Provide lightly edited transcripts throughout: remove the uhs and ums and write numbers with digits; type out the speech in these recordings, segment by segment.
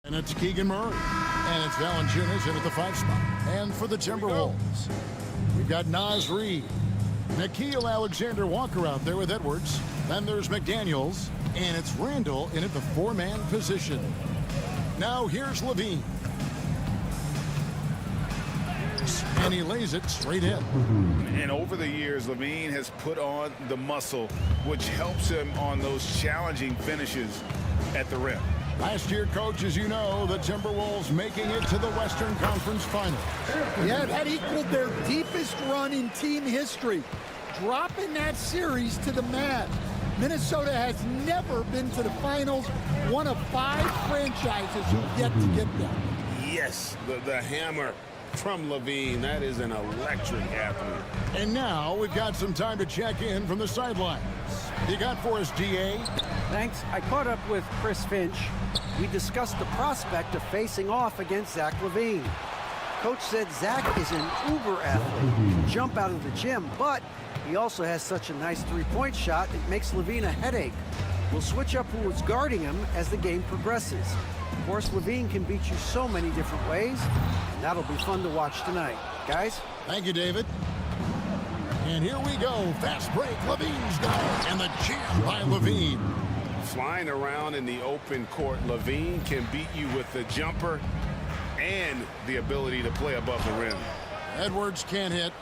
And it's Keegan Murray. And it's Valanciunas in at the 5 spot. And for the Timberwolves, we've got Naz Reid. Nickeil Alexander-Walker out there with Edwards. Then there's McDaniels. And it's Randall in at the 4-man position. Now here's Levine. And he lays it straight in. And over the years, Levine has put on the muscle, which helps him on those challenging finishes at the rim. Last year, Coach, as you know, the Timberwolves making it to the Western Conference Finals. Yeah, that equaled their deepest run in team history, dropping that series to the Mavs. Minnesota has never been to the finals, one of 5 franchises who've yet to get there. Yes, the hammer from Levine. That is an electric athlete. And now we've got some time to check in from the sidelines. You got for us, DA? Thanks. I caught up with Chris Finch. We discussed the prospect of facing off against Zach LaVine. Coach said Zach is an uber athlete. He can jump out of the gym, but he also has such a nice three-point shot it makes LaVine a headache. We'll switch up who is guarding him as the game progresses. Of course, LaVine can beat you so many different ways, and that'll be fun to watch tonight. Guys? Thank you, David. And here we go. Fast break. Levine's got it. And the jam by Levine. Flying around in the open court, Levine can beat you with the jumper and the ability to play above the rim. Edwards can't hit.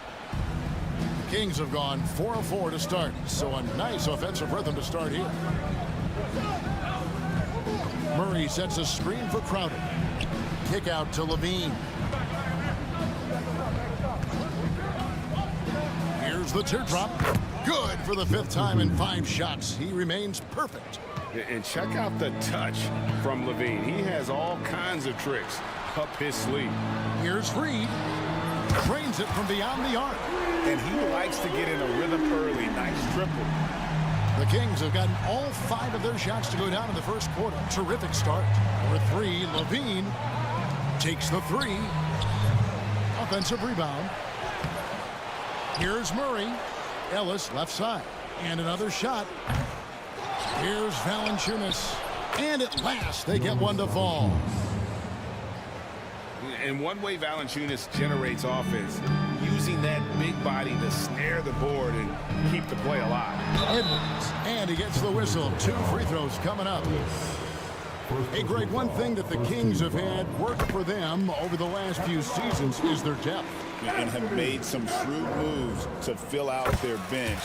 The Kings have gone 4 of 4 to start. So a nice offensive rhythm to start here. Murray sets a screen for Crowder. Kick out to Levine. Here's the teardrop. Good for the 5th time in 5 shots. He remains perfect. And check out the touch from Levine. He has all kinds of tricks up his sleeve. Here's Reid. Drains it from beyond the arc. And he likes to get in a rhythm early. Nice triple. The Kings have gotten all 5 of their shots to go down in the first quarter. Terrific start. Number 3, Levine takes the 3. Offensive rebound. Here's Murray. Ellis left side. And another shot. Here's Valanciunas. And at last, they get one to fall. And one way Valanciunas generates offense, using that big body to snare the board and keep the play alive. Edwards, and he gets the whistle. 2 free throws coming up. Hey, Greg, one thing that the Kings have had work for them over the last few seasons is their depth. And have made some shrewd moves to fill out their bench.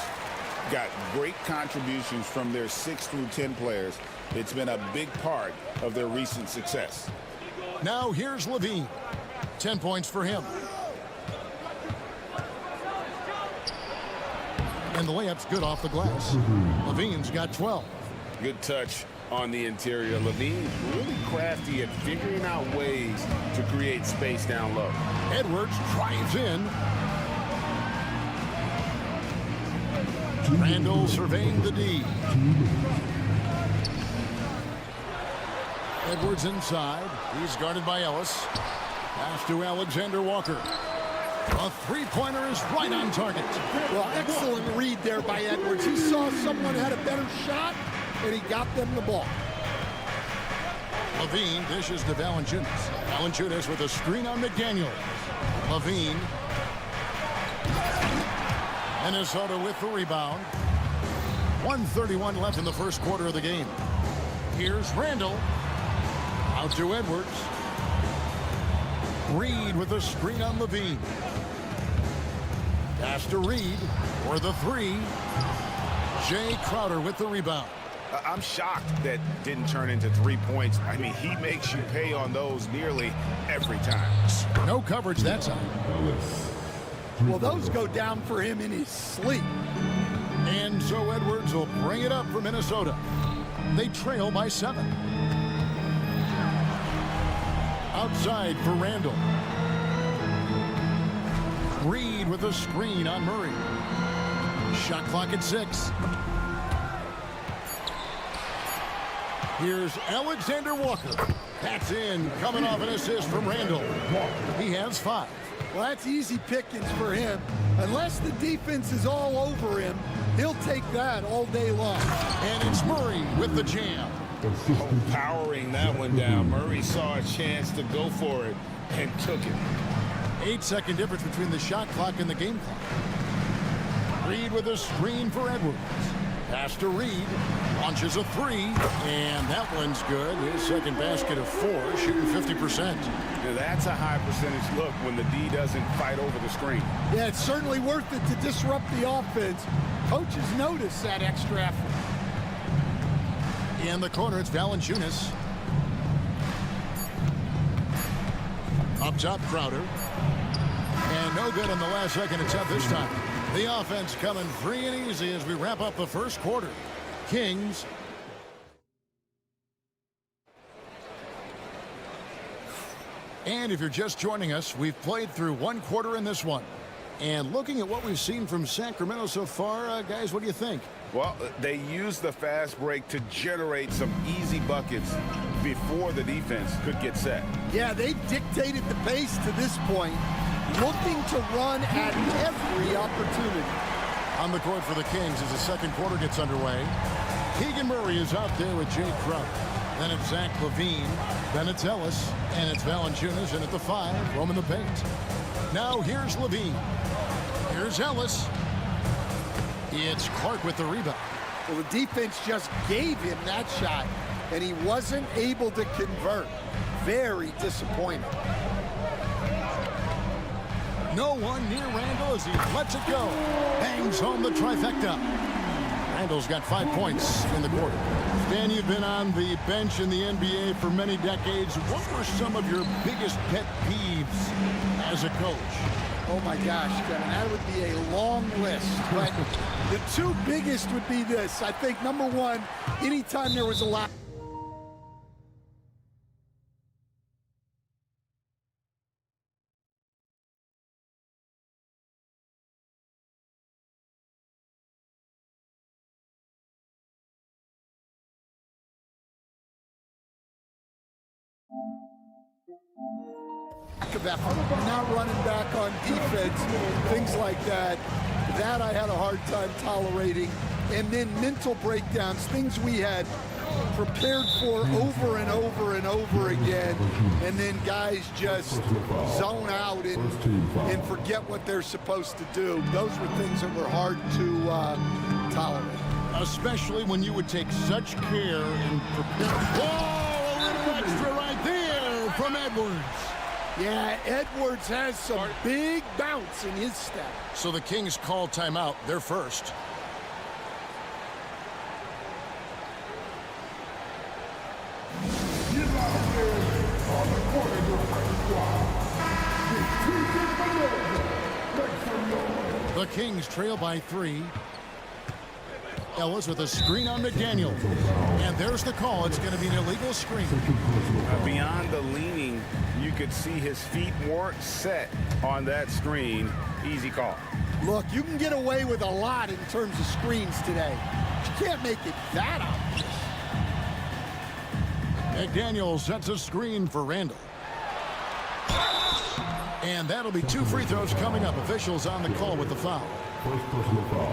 Got great contributions from their 6 through 10 players. It's been a big part of their recent success. Now here's Levine. 10 points for him. And the layup's good off the glass. Levine's got 12. Good touch on the interior. Levine really crafty at figuring out ways to create space down low. Edwards drives in. Randall surveying the D. Edwards inside. He's guarded by Ellis. Pass to Alexander-Walker. A 3-pointer is right on target. Well, excellent read there by Edwards. He saw someone had a better shot, and he got them the ball. Levine dishes to Valanciunas. Valanciunas with a screen on McDaniels. Levine. Minnesota with the rebound. 1:31 left in the first quarter of the game. Here's Randall. Out to Edwards. Reid with a screen on Levine. Pass to Reid for the 3. Jay Crowder with the rebound. I'm shocked that didn't turn into 3 points. I mean, he makes you pay on those nearly every time. No coverage that time. Well, those go down for him in his sleep. And so Edwards will bring it up for Minnesota. They trail by 7. Outside for Randall. Reid with a screen on Murray. Shot clock at 6. Here's Alexander-Walker. That's in, coming off an assist from Randall. He has 5. Well, that's easy pickings for him. Unless the defense is all over him, he'll take that all day long. And it's Murray with the jam. Powering that one down. Murray saw a chance to go for it and took it. 8-second difference between the shot clock and the game clock. Reed with a screen for Edwards. Pass to Reed. Launches a three. And that one's good. His second basket of 4, shooting 50%. Now that's a high percentage look when the D doesn't fight over the screen. Yeah, it's certainly worth it to disrupt the offense. Coaches notice that extra effort. In the corner, it's Valanciunas. Up top, Crowder. And no good on the last second attempt this time. The offense coming free and easy as we wrap up the first quarter. Kings. And if you're just joining us, we've played through one quarter in this one. And looking at what we've seen from Sacramento so far, guys, what do you think? Well, they used the fast break to generate some easy buckets before the defense could get set. Yeah, they dictated the pace to this point, looking to run at every opportunity. On the court for the Kings as the second quarter gets underway. Keegan Murray is out there with Jay Crowder. Then it's Zach LaVine. Then it's Ellis. And it's Valanciunas. And at the 5, roaming the paint. Now here's LaVine. Here's Ellis. It's Clark with the rebound. Well, the defense just gave him that shot, and he wasn't able to convert. Very disappointing. No one near Randall as he lets it go. Bangs home the trifecta. Randall's got 5 points in the quarter. Stan, you've been on the bench in the NBA for many decades. What were some of your biggest pet peeves as a coach? Oh my gosh, Kevin, that would be a long list. But the two biggest would be this. I think number one, anytime there was a lot. Of effort, not running back on defense, things like that. That I had a hard time tolerating. And then mental breakdowns, things we had prepared for over and over and over again. And then guys just zone out and forget what they're supposed to do. Those were things that were hard to tolerate. Especially when you would take such care and prepare. Whoa, a little extra right there from Edwards. Yeah, Edwards has some big bounce in his step. So the Kings call timeout. They're first. The Kings trail by 3. Ellis with a screen on McDaniel. And there's the call. It's going to be an illegal screen. Beyond the leaning, you could see his feet weren't set on that screen. Easy call. Look, you can get away with a lot in terms of screens today. You can't make it that obvious. McDaniel sets a screen for Randall. And that'll be 2 free throws coming up. Officials on the call with the foul.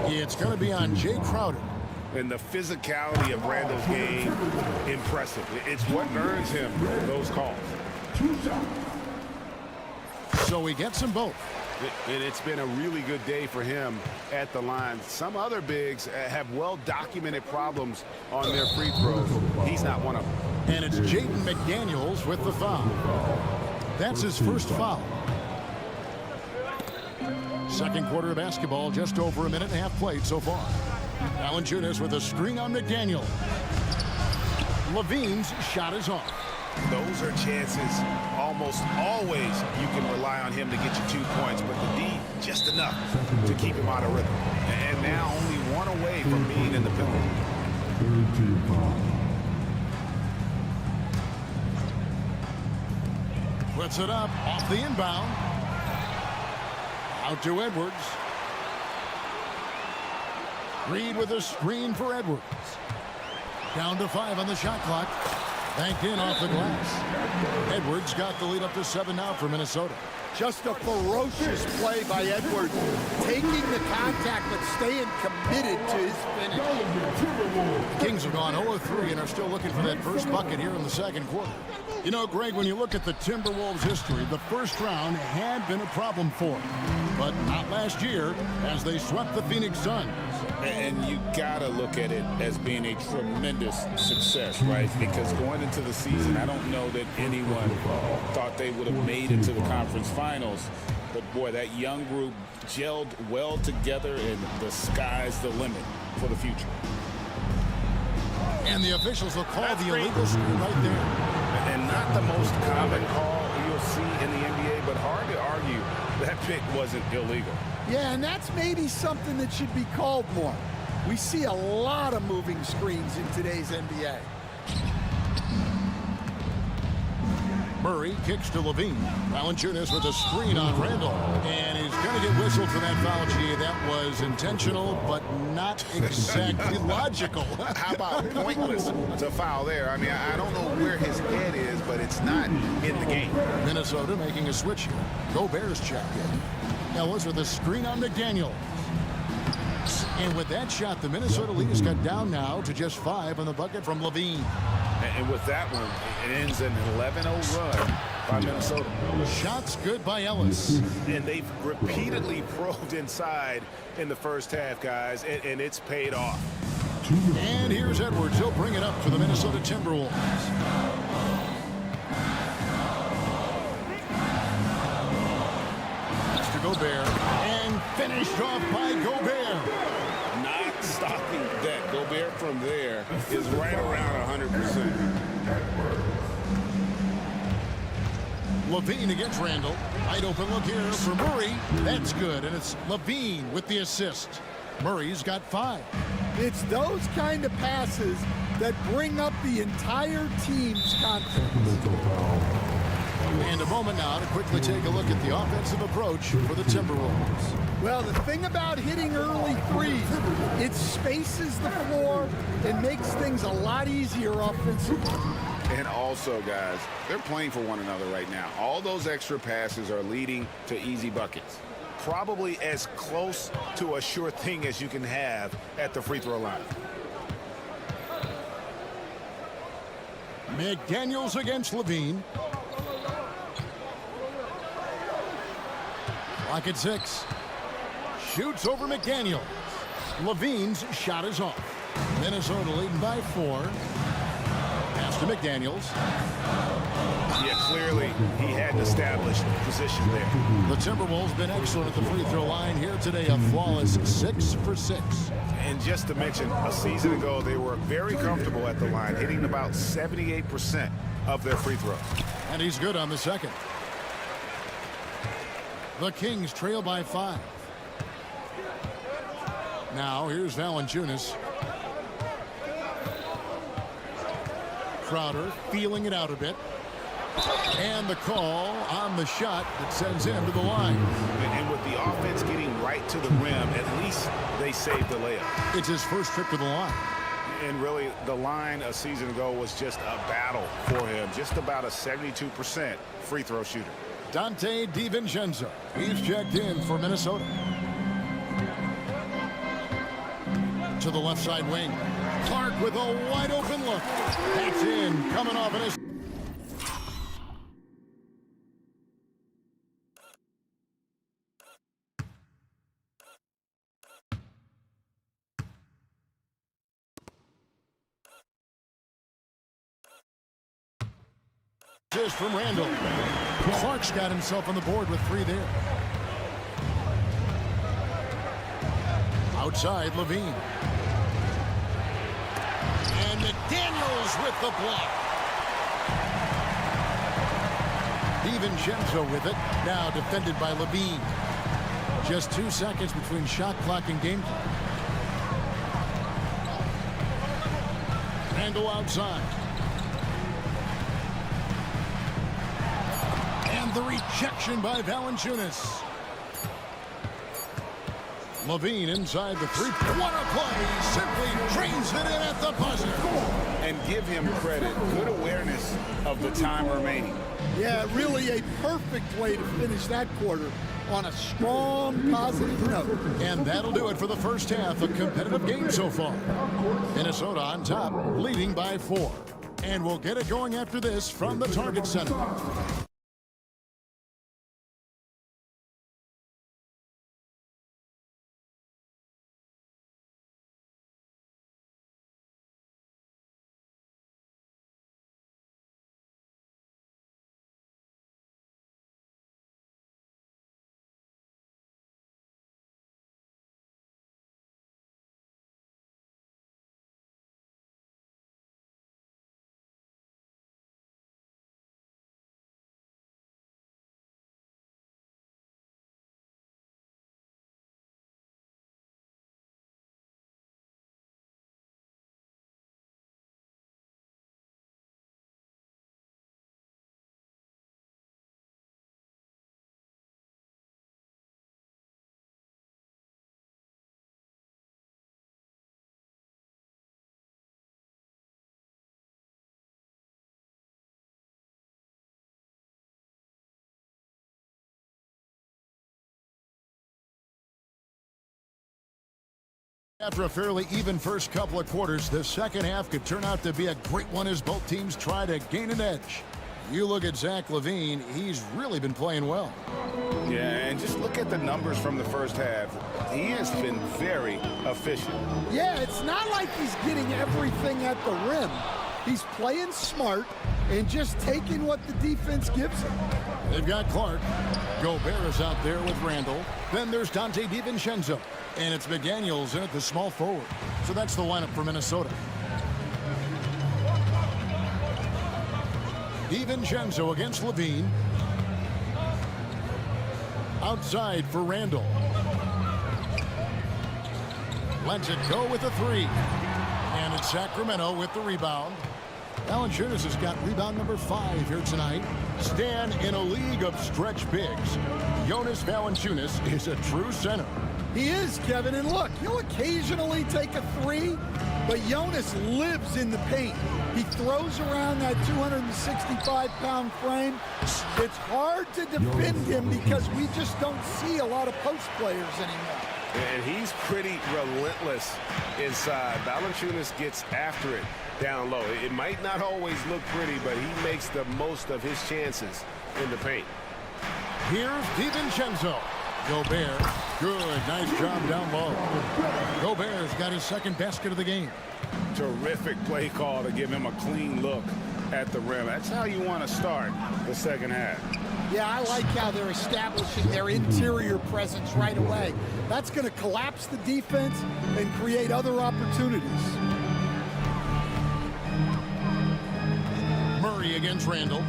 It's going to be on Jay Crowder. And the physicality of Randall's game, impressive. It's what earns him those calls. So he gets them both. And it's been a really good day for him at the line. Some other bigs have well-documented problems on their free throws. He's not one of them. And it's Jaden McDaniels with the foul. That's his first foul. Second quarter of basketball, just over a minute and a half played so far. Valanciunas with a screen on McDaniel. LaVine's shot is off. Those are chances almost always you can rely on him to get you 2 points, but the D just enough to keep him out of rhythm. And now only one away from being in the penalty. Puts it up off the inbound. Out to Edwards. Reed with a screen for Edwards. Down to 5 on the shot clock. Banked in off the glass. Edwards got the lead up to 7 now for Minnesota. Just a ferocious play by Edwards. Taking the contact but staying committed to his finish. Kings have gone 0-3 and are still looking for that first bucket here in the second quarter. You know, Greg, when you look at the Timberwolves' history, the first round had been a problem for them. But not last year, as they swept the Phoenix Suns. And you gotta look at it as being a tremendous success, right? Because going into the season, I don't know that anyone thought they would have made it to the conference finals. But boy, that young group gelled well together, and the sky's the limit for the future. And the officials will call the illegal screen right there. And not the most common call you'll see in the NBA, but hard to argue that pick wasn't illegal. Yeah, and that's maybe something that should be called more. We see a lot of moving screens in today's NBA. Murray kicks to Levine. Valanciunas with a screen on Randall. And he's going to get whistled for that foul, G. That was intentional, but not exactly logical. How about pointless to foul there? I mean, I don't know where his head is, but it's not in the game. Minnesota making a switch here. Gobert's checked in. Ellis with a screen on McDaniel. And with that shot, the Minnesota lead is cut down now to just 5 on the bucket from Levine. And with that one, it ends an 11-0 run by Minnesota. Shots good by Ellis. And they've repeatedly probed inside in the first half, guys, and it's paid off. And here's Edwards. He'll bring it up for the Minnesota Timberwolves. That's to Gobert. And finished off by Gobert. Not stopping that. Gobert from there is right around 100%. Levine against Randall. Wide open look here for Murray. That's good, and it's Levine with the assist. Murray's got 5. It's those kind of passes that bring up the entire team's confidence. And a moment now to quickly take a look at the offensive approach for the Timberwolves. Well, the thing about hitting early threes, it spaces the floor and makes things a lot easier offensively. And also, guys, they're playing for one another right now. All those extra passes are leading to easy buckets. Probably as close to a sure thing as you can have at the free throw line. McDaniels against Levine. Clock at 6. Shoots over McDaniels. Levine's shot is off. Minnesota leading by 4. Pass to McDaniels. Yeah, clearly he had an established position there. The Timberwolves been excellent at the free throw line here today. A flawless 6 for 6. And just to mention, a season ago they were very comfortable at the line, hitting about 78% of their free throws. And he's good on the second. The Kings trail by 5. Now here's Valanciunas. Crowder feeling it out a bit. And the call on the shot that sends him to the line. And with the offense getting right to the rim, at least they saved the layup. It's his first trip to the line. And really, the line a season ago was just a battle for him. Just about a 72% free throw shooter. Dante DiVincenzo. He's checked in for Minnesota. To the left side wing. Clark with a wide open look. That's in. Coming off an assist. From Randall. Clark's got himself on the board with 3 there. Outside, Levine. And McDaniels with the block. DiVincenzo with it. Now defended by Levine. Just 2 seconds between shot clock and game clock. Randall outside. The rejection by Valanciunas. Levine inside the 3. What a play! Simply drains it in at the buzzer. And give him credit. Good awareness of the time remaining. Yeah, really a perfect way to finish that quarter. on a strong, positive note. And that'll do it for the first half. A competitive game so far. Minnesota on top, leading by 4. And we'll get it going after this from the Target Center. After a fairly even first couple of quarters, the second half could turn out to be a great one as both teams try to gain an edge. You look at Zach LaVine, he's really been playing well. Yeah, and just look at the numbers from the first half. He has been very efficient. Yeah, it's not like he's getting everything at the rim. He's playing smart and just taking what the defense gives him. They've got Clark. Gobert is out there with Randall. Then there's Dante DiVincenzo. And it's McDaniels in at the small forward. So that's the lineup for Minnesota. DiVincenzo against LaVine. Outside for Randall. Lets it go with a 3. And it's Sacramento with the rebound. Valanciunas has got rebound number 5 here tonight. Stan in a league of stretch bigs. Jonas Valanciunas is a true center. He is, Kevin, and look, he'll occasionally take a 3, but Jonas lives in the paint. He throws around that 265-pound frame. It's hard to defend him because we just don't see a lot of post players anymore. And he's pretty relentless inside. Valanciunas gets after it down low. It might not always look pretty, but he makes the most of his chances in the paint. Here's DiVincenzo. Gobert, good, nice job down low. Gobert's got his second basket of the game. Terrific play call to give him a clean look at the rim. That's how you want to start the second half. Yeah, I like how they're establishing their interior presence right away. That's going to collapse the defense and create other opportunities. Murray against Randall.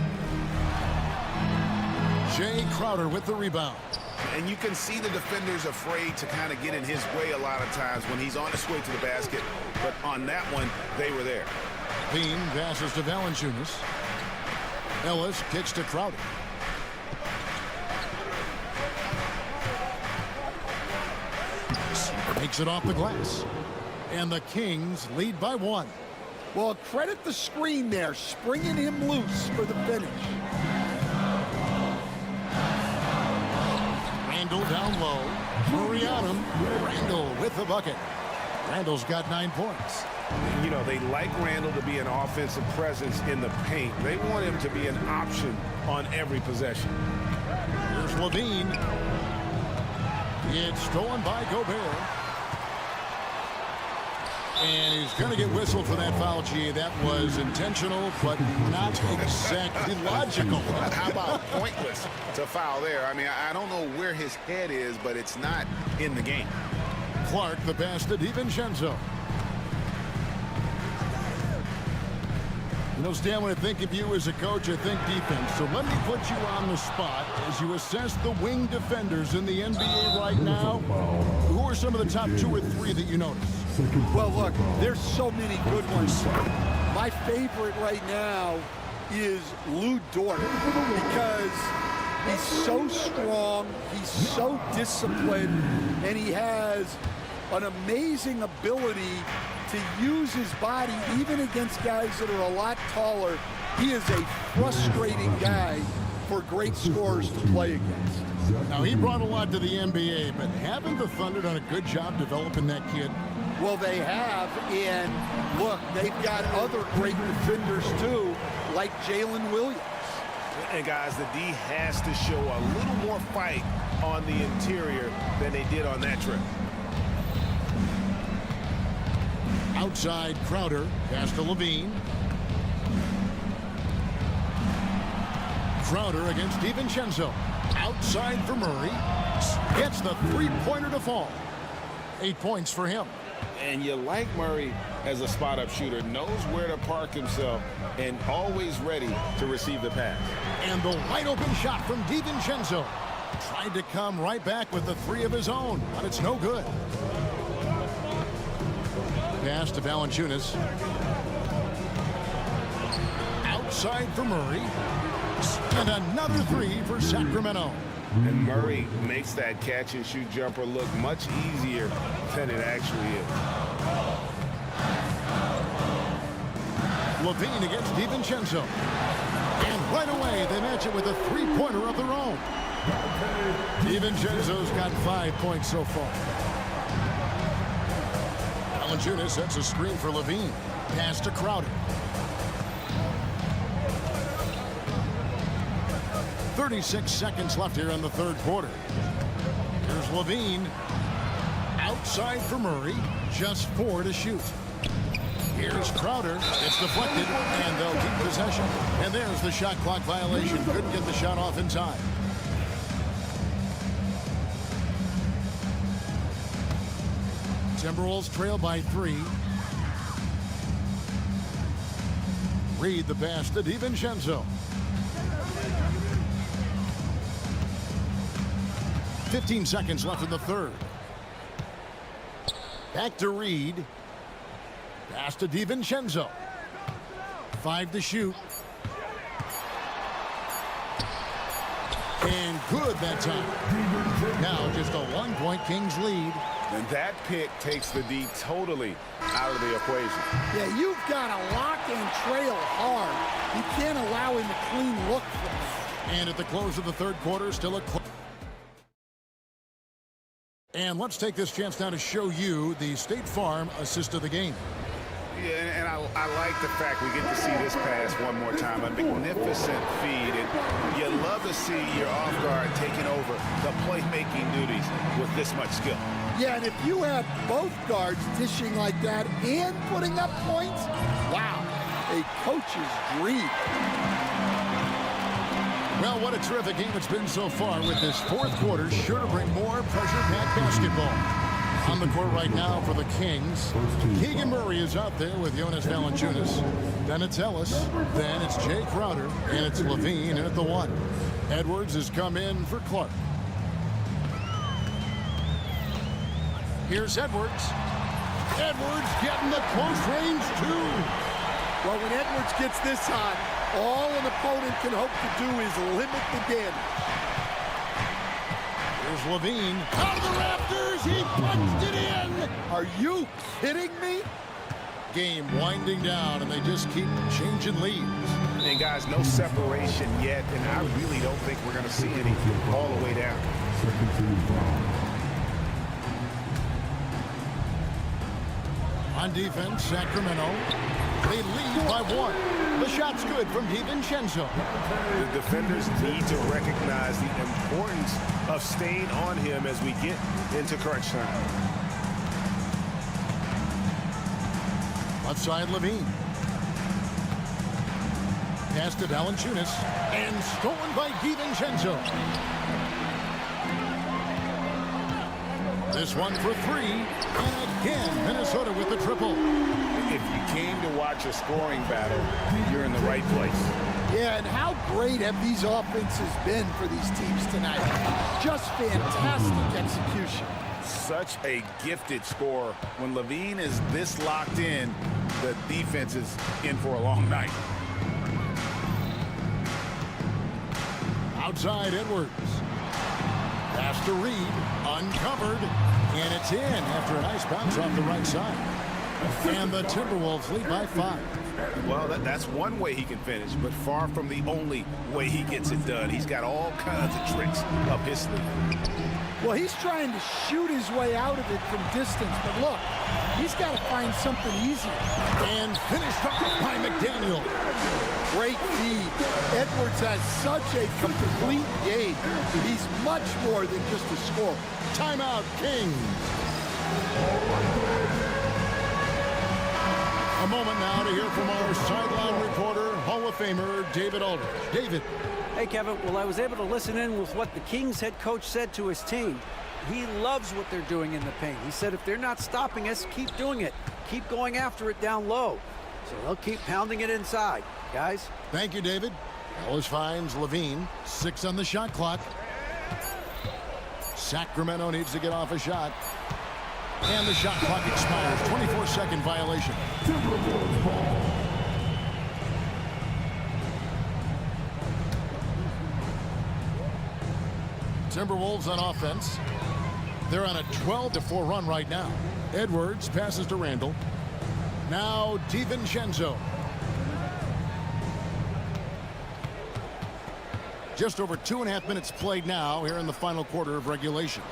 Jay Crowder with the rebound. And you can see the defenders afraid to kind of get in his way a lot of times when he's on his way to the basket. But on that one, they were there. Bean passes to Valanciunas. Ellis kicks to Crowder. Makes it off the glass. And the Kings lead by 1. Well, credit the screen there, springing him loose for the finish. Randall down low. Murray on him. Randall with the bucket. Randall's got 9 points. You know, they like Randall to be an offensive presence in the paint. They want him to be an option on every possession. Here's LaVine. It's stolen by Gobert. And he's going to get whistled for that foul, G. That was intentional, but not exactly logical. How about pointless to foul there? I mean, I don't know where his head is, but it's not in the game. Clark, the pass to DiVincenzo. You know, Stan, when I think of you as a coach, I think defense. So let me put you on the spot as you assess the wing defenders in the NBA right now. Who are some of the top 2 or 3 that you notice? Well, look, there's so many good ones. My favorite right now is Lou Dort because he's so strong, he's so disciplined, and he has an amazing ability to use his body even against guys that are a lot taller. He is a frustrating guy for great scorers to play against. Now, he brought a lot to the NBA, but haven't the Thunder done a good job developing that kid? Well, they have, and look, they've got other great defenders too, like Jalen Williams. And guys, the D has to show a little more fight on the interior than they did on that trip. Outside Crowder, pass to Levine. Crowder against DiVincenzo. Outside for Murray. Gets the three-pointer to fall. 8 points for him. And you like Murray as a spot-up shooter, knows where to park himself, and always ready to receive the pass. And the wide-open shot from DiVincenzo. Tried to come right back with the three of his own, but it's no good. Pass to Valanciunas. Outside for Murray. And another three for Sacramento. And Murray makes that catch-and-shoot jumper look much easier than it actually is. Levine against DiVincenzo. And right away, they match it with a three-pointer of their own. DiVincenzo's got 5 points so far. Valanciunas sets a screen for Levine. Pass to Crowder. 36 seconds left here in the third quarter. Here's Levine. Outside for Murray. Just 4 to shoot. Here's Crowder. It's deflected, and they'll keep possession. And there's the shot clock violation. Couldn't get the shot off in time. Timberwolves trail by 3. Reed the pass to DiVincenzo. 15 seconds left in the third. Back to Reed. Pass to DiVincenzo. 5 to shoot. And good that time. Now just a 1-point Kings lead. And that pick takes the D totally out of the equation. Yeah, you've got to lock and trail hard. You can't allow him a clean look from that. And at the close of the third quarter, still a close. And let's take this chance now to show you the State Farm assist of the game. Yeah, and I like the fact we get to see this pass one more time. A magnificent feed, and you love to see your off guard taking over the playmaking duties with this much skill. Yeah, and if you have both guards dishing like that and putting up points, wow, a coach's dream. Well, what a terrific game it's been so far, with this fourth quarter sure to bring more pressure-packed basketball. On the court right now for the Kings, Keegan Murray is out there with Jonas Valanciunas. Then it's Ellis. Then it's Jay Crowder. And it's Levine in at the 1. Edwards has come in for Clark. Here's Edwards. Edwards getting the close range, too. Well, when Edwards gets this hot, all an opponent can hope to do is limit the damage. Here's Levine. Out of the rafters, he punched it in. Are you kidding me? Game winding down, and they just keep changing leads. And guys, no separation yet, and I really don't think we're going to see any all the way down. On defense, Sacramento. They lead by 1. The shot's good from DiVincenzo. The defenders need to recognize the importance of staying on him as we get into crunch time. Left side, Levine. Pass to Valanciunas. And stolen by DiVincenzo. This one for 3. And again, Minnesota with the triple. If you came to watch a scoring battle, you're in the right place. Yeah, and how great have these offenses been for these teams tonight? Just fantastic execution. Such a gifted scorer. When Levine is this locked in, the defense is in for a long night. Outside, Edwards. Pass to Reed. Uncovered. And it's in after a nice bounce off the right side. And the Timberwolves lead by 5. Well, that's one way he can finish, but far from the only way he gets it done. He's got all kinds of tricks up his sleeve. Well, he's trying to shoot his way out of it from distance, but look, he's got to find something easier. And finished up by McDaniel. Great feed. Edwards has such a complete game. He's much more than just a scorer. Timeout, Kings. A moment now to hear from our sideline reporter, Hall of Famer David Aldridge. David. Hey, Kevin. Well, I was able to listen in with what the Kings head coach said to his team. He loves what they're doing in the paint. He said if they're not stopping us, keep doing it. Keep going after it down low. So they'll keep pounding it inside, guys. Thank you, David. Ellis finds Levine. 6 on the shot clock. Sacramento needs to get off a shot. And the shot clock expires. 24-second violation. Timberwolves on offense. They're on a 12-4 run right now. Edwards passes to Randall. Now DiVincenzo. Just over 2.5 minutes played now here in the final quarter of regulation.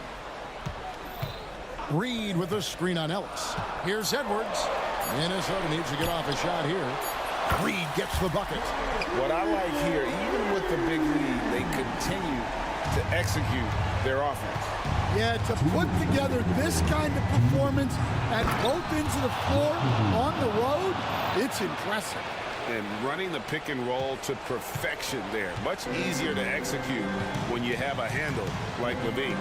Reed with a screen on Ellis. Here's Edwards. Minnesota needs to get off a shot here. Reed gets the bucket. What I like here, even with the big lead, they continue to execute their offense. Yeah, to put together this kind of performance at both ends of the floor on the road, it's impressive. And running the pick and roll to perfection there. Much easier to execute when you have a handle like Levine.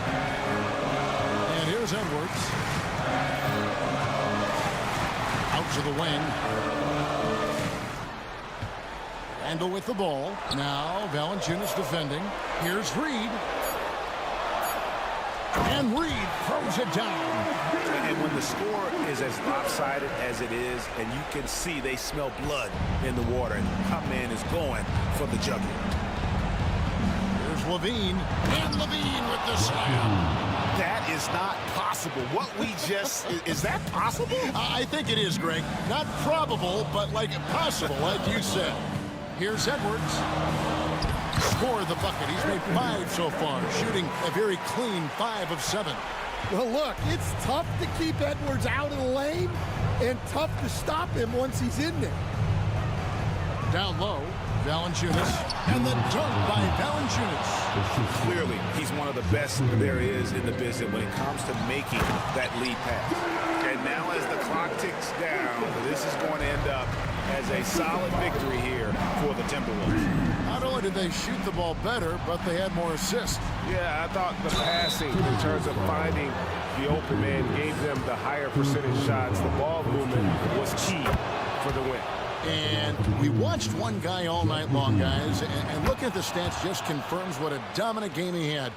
And here's Edwards. Out to the wing. Randall with the ball. Now Valanciunas defending. Here's Reed. And Reed throws it down. And when the score is as lopsided as it is, and you can see they smell blood in the water, and my man is going for the jugular. Here's Levine. And Levine with the slam. That is not possible. What we just, is that possible? I think it is, Greg. Not probable, but like possible, like you said. Here's Edwards. Score the bucket. He's made 5 so far, shooting a very clean 5 of 7. Well, look, it's tough to keep Edwards out of the lane and tough to stop him once he's in there. Down low, Valanciunas, and the dunk by Valanciunas. Clearly, he's one of the best there is in the business when it comes to making that lead pass. And now as the clock ticks down, this is going to end up as a solid victory here for the Timberwolves. Not only did they shoot the ball better, but they had more assists. Yeah, I thought the passing in terms of finding the open man gave them the higher percentage shots. The ball movement was key for the win. And we watched one guy all night long, guys, and looking at the stats just confirms what a dominant game he had.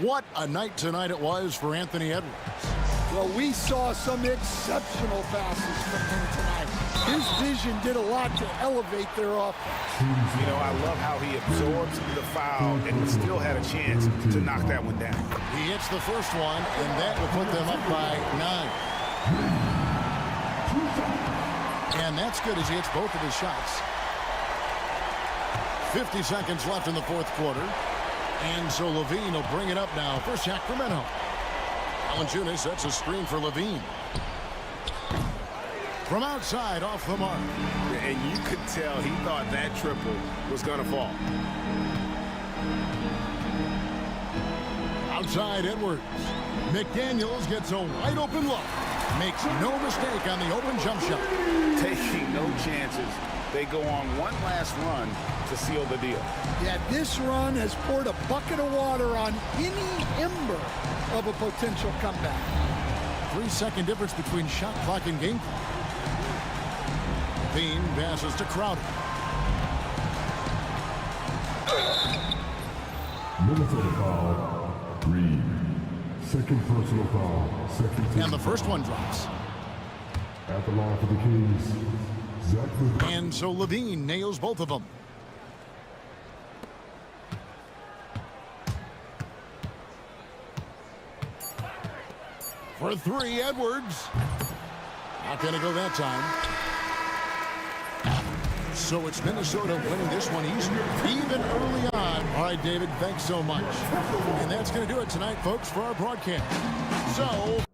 What a night tonight it was for Anthony Edwards. Well, we saw some exceptional passes from him tonight. His vision did a lot to elevate their offense. You know, I love how he absorbs the foul and still had a chance to knock that one down. He hits the first one, and that will put them up by 9. And that's good as he hits both of his shots. 50 seconds left in the fourth quarter. And so Levine will bring it up now for Sacramento. Valanciunas sets a screen for Levine. From outside, off the mark. And you could tell he thought that triple was going to fall. Outside Edwards. McDaniels gets a wide open look. Makes no mistake on the open jump shot. Taking no chances. They go on one last run to seal the deal. Yeah, this run has poured a bucket of water on any ember of a potential comeback. 3-second difference between shot clock and game clock. Bean passes to Crowder. Minnesota foul. Reed. Second personal foul. Second. And the first one drops. At the line for the Kings. Zach. And so Levine nails both of them. For three, Edwards. Not going to go that time. So it's Minnesota winning this one easily, even early on. All right, David, thanks so much. And that's going to do it tonight, folks, for our broadcast. So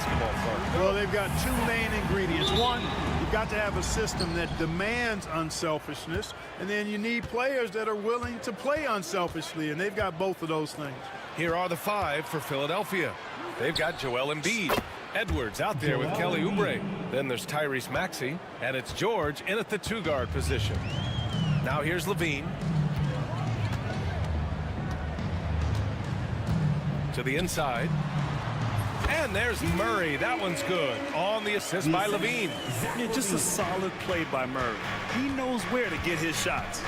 basketball fun? Well, they've got two main ingredients. One, you've got to have a system that demands unselfishness, and then you need players that are willing to play unselfishly, and they've got both of those things. Here are the 5 for Philadelphia. They've got Joel Embiid. Edwards out there with Kelly Oubre. Then there's Tyrese Maxey, and it's George in at the 2-guard position. Now here's Levine. To the inside. And there's Murray. That one's good. On the assist by Levine. Yeah, just a solid play by Murray. He knows where to get his shots.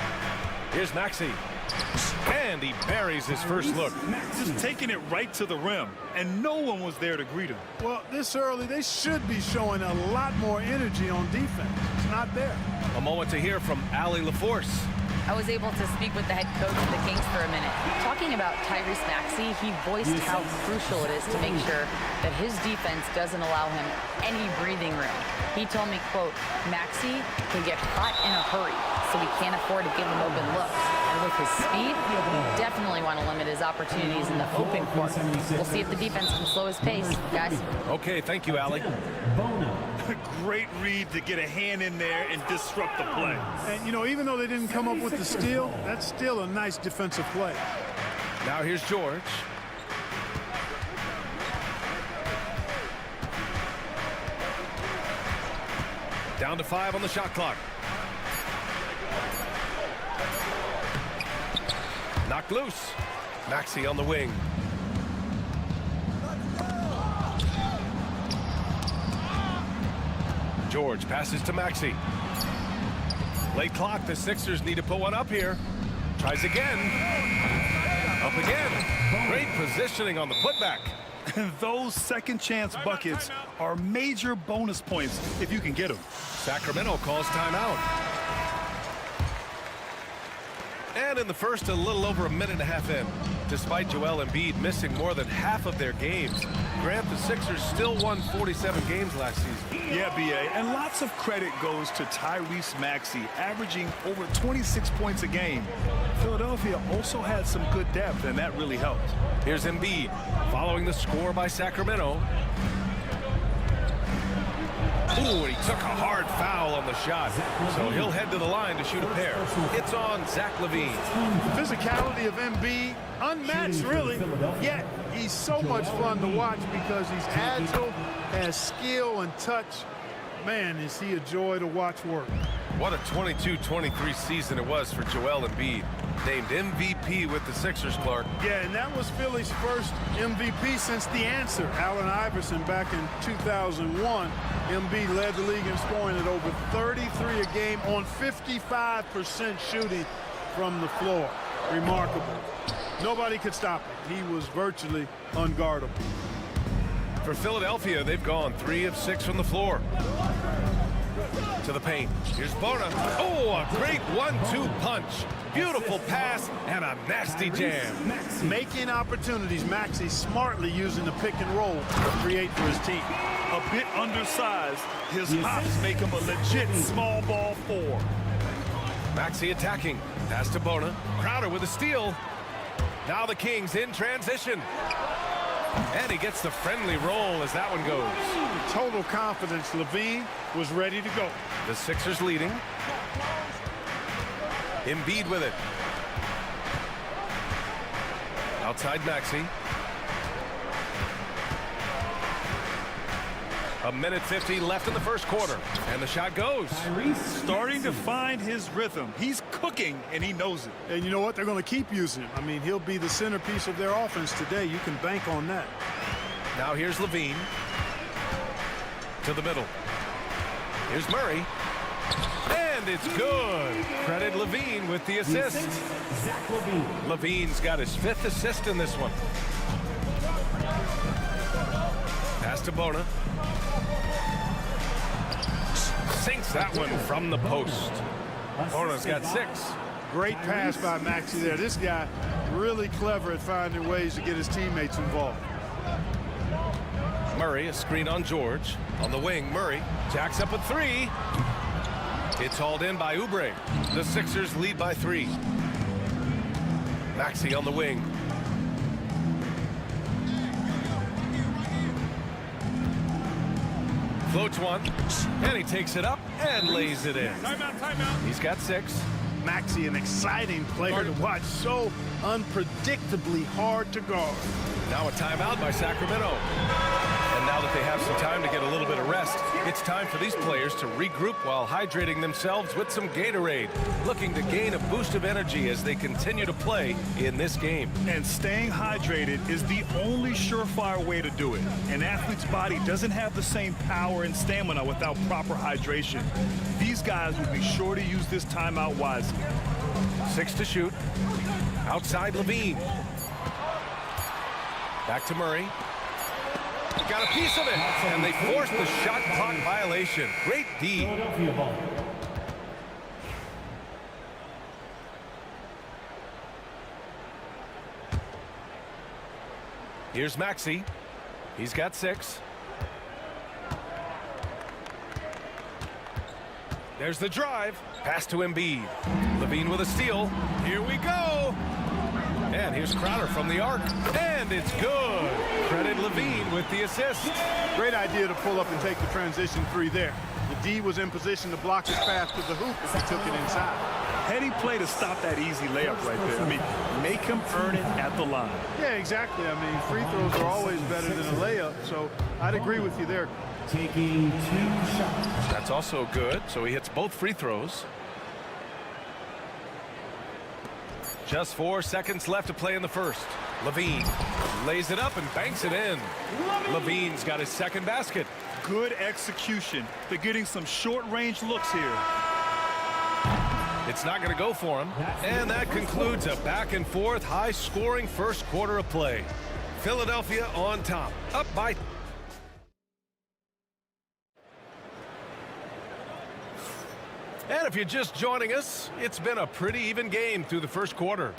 Here's Maxey. And he buries his first look. Just taking it right to the rim, and no one was there to greet him. Well, this early, they should be showing a lot more energy on defense. It's not there. A moment to hear from Allie LaForce. I was able to speak with the head coach of the Kings for a minute. Talking about Tyrese Maxey, he voiced how crucial it is to make sure that his defense doesn't allow him any breathing room. He told me, quote, Maxey can get hot in a hurry, so we can't afford to give him open looks. And with his speed, we definitely want to limit his opportunities in the open court. We'll see if the defense can slow his pace, guys. Okay, thank you, Allie. Great read to get a hand in there and disrupt the play. And, you know, even though they didn't come up with the steal, that's still a nice defensive play. Now here's George. Down to 5 on the shot clock. Knocked loose. Maxey on the wing. George passes to Maxey. Late clock, the Sixers need to put one up here. Tries again. Up again. Great positioning on the putback. Those second chance buckets are major bonus points if you can get them. Sacramento calls timeout. And in the first, a little over a minute and a half in. Despite Joel Embiid missing more than half of their games, Grant, the Sixers still won 47 games last season. Yeah, B.A., and lots of credit goes to Tyrese Maxey, averaging over 26 points a game. Philadelphia also had some good depth, and that really helped. Here's Embiid, following the score by Sacramento. Ooh, and he took a hard foul on the shot, so he'll head to the line to shoot a pair. It's on Zach LaVine. The physicality of Embiid, unmatched really, yet he's so much fun to watch because he's agile, has skill and touch. Man, is he a joy to watch work. What a 22-23 season it was for Joel Embiid. Named MVP with the Sixers, Clark. Yeah, and that was Philly's first MVP since the answer, Allen Iverson, back in 2001. Embiid led the league in scoring at over 33 a game on 55% shooting from the floor. Remarkable. Nobody could stop him. He was virtually unguardable. For Philadelphia, they've gone 3 of 6 from the floor. To the paint. Here's Bona. Oh, a great 1-2 punch. Beautiful pass and a nasty jam. Making opportunities. Maxey smartly using the pick and roll to create for his team. A bit undersized, his hops make him a legit small ball 4. Maxey attacking. Pass to Bona. Crowder with a steal. Now the Kings in transition. And he gets the friendly roll as that one goes. Total confidence. Levine was ready to go. The Sixers leading. Embiid with it. Outside Maxey. A minute 50 left in the first quarter. And the shot goes. Starting to find his rhythm. He's cooking, and he knows it. And you know what? They're going to keep using him. I mean, he'll be the centerpiece of their offense today. You can bank on that. Now here's Levine. To the middle. Here's Murray. And it's good. Credit Levine with the assist. Levine's got his 5th assist in this one. Pass to Bona. Sinks that one from the post. Bona's got 6. Great pass by Maxey there. This guy really clever at finding ways to get his teammates involved. Murray, a screen on George. On the wing, Murray jacks up a 3. It's hauled in by Oubre. The Sixers lead by 3. Maxey on the wing. Floats one, and he takes it up and lays it in. Timeout, timeout. He's got 6. Maxey, an exciting player to watch. So unpredictably hard to guard. Now a timeout by Sacramento. And now that they have some time to get a little bit of rest, it's time for these players to regroup while hydrating themselves with some Gatorade, looking to gain a boost of energy as they continue to play in this game. And staying hydrated is the only surefire way to do it. An athlete's body doesn't have the same power and stamina without proper hydration. These guys will be sure to use this timeout wisely. 6 to shoot. Outside Levine. Back to Murray. Got a piece of it, and they forced the shot clock violation. Great D. Here's Maxey. He's got 6. There's the drive. Pass to Embiid. Levine with a steal. Here we go. And here's Crowder from the arc. And it's good. Credit Levine with the assist. Great idea to pull up and take the transition 3 there. The D was in position to block his path to the hoop. He took it inside. Heady play to stop that easy layup right there. I mean, make him earn it at the line. Yeah, exactly. I mean, free throws are always better than a layup, so I'd agree with you there. Taking 2 shots. That's also good. So he hits both free throws. Just 4 seconds left to play in the first. Levine lays it up and banks it in. Levine's got his second basket. Good execution. They're getting some short-range looks here. It's not going to go for him. And that concludes a back-and-forth, high-scoring first quarter of play. Philadelphia on top, up by... And if you're just joining us, it's been a pretty even game through the first quarter.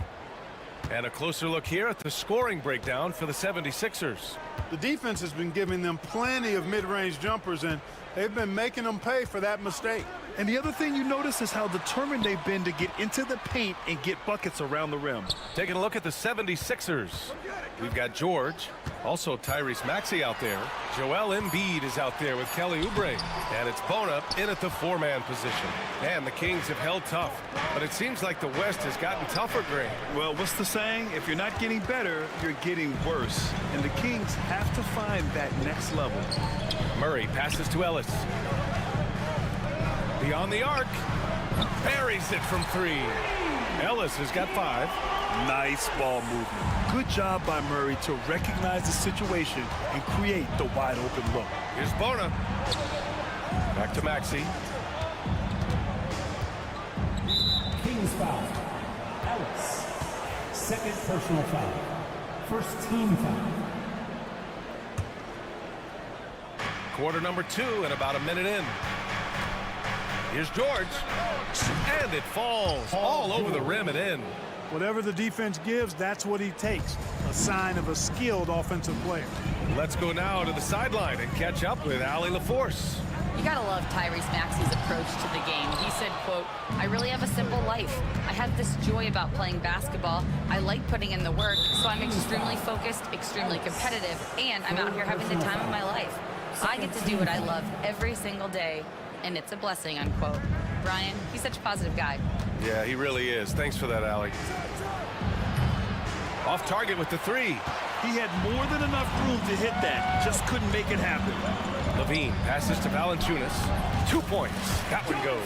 And a closer look here at the scoring breakdown for the 76ers. The defense has been giving them plenty of mid-range jumpers, and they've been making them pay for that mistake. And the other thing you notice is how determined they've been to get into the paint and get buckets around the rim. Taking a look at the 76ers. We've got George, also Tyrese Maxey out there. Joel Embiid is out there with Kelly Oubre. And it's Bona in at the 4-man position. And the Kings have held tough, but it seems like the West has gotten tougher, Graham. Well, what's the saying? If you're not getting better, you're getting worse. And the Kings have to find that next level. Murray passes to Ellis. Beyond the arc. Buries it from 3. Ellis has got 5. Nice ball movement. Good job by Murray to recognize the situation and create the wide open look. Here's Bona. Back to Maxey. Kings foul. Ellis. Second personal foul. First team foul. Quarter number 2 and about a minute in. Here's George. And it falls all over the rim and in. Whatever the defense gives, that's what he takes. A sign of a skilled offensive player. Let's go now to the sideline and catch up with Allie LaForce. You gotta love Tyrese Maxey's approach to the game. He said, quote, "I really have a simple life. I have this joy about playing basketball. I like putting in the work, so I'm extremely focused, extremely competitive, and I'm out here having the time of my life. I get to do what I love every single day, and it's a blessing," unquote. Brian, he's such a positive guy. Yeah, he really is. Thanks for that, Allie. Off target with the 3. He had more than enough room to hit that. Just couldn't make it happen. Levine passes to Valanciunas. 2 points. That one goes.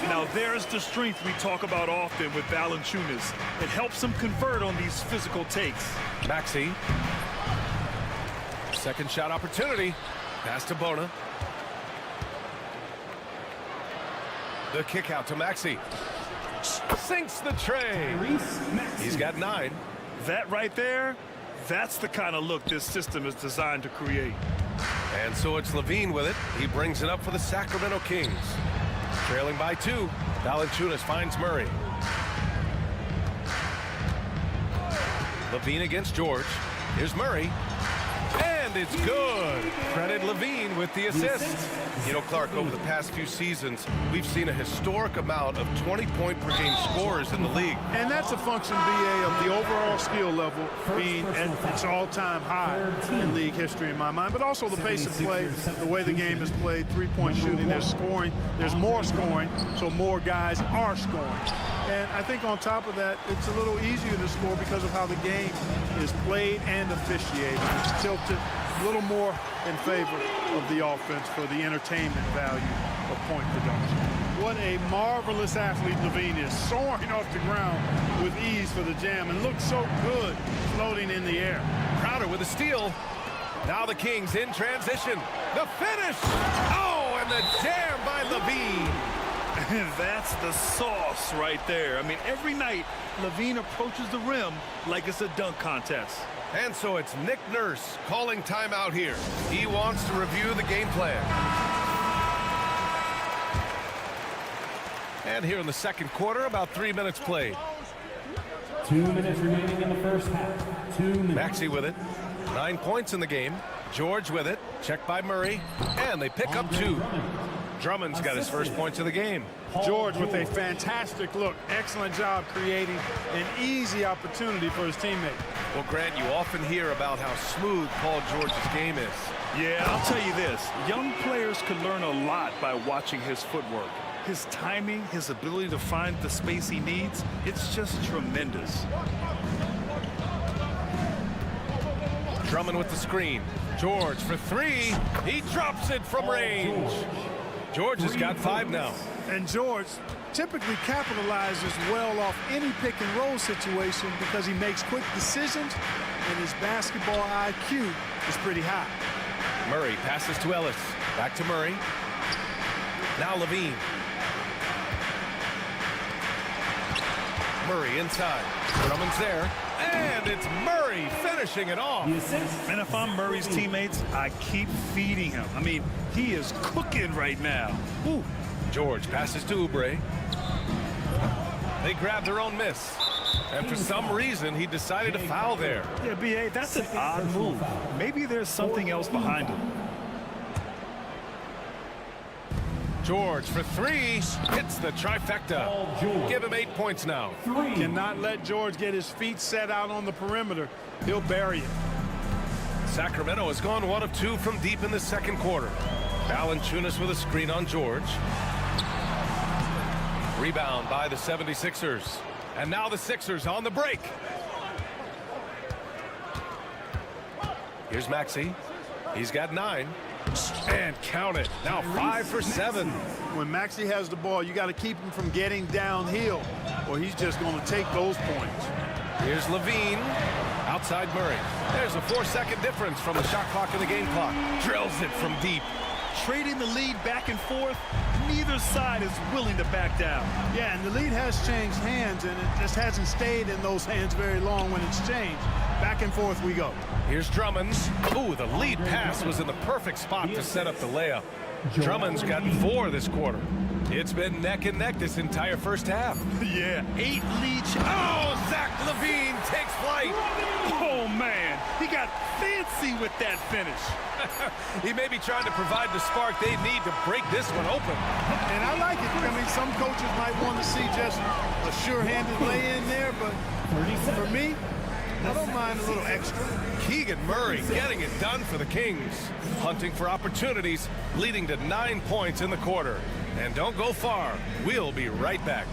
Now there's the strength we talk about often with Valanciunas. It helps him convert on these physical takes. Maxey. Second shot opportunity. Pass to Bona. The kick out to Maxey. Sinks the tray. He's got 9. That right there, that's the kind of look this system is designed to create. And so it's Levine with it. He brings it up for the Sacramento Kings. Trailing by 2. Valanciunas finds Murray. Levine against George. Here's Murray. And And it's good. Credit Levine with the assist. You know, Clark, over the past few seasons, we've seen a historic amount of 20-point-per-game scorers in the league. And that's a function, BA, of the overall skill level being at its all-time high in league history in my mind, but also the pace of play, the way the game is played, three-point shooting, there's scoring, there's more scoring, so more guys are scoring. And I think on top of that, it's a little easier to score because of how the game is played and officiated. It's tilted a little more in favor of the offense for the entertainment value of point production. What a marvelous athlete Levine is, soaring off the ground with ease for the jam, and looks so good floating in the air. Crowder with a steal. Now the Kings in transition. The finish! Oh, and the jam by Levine. That's the sauce right there. I mean, every night, Levine approaches the rim like it's a dunk contest. And so it's Nick Nurse calling timeout here. He wants to review the game plan. And here in the second quarter, about 3 minutes played. 2 minutes remaining in the first half. 2 minutes. Maxey with it. 9 points in the game. George with it. Checked by Murray. And they pick up 2. Drummond's got his first points of the game. George with a fantastic look. Excellent job creating an easy opportunity for his teammate. Well, Grant, you often hear about how smooth Paul George's game is. Yeah, I'll tell you this. Young players can learn a lot by watching his footwork. His timing, his ability to find the space he needs, it's just tremendous. Drummond with the screen. George for 3. He drops it from range. George has got 5 now. And George typically capitalizes well off any pick and roll situation because he makes quick decisions and his basketball IQ is pretty high. Murray passes to Ellis. Back to Murray. Now Levine. Murray inside. Drummond's there. And it's Murray finishing it off. And if I'm Murray's teammates, I keep feeding him. I mean, he is cooking right now. Ooh. George passes to Oubre. They grab their own miss. And for some reason, he decided to foul there. Yeah, B.A., that's an odd move. Maybe there's something else behind it. George for 3. Hits the trifecta. Give him 8 points now. Cannot let George get his feet set out on the perimeter. He'll bury it. Sacramento has gone 1 of 2 from deep in the second quarter. Valanciunas with a screen on George. Rebound by the 76ers. And now the Sixers on the break. Here's Maxey. He's got 9. And count it. Now 5 for 7. When Maxey has the ball, you got to keep him from getting downhill, or he's just going to take those points. Here's Levine. Outside Murray. There's a 4-second difference from the shot clock and the game clock. Drills it from deep. Trading the lead back and forth, neither side is willing to back down. Yeah, and the lead has changed hands, and it just hasn't stayed in those hands very long when it's changed. Back and forth we go. Here's Drummond's. Ooh, the lead pass was in the perfect spot to set up the layup. Drummond's got 4 this quarter. It's been neck and neck this entire first half. Yeah, 8 lead. Oh, Zach LaVine takes flight. Oh, man, he got fancy with that finish. He may be trying to provide the spark they need to break this one open. And I like it. I mean, some coaches might want to see just a sure-handed lay-in there, but for me, I don't mind a little extra. Keegan Murray getting it done for the Kings. Hunting for opportunities, leading to 9 points in the quarter. And don't go far. We'll be right back.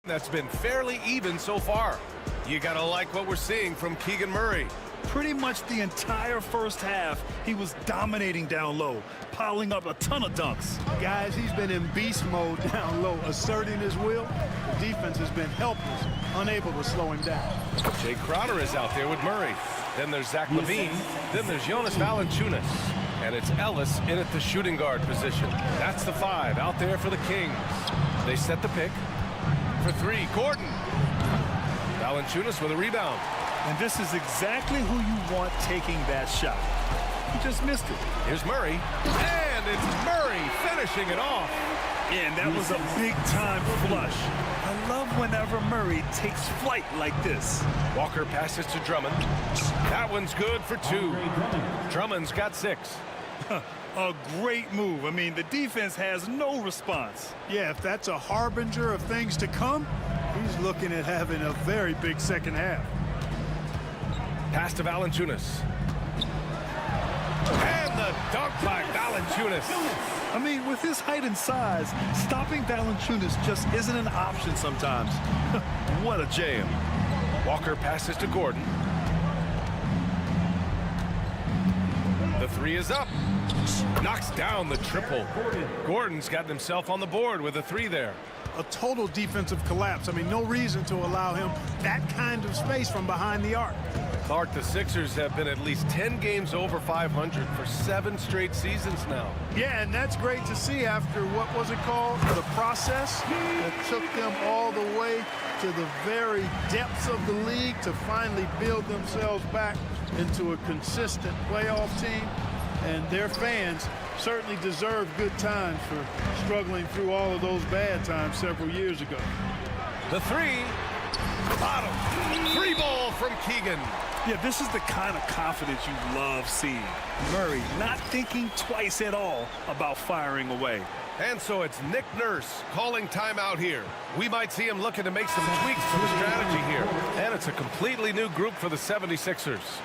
That's been fairly even so far. You gotta like what we're seeing from Keegan Murray. Pretty much the entire first half, he was dominating down low, piling up a ton of dunks. Guys, he's been in beast mode down low, asserting his will. The defense has been helpless, unable to slow him down. Jay Crowder is out there with Murray. Then there's Zach LaVine. Then there's Jonas Valanciunas. And it's Ellis in at the shooting guard position. That's the 5 out there for the Kings. They set the pick. For 3, Gordon. Valanciunas with a rebound. And this is exactly who you want taking that shot. He just missed it. Here's Murray. And it's Murray finishing it off. Yeah, and that was a big-time flush. I love whenever Murray takes flight like this. Walker passes to Drummond. That one's good for 2. Drummond's got 6. A great move. I mean, the defense has no response. Yeah, if that's a harbinger of things to come, he's looking at having a very big second half. Pass to Valanciunas. And the dunk by Valanciunas. I mean, with his height and size, stopping Valanciunas just isn't an option sometimes. What a jam. Walker passes to Gordon. The 3 is up. Knocks down the triple. Gordon's gotten himself on the board with a 3 there. A total defensive collapse. I mean, no reason to allow him that kind of space from behind the arc. Clark, the Sixers have been at least 10 games over 500 for 7 straight seasons now. Yeah, and that's great to see after, what was it called? The process that took them all the way to the very depths of the league to finally build themselves back into a consistent playoff team. And their fans certainly deserve good times for struggling through all of those bad times several years ago. The 3, bottom, 3 ball from Keegan. Yeah, this is the kind of confidence you love seeing. Murray not thinking twice at all about firing away. And so it's Nick Nurse calling timeout here. We might see him looking to make some tweaks to the strategy here. And it's a completely new group for the 76ers.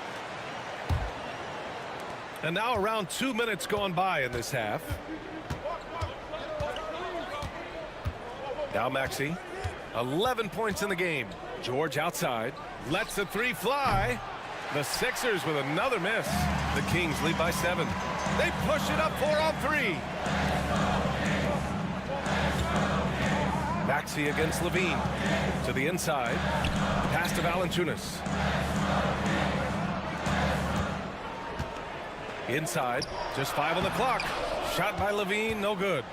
And now around 2 minutes gone by in this half. Now Maxey, 11 points in the game. George outside, lets the 3 fly. The Sixers with another miss. The Kings lead by 7. They push it up 4 on 3. Maxey against LaVine. To the inside. Pass to Valanciunas. Inside, just 5 on the clock. Shot by LaVine, no good.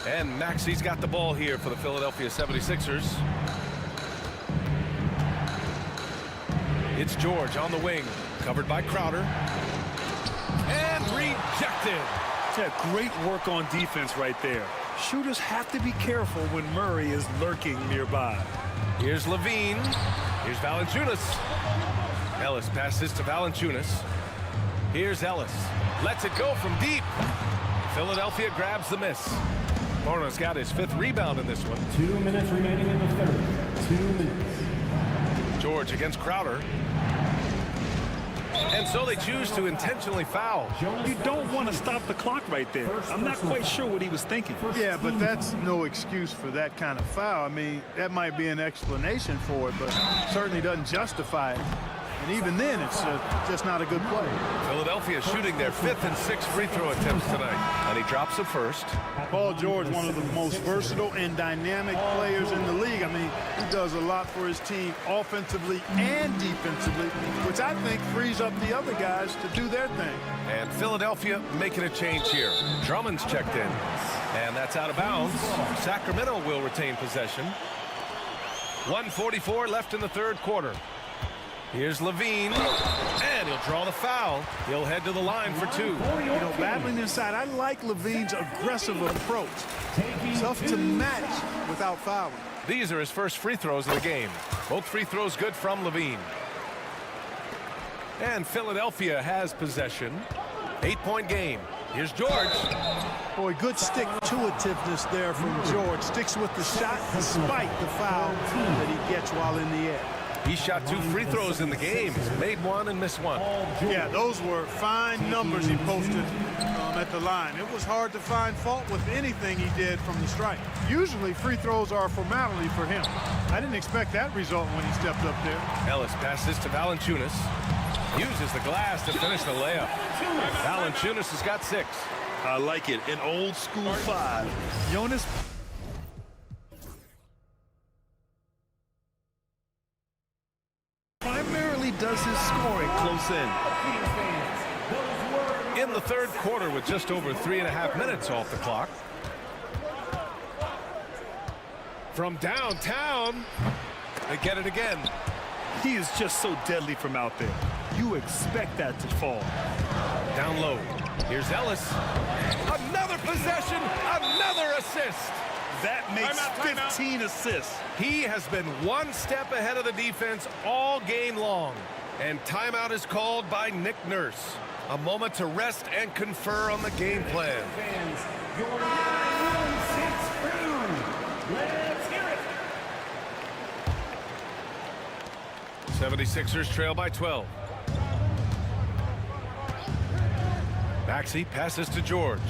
And Maxey's got the ball here for the Philadelphia 76ers. It's George on the wing, covered by Crowder. And rejected. Yeah, great work on defense right there. Shooters have to be careful when Murray is lurking nearby. Here's LaVine. Here's Valanciunas. Ellis passes to Valanciunas. Here's Ellis. Lets it go from deep. Philadelphia grabs the miss. Morno's got his 5th rebound in this one. 2 minutes remaining in the third. 2 minutes. George against Crowder. And so they choose to intentionally foul. You don't want to stop the clock right there. I'm not quite sure what he was thinking. Yeah, but that's no excuse for that kind of foul. I mean, that might be an explanation for it, but certainly doesn't justify it. And even then, it's just not a good play. Philadelphia shooting their 5th and 6th free throw attempts tonight. And he drops the first. Paul George, one of the most versatile and dynamic players in the league. I mean, he does a lot for his team offensively and defensively, which I think frees up the other guys to do their thing. And Philadelphia making a change here. Drummond's checked in. And that's out of bounds. Sacramento will retain possession. 1:44 left in the 3rd quarter. Here's LaVine, and he'll draw the foul. He'll head to the line for 2. You know, battling inside, I like LaVine's aggressive approach. Tough to match without fouling. These are his first free throws of the game. Both free throws good from LaVine. And Philadelphia has possession. 8-point game. Here's George. Boy, good stick-to-itiveness there from George. Sticks with the shot despite the foul that he gets while in the air. He shot 2 free throws in the game. He's made 1 and missed 1. Yeah, those were fine numbers he posted at the line. It was hard to find fault with anything he did from the stripe. Usually free throws are a formality for him. I didn't expect that result when he stepped up there. Ellis passes to Valanciunas. Uses the glass to finish the layup. Valanciunas has got 6. I like it. An old school 5. Jonas primarily does his scoring close in. In the third quarter with just over 3.5 minutes off the clock. From downtown, they get it again. He is just so deadly from out there. You expect that to fall. Down low. Here's Ellis. Another possession, another assist. That makes 15 assists. He has been 1 step ahead of the defense all game long. And timeout is called by Nick Nurse. A moment to rest and confer on the game plan. Your 9-1-6 round. Let's hear it. 76ers trail by 12. Maxey passes to George.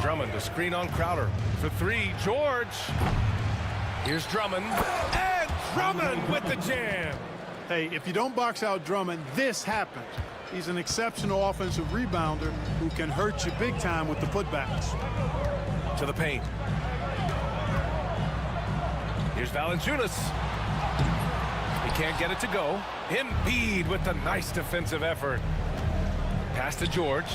Drummond to screen on Crowder. For 3, George. Here's Drummond. And Drummond with the jam. Hey, if you don't box out Drummond, this happens. He's an exceptional offensive rebounder who can hurt you big time with the putbacks. To the paint. Here's Valanciunas. He can't get it to go. Embiid with the nice defensive effort. Pass to George.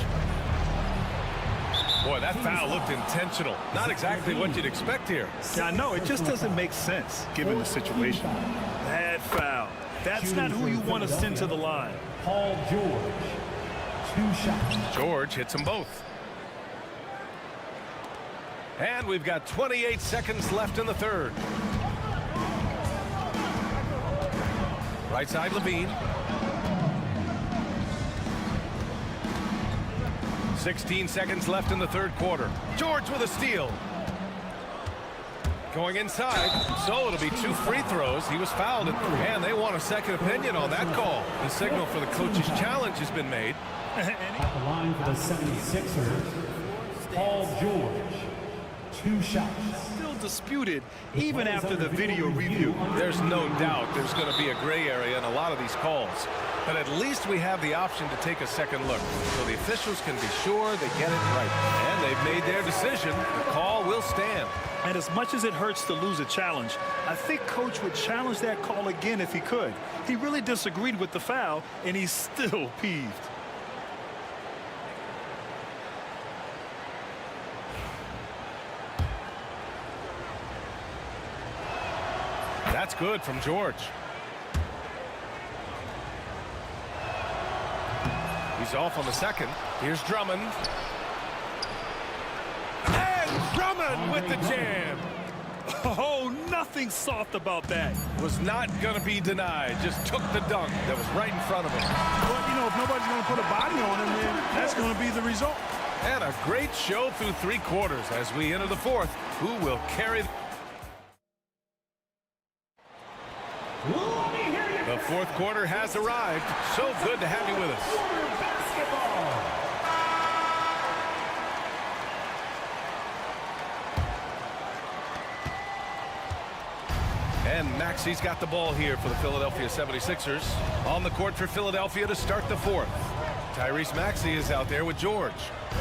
Boy, that foul looked intentional. Not exactly what you'd expect here. Yeah, I know. It just doesn't make sense given the situation. Bad foul. That's not who you want to send to the line. Paul George. 2 shots. George hits them both. And we've got 28 seconds left in the third. Right side, Levine. 16 seconds left in the third quarter. George with a steal. Going inside, so it'll be 2 free throws. He was fouled, and they want a second opinion on that call. The signal for the coach's challenge has been made. At the line for the 76ers, Paul George. 2 shots. Still disputed even after the video review. There's no doubt there's going to be a gray area in a lot of these calls. But at least we have the option to take a second look, so the officials can be sure they get it right. And they've made their decision. The call will stand. And as much as it hurts to lose a challenge, I think Coach would challenge that call again if he could. He really disagreed with the foul, and he's still peeved. That's good from George. He's off on the second. Here's Drummond. And Drummond with the jam. Oh, nothing soft about that. Was not going to be denied. Just took the dunk that was right in front of him. Well, you know, if nobody's going to put a body on him, then that's going to be the result. And a great show through 3 quarters as we enter the fourth. Who will carry the fourth quarter has arrived. So good to have you with us. And Maxey's got the ball here for the Philadelphia 76ers. On the court for Philadelphia to start the fourth. Tyrese Maxey is out there with George.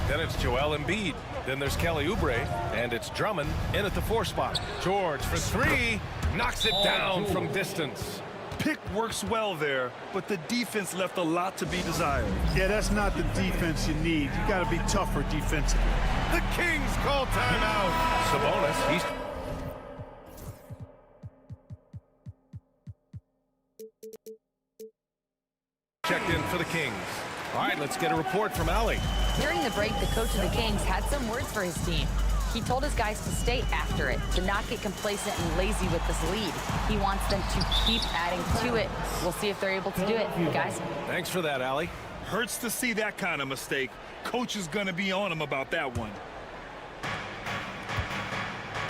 Then it's Joel Embiid. Then there's Kelly Oubre. And it's Drummond in at the 4 spot. George for 3. Knocks it down from distance. Pick works well there, but the defense left a lot to be desired. Yeah, that's not the defense you need. You got to be tougher defensively. The Kings call timeout. Sabonis, he's... checked in for the Kings. All right, let's get a report from Allie. During the break, the coach of the Kings had some words for his team. He told his guys to stay after it, to not get complacent and lazy with this lead. He wants them to keep adding to it. We'll see if they're able to do it, guys. Thanks for that, Allie. Hurts to see that kind of mistake. Coach is going to be on him about that one.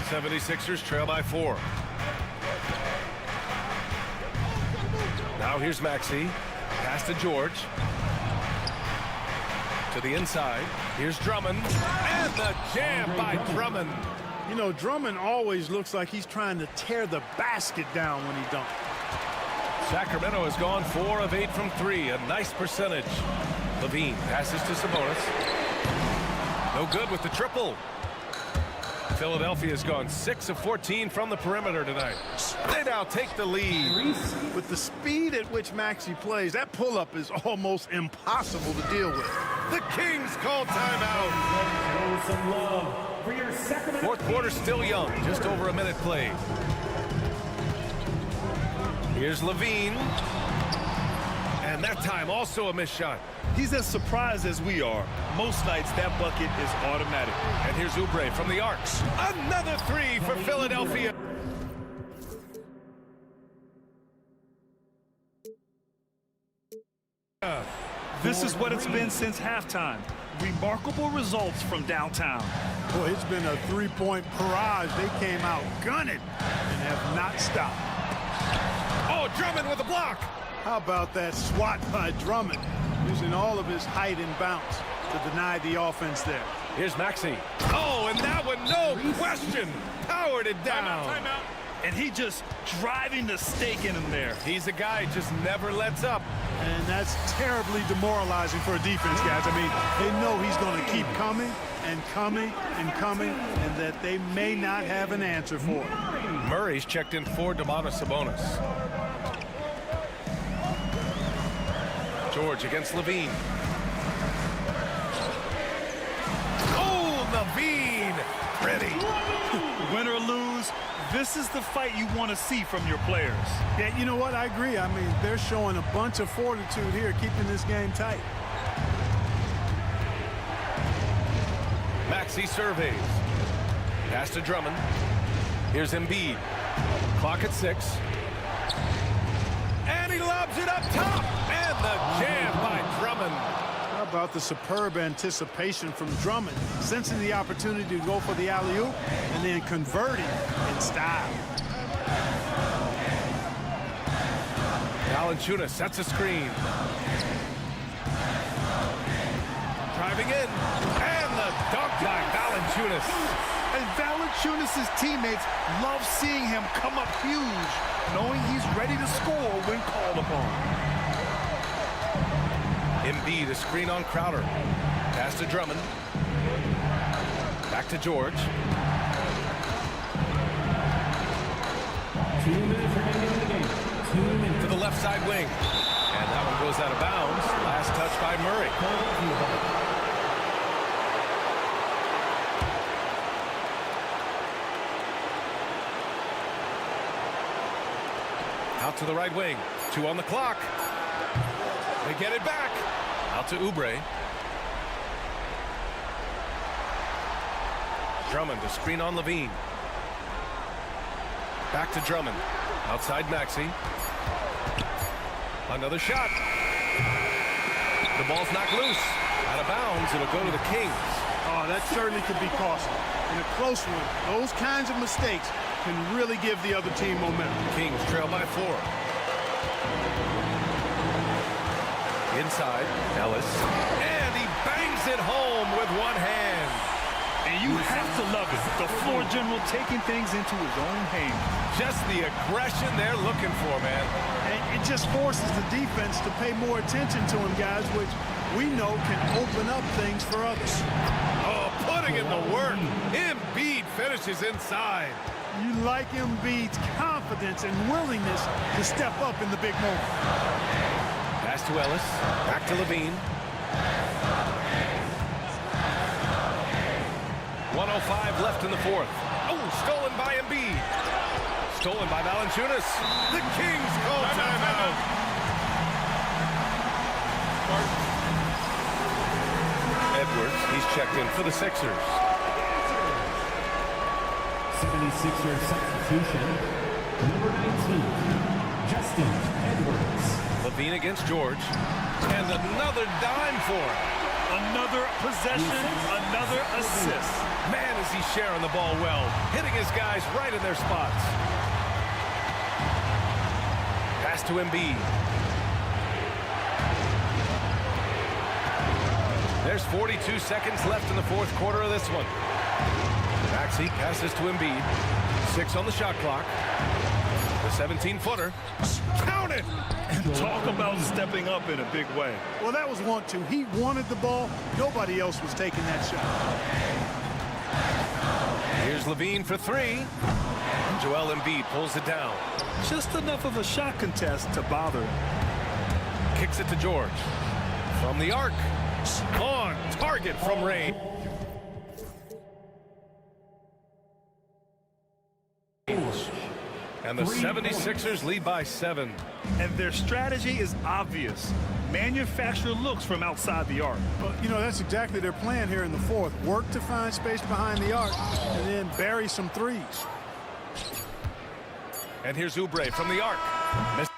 76ers trail by 4. Now here's Maxey. Pass to George. To the inside. Here's Drummond. And the jam by Drummond. You know, Drummond always looks like he's trying to tear the basket down when he dunks. Sacramento has gone 4 of 8 from 3. A nice percentage. Levine passes to Sabonis. No good with the triple. Philadelphia's gone 6 of 14 from the perimeter tonight. They now take the lead. With the speed at which Maxey plays, that pull-up is almost impossible to deal with. The Kings call timeout. Show some love for your Sacramento. Fourth quarter still young. Just over a minute played. Here's Levine. And that time also a missed shot. He's as surprised as we are. Most nights that bucket is automatic. And here's Oubre from the arcs. Another 3 for Philadelphia. This is what it's been since halftime. Remarkable results from downtown. Boy, it's been a three-point barrage. They came out gunning and have not stopped. Oh, Drummond with a block. How about that swat by Drummond, using all of his height and bounce to deny the offense there. Here's Maxey. Oh, and that one, no question, powered it down. Timeout. And he just driving the stake in him there. He's a guy who just never lets up. And that's terribly demoralizing for a defense, guys. I mean, they know he's going to keep coming and coming and coming, and that they may not have an answer for it. Murray's checked in for Domantas Sabonis. George against Levine. Oh, Levine! Pretty. Win or lose, this is the fight you want to see from your players. Yeah, you know what? I agree. I mean, they're showing a bunch of fortitude here, keeping this game tight. Maxey surveys. Pass to Drummond. Here's Embiid. Clock at 6. And he lobs it up top. And the jam by Drummond. How about the superb anticipation from Drummond, sensing the opportunity to go for the alley-oop and then converting in style. Valanciunas sets a screen. Driving in. And the dunk by Valanciunas. And Valanciunas' teammates love seeing him come up huge, knowing he's ready to score when called upon. Embiid, a screen on Crowder. Pass to Drummond. Back to George. 2 minutes remaining in the game. 2 minutes. To the left side wing. And that one goes out of bounds. Last touch by Murray. Out to the right wing. 2 on the clock. They get it back. Out to Oubre. Drummond, a screen on Levine. Back to Drummond. Outside Maxey. Another shot. The ball's knocked loose. Out of bounds. It'll go to the Kings. Oh, that certainly could be costly. In a close one, those kinds of mistakes can really give the other team momentum. Kings trail by 4. Inside, Ellis. And he bangs it home with one hand. And you have to love it. The floor general taking things into his own hands. Just the aggression they're looking for, man. And it just forces the defense to pay more attention to him, guys, which we know can open up things for others. Oh, putting in the work. Embiid finishes inside. You like Embiid's confidence and willingness to step up in the big moment. Pass to Ellis. Back to Levine. 1:05 left in the fourth. Oh, stolen by Embiid. Stolen by Valanciunas. The Kings call timeout. Edwards, he's checked in for the Sixers. 76er substitution. Number 19, Justin Edwards. Levine against George. And another dime for him. Another possession, another assist. Man, is he sharing the ball well. Hitting his guys right in their spots. Pass to Embiid. There's 42 seconds left in the fourth quarter of this one. Maxey passes to Embiid. 6 on the shot clock. The 17-footer. Count it! And talk about stepping up in a big way. Well, that was 1-2. He wanted the ball. Nobody else was taking that shot. Here's Levine for 3. And Joel Embiid pulls it down. Just enough of a shot contest to bother him. Kicks it to George. From the arc. On target from range. And the 76ers lead by 7. And their strategy is obvious. Manufacture looks from outside the arc. Well, you know, that's exactly their plan here in the fourth. Work to find space behind the arc and then bury some threes. And here's Oubre from the arc. Missed.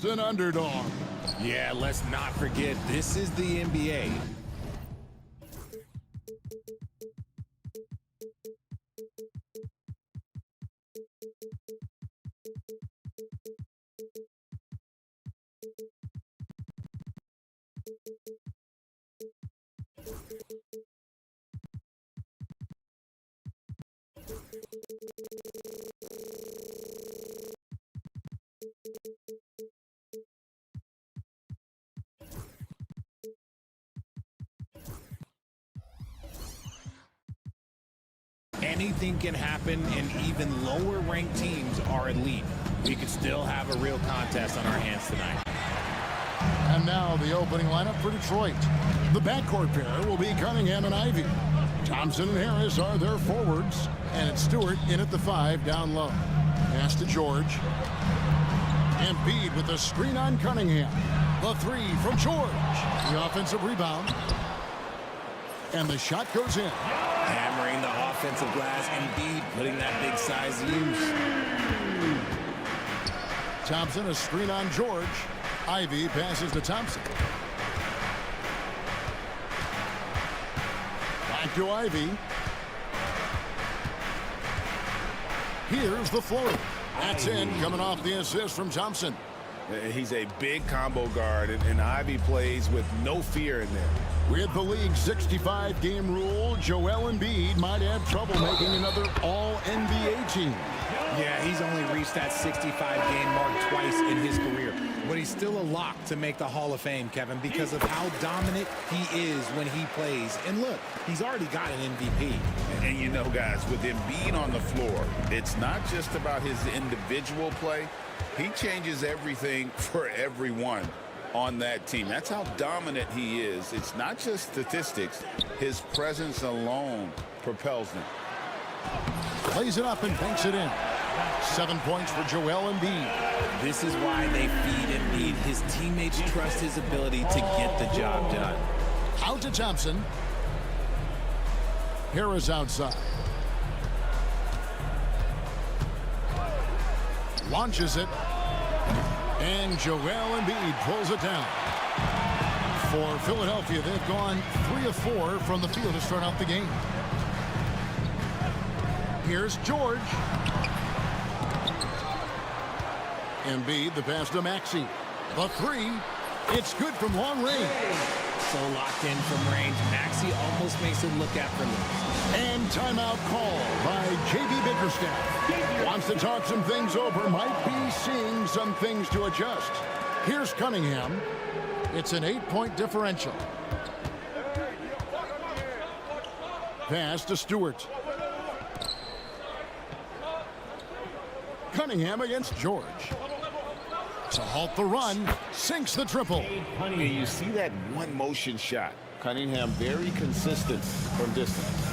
An underdog. Yeah, let's not forget, this is the NBA. anything can happen, and even lower-ranked teams are elite. We could still have a real contest on our hands tonight. And now the opening lineup for Detroit. The backcourt pair will be Cunningham and Ivy. Thompson and Harris are their forwards, and it's Stewart in at the 5 down low. Pass to George. Embiid with the screen on Cunningham. The 3 from George. The offensive rebound. And the shot goes in. Hammering the offensive glass, Embiid putting that big size to use. Thompson, a screen on George. Ivy passes to Thompson. Back to Ivy. Here's the floater. That's in, coming off the assist from Thompson. He's a big combo guard, and Ivy plays with no fear in there. With the league's 65-game rule, Joel Embiid might have trouble making another All-NBA team. Yeah, he's only reached that 65-game mark twice in his career. But he's still a lock to make the Hall of Fame, Kevin, because of how dominant he is when he plays. And look, he's already got an MVP. And you know, guys, with Embiid on the floor, it's not just about his individual play. He changes everything for everyone on that team. That's how dominant he is. It's not just statistics. His presence alone propels them. Plays it up and banks it in. 7 points for Joel Embiid. This is why they feed Embiid. His teammates trust his ability to get the job done. Out to Thompson. Harris outside. Launches it. And Joel Embiid pulls it down. For Philadelphia, they've gone 3 of 4 from the field to start out the game. Here's George. Embiid, the pass to Maxey. The 3. It's good from long range. So locked in from range. Maxey almost makes it look effortless. And timeout call by J.B. Bickerstaff. Wants to talk some things over. Might be seeing some things to adjust. Here's Cunningham. It's an 8-point differential. Pass to Stewart. Cunningham against George. To halt the run, sinks the triple. And you see that one motion shot. Cunningham very consistent from distance.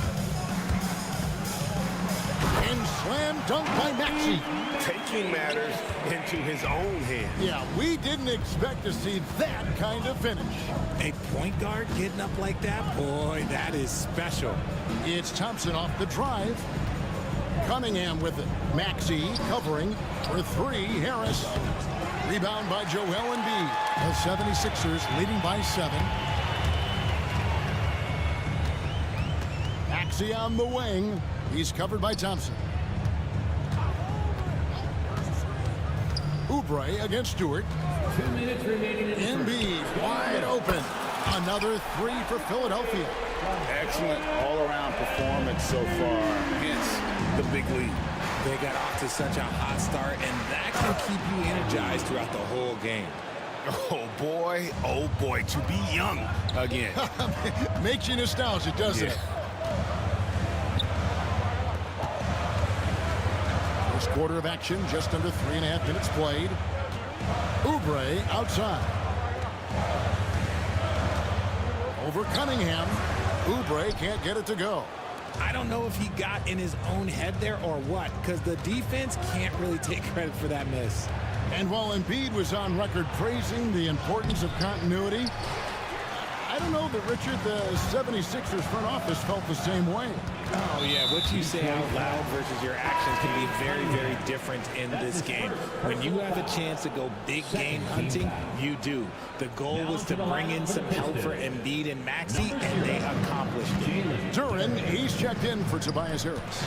And slam dunk by Maxey. Taking matters into his own hands. Yeah, we didn't expect to see that kind of finish. A point guard getting up like that? Boy, that is special. It's Thompson off the drive. Cunningham with it. Maxey covering for 3. Harris. Rebound by Joel Embiid. The 76ers leading by 7. Maxey on the wing. He's covered by Thompson. Oubre against Stewart. 2 minutes remaining in the Embiid wide open. Another 3 for Philadelphia. Excellent all-around performance so far against the big league. They got off to such a hot start, and that can keep you energized throughout the whole game. Oh boy, to be young again. Makes you nostalgic, doesn't it? First quarter of action, just under 3.5 minutes played. Oubre outside. Over Cunningham. Oubre can't get it to go. I don't know if he got in his own head there or what, because the defense can't really take credit for that miss. And while Embiid was on record praising the importance of continuity, I don't know that, Richard, the 76ers front office felt the same way. Oh, yeah, what you say out loud versus your actions can be very, very different in this game. When you have a chance to go big game hunting, you do. The goal was to bring in some help for Embiid and Maxey, and they accomplished it. Duran, he's checked in for Tobias Harris.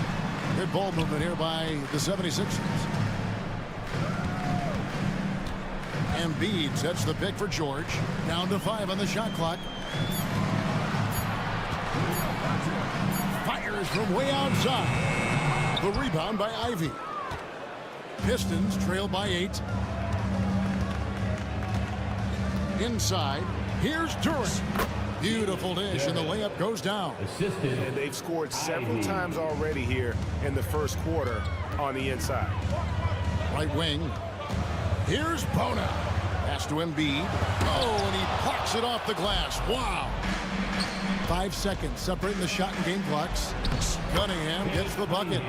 Good ball movement here by the 76ers. Embiid sets the pick for George. Down to 5 on the shot clock. Fires from way outside. The rebound by Ivy. Pistons trail by 8. Inside. Here's Duran. Beautiful dish, and the layup goes down. And they've scored several times already here in the first quarter on the inside. Right wing. Here's Bona. Pass to Embiid. Oh, and he plucks it off the glass. Wow. 5 seconds separating the shot and game clocks. Cunningham gets the bucket.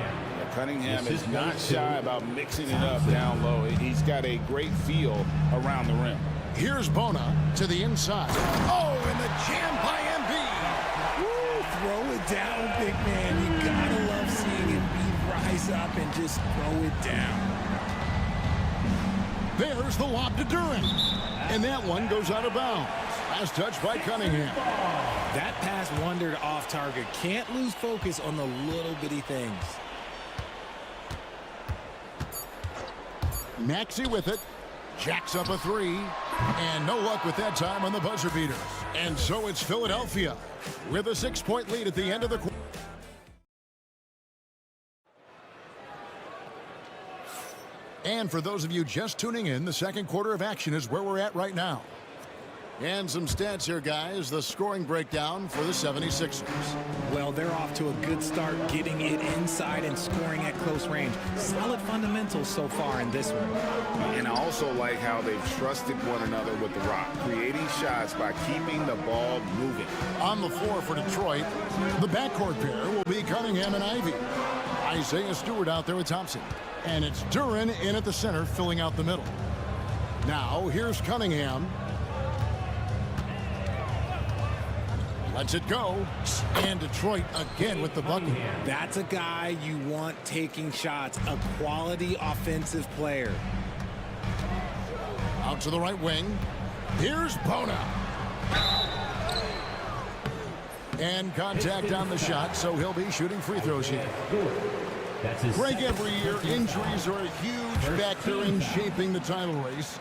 Cunningham is not shy about mixing it up down low. He's got a great feel around the rim. Here's Bona to the inside. Oh, and the jam by Embiid. Woo, throw it down, big man. You gotta love seeing Embiid rise up and just throw it down. There's the lob to Duran. And that one goes out of bounds. Last touch by Cunningham. That pass wandered off target. Can't lose focus on the little bitty things. Maxey with it. Jacks up a three. And no luck with that time on the buzzer beater. And so it's Philadelphia with a 6-point lead at the end of the quarter. And for those of you just tuning in, the second quarter of action is where we're at right now. And some stats here, guys. The scoring breakdown for the 76ers. Well, they're off to a good start, getting it inside and scoring at close range. Solid fundamentals so far in this one. And I also like how they've trusted one another with the rock, creating shots by keeping the ball moving. On the floor for Detroit, the backcourt pair will be Cunningham and Ivy. Isaiah Stewart out there with Thompson. And it's Duran in at the center, filling out the middle. Now, here's Cunningham. Lets it go. And Detroit again with the bucket. That's a guy you want taking shots, a quality offensive player. Out to the right wing. Here's Bona. And contact on the shot, so he'll be shooting free throws here. Greg, every year, injuries are a huge factor in shaping the title race.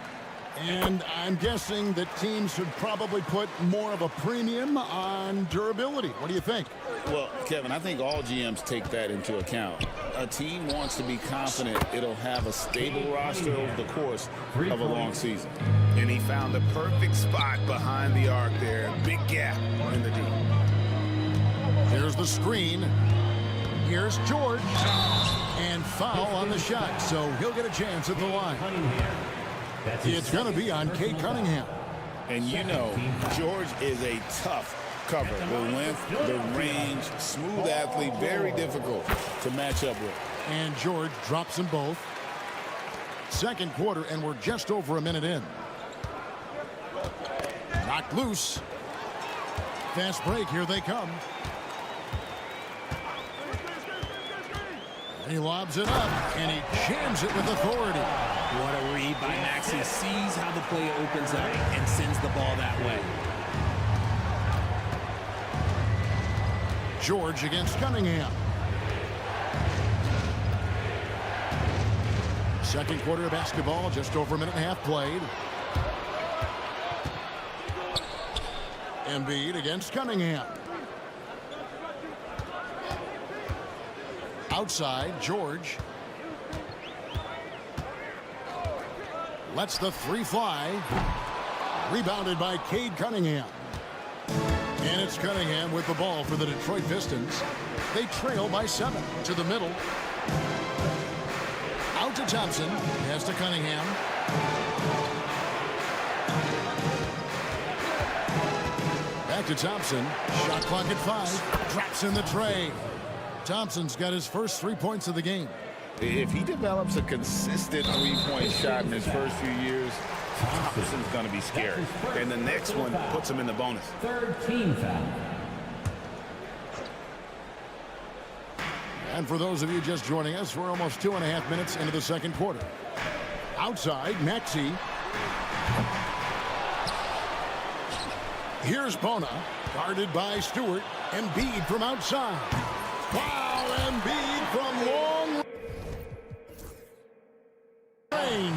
And I'm guessing that teams should probably put more of a premium on durability. What do you think? Well, Kevin, I think all GMs take that into account. A team wants to be confident it'll have a stable roster over the course of a long season. And he found the perfect spot behind the arc there. Big gap in the D. Here's the screen. Here's George. And foul on the shot, so he'll get a chance at the line. It's going to be on Cade Cunningham. And you know, George is a tough cover. The length, the range, smooth athlete, very difficult to match up with. And George drops them both. Second quarter, and we're just over a minute in. Knocked loose. Fast break, here they come. He lobs it up, and he jams it with authority. What a read by Maxey. Sees how the play opens up and sends the ball that way. George against Cunningham. Second quarter of basketball, just over a minute and a half played. Embiid against Cunningham. Outside, George. Lets the three fly. Rebounded by Cade Cunningham. And it's Cunningham with the ball for the Detroit Pistons. They trail by 7 to the middle. Out to Thompson. Pass to Cunningham. Back to Thompson. Shot clock at 5. Drops in the tray. Thompson's got his first 3 points of the game. If he develops a consistent three-point shot in his first few years, Thompson's going to be scary. And the next one puts him in the bonus. Third team foul. And for those of you just joining us, we're almost 2.5 minutes into the second quarter. Outside, Maxey. Here's Bona, guarded by Stewart. Embiid from outside. Wow, Embiid from long range.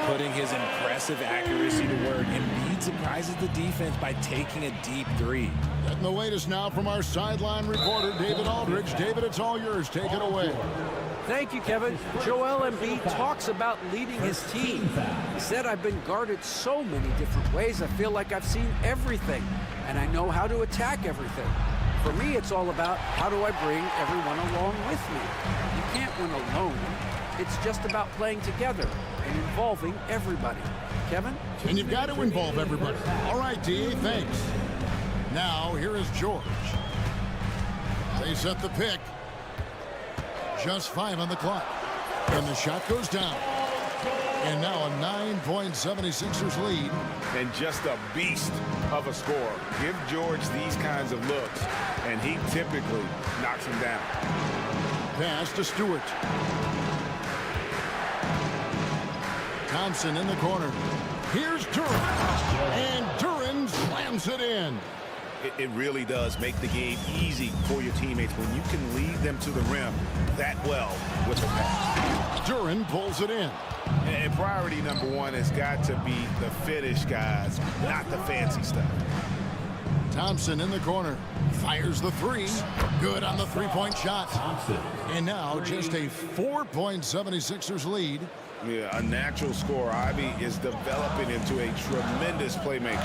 Putting his impressive accuracy to work. Embiid surprises the defense by taking a deep three. Getting the latest now from our sideline reporter, David Aldridge. David, it's all yours. Take it away. Thank you, Kevin. Joel Embiid talks about leading his team. He said, I've been guarded so many different ways, I feel like I've seen everything, and I know how to attack everything. For me, it's all about how do I bring everyone along with me. You can't win alone. It's just about playing together and involving everybody. Kevin? And you've got to involve everybody. All right, D.A., thanks. Now, here is George. They set the pick. Just 5 on the clock. And the shot goes down. And now a 9-point 76ers lead. And just a beast of a score. Give George these kinds of looks, and he typically knocks him down. Pass to Stewart. Thompson in the corner. Here's Duren. And Duren slams it in. It really does make the game easy for your teammates when you can lead them to the rim that well with the pass. Duren pulls it in. And priority number one has got to be the finish, guys, not the fancy stuff. Thompson in the corner. Fires the three. Good on the three-point shot. And now just a 4-point 76ers lead. Yeah, a natural scorer. Ivy is developing into a tremendous playmaker.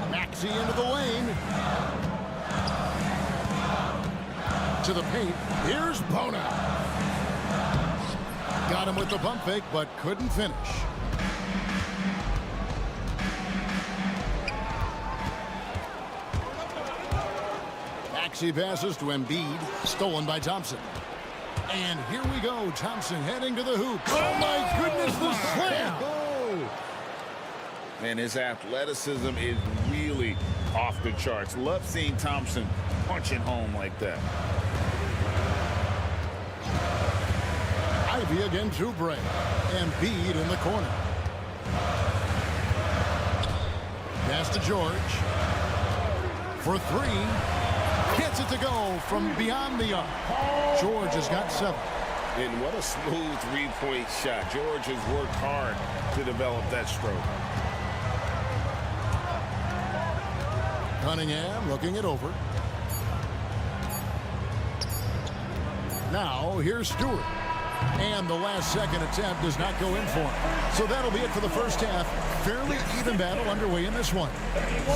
Maxey into the lane. To the paint. Here's Bona. Got him with the pump fake, but couldn't finish. Maxey passes to Embiid. Stolen by Thompson. And here we go. Thompson heading to the hoop. Oh, my goodness, the slam. Man, his athleticism is really off the charts. Love seeing Thompson punching home like that. Ivy against Oubre. Embiid in the corner. Pass to George. For three. Gets it to go from beyond the arc. George has got 7. And what a smooth three-point shot. George has worked hard to develop that stroke. Cunningham looking it over. Now here's Stewart. And the last-second attempt does not go in for him. So that'll be it for the first half. Fairly even battle underway in this one.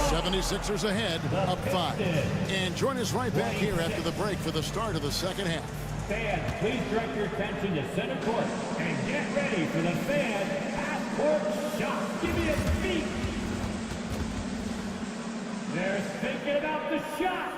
76ers ahead, up 5. And join us right back here after the break for the start of the second half. Fans, please direct your attention to center court and get ready for the fan half-court shot. Give me a beat. They're thinking about the shot.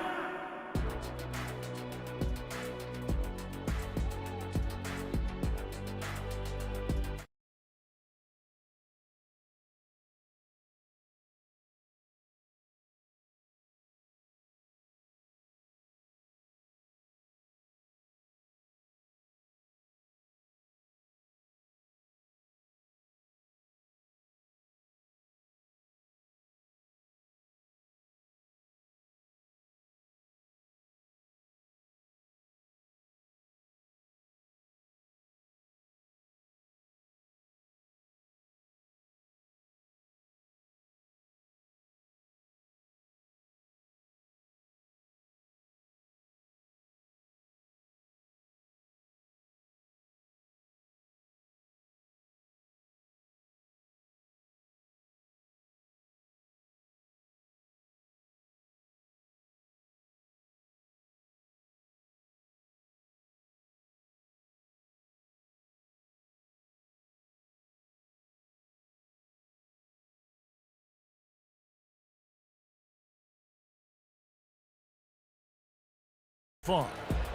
Far.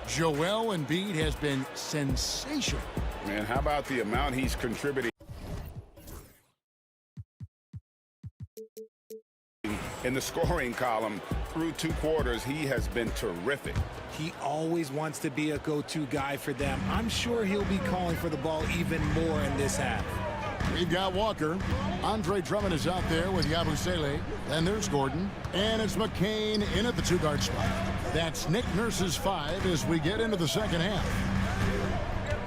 Joel Embiid has been sensational. Man, how about the amount he's contributing in the scoring column? Through 2 quarters, he has been terrific. He always wants to be a go-to guy for them. I'm sure he'll be calling for the ball even more in this half. We've got Walker. Andre Drummond is out there with Yabusele. Then there's Gordon. And it's McCain in at the 2-guard spot. That's Nick Nurse's 5 as we get into the second half.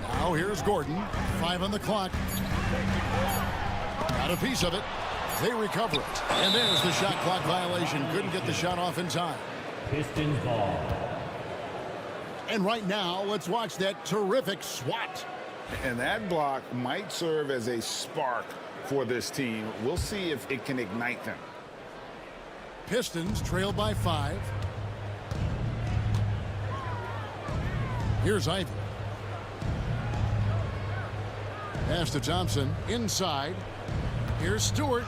Now here's Gordon. 5 on the clock. Got a piece of it. They recover it. And there's the shot clock violation. Couldn't get the shot off in time. Pistons ball. And right now, let's watch that terrific swat. And that block might serve as a spark for this team. We'll see if it can ignite them. Pistons trail by 5. Here's Ivy. Pass to Thompson, inside. Here's Stewart.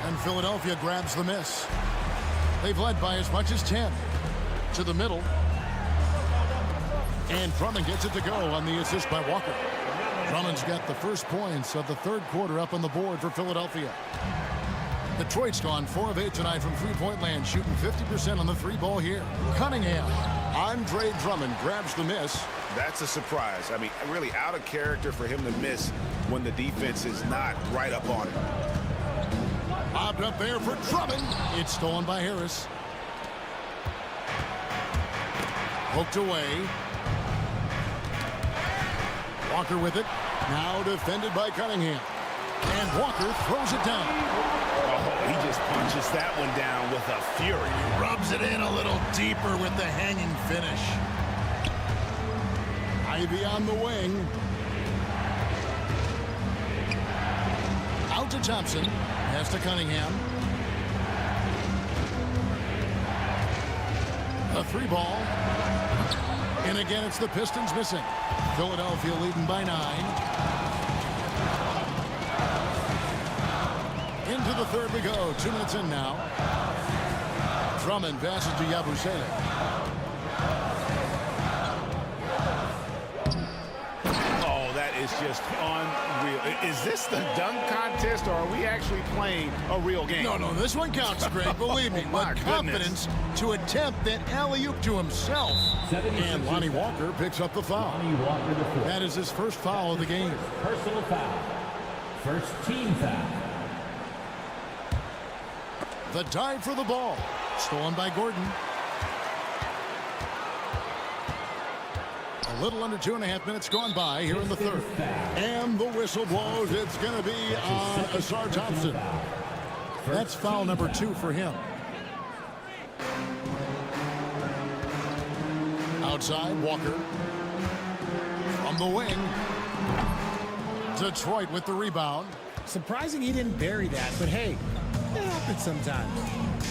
And Philadelphia grabs the miss. They've led by as much as 10. To the middle. And Drummond gets it to go on the assist by Walker. Drummond's got the first points of the third quarter up on the board for Philadelphia. Detroit's gone 4 of 8 tonight from three-point land, shooting 50% on the three ball here. Cunningham. Andre Drummond grabs the miss. That's a surprise. I mean, really out of character for him to miss when the defense is not right up on him. Lobbed up there for Drummond. It's stolen by Harris. Poked away. Walker with it. Now defended by Cunningham. And Walker throws it down. Oh, he just punches that one down with a fury. Rubs it in a little deeper with the hanging finish. Ivy on the wing. Out to Thompson. Pass to Cunningham. A three ball. And again, it's the Pistons missing. Philadelphia leading by 9. Into the third we go. 2 minutes in now. Drummond passes to Yabusele. Oh, that is just unreal. Is this the dunk contest, or are we actually playing a real game? No, this one counts, Greg. Believe me. My With confidence to attempt that alley-oop to himself. And Lonnie Walker picks up the foul. That is his first foul of the game. Personal foul. First team foul. The dive for the ball. Stolen by Gordon. A little under 2.5 minutes gone by here in the third. And the whistle blows. It's going to be on Asar Thompson. That's foul number 2 for him. Outside, Walker. From the wing. Detroit with the rebound. Surprising he didn't bury that, but hey, it happens sometimes.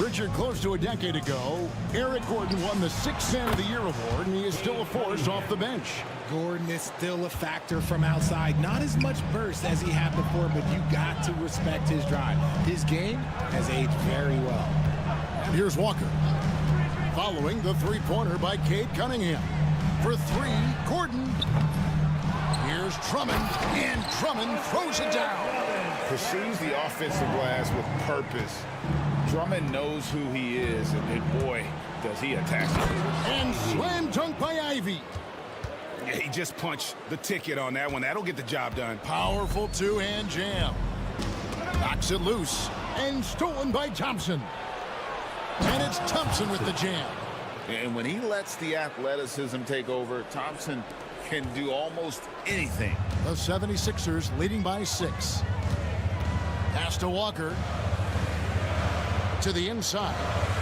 Richard, close to a decade ago, Eric Gordon won the 6th Man of the Year award, and he is still a force off the bench. Gordon is still a factor from outside. Not as much burst as he had before, but you got to respect his drive. His game has aged very well. And here's Walker. Following the three-pointer by Cade Cunningham. For 3, Gordon. Here's Drummond, and Drummond throws it down. Pursues the offensive glass with purpose. Drummond knows who he is, and boy, does he attack it. And slam dunk by Ivy. Yeah, he just punched the ticket on that one. That'll get the job done. Powerful two-hand jam. Knocks it loose, and stolen by Thompson. And it's Thompson with the jam. And when he lets the athleticism take over, Thompson can do almost anything. The 76ers leading by 6. Pass to Walker. To the inside.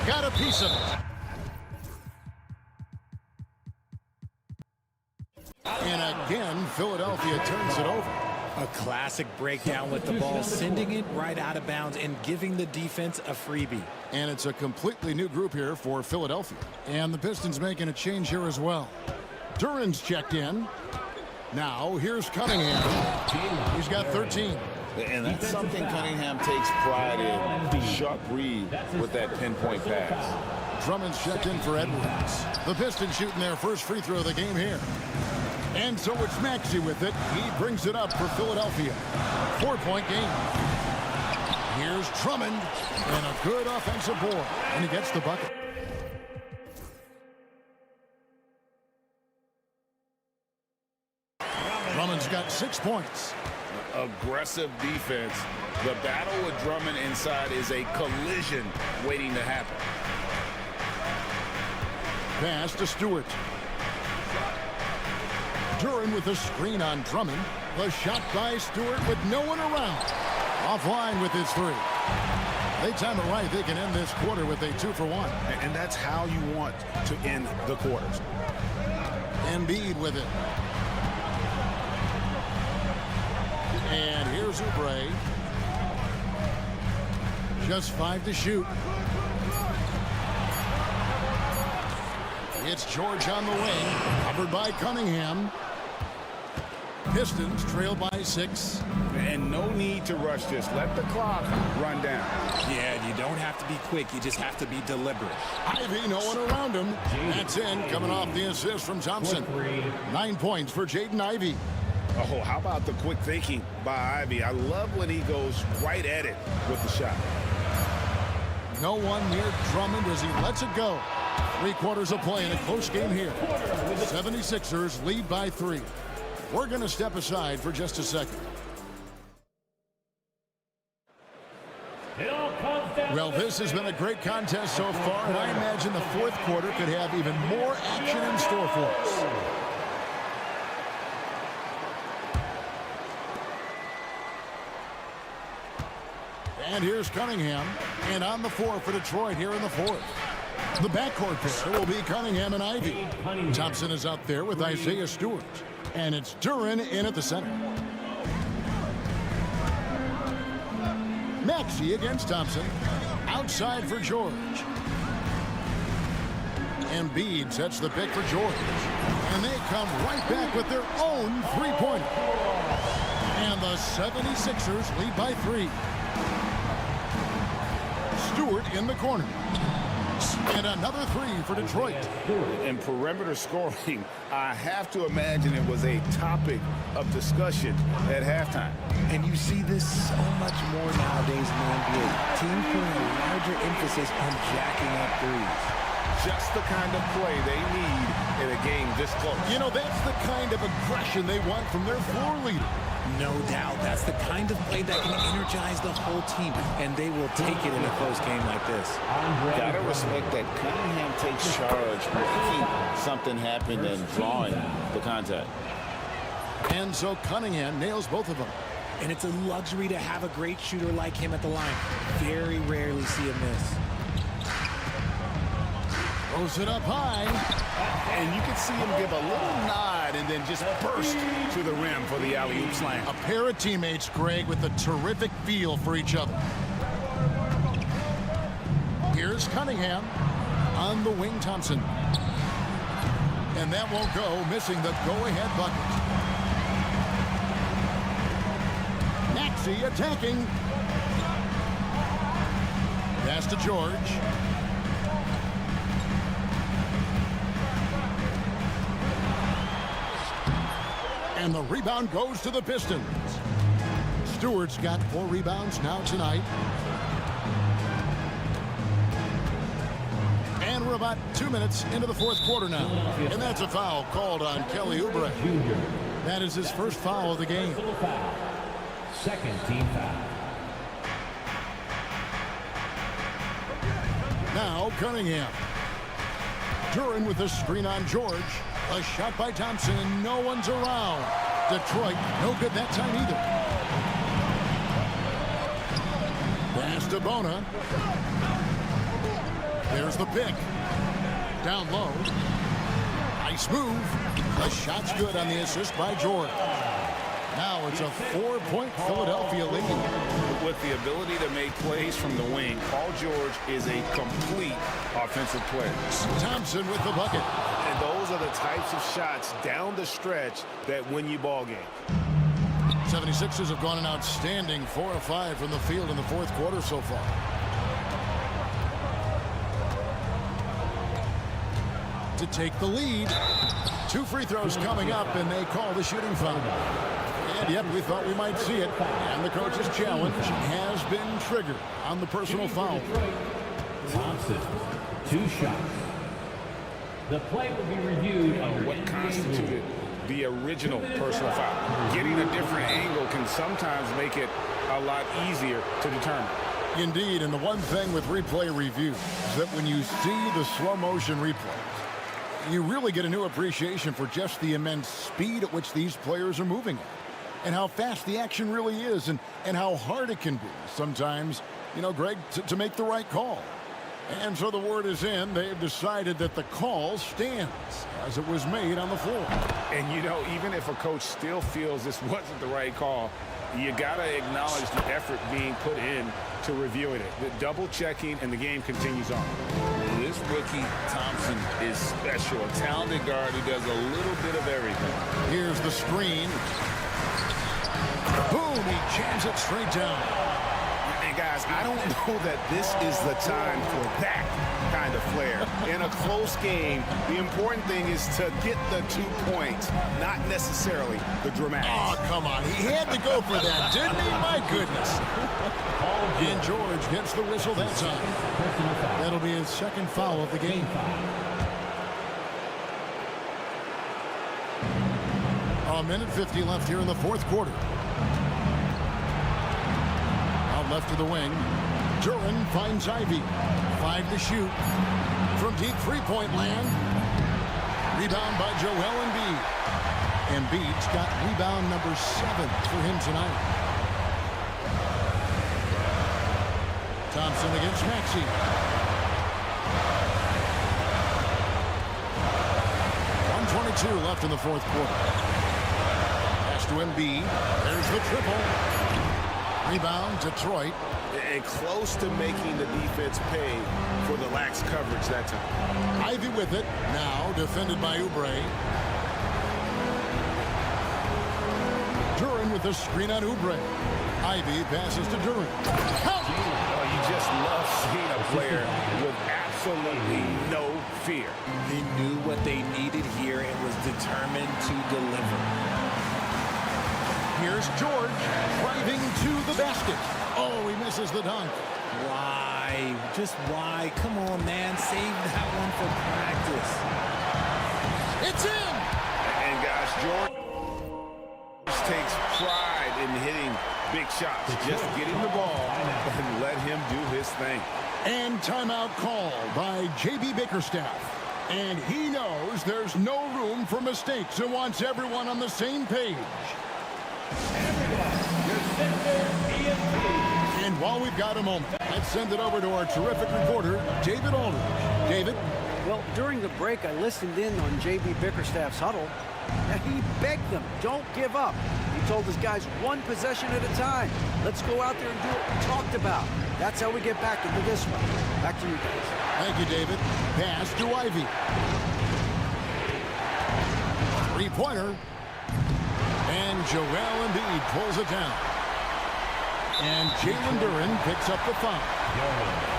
Got a piece of it. And again, Philadelphia turns it over. A classic breakdown with the ball, sending it right out of bounds and giving the defense a freebie. And it's a completely new group here for Philadelphia. And the Pistons making a change here as well. Duran's checked in. Now, here's Cunningham. He's got 13. And that's something Cunningham takes pride in. Sharp read with that pinpoint pass. Drummond's checked in for Edwards. The Pistons shooting their first free throw of the game here. And so it's Maxey with it. He brings it up for Philadelphia. 4-point game. Here's Drummond. And a good offensive board. And he gets the bucket. Drummond's got 6 points. Aggressive defense. The battle with Drummond inside is a collision waiting to happen. Pass to Stewart. Duran with a screen on Drummond. The shot by Stewart with no one around. Offline with his 3. They time it right. They can end this quarter with a 2-for-1. And that's how you want to end the quarters. Embiid with it. And here's Oubre. Just 5 to shoot. It's George on the wing, covered by Cunningham. Pistons trail by 6. And no need to rush this. Let the clock run down. Yeah, you don't have to be quick. You just have to be deliberate. Ivy, no one around him. That's in, coming off the assist from Thompson. 9 points for Jaden Ivey. Oh, how about the quick thinking by Ivy? I love when he goes right at it with the shot. No one near Drummond as he lets it go. 3 quarters of play in a close game here. 76ers lead by 3. We're going to step aside for just a second. Well, this has been a great contest so far, and I imagine the fourth quarter could have even more action in store for us. And here's Cunningham, and on the floor for Detroit here in the fourth. The backcourt pair will be Cunningham and Ivy. Thompson is out there with Isaiah Stewart, and it's Duren in at the center. Maxey against Thompson. Outside for George. Embiid sets the pick for George. And they come right back with their own three-pointer. And the 76ers lead by 3. Stewart in the corner. And another 3 for Detroit. In perimeter scoring, I have to imagine it was a topic of discussion at halftime. And you see this so much more nowadays in the NBA. Teams putting a larger emphasis on jacking up threes. Just the kind of play they need in a game this close. You know, that's the kind of aggression they want from their floor leader. No doubt. That's the kind of play that can energize the whole team, and they will take it in a close game like this. Gotta respect that Cunningham takes charge, making something happen and drawing the contact. And so Cunningham nails both of them. And it's a luxury to have a great shooter like him at the line. Very rarely see him miss. Throws it up high. And you can see him give a little nod and then just burst to the rim for the alley-oop slam. A pair of teammates, Greg, with a terrific feel for each other. Here's Cunningham on the wing, Thompson. And that won't go, missing the go-ahead bucket. Maxey attacking. Pass to George. And the rebound goes to the Pistons. Stewart's got 4 rebounds now tonight. And we're about 2 minutes into the fourth quarter now. And that's a foul called on Kelly Oubre. That is his first foul of the game. Second team foul. Now Cunningham. Duren with a screen on George. A shot by Thompson, and no one's around. Detroit, no good that time either. Pass to Bona. There's the pick. Down low. Nice move. The shot's good on the assist by George. Now it's a 4-point Philadelphia lead. With the ability to make plays from the wing, Paul George is a complete offensive player. Thompson with the bucket. And those are the types of shots down the stretch that win you ball games. 76ers have gone an outstanding 4 of 5 from the field in the fourth quarter so far. To take the lead. 2 free throws coming up, and they call the shooting foul. And yet we thought we might see it. And the coach's challenge has been triggered on the personal foul. Thompson, 2 shots. The play will be reviewed. What constituted the original personal foul? Getting a different angle can sometimes make it a lot easier to determine. Indeed, and the one thing with replay review is that when you see the slow motion replays, you really get a new appreciation for just the immense speed at which these players are moving at, and how fast the action really is, and how hard it can be sometimes you know, Greg, to make the right call. And so the word is in. They've decided that the call stands as it was made on the floor. And, you know, even if a coach still feels this wasn't the right call, you got to acknowledge the effort being put in to reviewing it. The double checking, and the game continues on. This rookie, Thompson, is special. A talented guard who does a little bit of everything. Here's the screen. Boom, he jams it straight down. And guys, I don't know that this is the time for that kind of flair. In a close game, the important thing is to get the 2 points, not necessarily the dramatics. Oh, come on. He had to go for that, didn't he? My goodness. And George gets the whistle that time. That'll be his second foul of the game. A minute 50 left here in the fourth quarter. Out left to the wing. Duran finds Ivy. 5 to shoot. From deep three-point land. Rebound by Joel Embiid. Embiid's got rebound number 7 for him tonight. Thompson against Maxey. 1:22 left in the fourth quarter. Pass to Embiid. There's the triple. Rebound, Detroit. And close to making the defense pay for the lax coverage that time. Ivy with it. Now defended by Oubre. Duran with the screen on Oubre. Ivy passes to Duran. Oh, you just love seeing a player with absolutely no fear. They knew what they needed here and was determined to deliver. Here's George driving to the basket. Oh, he misses the dunk. Why? Just why? Come on, man. Save that one for practice. It's in! And guys, George takes pride in hitting big shots. Just get him the ball and let him do his thing. And timeout called by J.B. Bickerstaff. And he knows there's no room for mistakes and wants everyone on the same page. And while we've got a moment, let's send it over to our terrific reporter, David Aldridge. David? Well, during the break, I listened in on J.B. Bickerstaff's huddle. And he begged them, don't give up. He told his guys 1 possession at a time. Let's go out there and do what we talked about. That's how we get back into this one. Back to you guys. Thank you, David. Pass to Ivy. 3-pointer. And Joel Embiid pulls it down. And Jalen Duran picks up the foul.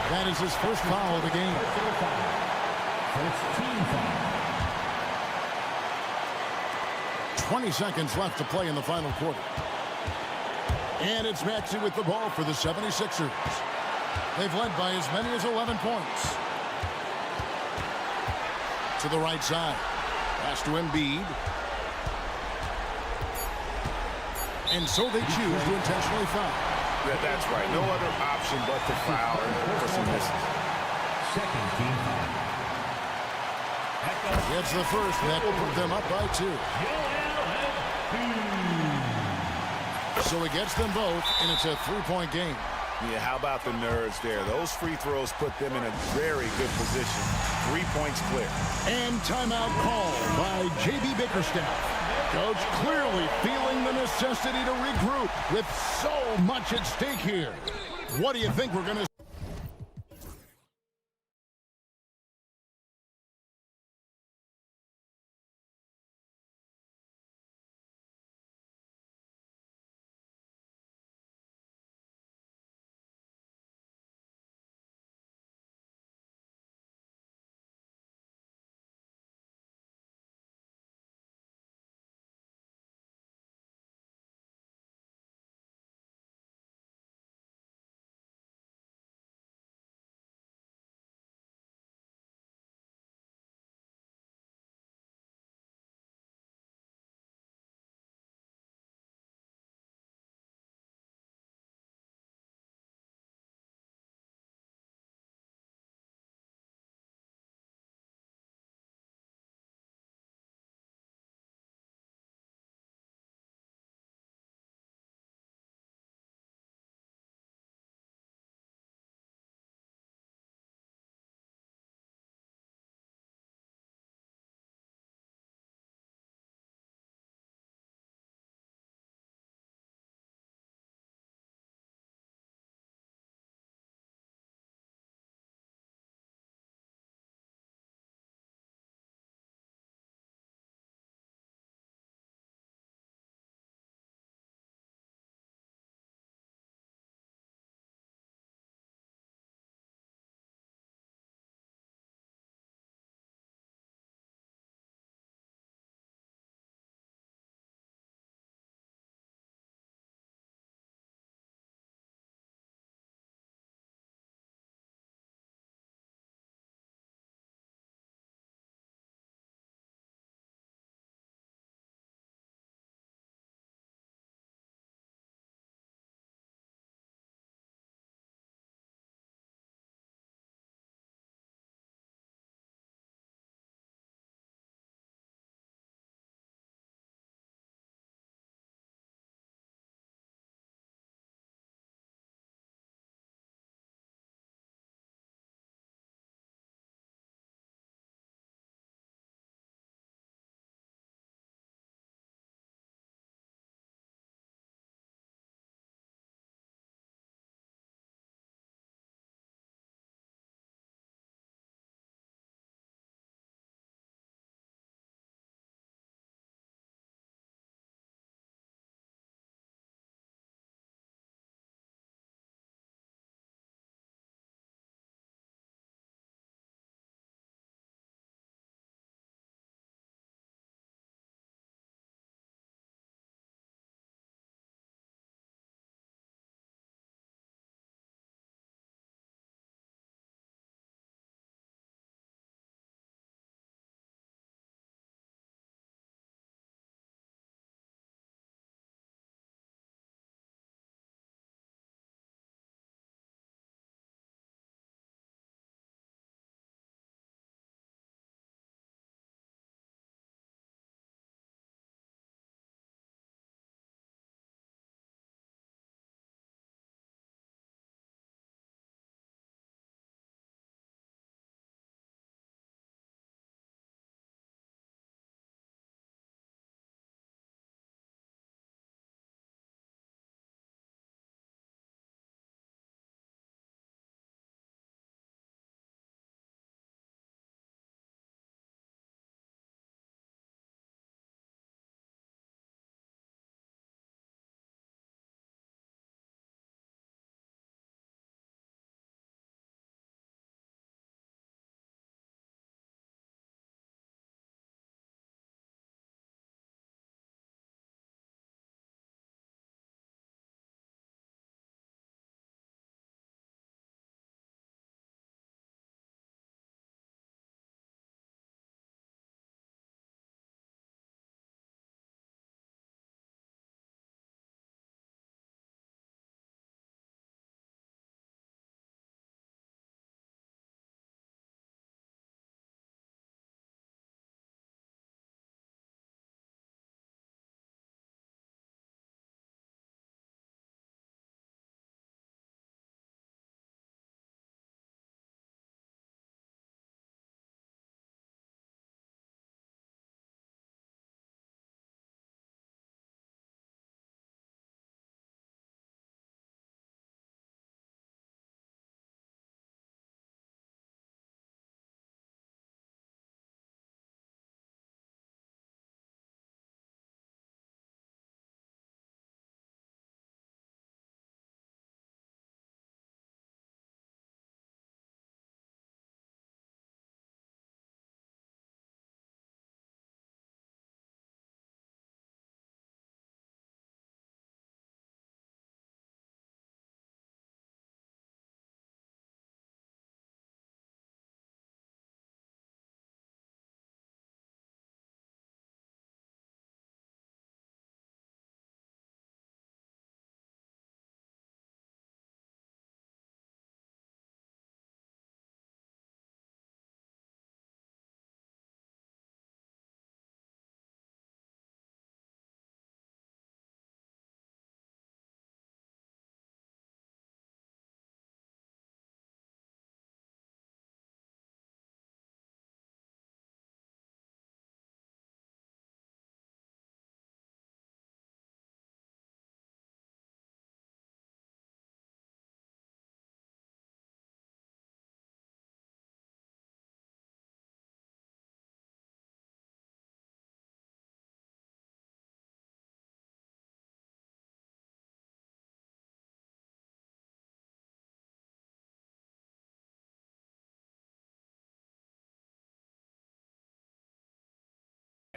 That is his first foul of the game. First team foul. 20 seconds left to play in the final quarter. And it's Maxey with the ball for the 76ers. They've led by as many as 11 points. To the right side. Pass to Embiid. And so they choose to intentionally foul. That's right. No other option but to foul for some misses. Second team foul. Gets the first. That will put them up by 2. So he gets them both, and it's a 3-point game. Yeah, how about the nerves there? Those free throws put them in a very good position. 3 points clear. And timeout called by J.B. Bickerstaff. Coach clearly feeling the necessity to regroup with so much at stake here. What do you think we're going to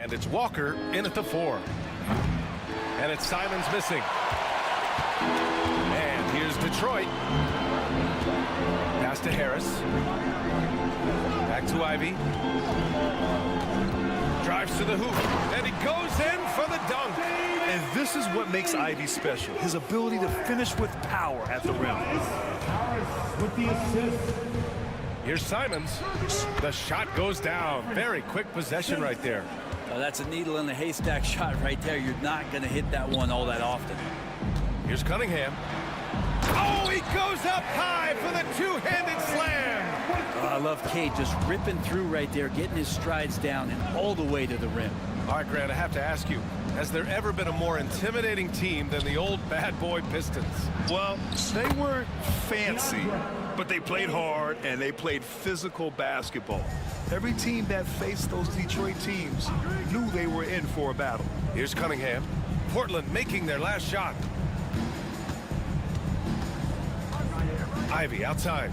And it's Walker in at the 4. And it's Simons missing. And here's Detroit. Pass to Harris. Back to Ivy. Drives to the hoop. And he goes in for the dunk. And this is what makes Ivy special. His ability to finish with power at the rim. With the assist. Here's Simons. The shot goes down. Very quick possession right there. That's a needle in the haystack shot right there. You're not going to hit that one all that often. Here's Cunningham. Oh, he goes up high for the two-handed slam. I love Cade just ripping through right there, getting his strides down and all the way to the rim. All right, Grant, I have to ask you, has there ever been a more intimidating team than the old bad boy Pistons? Well, they weren't fancy, but they played hard and they played physical basketball. Every team that faced those Detroit teams knew they were in for a battle. Here's Cunningham. Portland making their last shot. Ivy outside.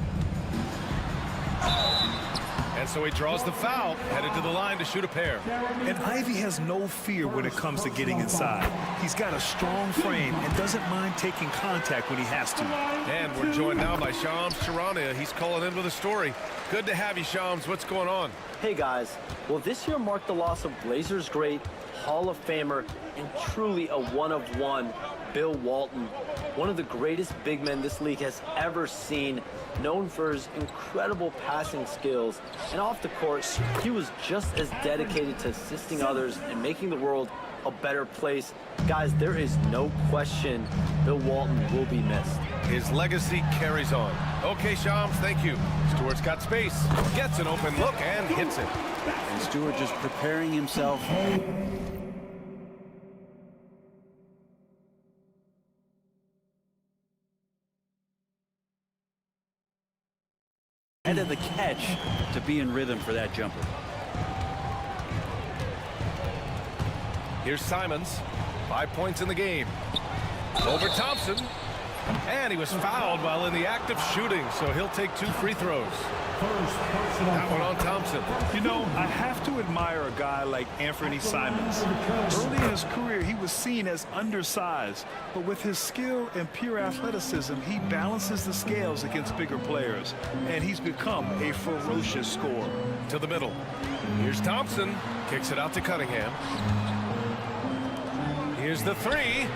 And so he draws the foul, headed to the line to shoot a pair. And Ivy has no fear when it comes to getting inside. He's got a strong frame and doesn't mind taking contact when he has to. And we're joined now by Shams Charania. He's calling in with a story. Good to have you, Shams. What's going on? Hey, guys. Well, this year marked the loss of Blazers great, Hall of Famer, and truly a one-of-one, Bill Walton. One of the greatest big men this league has ever seen, known for his incredible passing skills. And off the court, he was just as dedicated to assisting others and making the world a better place. Guys, there is no question Bill Walton will be missed. His legacy carries on. Okay, Shams, thank you. Stewart's got space, gets an open look, and hits it. And Stewart just preparing himself. Head of the catch to be in rhythm for that jumper. Here's Simons. 5 points in the game. Over Thompson. And he was fouled while in the act of shooting, so he'll take 2 free throws. That one on Thompson. You know, I have to admire a guy like Anthony Simons. Early in his career, he was seen as undersized, but with his skill and pure athleticism, he balances the scales against bigger players, and he's become a ferocious scorer. To the middle. Here's Thompson. Kicks it out to Cunningham. Here's the 3.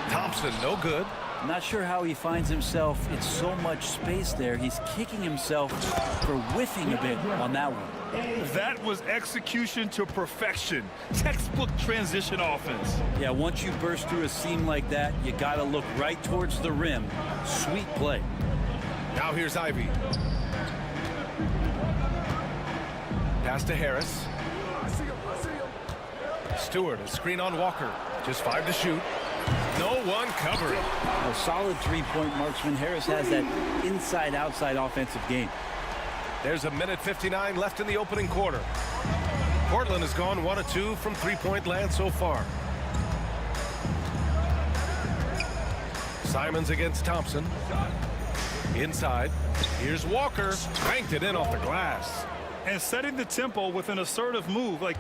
Thompson, no good. I'm not sure how he finds himself in so much space there. He's kicking himself for whiffing a bit on that one. That was execution to perfection. Textbook transition offense. Yeah, once you burst through a seam like that, you got to look right towards the rim. Sweet play. Now here's Ivy. Pass to Harris. Stewart, a screen on Walker. Just 5 to shoot. No one covering. A solid three-point marksman. Harris has that inside-outside offensive game. There's a minute 59 left in the opening quarter. Portland has gone 1 of 2 from three-point land so far. Simons against Thompson. Inside. Here's Walker. Banked it in off the glass. And setting the tempo with an assertive move. Like,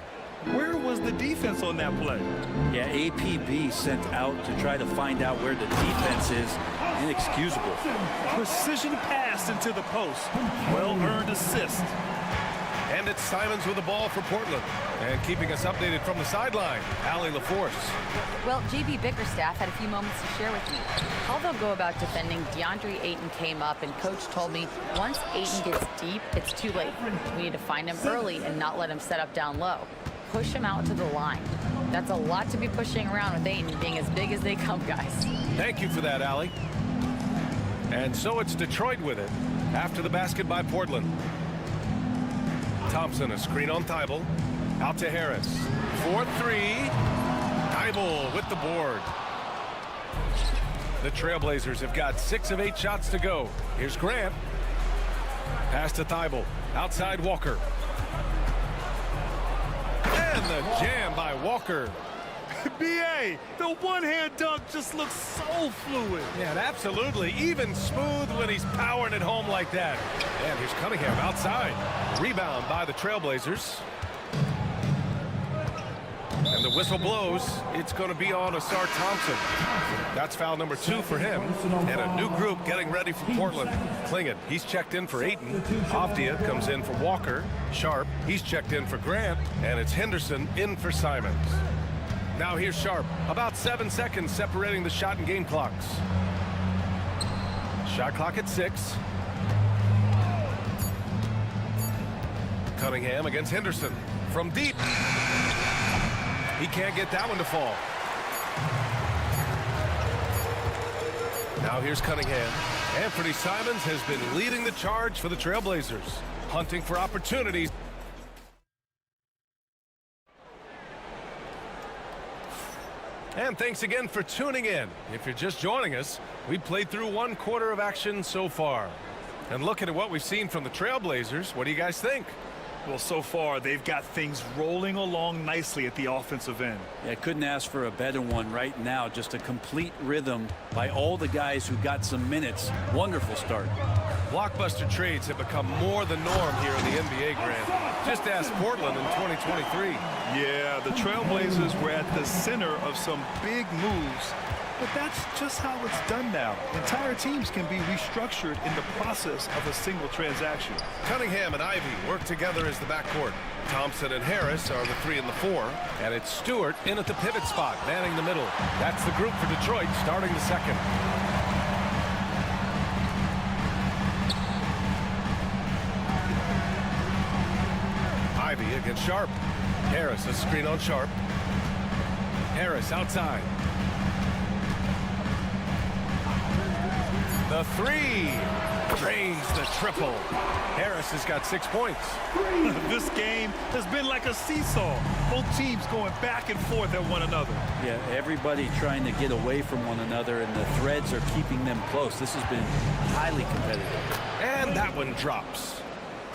where was the defense on that play? Yeah, APB sent out to try to find out where the defense is. Inexcusable. Precision pass into the post. Well-earned assist. And it's Simons with the ball for Portland. And keeping us updated from the sideline, Allie LaForce. Well, JB Bickerstaff had a few moments to share with me. How they'll go about defending DeAndre Ayton came up, and Coach told me once Ayton gets deep, it's too late. We need to find him early and not let him set up down low. Push him out to the line. That's a lot to be pushing around with Ayton being as big as they come, guys. Thank you for that, Allie. And so it's Detroit with it after the basket by Portland. Thompson, a screen on Thibault. Out to Harris. 4-3. Thibault with the board. The Trailblazers have got 6 of 8 shots to go. Here's Grant. Pass to Thibault. Outside Walker. And the jam by Walker. B.A., the one-hand dunk just looks so fluid. Yeah, absolutely. Even smooth when he's powering it home like that. And here's Cunningham outside. Rebound by the Trailblazers. whistle blows. It's going to be on Asar Thompson. That's foul number 2 for him. And a new group getting ready for Portland. Klingon, he's checked in for Ayton. Avdia comes in for Walker. Sharp, he's checked in for Grant. And it's Henderson in for Simons. Now here's Sharp. About 7 seconds separating the shot and game clocks. Shot clock at 6. Cunningham against Henderson. From deep. He can't get that one to fall. Now here's Cunningham. Anthony Simons has been leading the charge for the Trailblazers. Hunting for opportunities. And thanks again for tuning in. If you're just joining us, we played through 1 quarter of action so far. And looking at what we've seen from the Trailblazers, what do you guys think? Well, so far, they've got things rolling along nicely at the offensive end. Yeah, couldn't ask for a better one right now. Just a complete rhythm by all the guys who got some minutes. Wonderful start. Blockbuster trades have become more the norm here in the NBA, Grant. Just ask Portland in 2023. Yeah, the Trailblazers were at the center of some big moves. But that's just how it's done now. Entire teams can be restructured in the process of a single transaction. Cunningham and Ivy work together as the backcourt. Thompson and Harris are the 3 and the 4. And it's Stewart in at the pivot spot, manning the middle. That's the group for Detroit starting the second. Ivy against Sharp. Harris, a screen on Sharp. Harris outside. The 3 drains the triple. Harris has got 6 points. This game has been like a seesaw. Both teams going back and forth at one another. Yeah, everybody trying to get away from one another, and the threads are keeping them close. This has been highly competitive. And that one drops.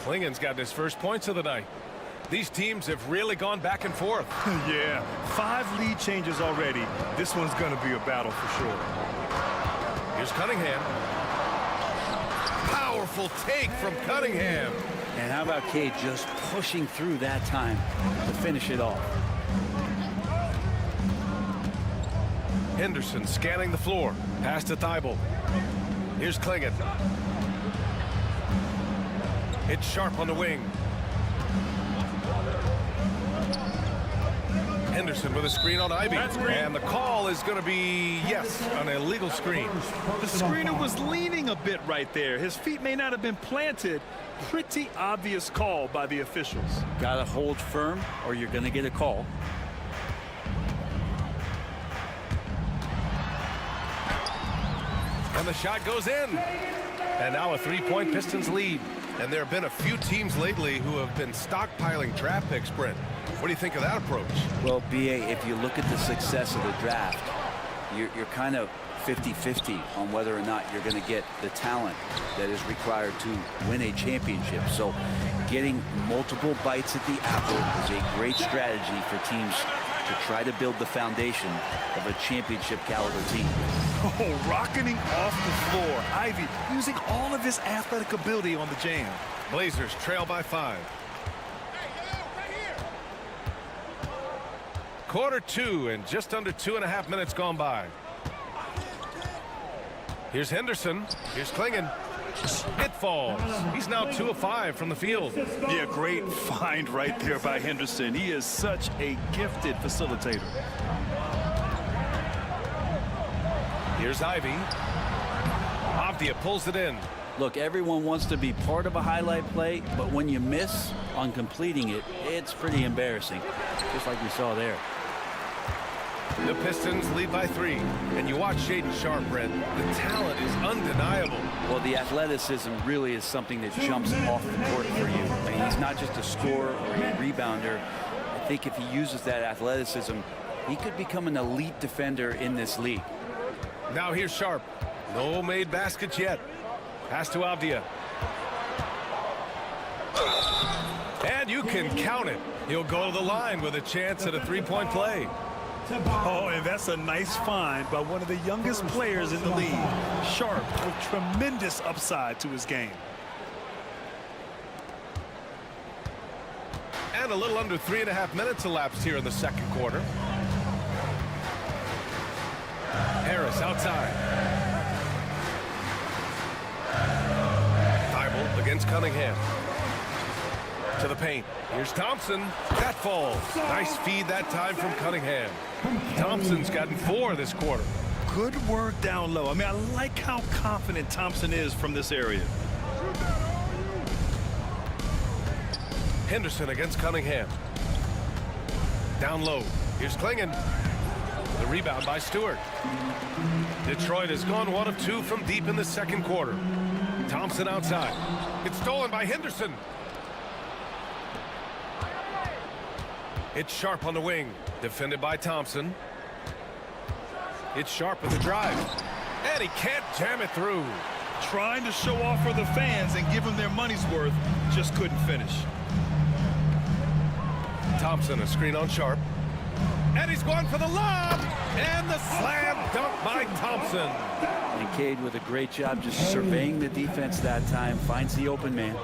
Klingon's got his first points of the night. These teams have really gone back and forth. Yeah, 5 lead changes already. This one's going to be a battle for sure. Here's Cunningham. Powerful take from Cunningham. And how about Cade just pushing through that time to finish it off? Henderson scanning the floor. Pass to Thibault. Here's Klingon. It's Sharp on the wing. Henderson with a screen on Ivy. And the call is going to be, yes, an illegal screen. The screener was leaning a bit right there. His feet may not have been planted. Pretty obvious call by the officials. Got to hold firm or you're going to get a call. And the shot goes in. And now a 3-point Pistons lead. And there have been a few teams lately who have been stockpiling draft picks, Brent. What do you think of that approach? Well, B.A., if you look at the success of the draft, you're kind of 50-50 on whether or not you're going to get the talent that is required to win a championship. So getting multiple bites at the apple is a great strategy for teams to try to build the foundation of a championship caliber team. Oh, rocketing off the floor. Ivy using all of his athletic ability on the jam. Blazers trail by 5. Quarter 2 and just under 2.5 minutes gone by. Here's Henderson. Here's Klingon. It falls. He's now 2 of 5 from the field. Yeah, great find right there by Henderson. He is such a gifted facilitator. Here's Ivy. Avdia pulls it in. Look, everyone wants to be part of a highlight play, but when you miss on completing it, it's pretty embarrassing, just like we saw there. The Pistons lead by 3. And you watch Shaedon Sharp, Brent. The talent is undeniable. Well, the athleticism really is something that jumps off the court for you. I mean, he's not just a scorer or a rebounder. I think if he uses that athleticism, he could become an elite defender in this league. Now here's Sharp. No made baskets yet. Pass to Avdia. And you can count it. He'll go to the line with a chance at a 3-point play. Oh, and that's a nice find by one of the youngest players in the league. Sharp with tremendous upside to his game. And a little under 3.5 minutes elapsed here in the second quarter. outside. Thibault against Cunningham. To the paint. Here's Thompson. That falls. Nice feed that time from Cunningham. Thompson's gotten 4 this quarter. Good work down low. I mean, I like how confident Thompson is from this area. Henderson against Cunningham. Down low. Here's Klingon. The rebound by Stewart. Detroit has gone 1 of 2 from deep in the second quarter. Thompson outside. It's stolen by Henderson. It's Sharp on the wing. Defended by Thompson. It's Sharp with the drive. And he can't jam it through. Trying to show off for the fans and give them their money's worth. Just couldn't finish. Thompson, a screen on Sharp. And he's going for the lob. And the slam dunk by Thompson. And Cade with a great job just surveying the defense that time. Finds the open man.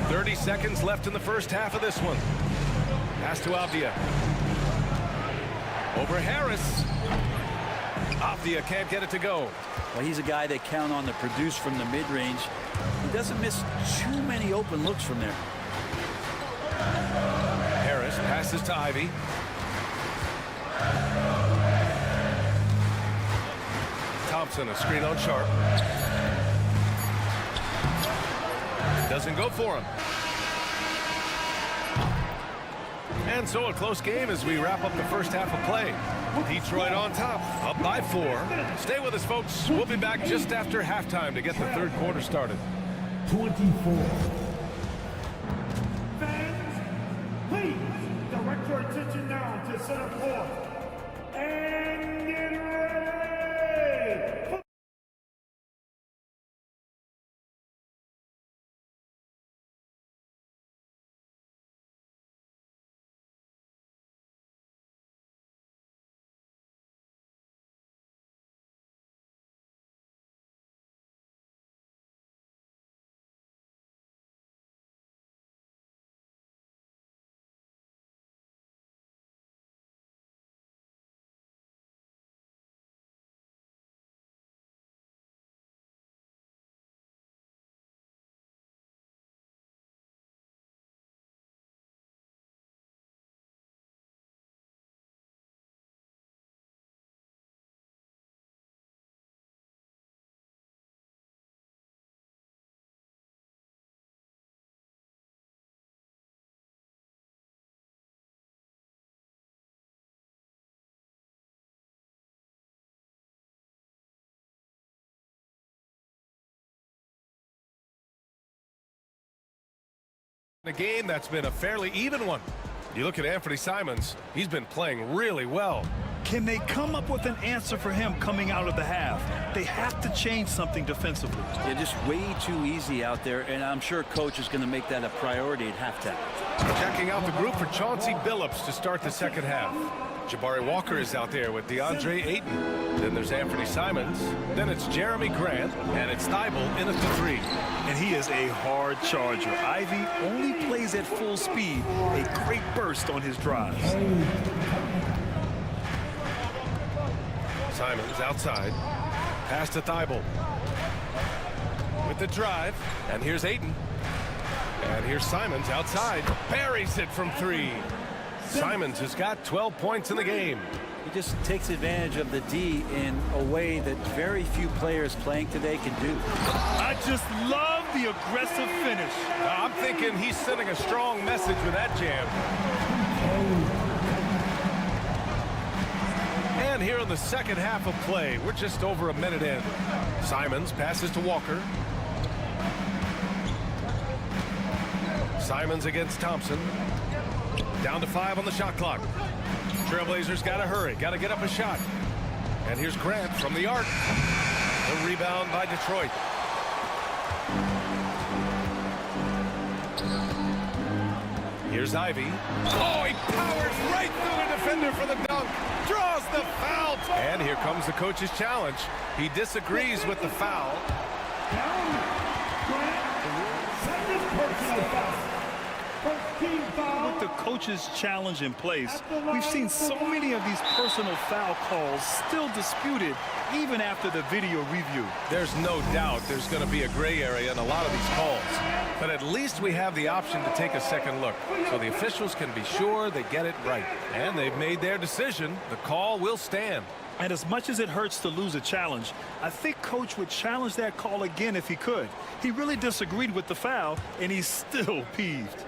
30 seconds left in the first half of this one. Pass to Avdia. Over Harris. Avdia can't get it to go. Well, he's a guy they count on to produce from the mid-range. He doesn't miss too many open looks from there. Harris passes to Ivy. Thompson, a screen on Sharp. Doesn't go for him. And so a close game as we wrap up the first half of play. Detroit on top, up by 4. Stay with us, folks. We'll be back just after halftime to get the third quarter started. 24. Fans, please direct your attention now to center court. And get ready. A game that's been a fairly even one. You look at Anthony Simons, he's been playing really well. Can they come up with an answer for him coming out of the half? They have to change something defensively. They're just way too easy out there, and I'm sure coach is going to make that a priority at halftime. Checking out the group for Chauncey Billups to start the second half. Jabari Walker is out there with DeAndre Ayton. Then there's Anthony Simons. Then it's Jeremy Grant. And it's Thibault in at the 3. And he is a hard charger. Ivy only plays at full speed. A great burst on his drives. Simons outside. Pass to Thibault. With the drive. And here's Ayton. And here's Simons outside. Buries it from 3. Simons has got 12 points in the game. He just takes advantage of the D in a way that very few players playing today can do. I just love the aggressive finish. I'm thinking he's sending a strong message with that jam. And here in the second half of play, we're just over a minute in. Simons passes to Walker. Simons against Thompson. Down to 5 on the shot clock. Trailblazers got to hurry, got to get up a shot. And here's Grant from the arc. The rebound by Detroit. Here's Ivy. Oh, he powers right through the defender for the dunk. Draws the foul. And here comes the coach's challenge. He disagrees with the foul. With the coach's challenge in place, we've seen so many of these personal foul calls still disputed even after the video review. There's no doubt there's going to be a gray area in a lot of these calls. But at least we have the option to take a second look, so the officials can be sure they get it right. And they've made their decision. The call will stand. And as much as it hurts to lose a challenge, I think Coach would challenge that call again if he could. He really disagreed with the foul, and he's still peeved.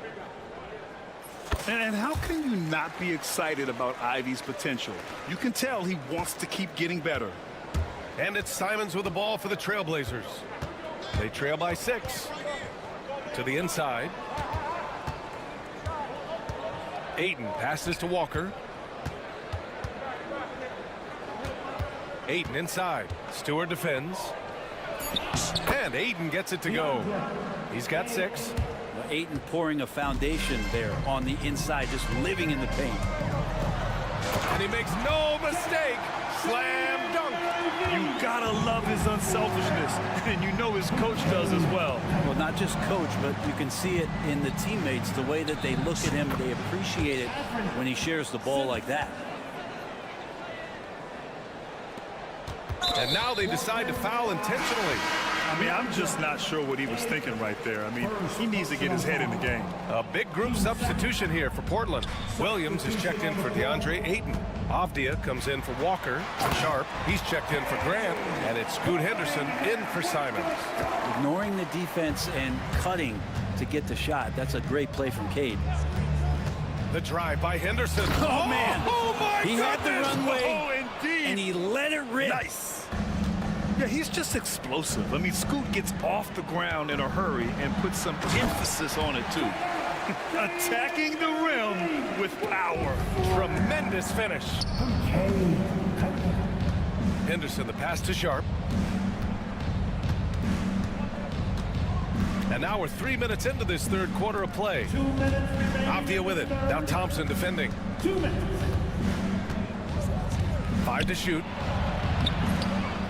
And how can you not be excited about Ivy's potential? You can tell he wants to keep getting better. And it's Simons with the ball for the Trailblazers. They trail by 6. To the inside. Ayton passes to Walker. Ayton inside. Stewart defends. And Ayton gets it to go. He's got 6. Ayton pouring a foundation there on the inside, just living in the paint. And he makes no mistake. Slam dunk. You gotta love his unselfishness, and you know his coach does as well. Well, not just coach, but you can see it in the teammates, the way that they look at him. They appreciate it when he shares the ball like that. And now they decide to foul intentionally. I mean, I'm just not sure what he was thinking right there. I mean, he needs to get his head in the game. A big group substitution here for Portland. Williams is checked in for DeAndre Ayton. Avdia comes in for Walker. Sharp, he's checked in for Grant. And it's Scoot Henderson in for Simons. Ignoring the defense and cutting to get the shot. That's a great play from Cade. The drive by Henderson. Oh, man. Oh, my He had the runway, Oh, indeed. and he let it rip. Nice. Yeah, he's just explosive. I mean, Scoot gets off the ground in a hurry and puts some emphasis on it, too. Attacking the rim with power. Tremendous finish. Henderson, the pass to Sharp. And now we're 3 minutes into this third quarter of play. 2 minutes remaining. Avdia with it. Now Thompson defending. 2 minutes. 5 to shoot.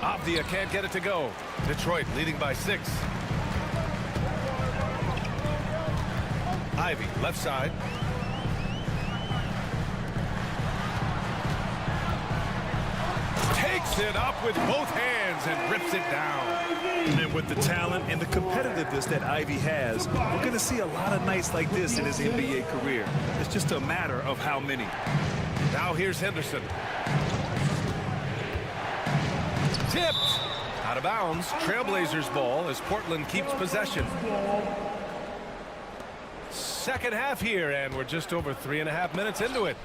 Avdia can't get it to go. Detroit leading by 6. Ivy, left side. Takes it up with both hands and rips it down. And with the talent and the competitiveness that Ivy has, we're going to see a lot of nights like this in his NBA career. It's just a matter of how many. Now here's Henderson. Tipped. Out of bounds. Trailblazers ball as Portland keeps possession. Second half here, and we're just over 3.5 minutes into it.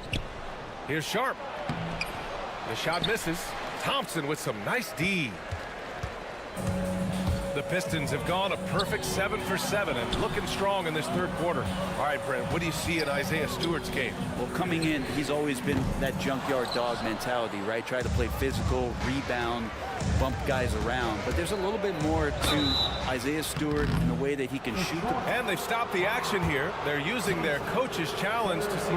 Here's Sharp. The shot misses. Thompson with some nice D. The Pistons have gone a perfect 7 for 7 and looking strong in this third quarter. All right, Brent, what do you see in Isaiah Stewart's game? Well, coming in, he's always been that junkyard dog mentality, right? Try to play physical, rebound, bump guys around. But there's a little bit more to Isaiah Stewart in the way that he can shoot. And they've stopped the action here. They're using their coach's challenge to see.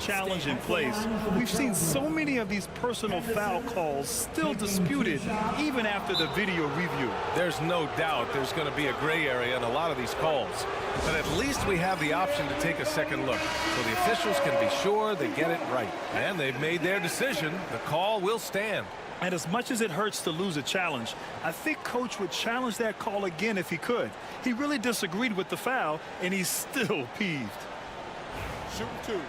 Challenge in place. We've seen so many of these personal foul calls still disputed even after the video review. There's no doubt there's going to be a gray area in a lot of these calls. But at least we have the option to take a second look, so the officials can be sure they get it right. And they've made their decision. The call will stand. And as much as it hurts to lose a challenge, I think Coach would challenge that call again if he could. He really disagreed with the foul, and he's still peeved. Shoot 2.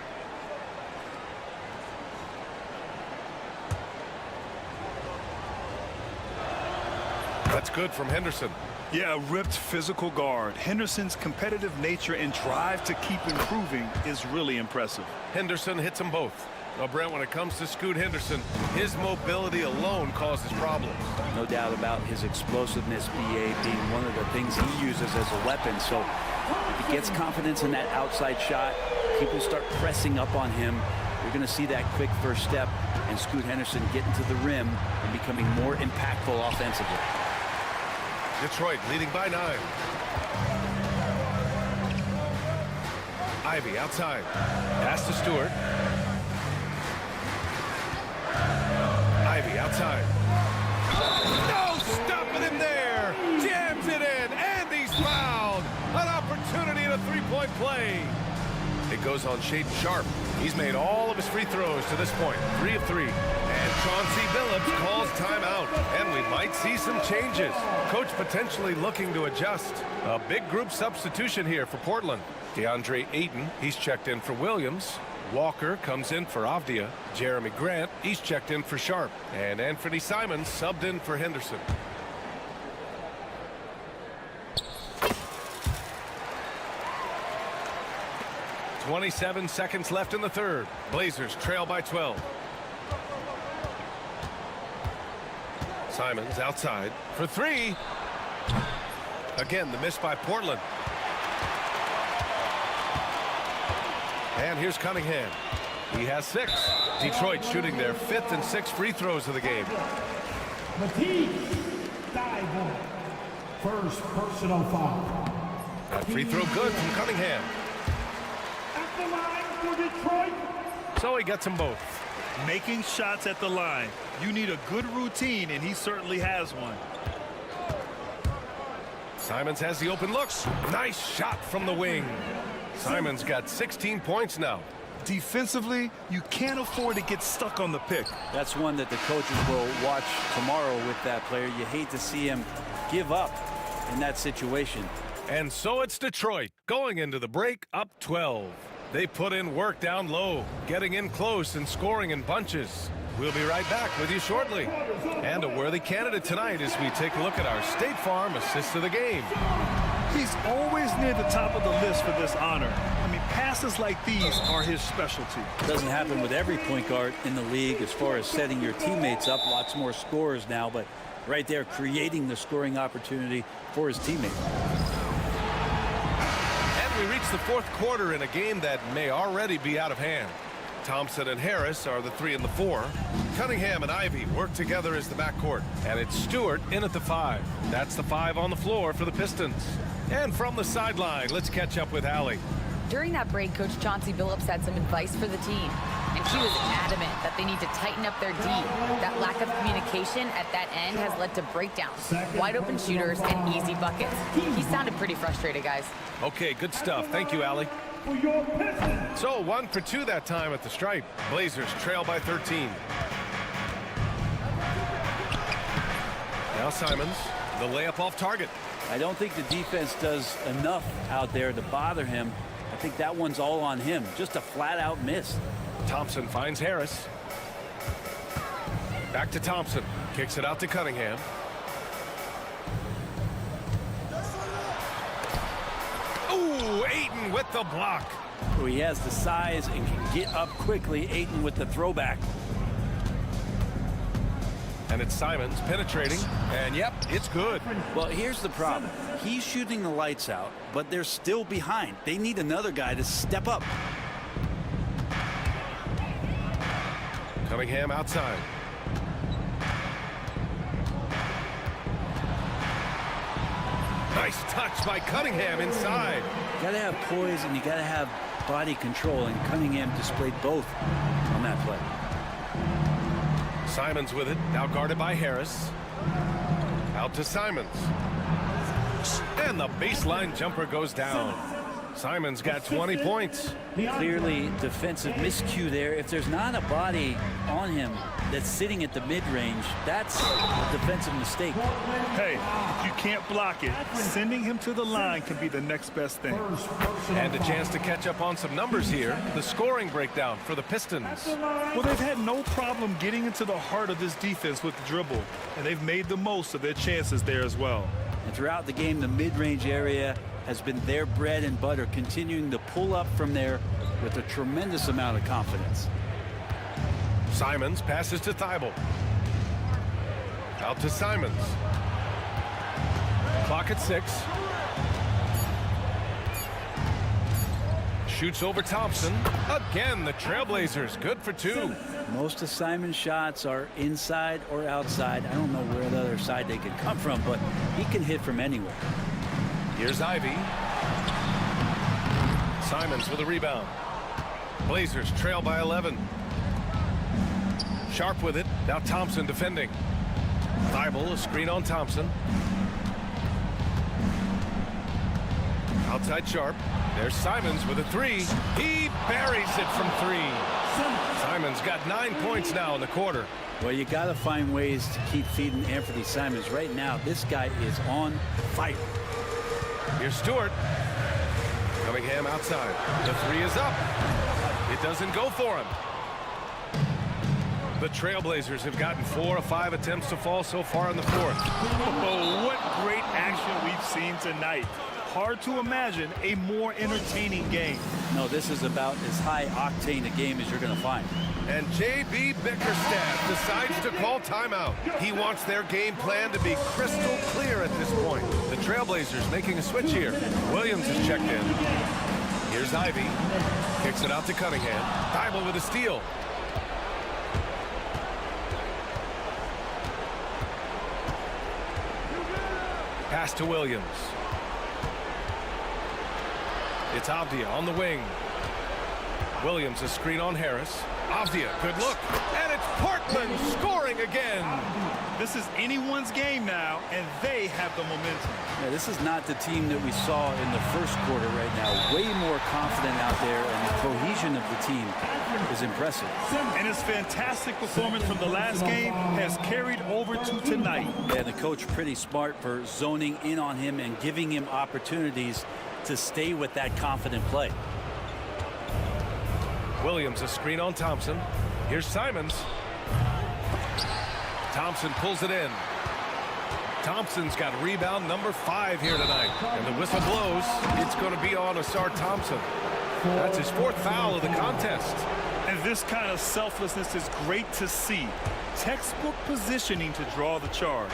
That's good from Henderson. Yeah, a ripped physical guard. Henderson's competitive nature and drive to keep improving is really impressive. Henderson hits them both. Well, Brent, when it comes to Scoot Henderson, his mobility alone causes problems. No doubt about his explosiveness, BA, being one of the things he uses as a weapon. So if he gets confidence in that outside shot, people start pressing up on him. You're going to see that quick first step and Scoot Henderson getting to the rim and becoming more impactful offensively. Detroit leading by 9. Ivy outside. Pass to Stewart. Ivy outside. No stopping him there. Jams it in, and he's fouled. opportunity and a three-point play. It goes on Shaden Sharp. He's made all of his free throws to this point, 3 of 3. And Chauncey Billups calls timeout, and we might see some changes. Coach potentially looking to adjust. A big group substitution here for Portland. DeAndre Ayton, he's checked in for Williams. Walker comes in for Avdia. Jeremy Grant, he's checked in for Sharp. And Anthony Simons subbed in for Henderson. .27 seconds left in the third. Blazers trail by 12. Simons outside for 3. Again, the miss by Portland. And here's Cunningham. He has 6. Detroit shooting their 5th and 6th free throws of the game. First personal foul. That free throw good from Cunningham. At the line for Detroit. So he gets them both. Making shots at the line. You need a good routine, and he certainly has one. Simons has the open looks. Nice shot from the wing. Simons got 16 points now. Defensively, you can't afford to get stuck on the pick. That's one that the coaches will watch tomorrow with that player. You hate to see him give up in that situation. And so it's Detroit going into the break up 12. They put in work down low, getting in close and scoring in bunches. We'll be right back with you shortly. And a worthy candidate tonight as we take a look at our State Farm assist of the game. He's always near the top of the list for this honor. I mean, passes like these are his specialty. Doesn't happen with every point guard in the league as far as setting your teammates up. Lots more scorers now, but right there creating the scoring opportunity for his teammates. And we reach the fourth quarter in a game that may already be out of hand. Thompson and Harris are the 3 and the 4. Cunningham and Ivy work together as the backcourt. And it's Stewart in at the 5. That's the 5 on the floor for the Pistons. And from the sideline, let's catch up with Allie. During that break, Coach Chauncey Billups had some advice for the team. And she was adamant that they need to tighten up their D. That lack of communication at that end has led to breakdowns, wide open shooters, and easy buckets. He sounded pretty frustrated, guys. Okay, good stuff. Thank you, Allie. So 1 for 2 that time at the stripe. Blazers trail by 13. Now Simons, the layup off target. I don't think the defense does enough out there to bother him. I think that one's all on him. Just a flat-out miss. Thompson finds Harris. Back to Thompson. Kicks it out to Cunningham. Ooh, Ayton with the block. So he has the size and can get up quickly. Ayton with the throwback. And it's Simons penetrating. And yep, it's good. Well, here's the problem. He's shooting the lights out, but they're still behind. They need another guy to step up. Cunningham outside. Nice touch by Cunningham inside. You gotta have poise and you gotta have body control, and Cunningham displayed both on that play. Simons with it, now guarded by Harris. Out to Simons. And the baseline jumper goes down. Simons got 20 points. Clearly defensive miscue there. If there's not a body on him that's sitting at the mid-range, that's a defensive mistake. Hey, if you can't block it, sending him to the line can be the next best thing. And a chance to catch up on some numbers here. The scoring breakdown for the Pistons. Well, they've had no problem getting into the heart of this defense with the dribble, and they've made the most of their chances there as well. And throughout the game, the mid-range area has been their bread and butter, continuing to pull up from there with a tremendous amount of confidence. Simons passes to Thibault. Out to Simons. Clock at 6. Shoots over Thompson. Again, the Trailblazers good for 2. Most of Simon's shots are inside or outside. I don't know where the other side they could come from, but he can hit from anywhere. Here's Ivy. Simons with a rebound. Blazers trail by 11. Sharp with it. Now Thompson defending. Thibault, a screen on Thompson. Outside Sharp. There's Simons with a three. He buries it from three. Simons got 9 points now in the quarter. Well, you got to find ways to keep feeding Anthony Simons. Right now, this guy is on fire. Here's Stewart. Cunningham outside. The three is up. It doesn't go for him. The Trailblazers have gotten 4 of 5 attempts to fall so far in the fourth. Oh, what great action we've seen tonight. Hard to imagine a more entertaining game. No, this is about as high octane a game as you're going to find. And J.B. Bickerstaff decides to call timeout. He wants their game plan to be crystal clear at this point. The Trailblazers making a switch here. Williams is checked in. Here's Ivy. Kicks it out to Cunningham. Thibault with a steal. Pass to Williams. It's Avdia on the wing. Williams a screen on Harris. Avdia, good look. And it's Portland scoring again. This is anyone's game now, and they have the momentum. Yeah, this is not the team that we saw in the first quarter right now. Way more confident out there, and the cohesion of the team is impressive. And his fantastic performance from the last game has carried over to tonight. Yeah, the coach pretty smart for zoning in on him and giving him opportunities to stay with that confident play. Williams a screen on Thompson. Here's Simons. Thompson pulls it in. Thompson's got rebound number 5 here tonight. And the whistle blows. It's going to be on Asar Thompson. That's his 4th foul of the contest. And this kind of selflessness is great to see. Textbook positioning to draw the charge.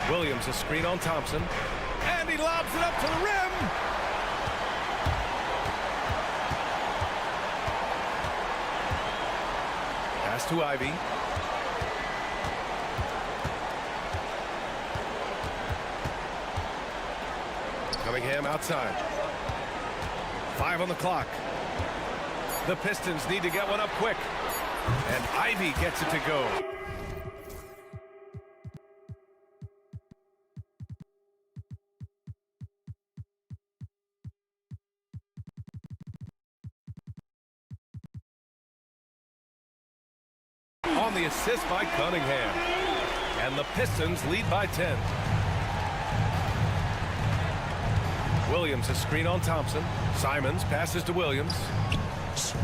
Williams a screen on Thompson. And he lobs it up to the rim. Pass to Ivy. Cunningham outside. 5 on the clock. The Pistons need to get one up quick. And Ivy gets it to go. On the assist by Cunningham. And the Pistons lead by 10. Williams a screen on Thompson. Simons passes to Williams.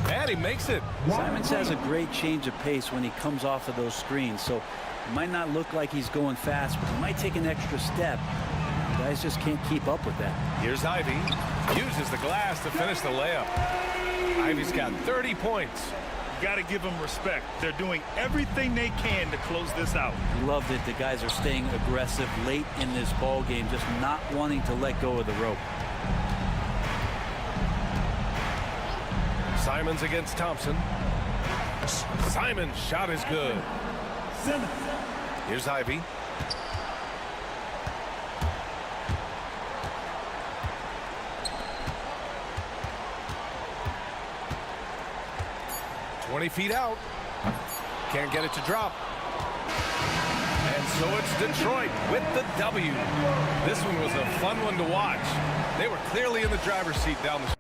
And he makes it. Simons has a great change of pace when he comes off of those screens. So it might not look like he's going fast, but he might take an extra step. Guys just can't keep up with that. Here's Ivy. Uses the glass to finish the layup. Ivy's got 30 points. Got to give them respect. They're doing everything they can to close this out. Love that the guys are staying aggressive late in this ball game, just not wanting to let go of the rope. Simons against Thompson. Simons' shot is good. Here's Ivy. Feet out. Can't get it to drop. And so it's Detroit with the W. This one was a fun one to watch. They were clearly in the driver's seat down the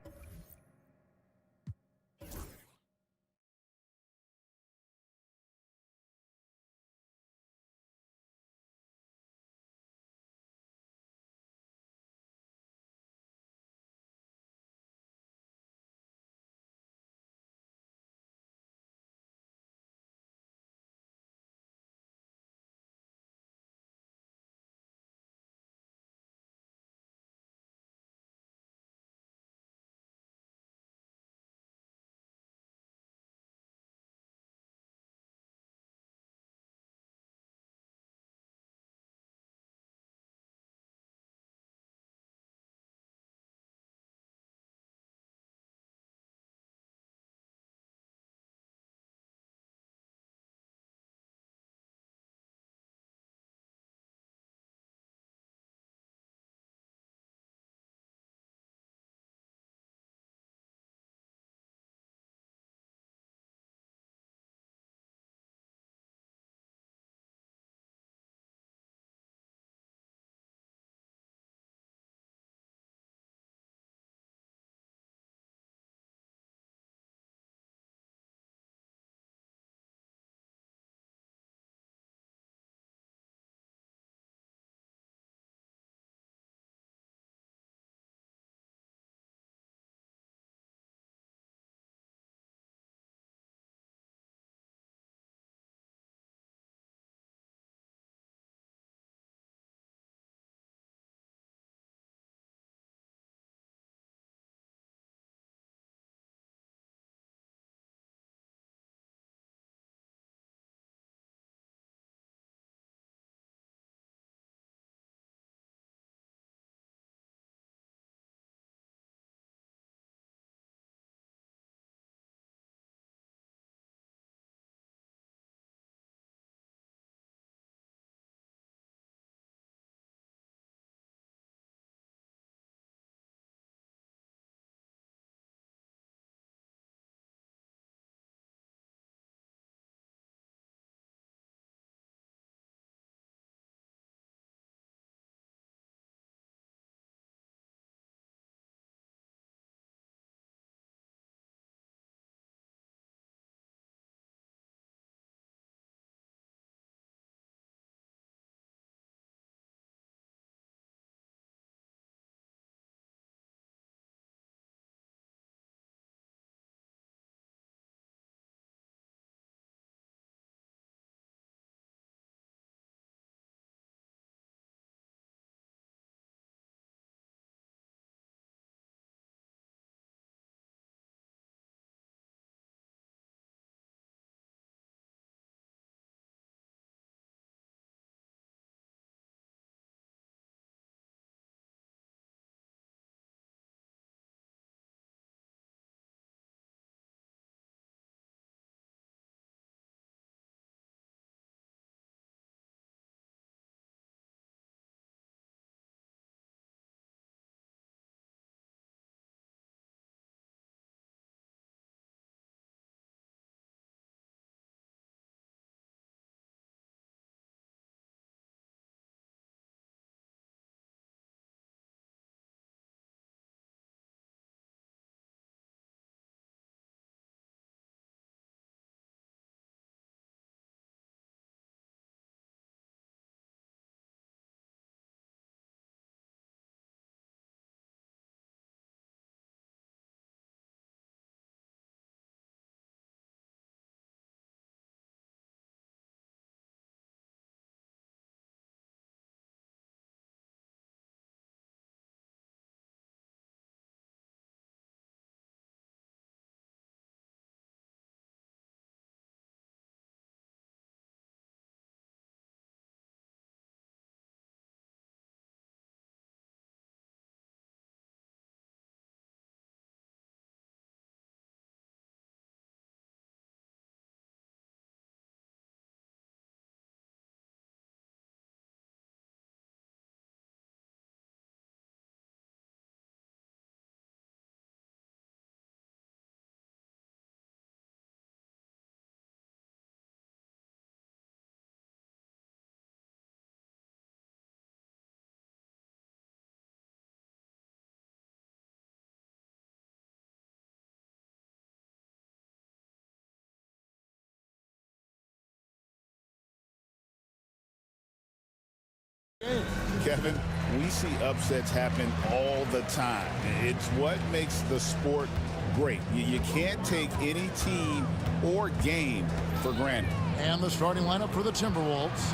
Kevin, we see upsets happen all the time. It's what makes the sport great. You can't take any team or game for granted. And the starting lineup for the Timberwolves.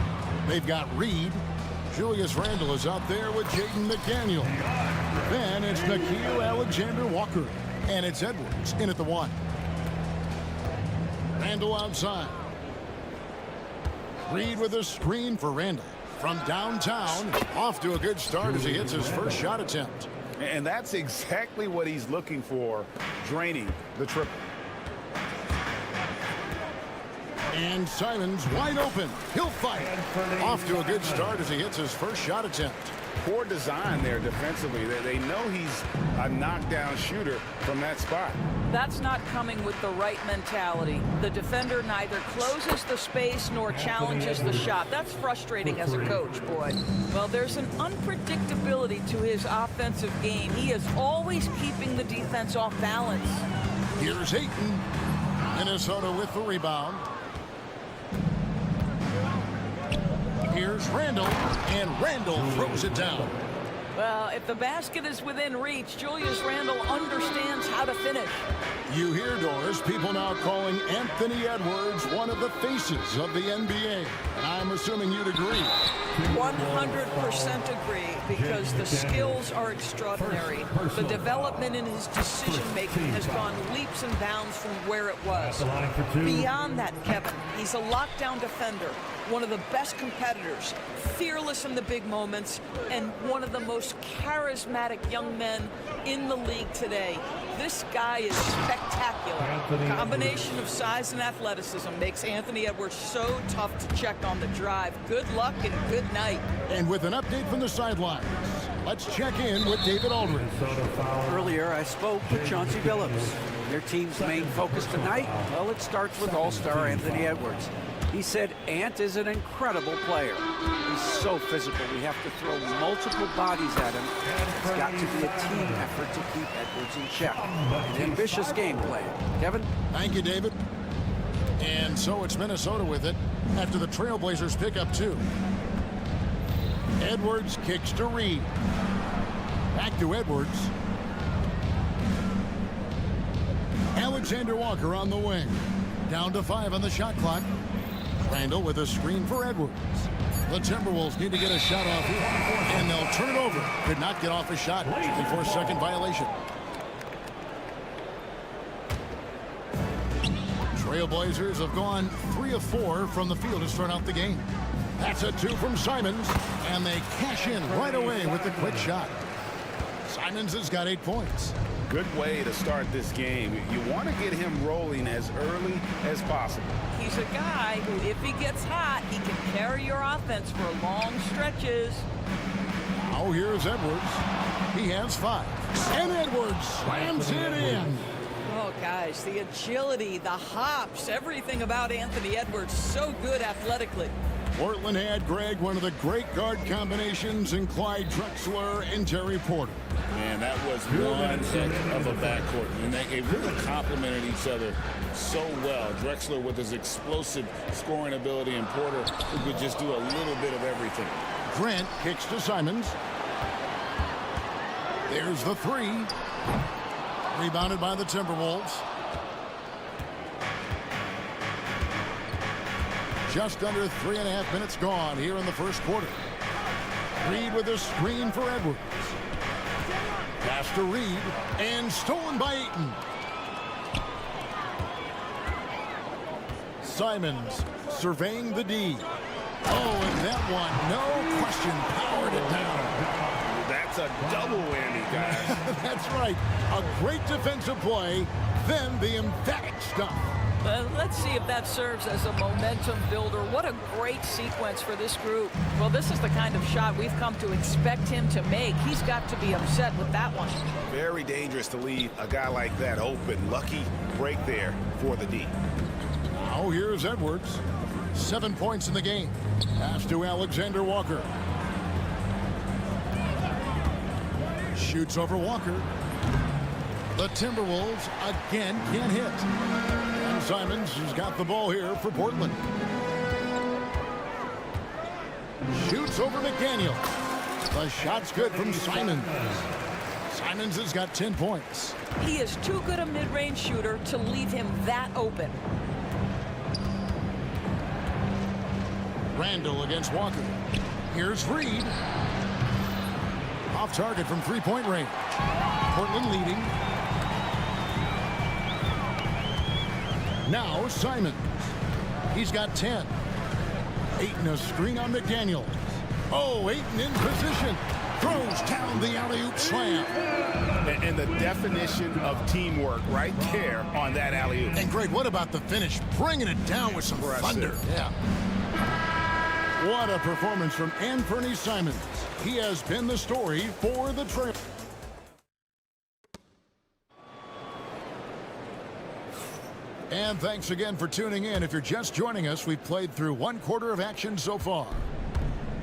They've got Reed. Julius Randle is out there with Jaden McDaniel. Then it's Nickeil Alexander-Walker. And it's Edwards in at the 1. Randle outside. Reed with a screen for Randle. From downtown, off to a good start as he hits his first shot attempt. And that's exactly what he's looking for, draining the triple. And Simons wide open. He'll fight. Off to a good start as he hits his first shot attempt. Poor design there defensively. They know he's a knockdown shooter from that spot. That's not coming with the right mentality. The defender neither closes the space nor challenges the shot. That's frustrating as a coach, boy. Well, there's an unpredictability to his offensive game. He is always keeping the defense off balance. Here's Ayton. Minnesota with the rebound. Here's Randle, and Randle throws it down. Well, if the basket is within reach, Julius Randle understands how to finish. You hear, Doris, people now calling Anthony Edwards one of the faces of the NBA. And I'm assuming you'd agree. 100% agree, because the skills are extraordinary. The development in his decision-making has gone leaps and bounds from where it was. Beyond that, Kevin, he's a lockdown defender, one of the best competitors, fearless in the big moments, and one of the most charismatic young men in the league today. This guy is spectacular. Combination of size and athleticism makes Anthony Edwards so tough to check on the drive. Good luck and good night. And with an update from the sidelines, let's check in with David Aldridge. Earlier, I spoke with Chauncey Billups. Their team's main focus tonight, well, it starts with all-star Anthony Edwards. He said Ant is an incredible player. He's so physical. We have to throw multiple bodies at him. It's got to be a team effort to keep Edwards in check. An ambitious game plan. Kevin? Thank you, David. And so it's Minnesota with it after the Trailblazers pick up 2. Edwards kicks to Reed. Back to Edwards. Alexander Walker on the wing. Down to 5 on the shot clock. Randle with a screen for Edwards. The Timberwolves need to get a shot off here, and they'll turn it over. Could not get off a shot before second violation. Trailblazers have gone 3 of 4 from the field to start out the game. That's a 2 from Simons, and they cash in right away with the quick shot. Simons has got 8 points. Good way to start this game. You want to get him rolling as early as possible. He's a guy who, if he gets hot, he can carry your offense for long stretches. Now here's Edwards. He has 5. And Edwards slams it in. Oh, guys, the agility, the hops, everything about Anthony Edwards, so good athletically. Portland had, Greg, one of the great guard combinations in Clyde Drexler and Terry Porter. Man, that was one heck of a backcourt. And they really complemented each other so well. Drexler with his explosive scoring ability, and Porter who could just do a little bit of everything. Grant kicks to Simons. There's the 3. Rebounded by the Timberwolves. Just under 3.5 minutes gone here in the first quarter. Reed with a screen for Edwards. Pass to Reed, and stolen by Ayton. Simons surveying the D. Oh, and that one, no question, powered it down. That's a double whammy, guys. That's right. A great defensive play, then the emphatic stuff. Let's see if that serves as a momentum builder. What a great sequence for this group. Well, this is the kind of shot we've come to expect him to make. He's got to be upset with that one. Very dangerous to leave a guy like that open. Lucky break there for the D. Now here's Edwards. 7 points in the game. Pass to Alexander Walker. Shoots over Walker. The Timberwolves again can't hit. Simons has got the ball here for Portland. Shoots over McDaniel. The shot's good from Simons. Simons has got 10 points. He is too good a mid-range shooter to leave him that open. Randall against Walker. Here's Reed. Off target from three-point range. Portland leading. Now Simons. He's got 10. Ayton a screen on McDaniel. Oh, Ayton in position. Throws down the alley-oop slam. And the definition of teamwork right there on that alley-oop. And Greg, what about the finish? Bringing it down with some thunder. Yeah. What a performance from Anthony Simons. He has been the story for the Trail. And thanks again for tuning in. If you're just joining us, we've played through one quarter of action so far.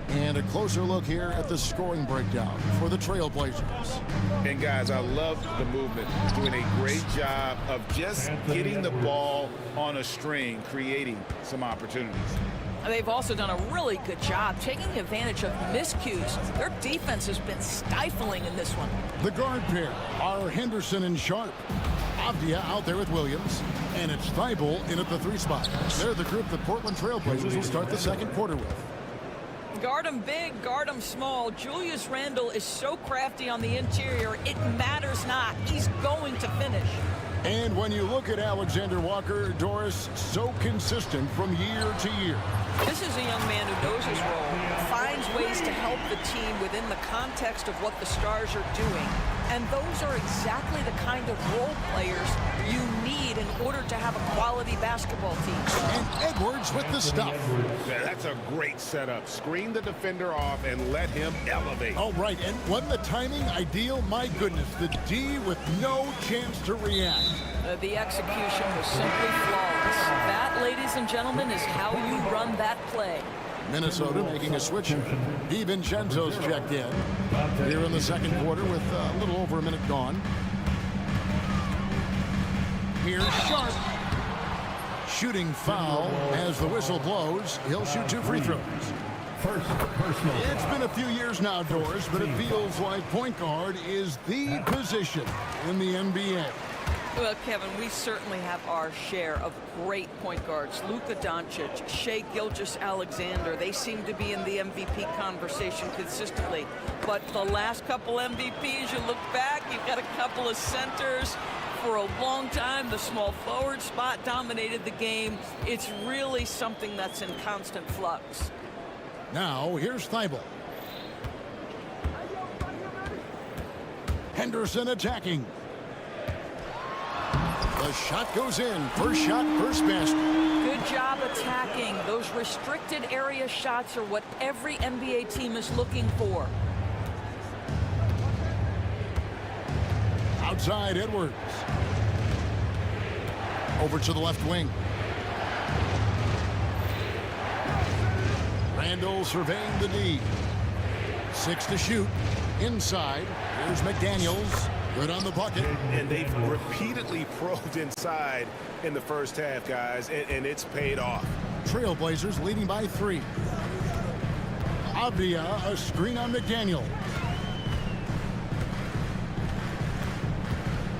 And a closer look here at the scoring breakdown for the Trailblazers. And guys, I love the movement. Doing a great job of just getting the ball on a string, creating some opportunities. They've also done a really good job taking advantage of miscues. Their defense has been stifling in this one. The guard pair are Henderson and Sharp. Avdia out there with Williams. And it's Thibault in at the 3 spot. They're the group that Portland Trailblazers will start the second quarter with. Guard him big, guard him small. Julius Randle is so crafty on the interior, it matters not. He's going to finish. And when you look at Alexander Walker, Doris, so consistent from year to year. This is a young man who knows his role, finds ways to help the team within the context of what the Stars are doing. And those are exactly the kind of role players you need in order to have a quality basketball team. And Edwards with the stuff. Yeah, that's a great setup. Screen the defender off and let him elevate. All right, and wasn't the timing ideal? My goodness, the D with no chance to react. The execution was simply flawless. That, ladies and gentlemen, is how you run that play. Minnesota making a switch. DiVincenzo's checked in here in the second quarter with a little over a minute gone. Here's Sharp. Shooting foul as the whistle blows. He'll shoot 2 free throws. First personal. It's been a few years now, Doris, but it feels like point guard is the position in the NBA. Well, Kevin, we certainly have our share of great point guards. Luka Doncic, Shai Gilgeous-Alexander, they seem to be in the MVP conversation consistently. But the last couple MVPs, you look back, you've got a couple of centers. For a long time, the small forward spot dominated the game. It's really something that's in constant flux. Now, here's Thibault. Henderson attacking. The shot goes in. First shot, first basket. Good job attacking. Those restricted area shots are what every NBA team is looking for. Outside, Edwards. Over to the left wing. Randall surveying the D. 6 to shoot. Inside. Here's McDaniels. Good on the bucket. And they've repeatedly probed inside in the first half, guys, and it's paid off. Trailblazers leading by 3. Avdia, a screen on McDaniel.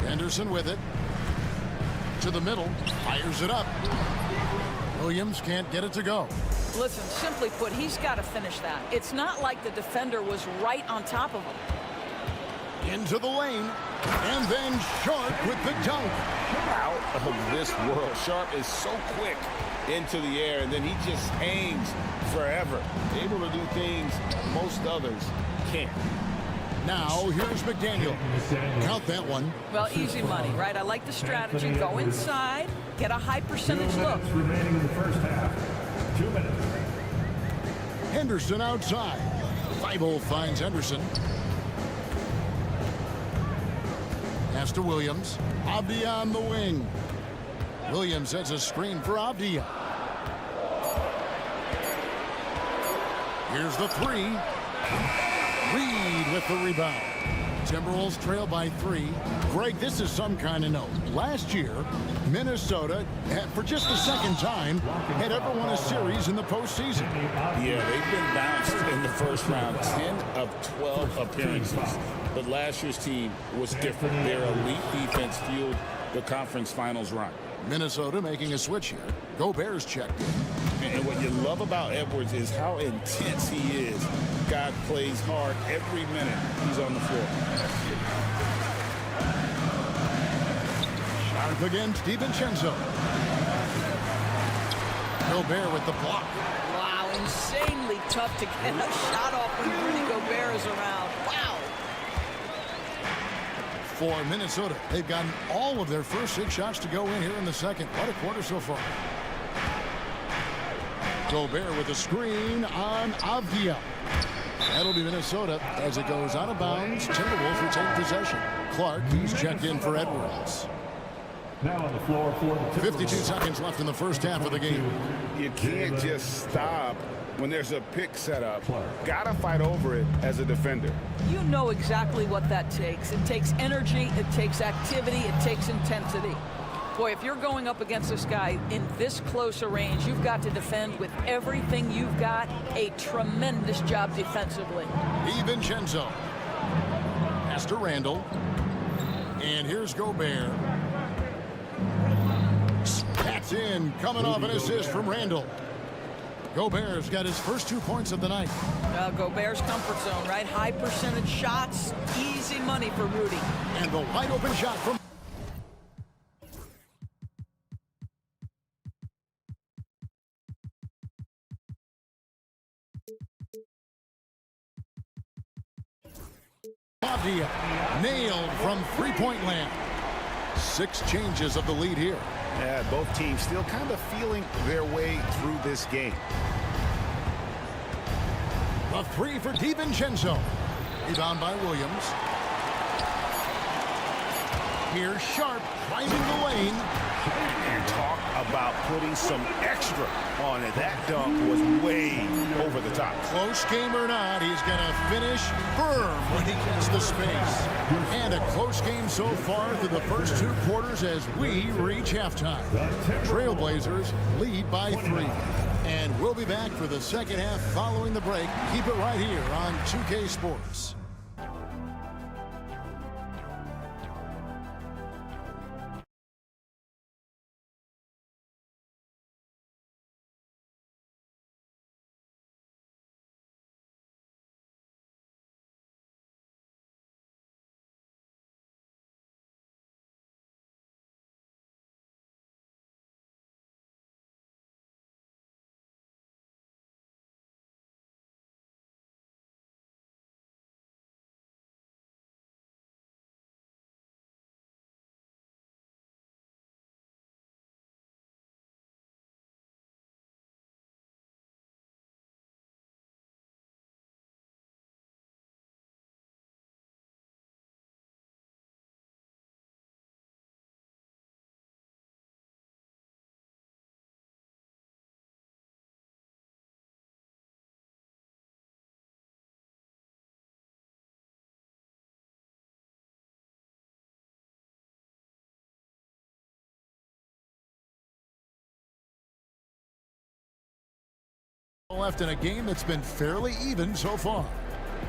Henderson with it. To the middle. Fires it up. Williams can't get it to go. Listen, simply put, he's got to finish that. It's not like the defender was right on top of him. Into the lane, and then Sharp with the dunk. Out of this world. Sharp is so quick into the air, and then he just hangs forever. Able to do things most others can't. Now, here's McDaniel. Count that one. Well, easy money, right? I like the strategy. Go inside, get a high percentage look. Remaining in the first half. 2 minutes. Henderson outside. Thibault finds Henderson. Pass to Williams. Avdia on the wing. Williams sets a screen for Avdia. Here's the 3. Reed with the rebound. Timberwolves trail by 3. Greg, this is some kind of note. Last year, Minnesota, for just the second time, had ever won a series in the postseason. Yeah, they've been bounced in the first round, 10 of 12 appearances. But last year's team was different. Their elite defense fueled the conference finals run. Minnesota making a switch here. Gobert's checked in. And what you love about Edwards is how intense he is. God plays hard every minute he's on the floor. Sharp against DiVincenzo. Gobert with the block. Wow, insanely tough to get a shot off when Rudy Gobert is around. Wow. For Minnesota, they've gotten all of their first 6 shots to go in here in the second. What a quarter so far. Gobert with a screen on Avdia. That'll be Minnesota as it goes out of bounds. Timberwolves retain possession. Clark, he's checked in for Edwards. Now on the floor for the 52 seconds left in the first half of the game. You can't just stop when there's a pick set up. Gotta fight over it as a defender. You know exactly what that takes. It takes energy, it takes activity, it takes intensity. Boy, if you're going up against this guy in this close a range, you've got to defend with everything you've got. A tremendous job defensively. DiVincenzo. Pass to Randall. And here's Gobert. That's in, coming off an assist from Randall. Gobert's got his first 2 points of the night. Gobert's comfort zone, right? High percentage shots, easy money for Rudy. And the wide open shot from Avdia. Nailed from three-point land. 6 changes of the lead here. Yeah, both teams still kind of feeling their way through this game. A 3 for DiVincenzo. Rebound by Williams. Here's Sharp driving the lane. And talk about putting some extra on it. That dunk was way over the top. Close game or not, he's going to finish firm when he gets the space. And a close game so far through the first 2 quarters as we reach halftime. Trailblazers lead by 3. And we'll be back for the second half following the break. Keep it right here on 2K Sports. Left in a game that's been fairly even so far.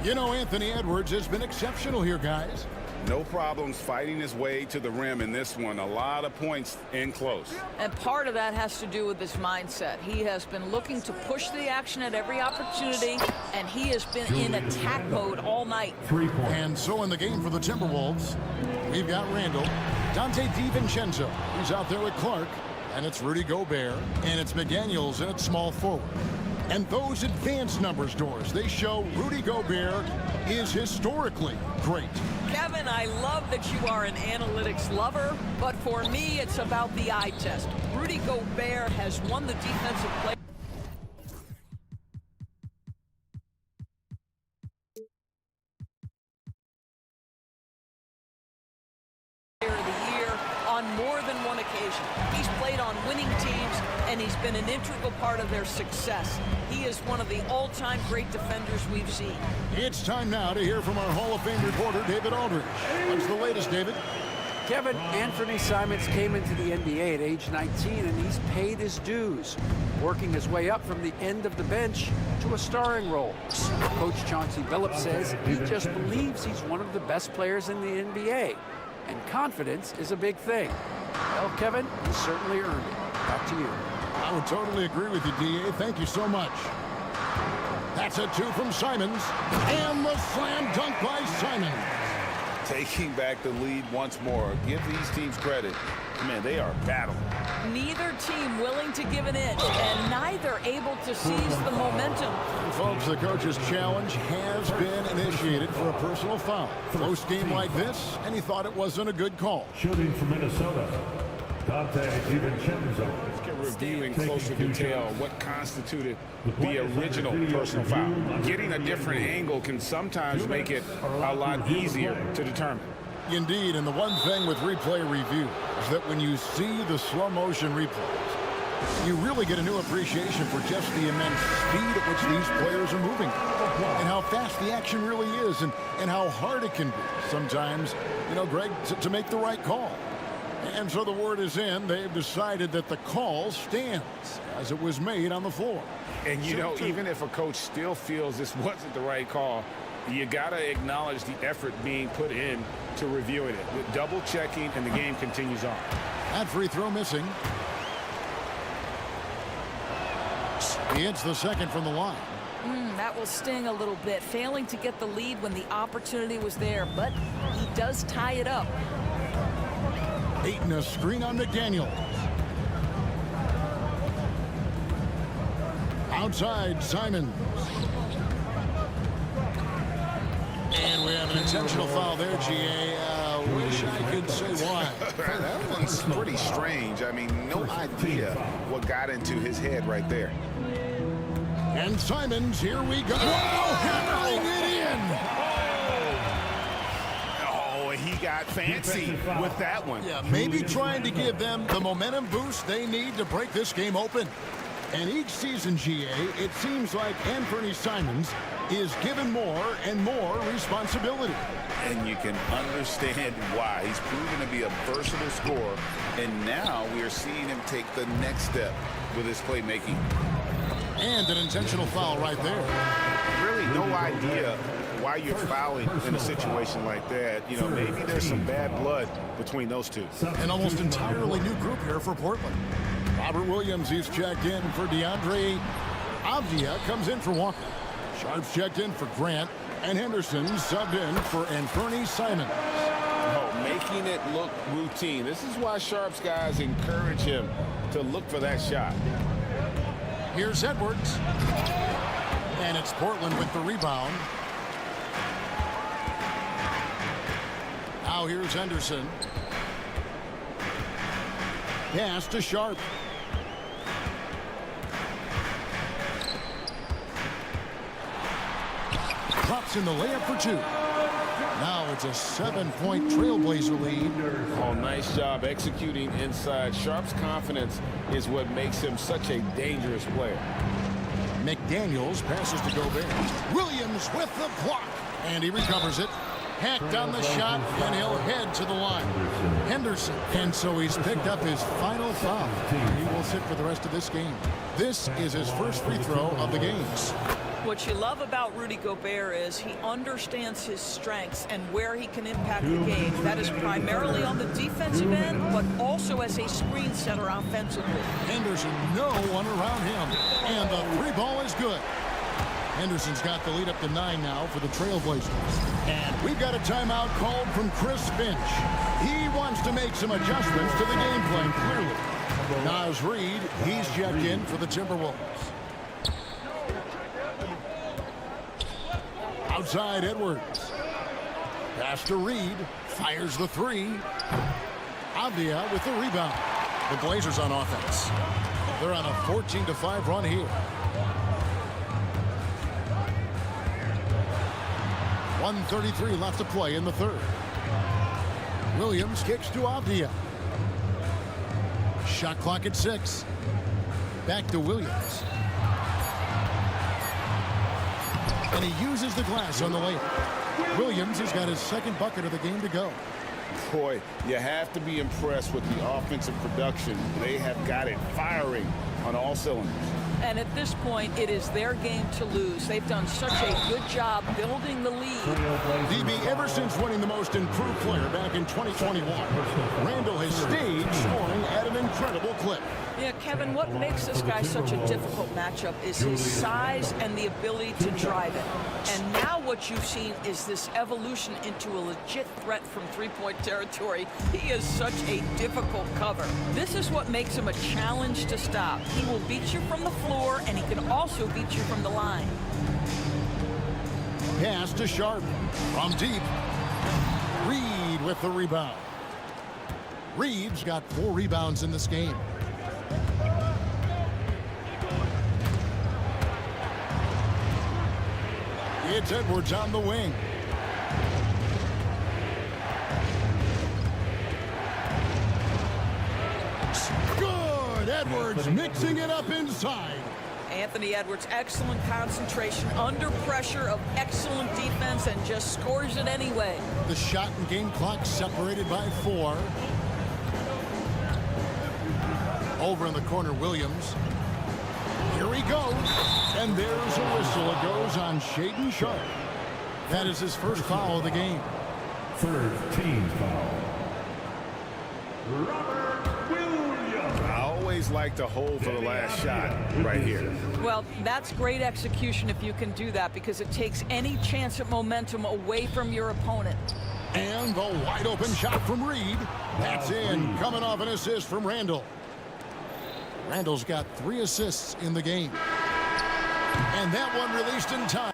You know, Anthony Edwards has been exceptional here, guys. No problems fighting his way to the rim in this one. A lot of points in close. And part of that has to do with his mindset. He has been looking to push the action at every opportunity, and he has been in attack mode all night. And so in the game for the Timberwolves, we've got Randall, Dante DiVincenzo. He's out there with Clark, and it's Rudy Gobert, and it's McDaniels, and it's small forward. And those advanced numbers, Doris, they show Rudy Gobert is historically great. Kevin, I love that you are an analytics lover, but for me, it's about the eye test. Rudy Gobert has won the defensive play. Of the year on more than one occasion. occasion. He's played on winning teams, and he's been an integral part of their success. He is one of the all-time great defenders we've seen. It's time now to hear from our Hall of Fame reporter, David Aldridge. What's the latest, David? Kevin, Anthony Simons came into the NBA at age 19, and he's paid his dues, working his way up from the end of the bench to a starring role. Coach Chauncey Billups says he just believes he's one of the best players in the NBA, and confidence is a big thing. Well, Kevin, he certainly earned it. Back to you. I would totally agree with you, D.A. Thank you so much. That's a two from Simons, and the slam dunk by Simons. Taking back the lead once more. Give these teams credit. Man, they are battling. Neither team willing to give an inch, and neither able to seize the momentum. And folks, the coach's challenge has been initiated for a personal foul. Close game like this, and he thought it wasn't a good call. Shooting from Minnesota, Dante DiVincenzo. Let's get review in closer detail what constituted the original personal foul. Getting a different angle can sometimes make it a lot easier to determine. Indeed, and the one thing with replay review is that when you see the slow motion replays, you really get a new appreciation for just the immense speed at which these players are moving and how fast the action really is and how hard it can be sometimes, you know, Greg, to make the right call. And so the word is in. They've decided that the call stands as it was made on the floor. And, you know, even if a coach still feels this wasn't the right call, you got to acknowledge the effort being put in to reviewing it. With double checking, and the game continues on. That free throw missing. He hits the second from the line. That will sting a little bit, failing to get the lead when the opportunity was there, but he does tie it up. Aiton a screen on McDaniels. Outside, Simons. And we have an intentional foul there, G.A. Wish I could say why. That one's pretty strange. I mean, no idea what got into his head right there. And Simons, here we go. Wow, hammering it in. Oh, he got fancy with that one. Yeah, maybe trying to give them the momentum boost they need to break this game open. And each season, GA, it seems like Anthony Simons is given more and more responsibility. And you can understand why. He's proven to be a versatile scorer, and now we are seeing him take the next step with his playmaking. And an intentional foul right there. Really no idea why you're fouling in a situation like that. You know, maybe there's some bad blood between those two. An almost entirely new group here for Portland. Robert Williams, he's checked in for DeAndre. Avdia comes in for Walker. Sharp's checked in for Grant. And Henderson subbed in for Anthony Simons. Oh, making it look routine. This is why Sharp's guys encourage him to look for that shot. Here's Edwards. And it's Portland with the rebound. Now here's Henderson. Pass to Sharp. Drops in the layup for two. Now it's a 7-point Trailblazer lead. Oh, nice job executing inside. Sharp's confidence is what makes him such a dangerous player. McDaniels passes to Gobert. Williams with the block. And he recovers it. Hacked on the shot, and he'll head to the line. Henderson. And so he's picked up his final foul. He will sit for the rest of this game. This is his first free throw of the games. What you love about Rudy Gobert is he understands his strengths and where he can impact the game. That is primarily on the defensive end, but also as a screen setter offensively. Henderson, no one around him. And the three ball is good. Henderson's got the lead up to 9 now for the Trailblazers. And we've got a timeout called from Chris Finch. He wants to make some adjustments to the game plan, clearly. Naz Reid, he's checked in for the Timberwolves. Outside Edwards. Pass to Reid. Fires the three. Avdia with the rebound. The Blazers on offense. They're on a 14-5 run here. 1:33 left to play in the third. Williams kicks to Avdia. Shot clock at 6. Back to Williams. And he uses the glass on the layup. Williams has got his second bucket of the game to go. Boy, you have to be impressed with the offensive production. They have got it firing on all cylinders. And at this point, it is their game to lose. They've done such a good job building the lead. DB, ever since winning the most improved player back in 2021, Randall has stayed scoring at an incredible clip. Yeah, Kevin, what makes this guy such a difficult matchup is his size and the ability to drive it. And now what you've seen is this evolution into a legit threat from three-point territory. He is such a difficult cover. This is what makes him a challenge to stop. He will beat you from the floor, and he can also beat you from the line. Pass to Sharp from deep. Reed with the rebound. Reed's got 4 rebounds in this game. It's Edwards on the wing. Good! Edwards mixing it up inside. Anthony Edwards, excellent concentration, under pressure of excellent defense, and just scores it anyway. The shot and game clock separated by 4. Over in the corner, Williams. Here he goes, and there's a whistle. It goes on Shaedon Sharp. That is his first foul of the game. Third team foul. I always like to hold for the last shot right here. Well, that's great execution if you can do that, because it takes any chance at momentum away from your opponent. And the wide open shot from Reed. That's in, coming off an assist from Randall. Randall's got 3 assists in the game. And that one released in time.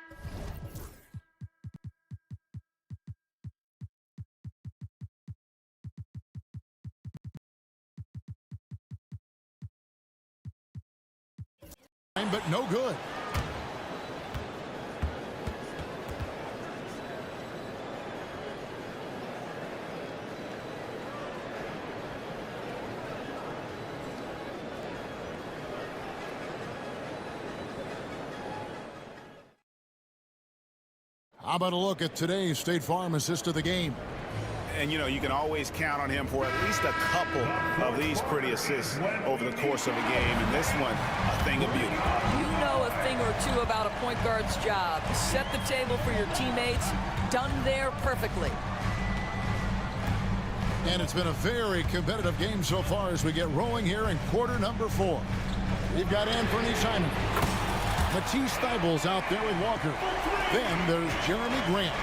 But no good. How about a look at today's State Farm assist of the game? And, you know, you can always count on him for at least a couple of these pretty assists over the course of a game. And this one, a thing of beauty. You know a thing or two about a point guard's job. Set the table for your teammates. Done there perfectly. And it's been a very competitive game so far as we get rolling here in quarter number 4. We've got Anthony Simon. Matisse Thybulle's out there with Walker. Then there's Jeremy Grant.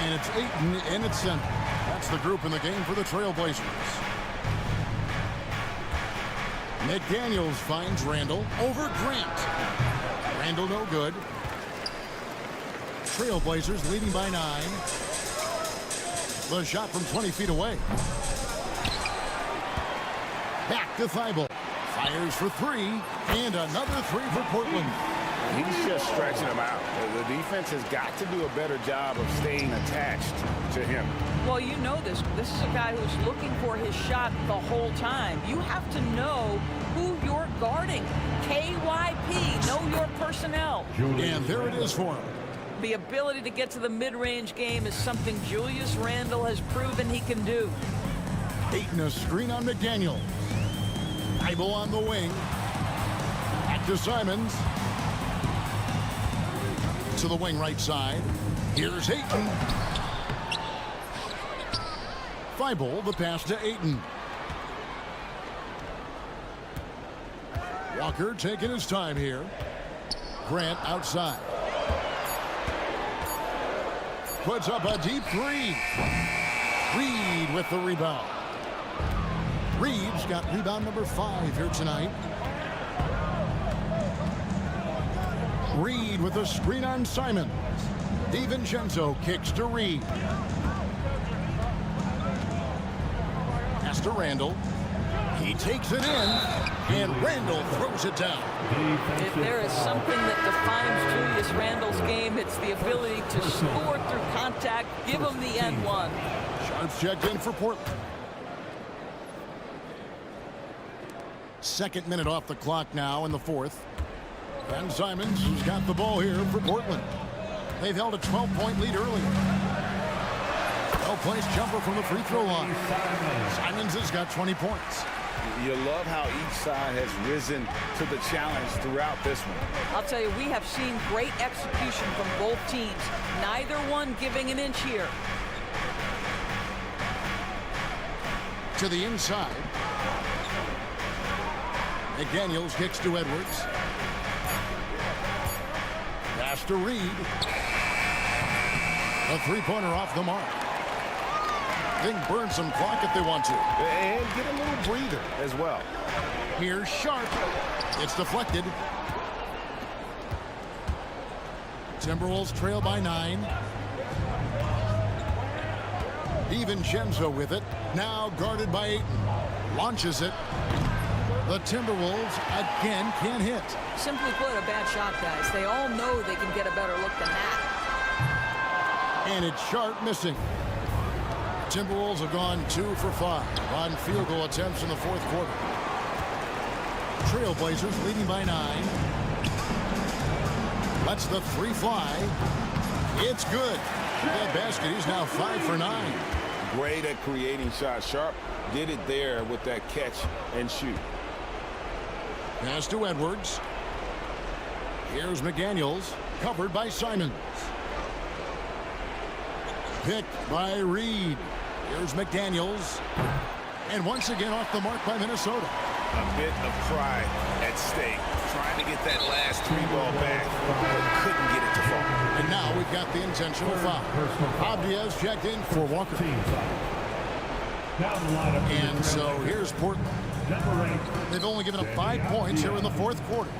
And it's Ayton in its center. That's the group in the game for the Trailblazers. McDaniels finds Randall over Grant. Randall no good. Trailblazers leading by 9. The shot from 20 feet away. Back to Thibault. Fires for 3. And another 3 for Portland. He's just stretching them out. The defense has got to do a better job of staying attached to him. Well, you know this. This is a guy who's looking for his shot the whole time. You have to know who you're guarding. KYP, know your personnel. And there it is for him. The ability to get to the mid-range game is something Julius Randle has proven he can do. Ayton a screen on McDaniel. Thibault on the wing. Back to Simons. To the wing right side. Here's Ayton. Thibault, the pass to Ayton. Walker taking his time here. Grant outside. Puts up a deep 3. Reed with the rebound. Reed's got rebound number 5 here tonight. Reed with a screen on Simon. DiVincenzo kicks to Reed. Pass to Randall. He takes it in, and Randall throws it down. If there is something that defines Julius Randle's game, it's the ability to score through contact, give him the N1. Sharp's checked in for Portland. Second minute off the clock now in the fourth. Ben Simons has got the ball here for Portland. They've held a 12-point lead earlier. Well-placed jumper from the free throw line. Simons has got 20 points. You love how each side has risen to the challenge throughout this one. I'll tell you, we have seen great execution from both teams. Neither one giving an inch here. To the inside. McDaniels kicks to Edwards. Pass to Reed. A three-pointer off the mark. They can burn some clock if they want to. And get a little breather as well. Here's Sharp. It's deflected. Timberwolves trail by 9. DiVincenzo with it. Now guarded by Ayton. Launches it. The Timberwolves again can't hit. Simply put, a bad shot, guys. They all know they can get a better look than that. And it's Sharp missing. Timberwolves have gone 2 for 5 on field goal attempts in the fourth quarter. Trailblazers leading by 9. Lets the three fly. It's good. That basket, he's now 5 for 9. Great at creating shots. Sharp did it there with that catch and shoot. Pass to Edwards. Here's McDaniels, covered by Simons. Picked by Reed. Here's McDaniels. And once again off the mark by Minnesota. A bit of pride at stake. Trying to get that last three ball back, but couldn't get it to fall. And now we've got the intentional foul. Abdias checked in for Walker. And so here's Portland. They've only given up 5 points here in the fourth quarter.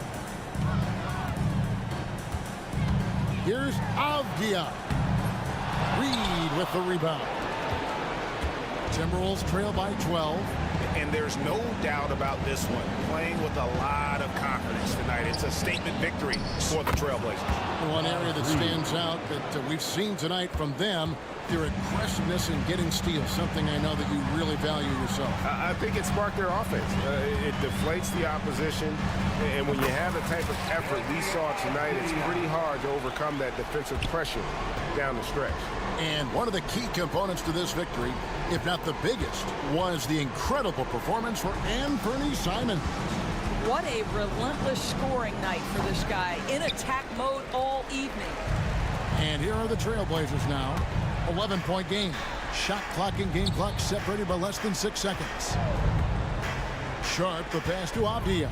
Here's Avdia. Reed with the rebound. Timberwolves trail by 12. And there's no doubt about this one. Playing with a lot of confidence tonight. It's a statement victory for the Trailblazers. One area that stands out that we've seen tonight from them, their aggressiveness in getting steals, something I know that you really value yourself. I think it sparked their offense. It deflates the opposition, and when you have the type of effort we saw tonight, it's pretty hard to overcome that defensive pressure down the stretch. And one of the key components to this victory, if not the biggest, was the incredible performance for Anthony Simons. What a relentless scoring night for this guy. In attack mode all evening. And here are the Trailblazers now. 11-point game. Shot clock and game clock separated by less than 6 seconds. Sharp, the pass to Avdia.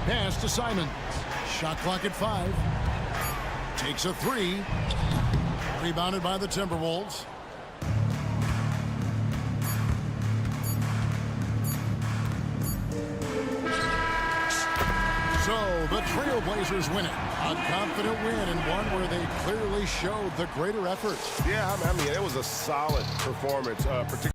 Pass to Simons. Shot clock at 5. Takes a 3. Rebounded by the Timberwolves. So the Trailblazers win it. A confident win and one where they clearly showed the greater effort. Yeah, I mean, it was a solid performance, particularly.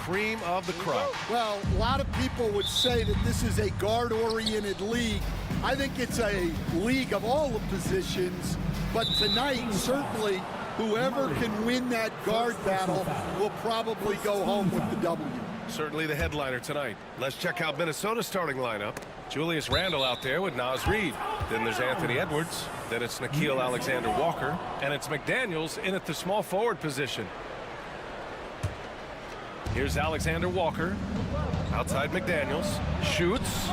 cream of the crop. Well, a lot of people would say that this is a guard-oriented league. I think it's a league of all the positions, but tonight, certainly, whoever can win that guard battle will probably go home with the W. Certainly the headliner tonight. Let's check out Minnesota's starting lineup. Julius Randle out there with Naz Reid. Then there's Anthony Edwards. Then it's Nickeil Alexander-Walker. And it's McDaniels in at the small forward position. Here's Alexander-Walker. Outside McDaniels. Shoots.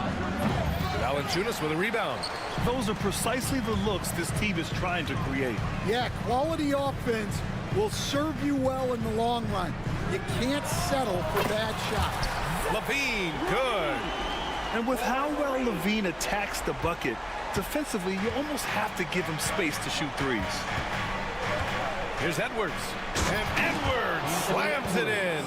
Valanciunas with a rebound. Those are precisely the looks this team is trying to create. Yeah, quality offense will serve you well in the long run. You can't settle for bad shots. LaVine, good. And with how well LaVine attacks the bucket, defensively, you almost have to give him space to shoot threes. Here's Edwards. And Edwards slams it in.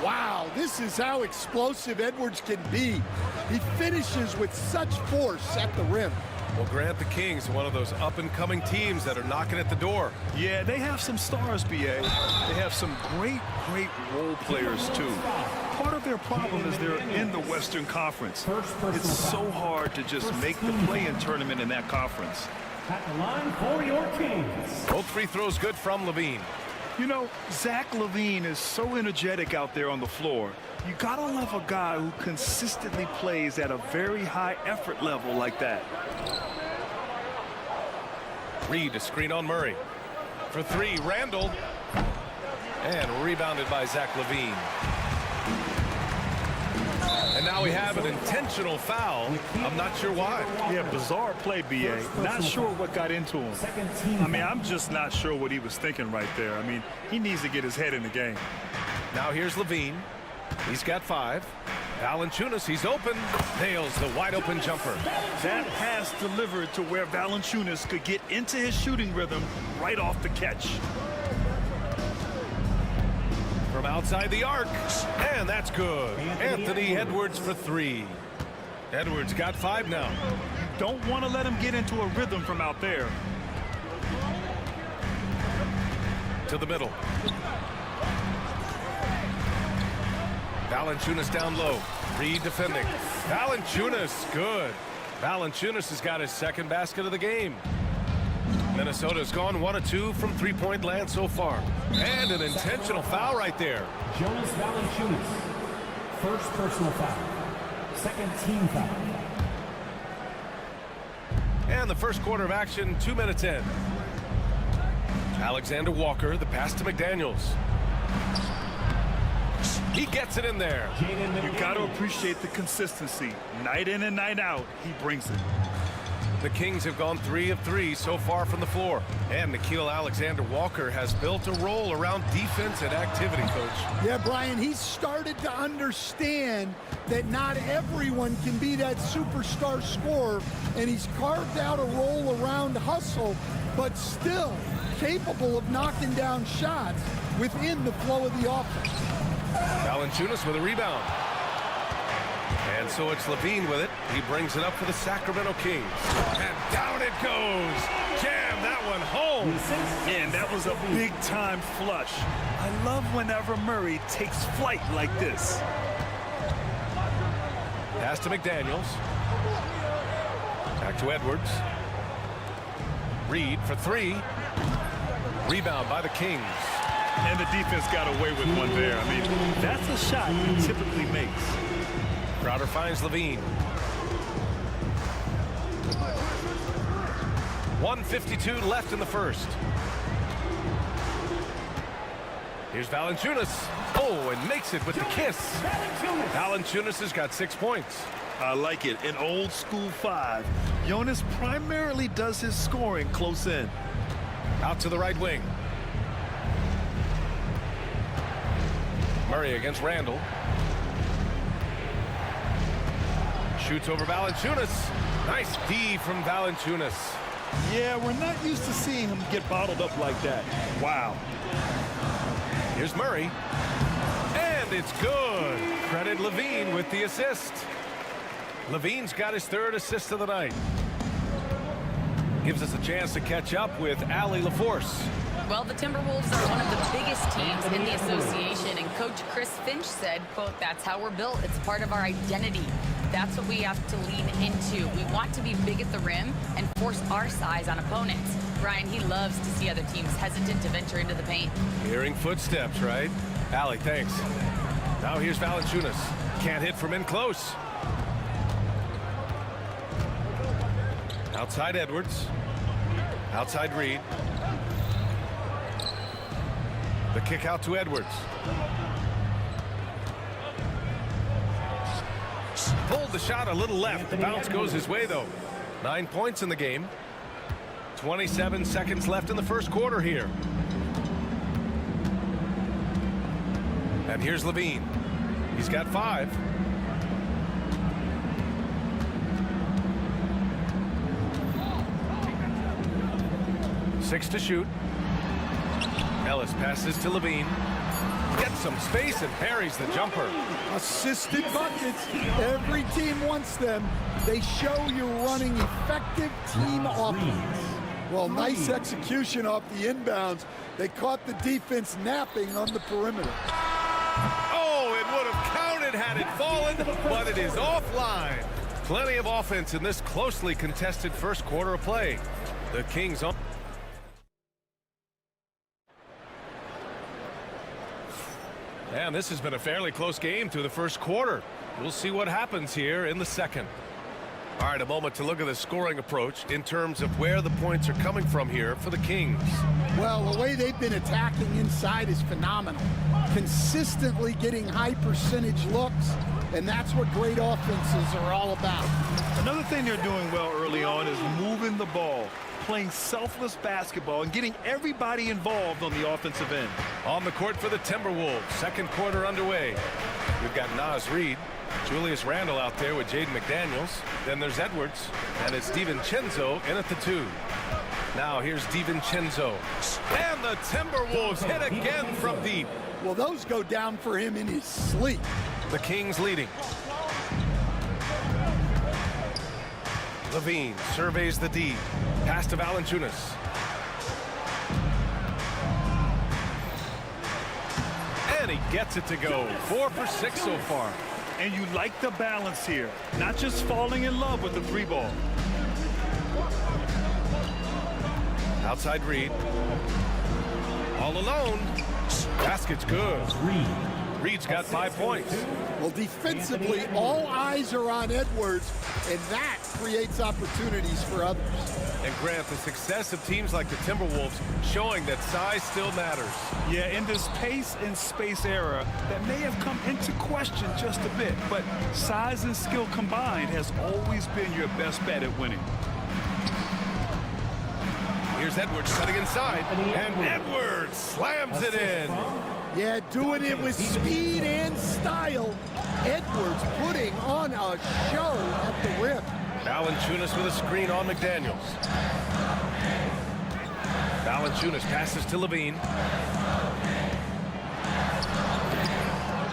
Wow, this is how explosive Edwards can be. He finishes with such force at the rim. Well, Grant, the Kings, one of those up-and-coming teams that are knocking at the door. Yeah, they have some stars, BA. They have some great role players, too. Part of their problem is they're in the Western Conference. It's so hard to just make the play-in tournament in that conference. At the line for your Kings. Both free throws good from LaVine. You know, Zach LaVine is so energetic out there on the floor. You gotta love a guy who consistently plays at a very high effort level like that. Reid to screen on Murray. For three, Randle. And rebounded by Zach LaVine. And now we have an intentional foul. I'm not sure why. Yeah, bizarre play, BA. Not sure what got into him. I mean, I'm just not sure what he was thinking right there. I mean, he needs to get his head in the game. Now here's LaVine. He's got 5. Valanciunas, he's open. Nails the wide-open jumper. That pass delivered to where Valanciunas could get into his shooting rhythm right off the catch. From outside the arc, and that's good. Anthony Edwards for 3. Edwards got 5 now. You don't want to let him get into a rhythm from out there. To the middle. Valanciunas down low. Reid defending. Valanciunas, good. Valanciunas has got his second basket of the game. Minnesota's gone 1 of 2 from three-point land so far. And an intentional foul right there. Jonas Valanciunas. First personal foul. Second team foul. And the first quarter of action, 2 minutes in. Alexander-Walker, the pass to McDaniels. He gets it in there. You got to appreciate the consistency. Night in and night out, he brings it. The Kings have gone 3 of 3 so far from the floor. And Nickeil Alexander-Walker has built a role around defense and activity, Coach. Yeah, Brian, he's started to understand that not everyone can be that superstar scorer, and he's carved out a role around hustle, but still capable of knocking down shots within the flow of the offense. Valanciunas with a rebound. And so it's LaVine with it. He brings it up for the Sacramento Kings. And down it goes. Jam that one home. And that was a big-time flush. I love whenever Murray takes flight like this. Pass to McDaniels. Back to Edwards. Reid for 3. Rebound by the Kings. And the defense got away with one there. I mean, that's a shot he typically makes. Crowder finds LaVine. 1:52 left in the first. Here's Valanciunas. Oh, and makes it with the kiss. Valanciunas has got 6 points. I like it. In old school 5, Jonas primarily does his scoring close in. Out to the right wing. Murray against Randle. Shoots over Valanciunas. Nice D from Valanciunas. Yeah, we're not used to seeing him get bottled up like that. Wow. Here's Murray. And it's good. Credit LaVine with the assist. LaVine's got his 3rd assist of the night. Gives us a chance to catch up with Allie LaForce. Well, the Timberwolves are one of the biggest teams in the association, and Coach Chris Finch said, quote, "That's how we're built. It's part of our identity. That's what we have to lean into. We want to be big at the rim and force our size on opponents." Brian, he loves to see other teams hesitant to venture into the paint. Hearing footsteps, right? Allie, thanks. Now here's Valanciunas. Can't hit from in close. Outside Edwards. Outside Reed. The kick out to Edwards. Pulled the shot a little left. The bounce goes his way, though. 9 points in the game. 27 seconds left in the first quarter here. And here's Levine. He's got 5. Six to shoot. Ellis passes to Levine. Gets some space and parries the jumper. Assisted buckets. Every team wants them. They show you're running effective team offense. Well, nice execution off the inbounds. They caught the defense napping on the perimeter. Oh, it would have counted had it fallen, but it is offline. Plenty of offense in this closely contested first quarter of play. The Kings on. And this has been a fairly close game through the first quarter. We'll see what happens here in the second. All right, a moment to look at the scoring approach in terms of where the points are coming from here for the Kings. Well, the way they've been attacking inside is phenomenal. Consistently getting high percentage looks, and that's what great offenses are all about. Another thing they're doing well early on is moving the ball, playing selfless basketball, and getting everybody involved on the offensive end. On the court for the Timberwolves, second quarter underway. We've got Naz Reid, Julius Randle out there with Jaden McDaniels. Then there's Edwards, and it's DiVincenzo in at the 2. Now here's DiVincenzo. And the Timberwolves hit again from deep. Well, those go down for him in his sleep. The Kings leading. Levine surveys the D. Pass to Valanciunas. And he gets it to go. 4 for 6 so far. And you like the balance here, not just falling in love with the 3 ball. Outside Reed. All alone. Basket's good. Reed's got 5 points. Well, defensively, all eyes are on Edwards, and that creates opportunities for others. And Grant, the success of teams like the Timberwolves showing that size still matters. Yeah, in this pace and space era, that may have come into question just a bit, but size and skill combined has always been your best bet at winning. Here's Edwards cutting inside, and Edwards slams it in. Yeah, doing it with speed and style. Edwards putting on a show at the rim. Valanciunas with a screen on McDaniels. Valanciunas passes to Levine.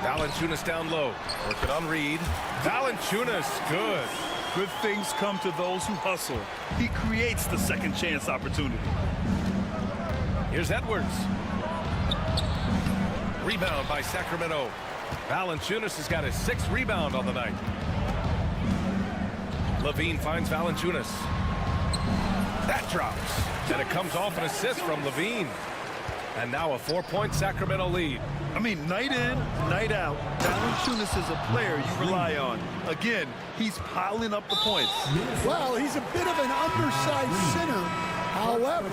Valanciunas down low. Working on Reed. Valanciunas, good. Good things come to those who hustle. He creates the second chance opportunity. Here's Edwards. Rebound by Sacramento. Valanciunas has got his 6th rebound on the night. Levine finds Valanciunas. That drops. And it comes off an assist from Levine. And now a 4-point Sacramento lead. I mean, night in, night out, Valanciunas is a player you rely on. Again, he's piling up the points. Well, he's a bit of an undersized center. However,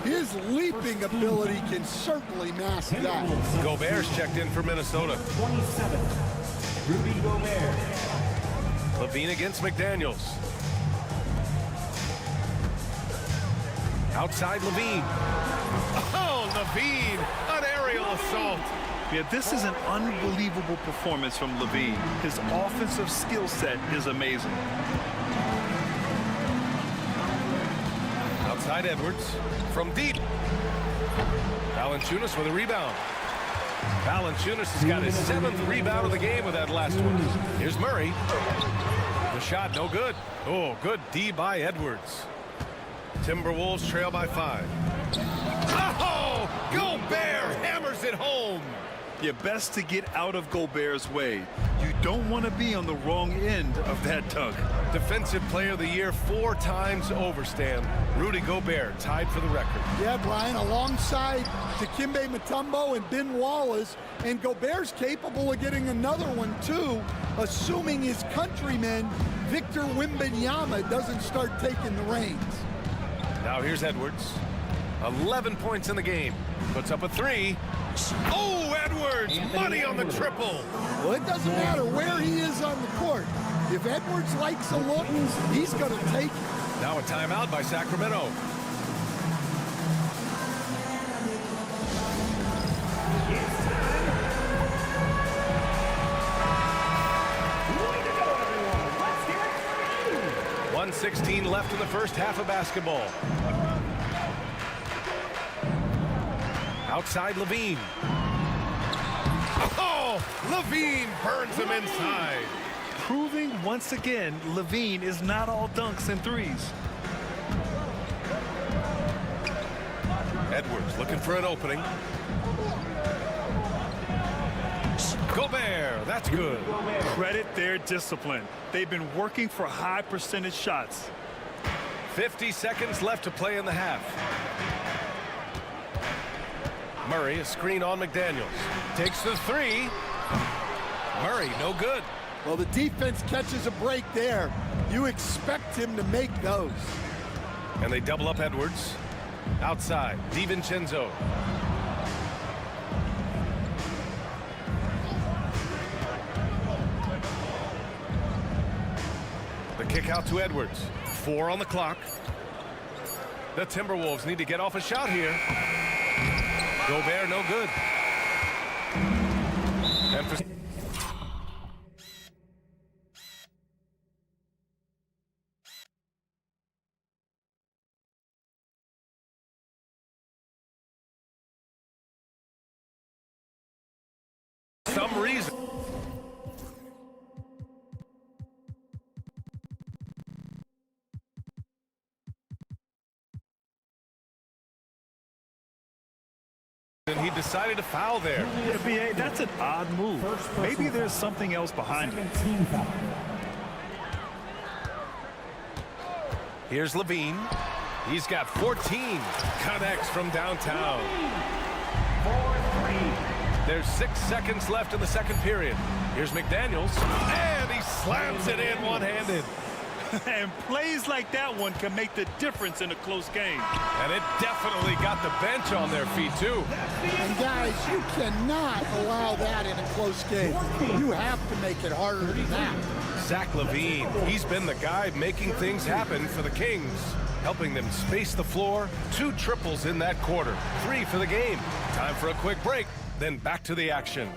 his leaping ability can certainly mask that. Gobert's checked in for Minnesota. 27, Rudy Gobert. Levine against McDaniels. Outside Levine. Oh, Levine, an aerial assault. Yeah, this is an unbelievable performance from Levine. His offensive skill set is amazing. Outside Edwards from deep. Valanciunas with a rebound. Valanciunas has got his 7th rebound of the game with that last one. Here's Murray. The shot no good. Oh, good D by Edwards. Timberwolves trail by 5. Oh, Yeah, best to get out of Gobert's way. You don't want to be on the wrong end of that dunk. Defensive Player of the Year 4 times over, Stan. Rudy Gobert tied for the record. Yeah, Brian, alongside Dikembe Mutombo and Ben Wallace, and Gobert's capable of getting another one too, assuming his countryman Victor Wembanyama doesn't start taking the reins. Now here's Edwards. 11 points in the game. Puts up a 3. Oh, Edwards! Money on the triple. Well, it doesn't matter where he is on the court. If Edwards likes a look, he's going to take it. Now a timeout by Sacramento. It's time. Way to go, everyone. Let's hear it for you. 1:16 left in the first half of basketball. Outside Levine. Oh, Levine burns him inside. Proving once again, Levine is not all dunks and threes. Edwards looking for an opening. Gobert, that's good. Credit their discipline. They've been working for high percentage shots. 50 seconds left to play in the half. Murray, a screen on McDaniels. Takes the 3. Murray, no good. Well, the defense catches a break there. You expect him to make those. And they double up Edwards. Outside, DiVincenzo. The kick out to Edwards. 4 on the clock. The Timberwolves need to get off a shot here. Gobert, no good. And for some reason. And he decided to foul there. Yeah, BA, that's an odd move. Maybe there's something else behind it. Here's Levine. He's got 14. Connects from downtown. There's 6 seconds left in the second period. Here's McDaniels. And he slams it in one-handed. And plays like that one can make the difference in a close game. And it definitely got the bench on their feet, too. And, guys, you cannot allow that in a close game. You have to make it harder than that. Zach LaVine, he's been the guy making things happen for the Kings, helping them space the floor. 2 triples in that quarter. 3 for the game. Time for a quick break, then back to the action.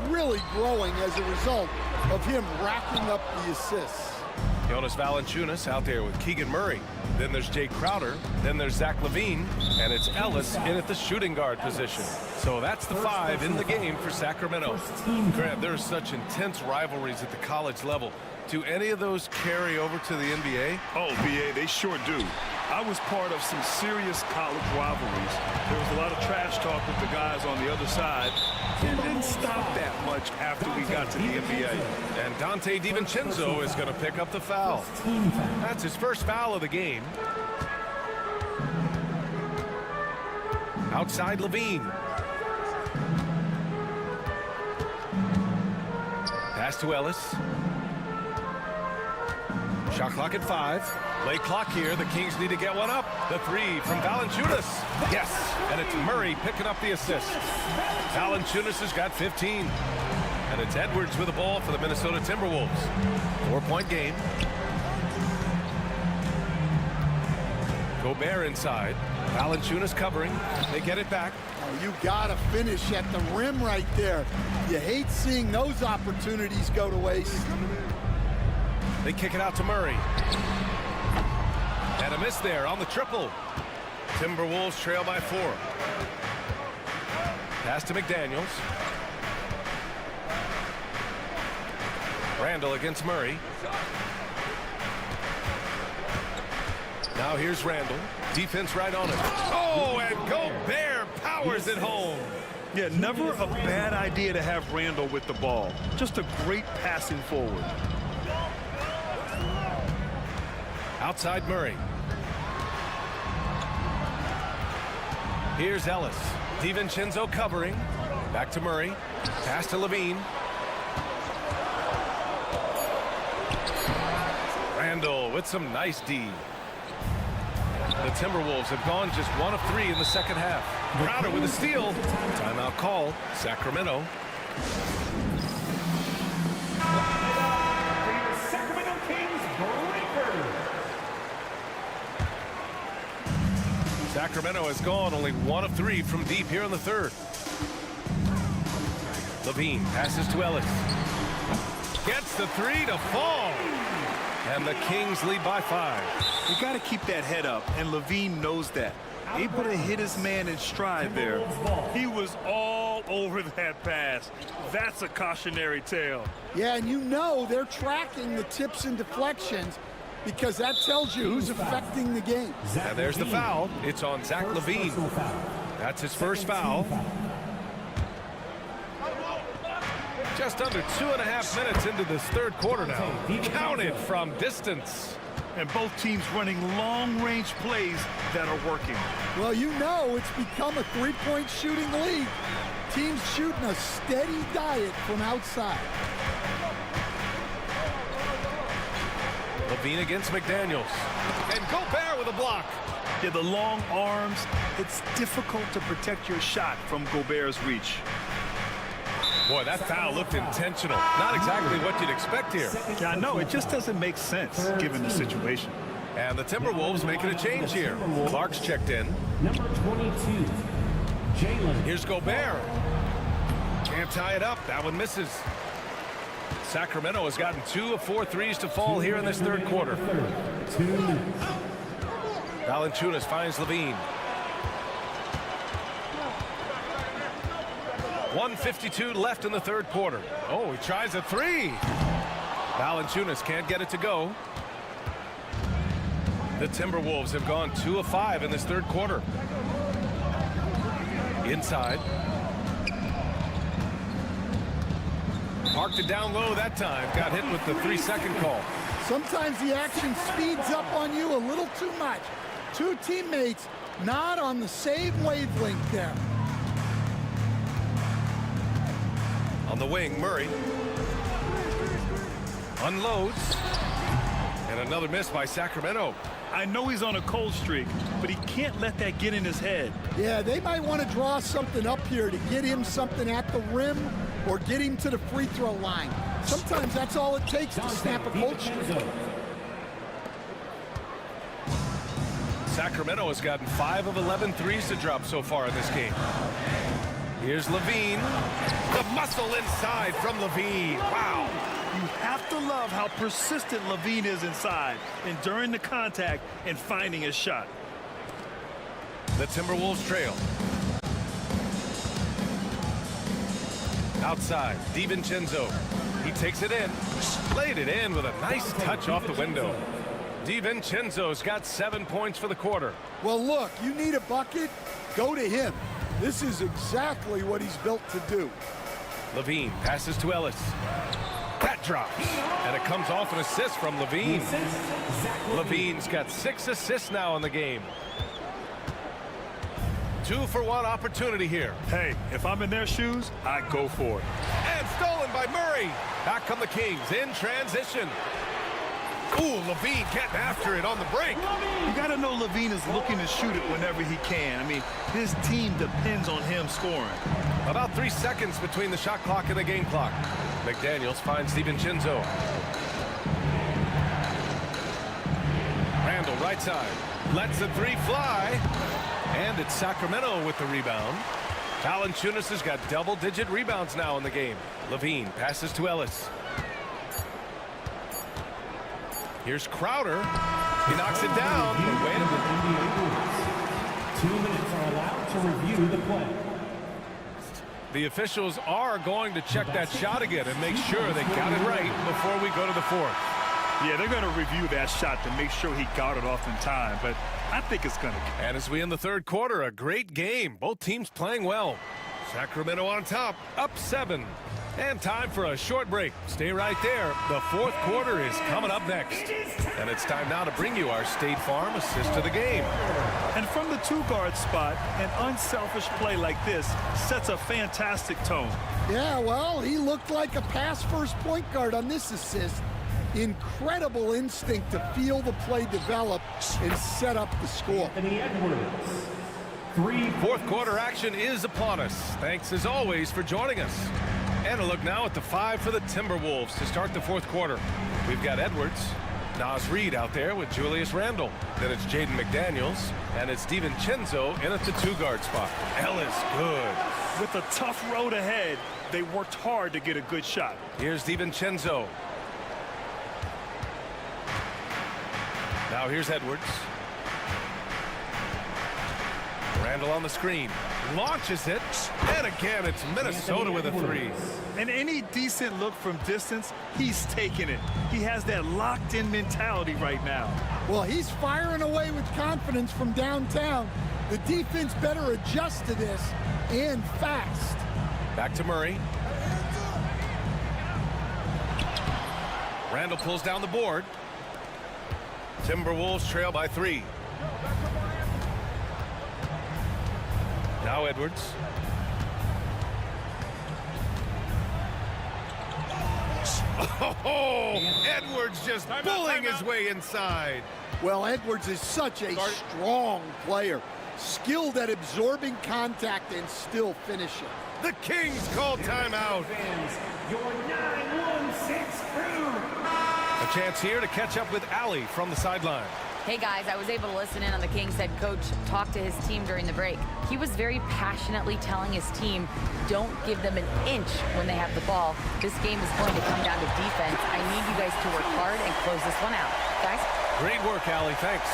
Really growing as a result of him racking up the assists. Jonas Valanciunas out there with Keegan Murray. Then there's Jay Crowder. Then there's Zach LaVine. And it's Ellis in at the shooting guard position. So that's the 5 in the game for Sacramento. Grant, there's such intense rivalries at the college level. Do any of those carry over to the NBA? Oh, BA, they sure do. I was part of some serious college rivalries. There was a lot of trash talk with the guys on the other side. It didn't stop that much after we got to the NBA. And Dante DiVincenzo is going to pick up the foul. That's his first foul of the game. Outside Levine. Pass to Ellis. Shot clock at 5. Late clock here. The Kings need to get one up. The 3 from Valanciunas. Yes, and it's Murray picking up the assist. Valanciunas has got 15. And it's Edwards with the ball for the Minnesota Timberwolves. 4-point game. Gobert inside. Valanciunas covering. They get it back. Oh, you gotta finish at the rim right there. You hate seeing those opportunities go to waste. They kick it out to Murray. And a miss there on the triple. Timberwolves trail by 4. Pass to McDaniels. Randall against Murray. Now here's Randall. Defense right on it. Oh, and Gobert powers it home. Yeah, never a bad idea to have Randall with the ball. Just a great passing forward. Outside Murray. Here's Ellis. DiVincenzo covering. Back to Murray. Pass to Levine. Randall with some nice D. The Timberwolves have gone just 1 of 3 in the second half. Crowder with a steal. Timeout call. Sacramento. Sacramento Kings breaker. Sacramento has gone only 1 of 3 from deep here in the third. Levine passes to Ellis. Gets the 3 to fall. And the Kings lead by 5. You got to keep that head up, and Levine knows that. Able to hit his man in stride there. He was all over that pass. That's a cautionary tale. Yeah, and you know they're tracking the tips and deflections because that tells you who's affecting the game. And there's the foul. It's on Zach Levine. That's his first foul. Just under 2.5 minutes into this third quarter now. Counted from distance. And both teams running long-range plays that are working. Well, you know it's become a three-point shooting league. Teams shooting a steady diet from outside. Levine against McDaniels. And Gobert with a block. Yeah, the long arms. It's difficult to protect your shot from Gobert's reach. Boy, that foul looked intentional. Not exactly what you'd expect here. Yeah, I know. It just doesn't make sense given the situation. And the Timberwolves making a change here. Clark's checked in. Number 22, Jalen. Here's Gobert. Can't tie it up. That one misses. Sacramento has gotten 2 of 4 threes to fall here in this third quarter. 2 minutes. Valanciunas finds Levine. 1:52 left in the third quarter. Oh, he tries a 3. Valanciunas can't get it to go. The Timberwolves have gone 2 of 5 in this third quarter. Inside. Parked it down low that time. Got hit with the 3-second call. Sometimes the action speeds up on you a little too much. Two teammates not on the same wavelength there. On the wing, Murray unloads. And another miss by Sacramento. I know he's on a cold streak, but he can't let that get in his head. Yeah, they might want to draw something up here to get him something at the rim or get him to the free throw line. Sometimes that's all it takes to snap a cold streak. Sacramento has gotten 5 of 11 threes to drop so far in this game. Here's Levine. The muscle inside from Levine. Wow. You have to love how persistent Levine is inside, enduring the contact and finding his shot. The Timberwolves trail. Outside, DiVincenzo. He takes it in, laid it in with a nice touch off the window. DiVincenzo's got 7 points for the quarter. Well, look, you need a bucket, go to him. This is exactly what he's built to do. Levine passes to Ellis. That drops, and it comes off an assist from Levine. Levine's got 6 assists now in the game. 2-for-1 opportunity here. Hey, if I'm in their shoes, I'd go for it. And stolen by Murray. Back come the Kings in transition. Ooh, Levine getting after it on the break. You got to know Levine is looking to shoot it whenever he can. I mean, his team depends on him scoring. About 3 seconds between the shot clock and the game clock. McDaniels finds DiVincenzo. Randall right side. Lets the three fly. And it's Sacramento with the rebound. Valanciunas has got double-digit rebounds now in the game. Levine passes to Ellis. Here's Crowder. He knocks it down. 2 minutes are allowed to review the play. The officials are going to check that shot again and make sure they got it right before we go to the fourth. Yeah, they're going to review that shot to make sure he got it off in time, but I think it's going to count. And as we end the third quarter, a great game. Both teams playing well. Sacramento on top, up 7. And time for a short break. Stay right there. The fourth quarter is coming up next. And it's time now to bring you our State Farm assist to the game. And from the two-guard spot, an unselfish play like this sets a fantastic tone. Yeah, well, he looked like a pass-first point guard on this assist. Incredible instinct to feel the play develop and set up the score. Fourth quarter action is upon us. Thanks as always for joining us. And a look now at the 5 for the Timberwolves to start the fourth quarter. We've got Edwards, Naz Reid out there with Julius Randle. Then it's Jaden McDaniels, and it's DiVincenzo in at the two-guard spot. Ellis, good. With a tough road ahead, they worked hard to get a good shot. Here's DiVincenzo. Now here's Edwards. Randle on the screen. Launches it. And again, it's Minnesota with a three. And any decent look from distance, he's taking it. He has that locked-in mentality right now. Well, he's firing away with confidence from downtown. The defense better adjust to this, and fast. Back to Murray. Randle pulls down the board. Timberwolves trail by 3. Now Edwards. Oh, Edwards just bullying his way inside. Well, Edwards is such a strong player, skilled at absorbing contact and still finishing. The Kings call timeout. Your 9-1-6 crew. A chance here to catch up with Allie from the sideline. Hey guys, I was able to listen in on the Kings head coach talk to his team during the break. He was very passionately telling his team, don't give them an inch when they have the ball. This game is going to come down to defense. I need you guys to work hard and close this one out. Guys? Great work, Allie. Thanks.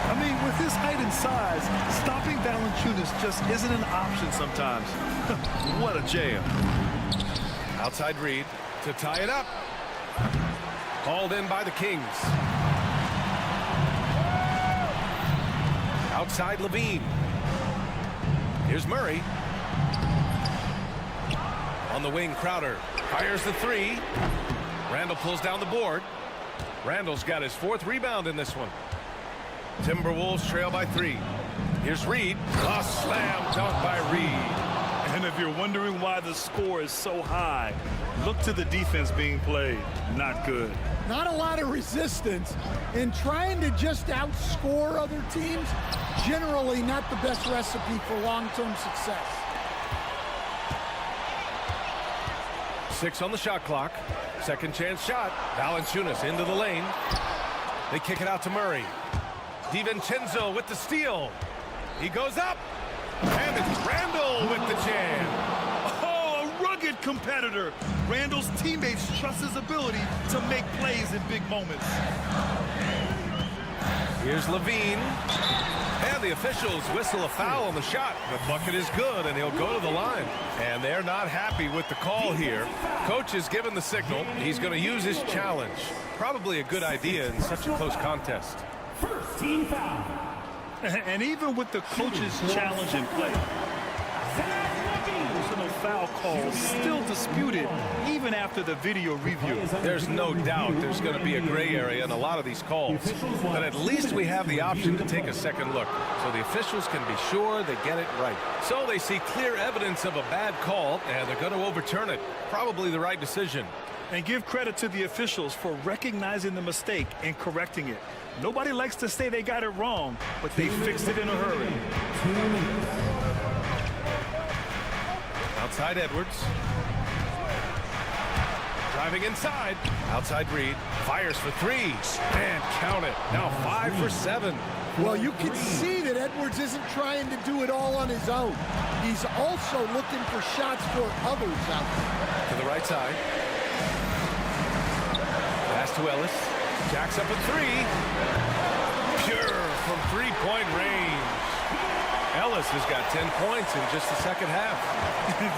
I mean, with his height and size, stopping Valanciunas just isn't an option sometimes. What a jam. Outside Reid to tie it up. Hauled in by the Kings. Outside Levine. Here's Murray. On the wing, Crowder fires the 3. Randle pulls down the board. Randle's got his 4th rebound in this one. Timberwolves trail by 3. Here's Reid. A slam dunk by Reid. And if you're wondering why the score is so high, look to the defense being played. Not good. Not a lot of resistance, and trying to just outscore other teams, generally not the best recipe for long-term success. 6 on the shot clock. Second chance shot. Valanciunas into the lane. They kick it out to Murray. DiVincenzo with the steal. He goes up. And it's Randle with the jam. Oh, a rugged competitor. Randle's teammates trust his ability to make plays in big moments. Here's Levine. And the officials whistle a foul on the shot. The bucket is good, and he'll go to the line. And they're not happy with the call here. Coach has given the signal. He's going to use his challenge. Probably a good idea in such a close contest. First team foul. And even with the coach's challenge in play, personal foul calls still disputed even after the video review. There's no doubt there's going to be a gray area in a lot of these calls. But at least we have the option to take a second look, so the officials can be sure they get it right. So they see clear evidence of a bad call, and they're going to overturn it. Probably the right decision. And give credit to the officials for recognizing the mistake and correcting it. Nobody likes to say they got it wrong, but they fixed it in a hurry. Outside Edwards. Driving inside. Outside Reed. Fires for three. And count it. Now 5 for 7. Well, you can see that Edwards isn't trying to do it all on his own. He's also looking for shots for others out there. To the right side. Pass to Ellis. Jacks up at 3. Pure from three-point range. Ellis has got 10 points in just the second half.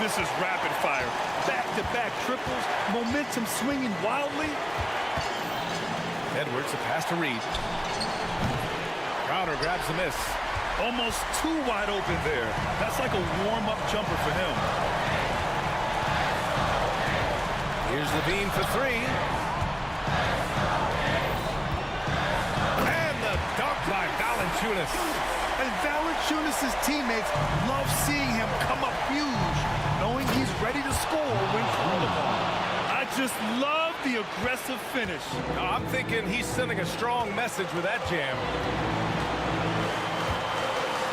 This is rapid fire. Back-to-back triples, momentum swinging wildly. Edwards, a pass to Reed. Crowder grabs the miss. Almost too wide open there. That's like a warm-up jumper for him. Here's Levine for 3. And the dunk by Valanciunas. And Valanciunas' teammates love seeing him come up huge, knowing he's ready to score when called upon. I just love the aggressive finish. I'm thinking he's sending a strong message with that jam.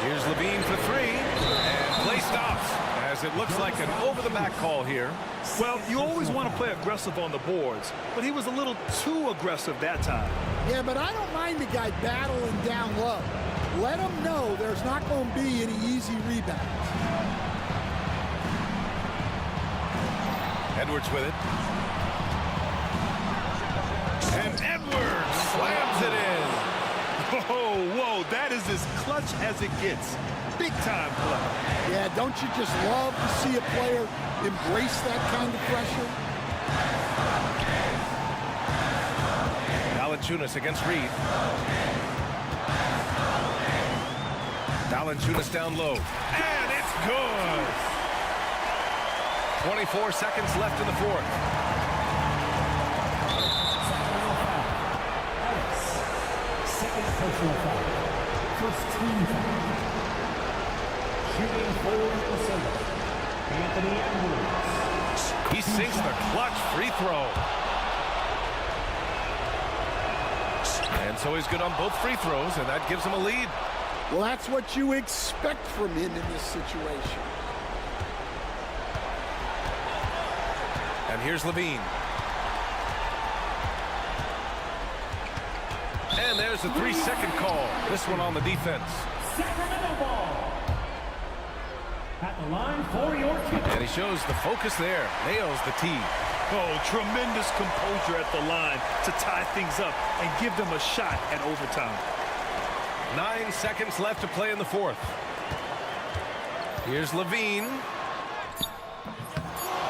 Here's Levine for 3, and play stops as it looks like an over-the-back call here. Well, you always want to play aggressive on the boards, but he was a little too aggressive that time. Yeah, but I don't mind the guy battling down low. Let him know there's not going to be any easy rebounds. Edwards with it. And Edwards slams it in. Whoa, that is as clutch as it gets. Big time play. Yeah, don't you just love to see a player embrace that kind of pressure? Valanciunas against Reed. Valanciunas down low. And it's good. 24 seconds left in the fourth. Second personal foul. First team foul. Shooting forward the center. Anthony Edwards. He sinks the clutch free throw. And so he's good on both free throws, and that gives him a lead. Well, that's what you expect from him in this situation. And here's Levine. And there's a 3-second call. This one on the defense. Sacramento ball. At the line for your kick. And he shows the focus there. Nails the tee. Oh, tremendous composure at the line to tie things up and give them a shot at overtime. 9 seconds left to play in the fourth. Here's Levine.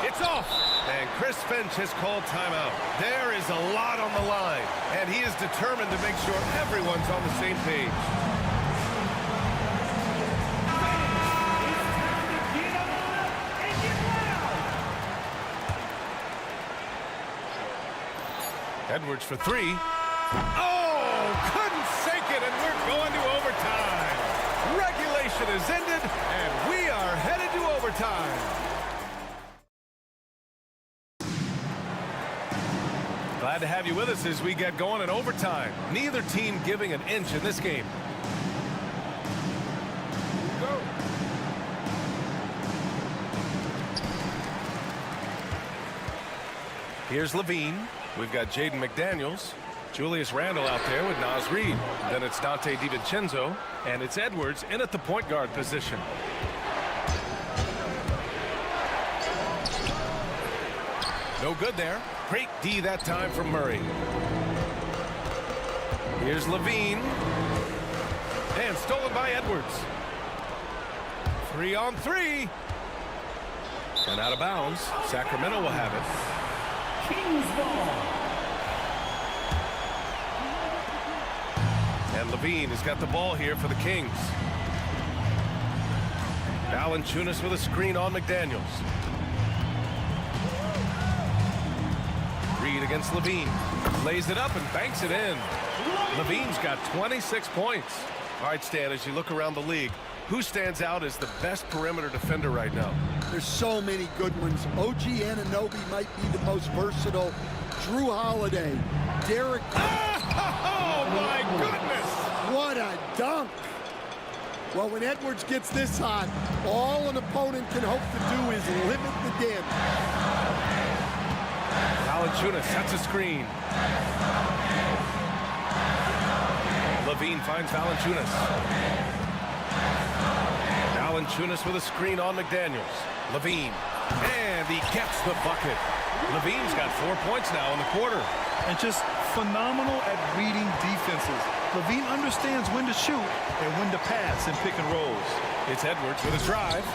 It's off. And Chris Finch has called timeout. There is a lot on the line, and he is determined to make sure everyone's on the same page. Edwards for 3. Oh, couldn't sink it, and we're going to overtime. Regulation is ended, and we are headed to overtime. Glad to have you with us as we get going in overtime. Neither team giving an inch in this game. Go. Here's Levine. We've got Jaden McDaniels, Julius Randle out there with Naz Reid. Then it's Dante DiVincenzo, and it's Edwards in at the point guard position. No good there. Great D that time from Murray. Here's Levine. And stolen by Edwards. 3-on-3. And out of bounds. Sacramento will have it. Kings ball. And Levine has got the ball here for the Kings. Valanciunas with a screen on McDaniels. Reed against Levine. Lays it up and banks it in. Levine's got 26 points. All right, Stan, as you look around the league, who stands out as the best perimeter defender right now? There's so many good ones. OG Anunoby might be the most versatile. Drew Holiday, Derek. Oh, my goodness! What a dunk! Well, when Edwards gets this hot, all an opponent can hope to do is limit the damage. Valanciunas sets a screen. Levine finds Valanciunas. Valanciunas with a screen on McDaniels. Levine. And he gets the bucket. Levine's got 4 points now in the quarter. And just phenomenal at reading defenses. Levine understands when to shoot and when to pass in pick and rolls. It's Edwards with a drive.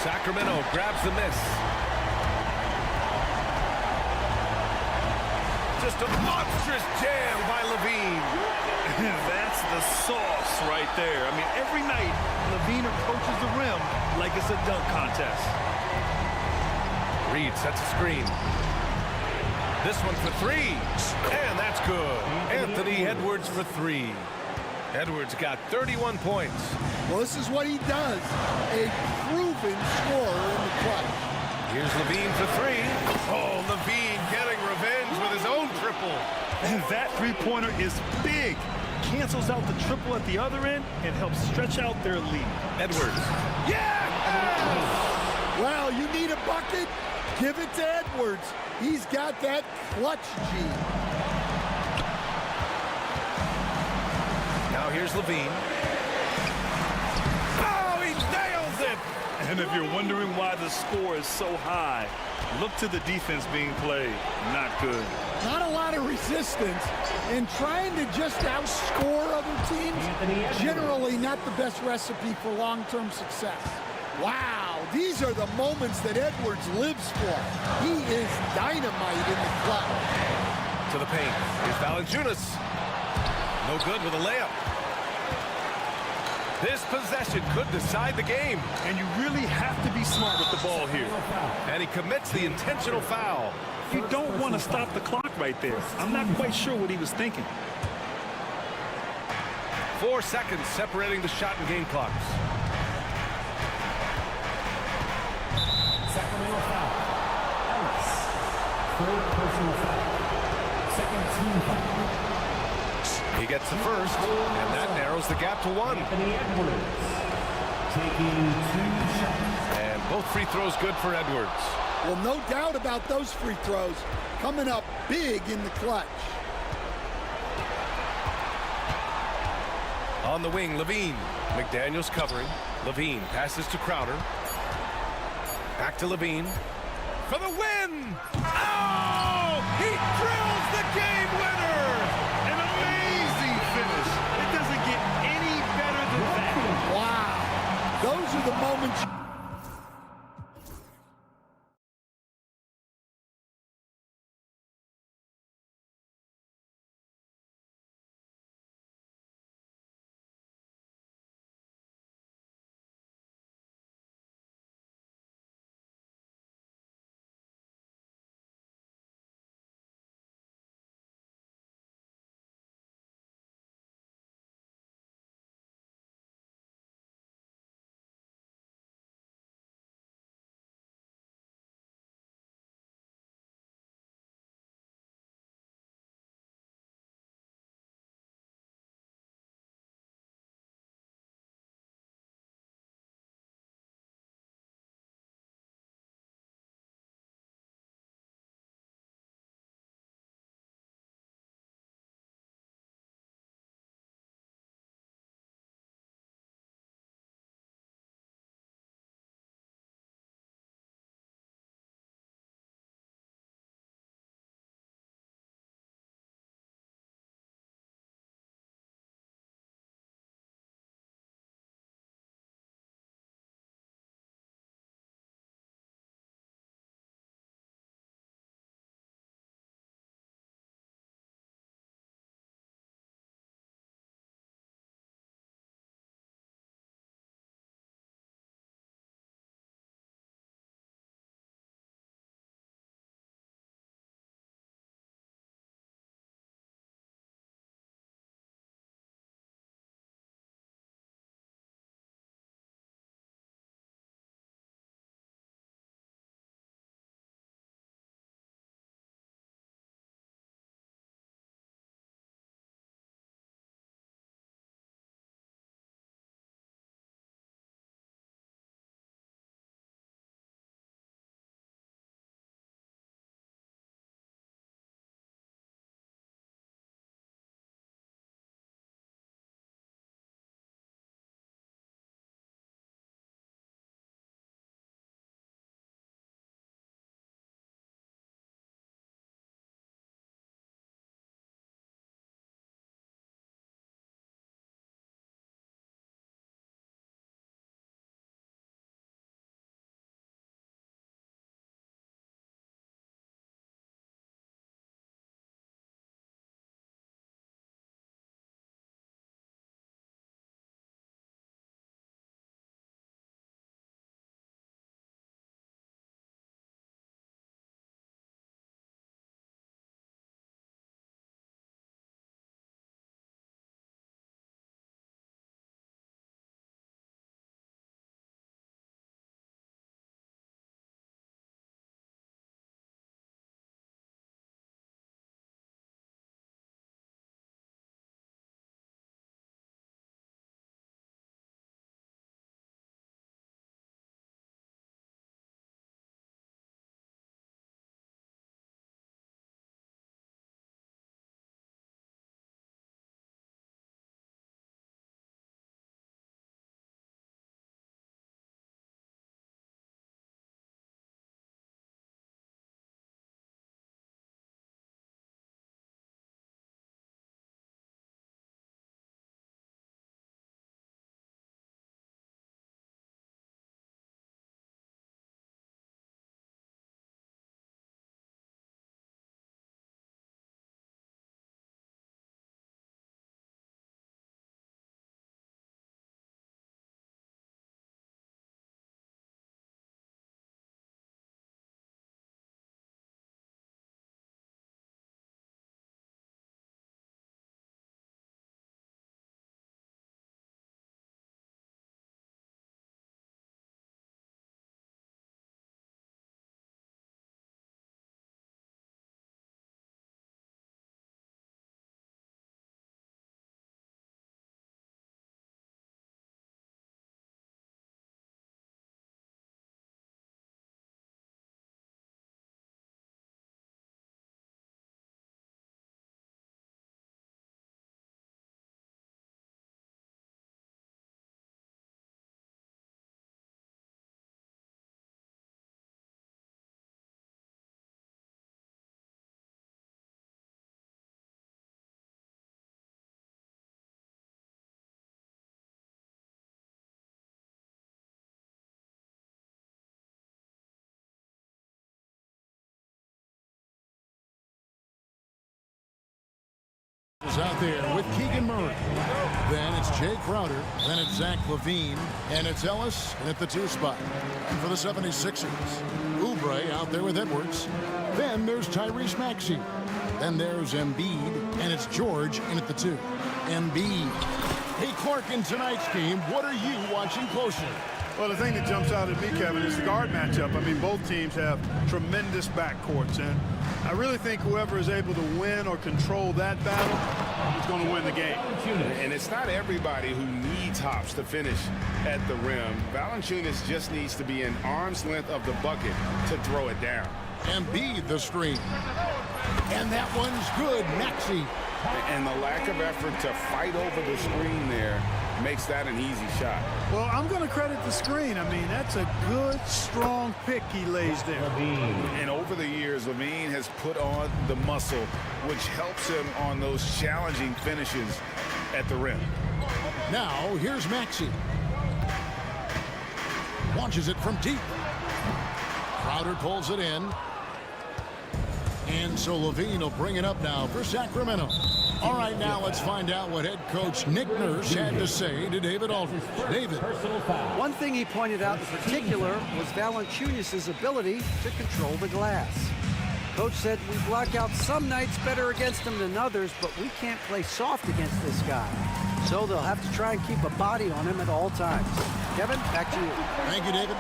Sacramento grabs the miss. Just a monstrous jam by Levine. That's the sauce right there. I mean, every night, Levine approaches the rim like it's a dunk contest. Reed sets a screen. This one for three. And that's good. Anthony Edwards for three. Edwards got 31 points. Well, this is what he does. A proven scorer in the clutch. Here's Levine for three. Oh, Levine getting revenge with his own triple. And that three-pointer is big. Cancels out the triple at the other end and helps stretch out their lead. Edwards. Yeah! Well, you need a bucket? Give it to Edwards. He's got that clutch gene. Now here's Levine. Oh, he nails it! And if you're wondering why the score is so high, look to the defense being played. Not good. Not a lot of resistance, and trying to just outscore other teams, generally not the best recipe for long-term success. Wow, these are the moments that Edwards lives for. He is dynamite in the clutch. To the paint. Here's Valanciunas. No good with a layup. This possession could decide the game. And you really have to be smart with the ball here. And he commits the intentional foul. You don't want to stop the clock right there. I'm not quite sure what he was thinking. 4 seconds separating the shot and game clocks. Sacramento foul. Ellis. Third personal foul. Second team foul. He gets the first, and that narrows the gap to 1. Anthony Edwards taking 2 shots. And both free throws good for Edwards. Well, no doubt about those free throws coming up big in the clutch. On the wing, Levine. McDaniels covering. Levine passes to Crowder. Back to Levine. For the win! Oh! He drills the game winner! An amazing finish. It doesn't get any better than that. Wow. Those are the moments Out there with Keegan Murray. Then it's Jay Crowder. Then it's Zach LaVine. And it's Ellis at the 2 spot. And for the 76ers, Oubre out there with Edwards. Then there's Tyrese Maxey. Then there's Embiid. And it's George in at the 2. Embiid. Hey, Clark, in tonight's game, what are you watching closely? Well, the thing that jumps out at me, Kevin, is the guard matchup. I mean, both teams have tremendous backcourts, and I really think whoever is able to win or control that battle is going to win the game. And it's not everybody who needs hops to finish at the rim. Valanciunas just needs to be an arm's length of the bucket to throw it down. Embiid the screen. And that one's good. Maxey. And the lack of effort to fight over the screen there makes that an easy shot. Well, I'm going to credit the screen. I mean, that's a good, strong pick he lays there. And over the years, LaVine has put on the muscle, which helps him on those challenging finishes at the rim. Now, here's Maxey. Launches it from deep. Crowder pulls it in. And so LaVine will bring it up now for Sacramento. All right, now let's find out what head coach Nick Nurse had to say to David Aldridge. David. One thing he pointed out in particular was Valanciunas' ability to control the glass. Coach said we block out some nights better against him than others, but we can't play soft against this guy. So they'll have to try and keep a body on him at all times. Kevin, back to you. Thank you, David.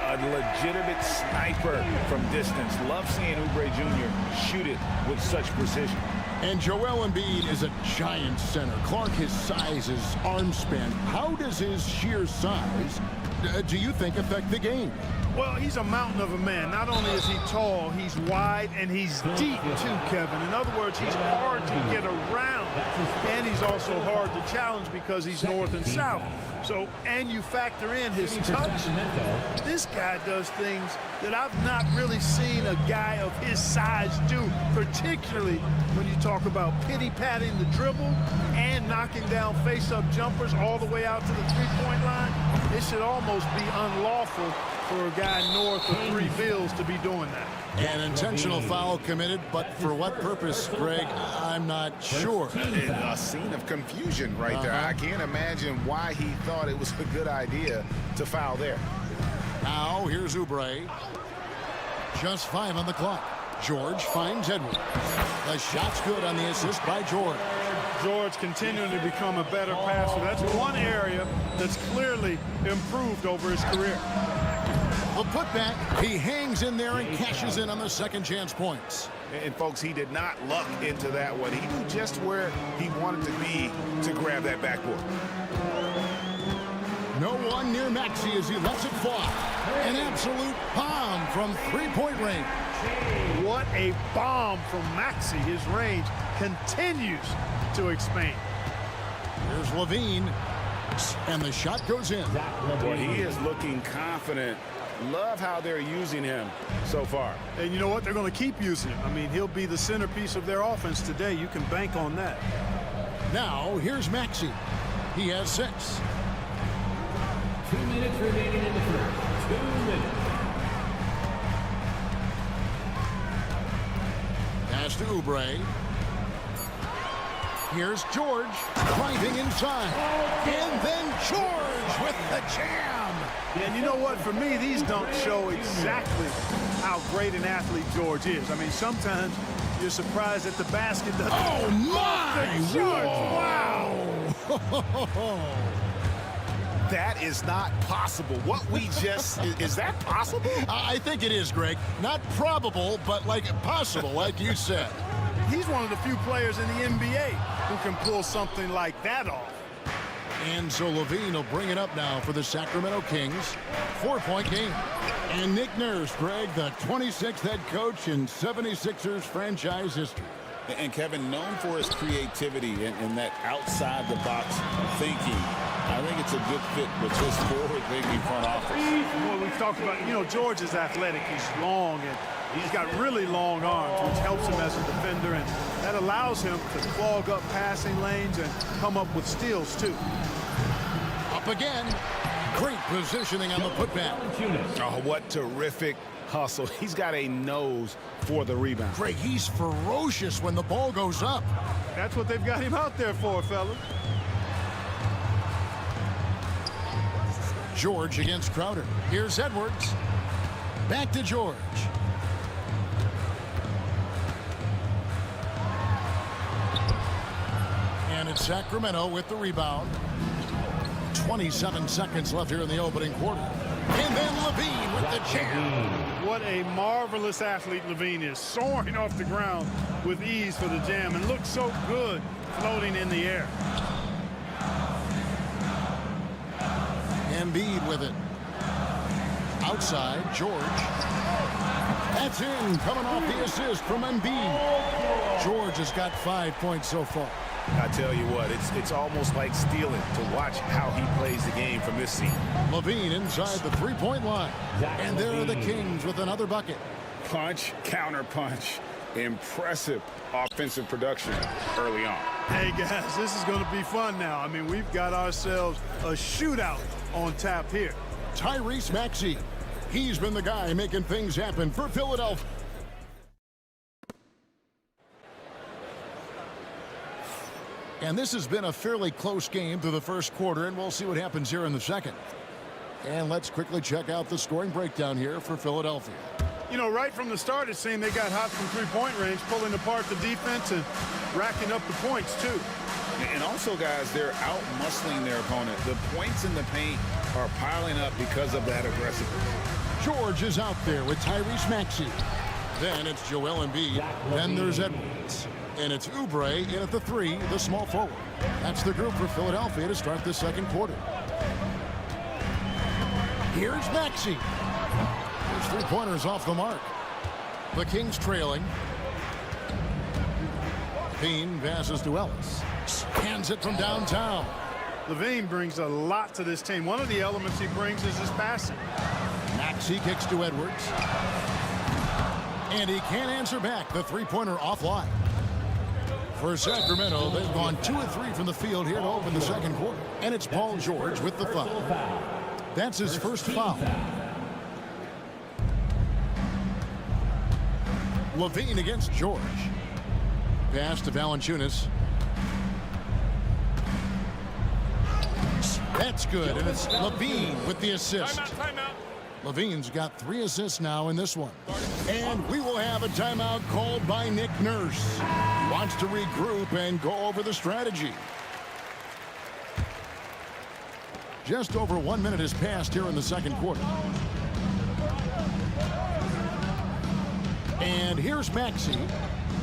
A legitimate sniper from distance. Love seeing Oubre Jr. shoot it with such precision. And Joel Embiid is a giant center. Clark, his size, his arm span. How does his sheer size, do you think, affect the game? Well, he's a mountain of a man. Not only is he tall, he's wide, and he's deep, too, Kevin. In other words, he's hard to get around. And he's also hard to challenge because he's north and south. So, and you factor in his touch. This guy does things that I've not really seen a guy of his size do, particularly when you talk about pity-patting the dribble and knocking down face-up jumpers all the way out to the three-point line. It should almost be unlawful for a guy north of 3 bills to be doing that. An intentional foul committed, but for what purpose, Greg? I'm not sure. A scene of confusion right there. I can't imagine why he thought it was a good idea to foul there. Now, here's Oubre. Just 5 on the clock. George finds Edwards. The shot's good on the assist by George. George continuing to become a better passer. That's one area that's clearly improved over his career. The putback, he hangs in there and cashes in on the second chance points. And folks, he did not luck into that one. He knew just where he wanted to be to grab that backboard. No one near Maxey as he lets it fly. An absolute bomb from three-point range. What a bomb from Maxey. His range continues to expand. Here's LaVine, and the shot goes in. Boy, he is looking confident. Love how they're using him so far. And you know what? They're going to keep using him. I mean, he'll be the centerpiece of their offense today. You can bank on that. Now, here's Maxey. He has 6. 2 minutes remaining in the first. 2 minutes. Pass to Oubre. Here's George driving inside. And then George with the jam. And you know what? For me, these dunks show exactly how great an athlete George is. I mean, sometimes you're surprised that the basket doesn't. Oh, my! George, wow! That is not possible. What we just, is that possible? I think it is, Greg. Not probable, but like possible, like you said. He's one of the few players in the NBA who can pull something like that off. And so LaVine will bring it up now for the Sacramento Kings. 4-point game. And Nick Nurse, Greg, the 26th head coach in 76ers franchise history. And Kevin, known for his creativity and that outside-the-box thinking, I think it's a good fit with his forward-thinking front office. Well, we've talked about, you know, George is athletic. He's long, and he's got really long arms, which helps him as a defender, and that allows him to clog up passing lanes and come up with steals, too. Up again. Great positioning on the putback. Oh, what terrific hustle. He's got a nose for the rebound. Greg, he's ferocious when the ball goes up. That's what they've got him out there for, fellas. George against Crowder. Here's Edwards. Back to George. And it's Sacramento with the rebound. 27 seconds left here in the opening quarter. And then Levine with the jam. What a marvelous athlete Levine is, soaring off the ground with ease for the jam and looks so good floating in the air. Embiid with it. Outside, George. That's in, coming off the assist from Embiid. George has got 5 points so far. I tell you what, it's almost like stealing to watch how he plays the game from this seat. Levine inside the three-point line. And there are the Kings with another bucket. Punch, counter punch. Impressive offensive production early on. Hey, guys, this is going to be fun now. I mean, we've got ourselves a shootout on tap here. Tyrese Maxey. He's been the guy making things happen for Philadelphia. And this has been a fairly close game through the first quarter, and we'll see what happens here in the second. And let's quickly check out the scoring breakdown here for Philadelphia. You know, right from the start, it seemed they got hot from three-point range, pulling apart the defense and racking up the points, too. And also, guys, they're out-muscling their opponent. The points in the paint are piling up because of that aggressiveness. George is out there with Tyrese Maxey. Then it's Joel Embiid. Then there's Edwards. And it's Oubre in at the three, the small forward. That's the group for Philadelphia to start the second quarter. Here's Maxey. His three-pointers off the mark. The Kings trailing. Levine passes to Ellis. Hands it from downtown. Levine brings a lot to this team. One of the elements he brings is his passing. Maxey kicks to Edwards. And he can't answer back. The three-pointer offline. For Sacramento, they've gone 2 of 3 from the field here to open the second quarter. And it's Paul George with the foul. That's his first foul. Levine against George. Pass to Valanciunas. That's good, and it's Levine with the assist. Levine's got 3 assists now in this one. And we will have a timeout called by Nick Nurse. He wants to regroup and go over the strategy. Just over 1 minute has passed here in the second quarter. And here's Maxey.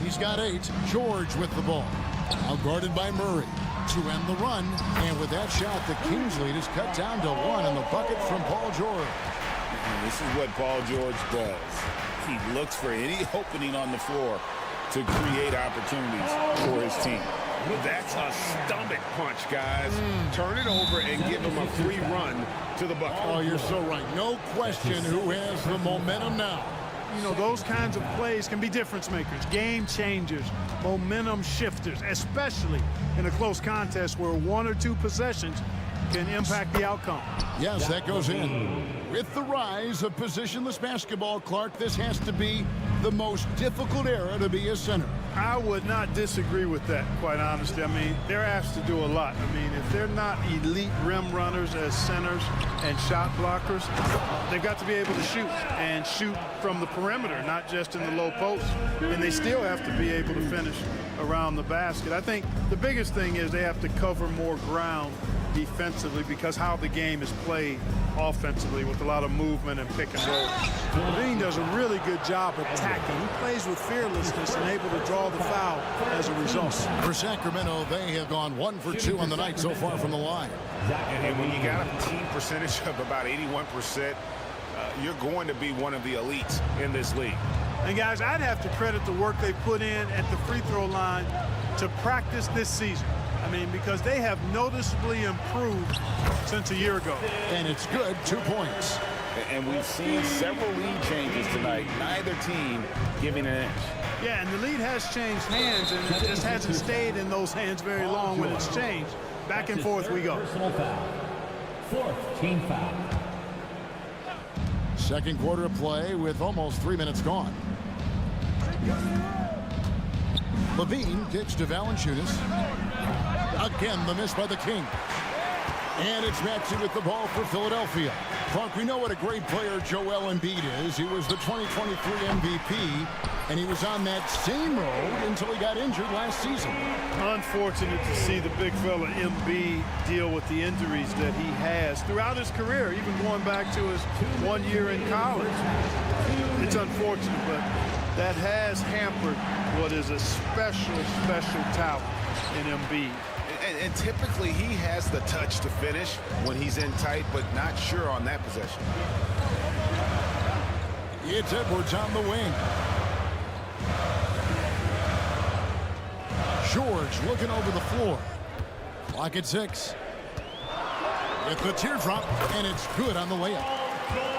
He's got 8. George with the ball. Now guarded by Murray to end the run. And with that shot, the Kings lead is cut down to 1 in the bucket from Paul George. And this is what Paul George does. He looks for any opening on the floor to create opportunities for his team. That's a stomach punch, guys. Turn it over and give him a free run to the bucket. Oh, you're so right. No question who has the momentum now. You know, those kinds of plays can be difference makers, game changers, momentum shifters, especially in a close contest where 1 or 2 possessions can impact the outcome. Yes, that goes in. With the rise of positionless basketball, Clark, this has to be the most difficult era to be a center. I would not disagree with that, quite honestly. I mean, they're asked to do a lot. I mean, if they're not elite rim runners as centers and shot blockers, they've got to be able to shoot and shoot from the perimeter, not just in the low post. And they still have to be able to finish around the basket. I think the biggest thing is they have to cover more ground defensively because how the game is played offensively with a lot of movement and pick and roll. Levine does a really good job attacking. He plays with fearlessness and able to draw the foul as a result. For Sacramento, they have gone 1 for 2 on the night so far from the line. And when you got a team percentage of about 81%, you're going to be one of the elites in this league. And guys, I'd have to credit the work they put in at the free throw line to practice this season. I mean, because they have noticeably improved since a year ago. And it's good, 2 points. And we've seen several lead changes tonight. Neither team giving an inch. Yeah, and the lead has changed hands, and it just hasn't stayed in those hands very long when it's changed. Back and forth we go. Fourth team foul. Second quarter of play with almost 3 minutes gone. Levine kicks to Valanciunas. Again, the miss by the Kings. And it's Maxey with the ball for Philadelphia. Frank, we know what a great player Joel Embiid is. He was the 2023 MVP, and he was on that same road until he got injured last season. Unfortunate to see the big fella Embiid deal with the injuries that he has throughout his career, even going back to his 1 year in college. It's unfortunate, but that has hampered what is a special talent in Embiid. And typically he has the touch to finish when he's in tight, but not sure on that possession. It's Edwards on the wing. George looking over the floor. Clock at 6. With the teardrop, and it's good on the layup.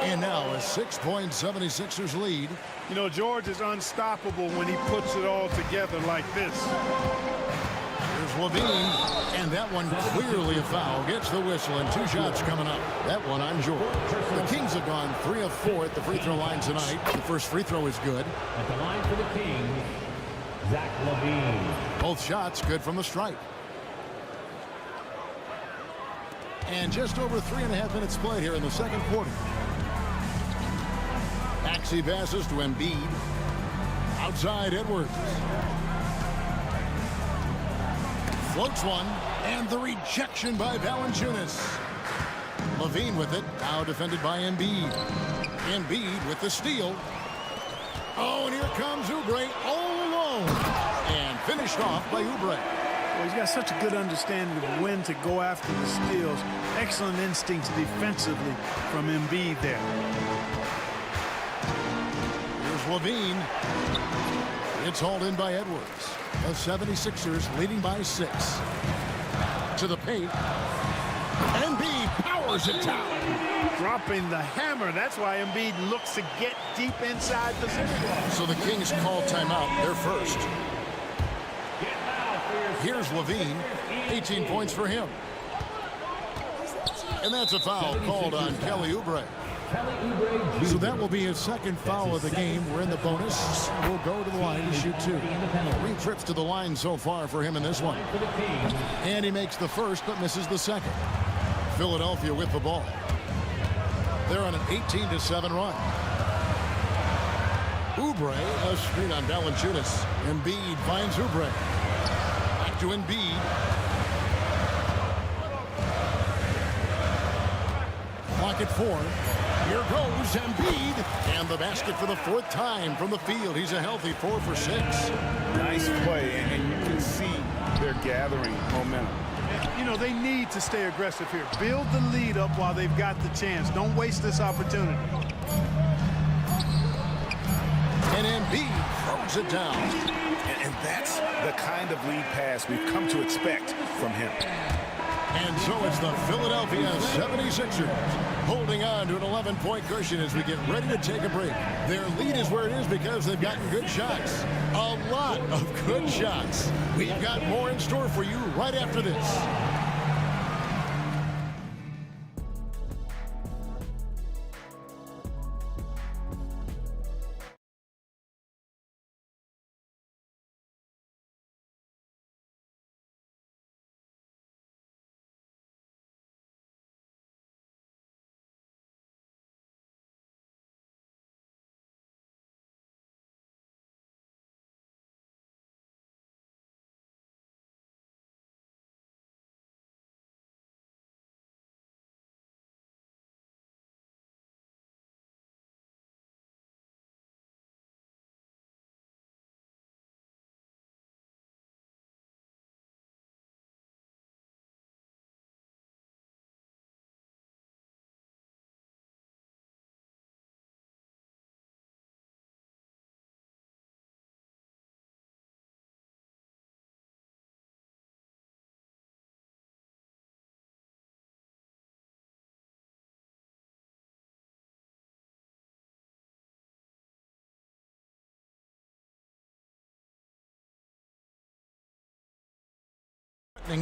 And now a 6-point 76ers lead. You know, George is unstoppable when he puts it all together like this. Here's Levine, and that one clearly a foul. Gets the whistle, and 2 shots coming up. That one on George. The Kings have gone 3 of 4 at the free throw line tonight. The first free throw is good. At the line for the Kings, Zach Levine. Both shots good from the stripe. And just over 3.5 minutes played here in the second quarter. Maxey passes to Embiid. Outside Edwards. Floats one, and the rejection by Valanciunas. Levine with it, now defended by Embiid. Embiid with the steal. Oh, and here comes Oubre all alone. And finished off by Oubre. Well, he's got such a good understanding of when to go after the steals. Excellent instincts defensively from Embiid there. Here's Levine. It's hauled in by Edwards. The 76ers leading by 6. To the paint. Embiid powers it down. Dropping the hammer. That's why Embiid looks to get deep inside the zone. So the Kings call timeout. They're first. Here's Levine. 18 points for him. And that's a foul called on Kelly Oubre. So that will be his second foul of the game. We're in the bonus. We'll go to the line to shoot 2. 3 trips to the line so far for him in this one. And he makes the first but misses the second. Philadelphia with the ball. They're on an 18-7 run. Oubre, a screen on Valanciunas. Embiid finds Oubre. Back to Embiid. Clock at 4. Here goes Embiid, and the basket for the 4th time from the field. He's a healthy 4 for 6. Nice play, and you can see they're gathering momentum. You know, they need to stay aggressive here. Build the lead up while they've got the chance. Don't waste this opportunity. And Embiid throws it down. And that's the kind of lead pass we've come to expect from him. And so it's the Philadelphia 76ers holding on to an 11-point cushion as we get ready to take a break. Their lead is where it is because they've gotten good shots. A lot of good shots. We've got more in store for you right after this.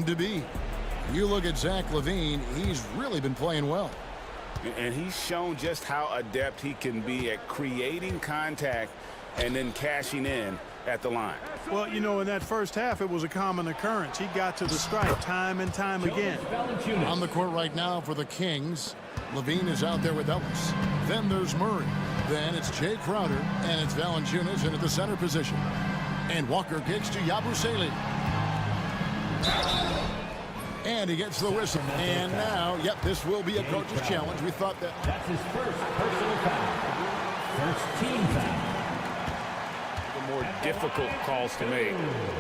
To be. You look at Zach Levine, he's really been playing well. And he's shown just how adept he can be at creating contact and then cashing in at the line. Well, you know, in that first half, it was a common occurrence. He got to the stripe time and time again. On the court right now for the Kings, Levine is out there with Ellis. Then there's Murray. Then it's Jay Crowder, and it's Valanciunas in at the center position. And Walker kicks to Yabusele. And he gets the whistle. And now, yep, this will be a coach's challenge. We thought that. That's his first personal foul. First team foul. More difficult calls to make.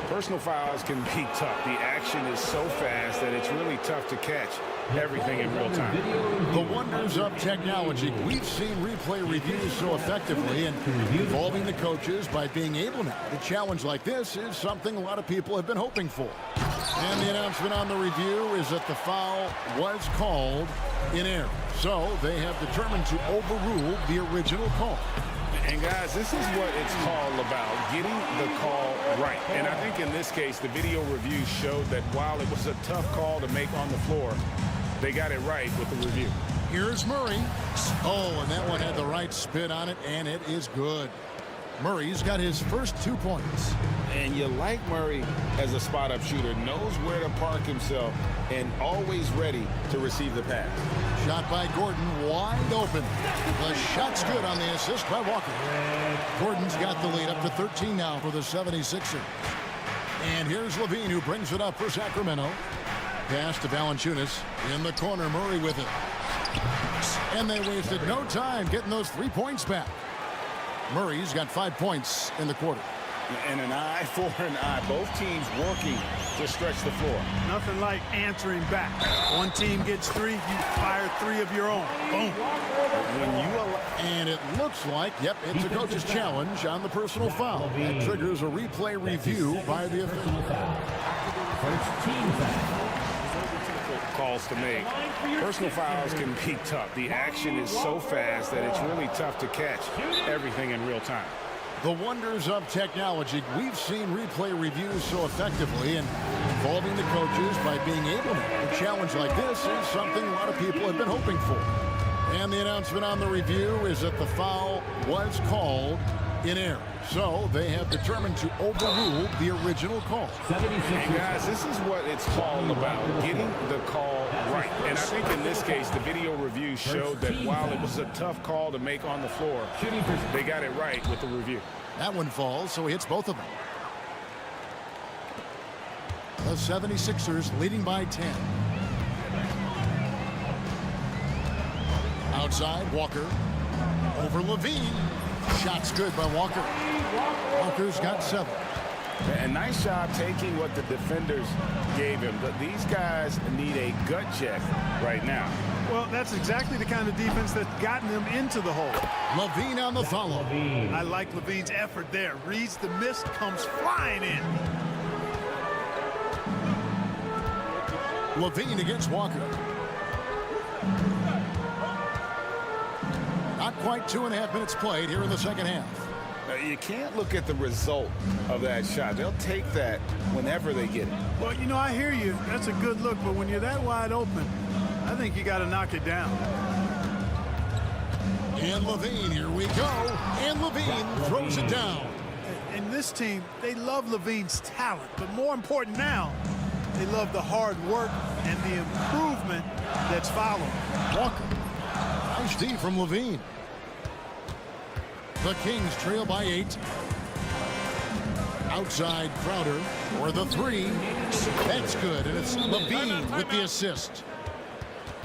Personal fouls can be tough. The action is so fast that it's really tough to catch everything in real time. The wonders of technology. We've seen replay reviews so effectively and involving the coaches by being able now. A challenge like this is something a lot of people have been hoping for. And the announcement on the review is that the foul was called in error. So they have determined to overrule the original call. And guys, this is what it's all about, getting the call right. And I think in this case, the video review showed that while it was a tough call to make on the floor, they got it right with the review. Here's Murray. Oh, and that one had the right spin on it, and it is good. Murray's got his first 2 points. And you like Murray as a spot-up shooter, knows where to park himself, and always ready to receive the pass. Shot by Gordon, wide open. The shot's good on the assist by Walker. Gordon's got the lead up to 13 now for the 76ers. And here's Levine, who brings it up for Sacramento. Pass to Valanciunas. In the corner, Murray with it. And they wasted no time getting those 3 points back. Murray's got 5 points in the quarter. And an eye for an eye. Both teams working to stretch the floor. Nothing like answering back. One team gets 3, you fire 3 of your own. Boom. And it looks like, yep, it's a coach's challenge on the personal foul. That triggers a replay review by the official. First team foul. Calls to make. Personal fouls can be tough. The action is so fast that it's really tough to catch everything in real time. The wonders of technology. We've seen replay reviews so effectively and involving the coaches by being able to. A challenge like this is something a lot of people have been hoping for. And the announcement on the review is that the foul was called in error. So they have determined to overrule the original call. And guys, this is what it's all about, getting the call right. And I think in this case, the video review showed that while it was a tough call to make on the floor, they got it right with the review. That one falls, so he hits both of them. The 76ers leading by 10. Outside, Walker. Over Levine. Shot's good by Walker. Walker's got 7. A nice job taking what the defenders gave him. But these guys need a gut check right now. Well, that's exactly the kind of defense that's gotten them into the hole. Levine on the follow. I like Levine's effort there. Reads the miss, comes flying in. Levine against Walker. Not quite 2.5 minutes played here in the second half. You can't look at the result of that shot. They'll take that whenever they get it. Well, you know, I hear you. That's a good look, but when you're that wide open, I think you got to knock it down. And Levine, here we go. And Levine throws it down. And this team, they love Levine's talent, but more important now, they love the hard work and the improvement that's following. Walker. Nice D from Levine. The Kings trail by 8. Outside Crowder for the 3. That's good, and it's Levine with the assist.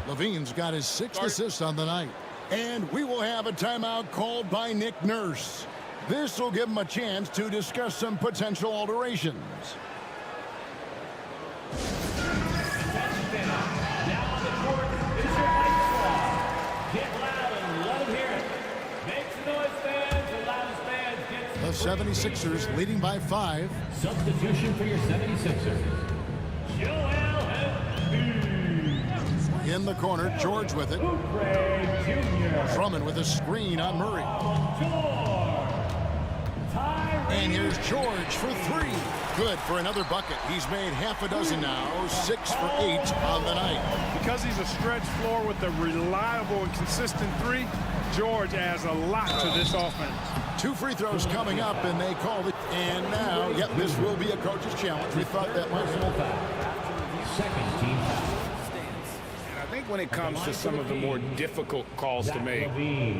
Levine's got his 6th assist on the night. And we will have a timeout called by Nick Nurse. This will give him a chance to discuss some potential alterations. Now on the court is your ice squad. Get loud and let them hear it. Make some noise, fans. The loudest fans get the 76ers leading by 5. Substitution for your 76ers. Joel Embiid. In the corner, George with it. Drummond with a screen on Murray. And here's George for 3. Good for another bucket. He's made half a dozen now. 6 for 8 on the night. Because he's a stretch floor with a reliable and consistent 3, George adds a lot to this offense. 2 free throws coming up, and they call it. And now, yep, this will be a coach's challenge. We thought that might happen. Second team foul. I think when it comes to some of the more difficult calls to make,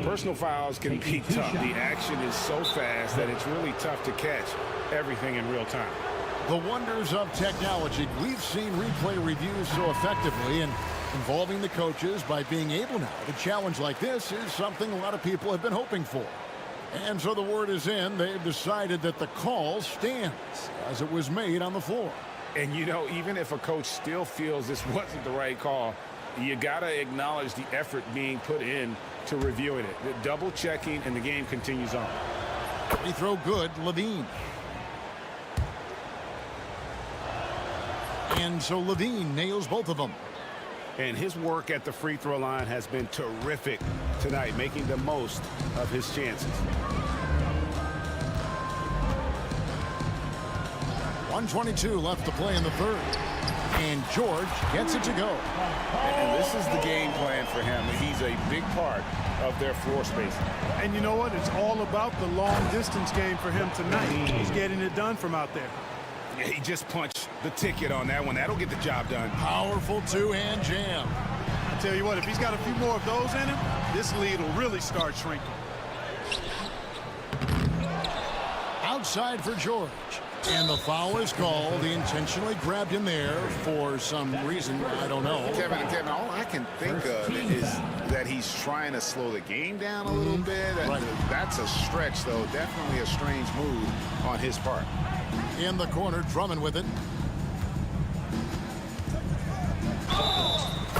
personal fouls can be tough. The action is so fast that it's really tough to catch everything in real time. The wonders of technology. We've seen replay reviews so effectively, and involving the coaches by being able now to challenge like this is something a lot of people have been hoping for. And so the word is in. They've decided that the call stands as it was made on the floor. And, you know, even if a coach still feels this wasn't the right call, you got to acknowledge the effort being put in to reviewing it. The double checking, and the game continues on. Free throw good, Levine. And so Levine nails both of them. And his work at the free throw line has been terrific tonight, making the most of his chances. 1:22 left to play in the third. And George gets it to go. And this is the game plan for him. He's a big part of their floor spacing. And you know what? It's all about the long distance game for him tonight. He's getting it done from out there. Yeah, he just punched the ticket on that one. That'll get the job done. Powerful two-hand jam. I tell you what, if he's got a few more of those in him, this lead will really start shrinking. Outside for George. And the foul is called. He intentionally grabbed him there for some reason. I don't know. Kevin, all I can think of is that he's trying to slow the game down a little bit. Right. That's a stretch, though. Definitely a strange move on his part. In the corner, Drummond with it.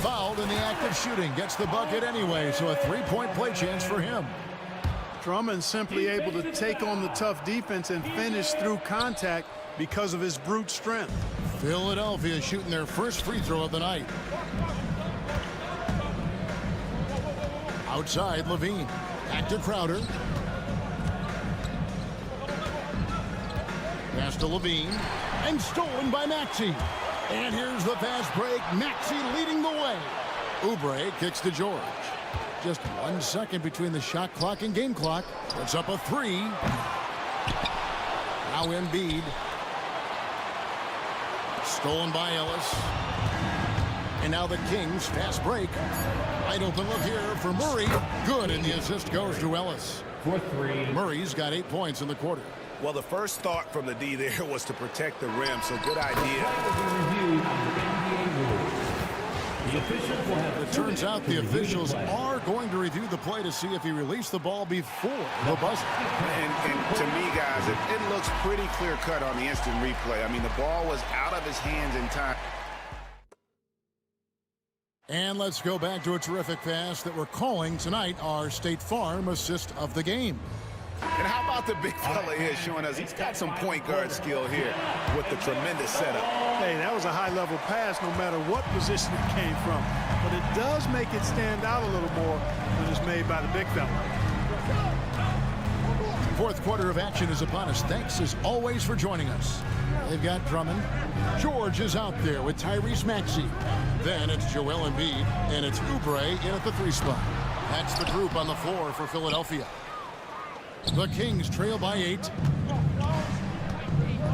Fouled in the act of shooting. Gets the bucket anyway, so a three-point play chance for him. Drummond simply able to take on the tough defense and finish through contact because of his brute strength. Philadelphia shooting their first free throw of the night. Outside, Levine. Back to Crowder. Pass to Levine. And stolen by Maxey. And here's the fast break. Maxey leading the way. Oubre kicks to George. Just 1 second between the shot clock and game clock. Puts up a three. Now Embiid. Stolen by Ellis. And now the Kings fast break. Wide open look here for Murray. Good, and the assist goes to Ellis. For three. Murray's got 8 points in the quarter. Well, the first thought from the D there was to protect the rim, so good idea. It turns out the officials are going to review the play to see if he released the ball before the buzzer. And to me, guys, it looks pretty clear-cut on the instant replay. I mean, the ball was out of his hands in time. And let's go back to a terrific pass that we're calling tonight our State Farm assist of the game. And how about the big fella here showing us he's got some point guard skill here with the tremendous setup. Hey, that was a high-level pass no matter what position it came from. But it does make it stand out a little more when it's made by the big fella. Fourth quarter of action is upon us. Thanks, as always, for joining us. They've got Drummond. George is out there with Tyrese Maxey. Then it's Joel Embiid, and it's Oubre in at the 3 spot. That's the group on the floor for Philadelphia. The Kings trail by 8.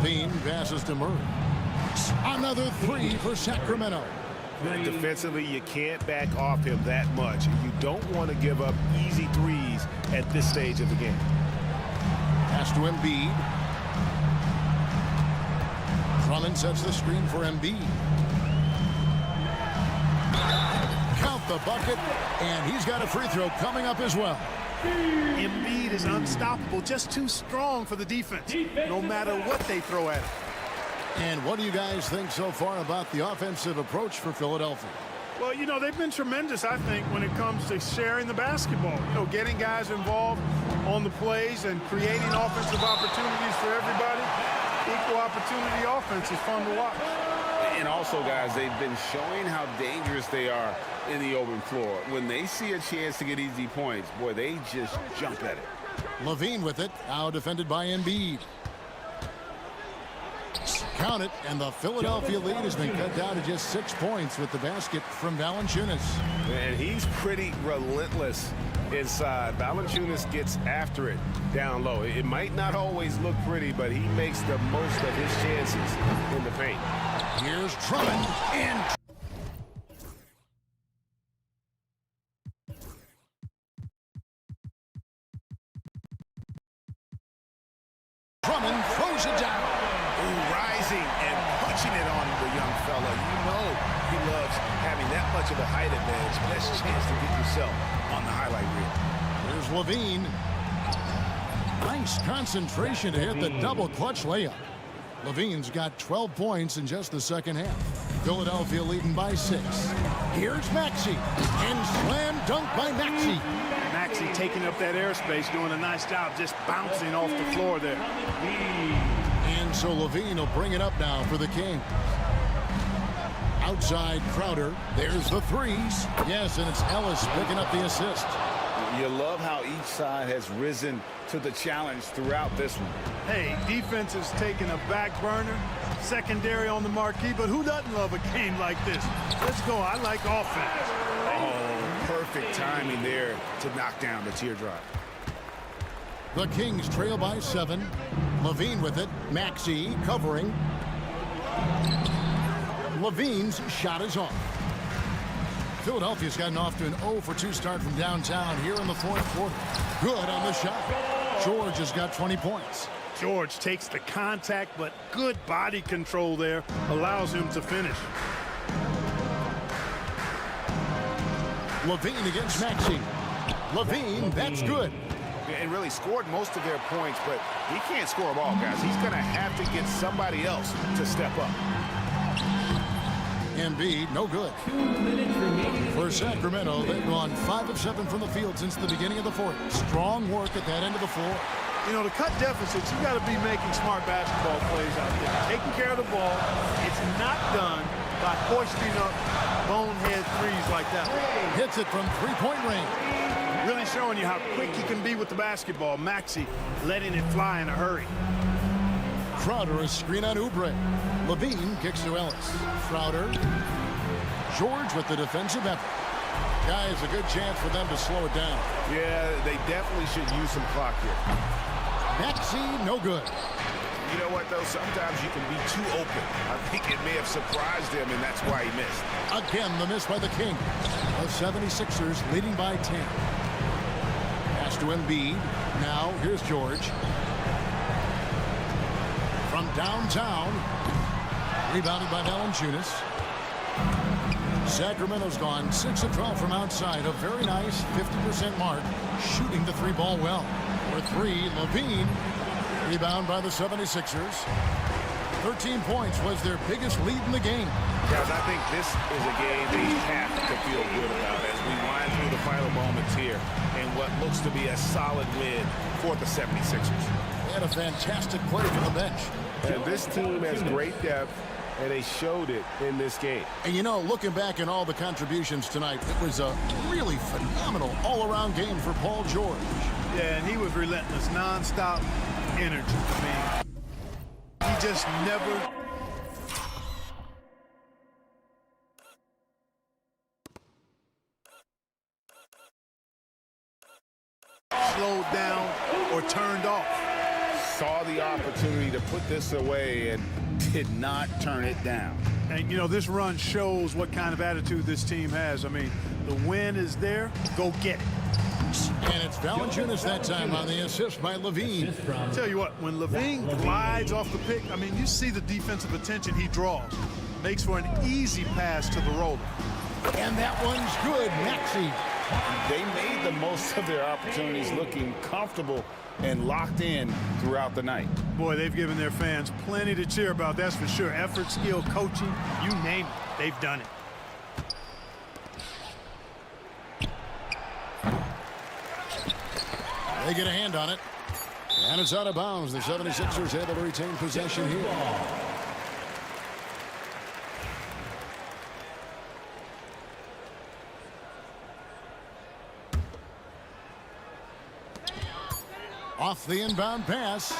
Bean passes to Murray. Another 3 for Sacramento. Defensively, you can't back off him that much. You don't want to give up easy threes at this stage of the game. Pass to Embiid. Drummond sets the screen for Embiid. Count the bucket, and he's got a free throw coming up as well. Embiid is unstoppable, just too strong for the defense, no matter what they throw at him. And what do you guys think so far about the offensive approach for Philadelphia? Well, you know, they've been tremendous, I think, when it comes to sharing the basketball. You know, getting guys involved on the plays and creating offensive opportunities for everybody. Equal opportunity offense is fun to watch. And also, guys, they've been showing how dangerous they are in the open floor. When they see a chance to get easy points, boy, they just jump at it. Levine with it, now defended by Embiid. Count it, and the Philadelphia lead has been cut down to just 6 points with the basket from Valanciunas. And he's pretty relentless inside. Valanciunas gets after it down low. It might not always look pretty, but he makes the most of his chances in the paint. Here's Drummond, and Drummond throws it down. Ooh, rising and punching it on the young fella. You know he loves having that much of a height advantage. Best chance to get yourself on the highlight reel. Here's Levine. Nice concentration to hit the double clutch layup. Levine's got 12 points in just the second half. Philadelphia leading by 6. Here's Maxey, and slam dunk by Maxey. Maxey taking up that airspace, doing a nice job just bouncing off the floor there. And so Levine will bring it up now for the Kings. Outside Crowder. There's the threes. Yes, and it's Ellis picking up the assist. You love how each side has risen to the challenge throughout this one. Hey, defense is taking a back burner, secondary on the marquee, but who doesn't love a game like this? Let's go. I like offense. Oh, perfect timing there to knock down the teardrop. The Kings trail by 7. Levine with it. Maxey covering. Levine's shot is off. Philadelphia's gotten off to an 0-for-2 start from downtown here in the fourth quarter. Good on the shot. George has got 20 points. George takes the contact, but good body control there allows him to finish. Levine against Maxey. Levine, that's good. And really scored most of their points, but he can't score them all, guys. He's going to have to get somebody else to step up. Embiid, no good. For Sacramento, they've gone 5 of 7 from the field since the beginning of the fourth. Strong work at that end of the floor. You know, to cut deficits, you got to be making smart basketball plays out there. Taking care of the ball. It's not done by hoisting up bonehead threes like that. Hits it from three-point range. Really showing you how quick he can be with the basketball. Maxey letting it fly in a hurry. Crowder, a screen on Oubre. Levine kicks to Ellis. Crowder. George with the defensive effort. Guys, a good chance for them to slow it down. Yeah, they definitely should use some clock here. Maxey, no good. You know what, though? Sometimes you can be too open. I think it may have surprised him, and that's why he missed. Again, the miss by the Kings. The 76ers leading by 10. Pass to Embiid. Now, here's George. From downtown. Rebounded by Valanciunas. Sacramento's gone 6 of 12 from outside. A very nice 50% mark. Shooting the three ball well. For 3, Levine. Rebound by the 76ers. 13 points was their biggest lead in the game. Guys, I think this is a game they have to feel good about as we wind through the final moments here in what looks to be a solid win for the 76ers. They had a fantastic play from the bench. And this team has great depth, and they showed it in this game. And you know, looking back at all the contributions tonight, it was a really phenomenal all-around game for Paul George. Yeah, and he was relentless, non-stop energy. I mean, he just never slowed down or turned off. Saw the opportunity to put this away and did not turn it down. And, you know, this run shows what kind of attitude this team has. I mean, the win is there. Go get it. And it's Valanciunas that time on the assist by Levine. Tell you what, when Levine glides off the pick, I mean, you see the defensive attention he draws. Makes for an easy pass to the roller. And that one's good, Maxey. They made the most of their opportunities, looking comfortable and locked in throughout the night. Boy, they've given their fans plenty to cheer about, that's for sure. Effort, skill, coaching, you name it, they've done it. They get a hand on it. And it's out of bounds. The 76ers able to retain possession here. Off the inbound pass.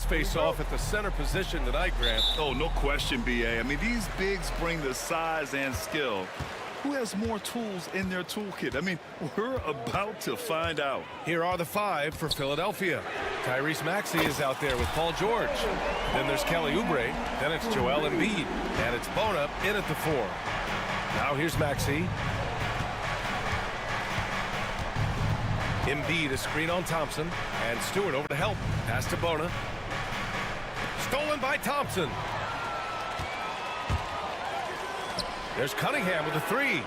let's face off at the center position tonight, Grant. Oh, no question, B.A. I mean, these bigs bring the size and skill. Who has more tools in their toolkit? I mean, we're about to find out. Here are the 5 for Philadelphia. Tyrese Maxey is out there with Paul George. Then there's Kelly Oubre. Then it's Joel Embiid. And it's Bona in at the 4. Now here's Maxey. Embiid, a screen on Thompson. And Stewart over to help. Pass to Bona. Stolen by Thompson. There's Cunningham with a 3.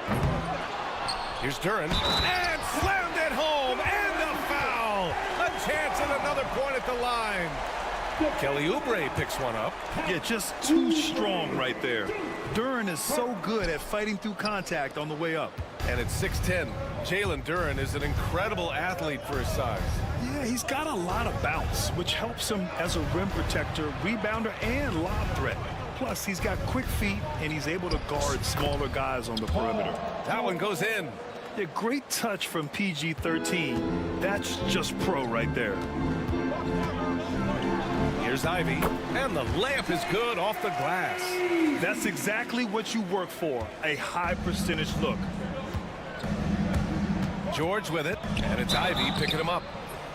Here's Duren. And slammed it home. And a foul. A chance at another point at the line. Kelly Oubre picks one up. Yeah, just too strong right there. Duren is so good at fighting through contact on the way up. And it's 6'10". Jalen Duren is an incredible athlete for his size. Yeah, he's got a lot of bounce, which helps him as a rim protector, rebounder, and lob threat. Plus, he's got quick feet, and he's able to guard smaller guys on the perimeter. That one goes in. Yeah, great touch from PG-13. That's just pro right there. Here's Ivy, and the layup is good off the glass. That's exactly what you work for, a high percentage look. George with it, and it's Ivy picking him up.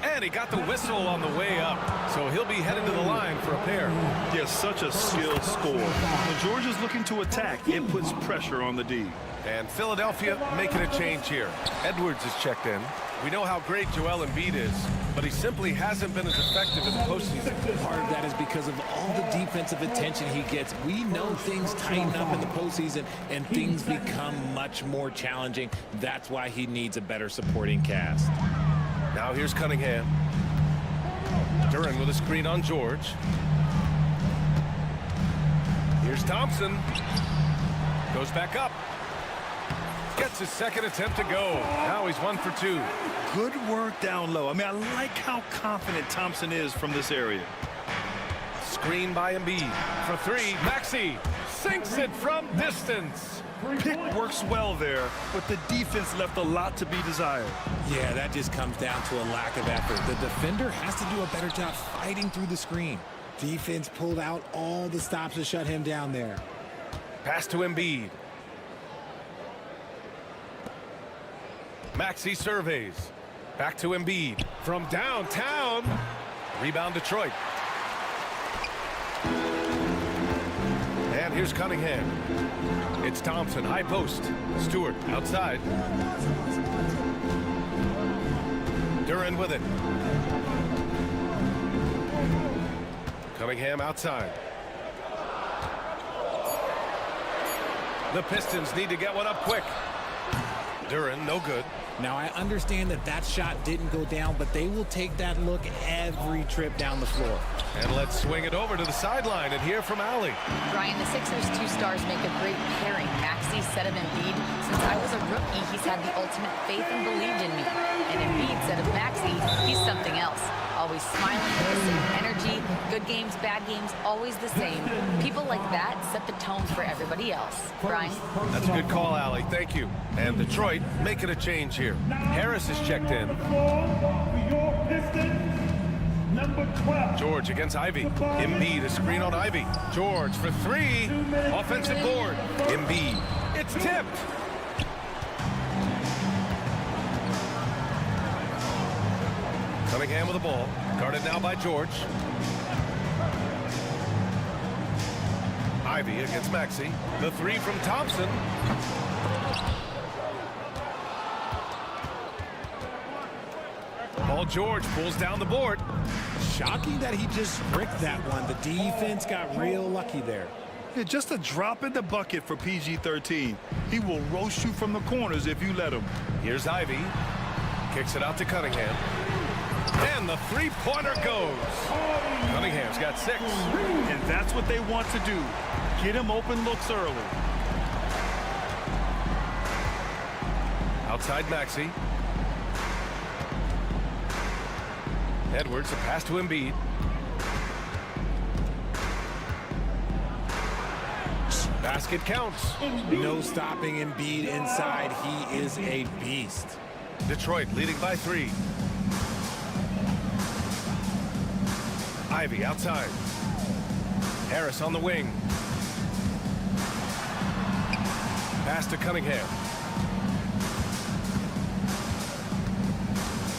And he got the whistle on the way up, so he'll be headed to the line for a pair. Yeah, such a skilled score. When George is looking to attack, it puts pressure on the D. And Philadelphia making a change here. Edwards is checked in. We know how great Joel Embiid is, but he simply hasn't been as effective in the postseason. Part of that is because of all the defensive attention he gets. We know things tighten up in the postseason and things become much more challenging. That's why he needs a better supporting cast. Now here's Cunningham. Duren with a screen on George. Here's Thompson. Goes back up. Gets his second attempt to go. Now he's 1 for 2. Good work down low. I mean, I like how confident Thompson is from this area. Screen by Embiid. For 3, Maxey sinks it from distance. Pick works well there, but the defense left a lot to be desired. Yeah, that just comes down to a lack of effort. The defender has to do a better job fighting through the screen. Defense pulled out all the stops to shut him down there. Pass to Embiid. Maxey surveys. Back to Embiid. From downtown. Rebound Detroit. And here's Cunningham. It's Thompson, high post. Stewart outside. Duren with it. Cunningham outside. The Pistons need to get one up quick. Duren, no good. Now, I understand that that shot didn't go down, but they will take that look every trip down the floor. And let's swing it over to the sideline and hear from Allie. Brian, the Sixers' 2 stars make a great pairing. Maxey said of Embiid, since I was a rookie, he's had the ultimate faith and believed in me. And Embiid said of Maxey, he's something else. Always smiling with the same energy. Good games, bad games, always the same. People like that set the tone for everybody else. Brian? That's a good call, Allie. Thank you. And Detroit making a change here. Harris is checked in. George against Ivy. Embiid, a screen on Ivy. George for 3. Offensive board. Embiid. It's tipped. Cunningham with the ball. Guarded now by George. Ivy against Maxey. The 3 from Thompson. Paul George pulls down the board. Shocking that he just bricked that one. The defense got real lucky there. Yeah, just a drop in the bucket for PG-13. He will roast you from the corners if you let him. Here's Ivy. Kicks it out to Cunningham. And the 3-pointer goes. Cunningham's got 6. And that's what they want to do. Get him open looks early. Outside Maxey. Edwards, a pass to Embiid. Basket counts. No stopping Embiid inside. He is a beast. Detroit leading by 3. Ivy outside. Harris on the wing. Pass to Cunningham.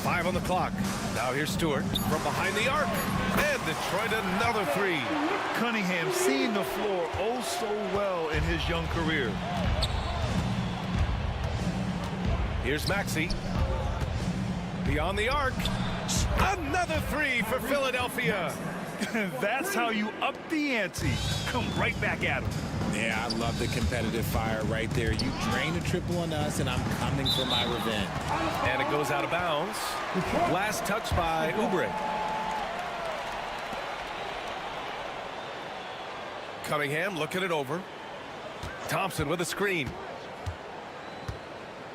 5 on the clock. Now here's Stewart from behind the arc. And Detroit another three. Cunningham seeing the floor oh so well in his young career. Here's Maxey. Beyond the arc. Another three for Philadelphia. That's how you up the ante. Come right back at him. Yeah, I love the competitive fire right there. You drain a triple on us, and I'm coming for my revenge. And it goes out of bounds. Last touch by Oubre. Cunningham looking it over. Thompson with a screen.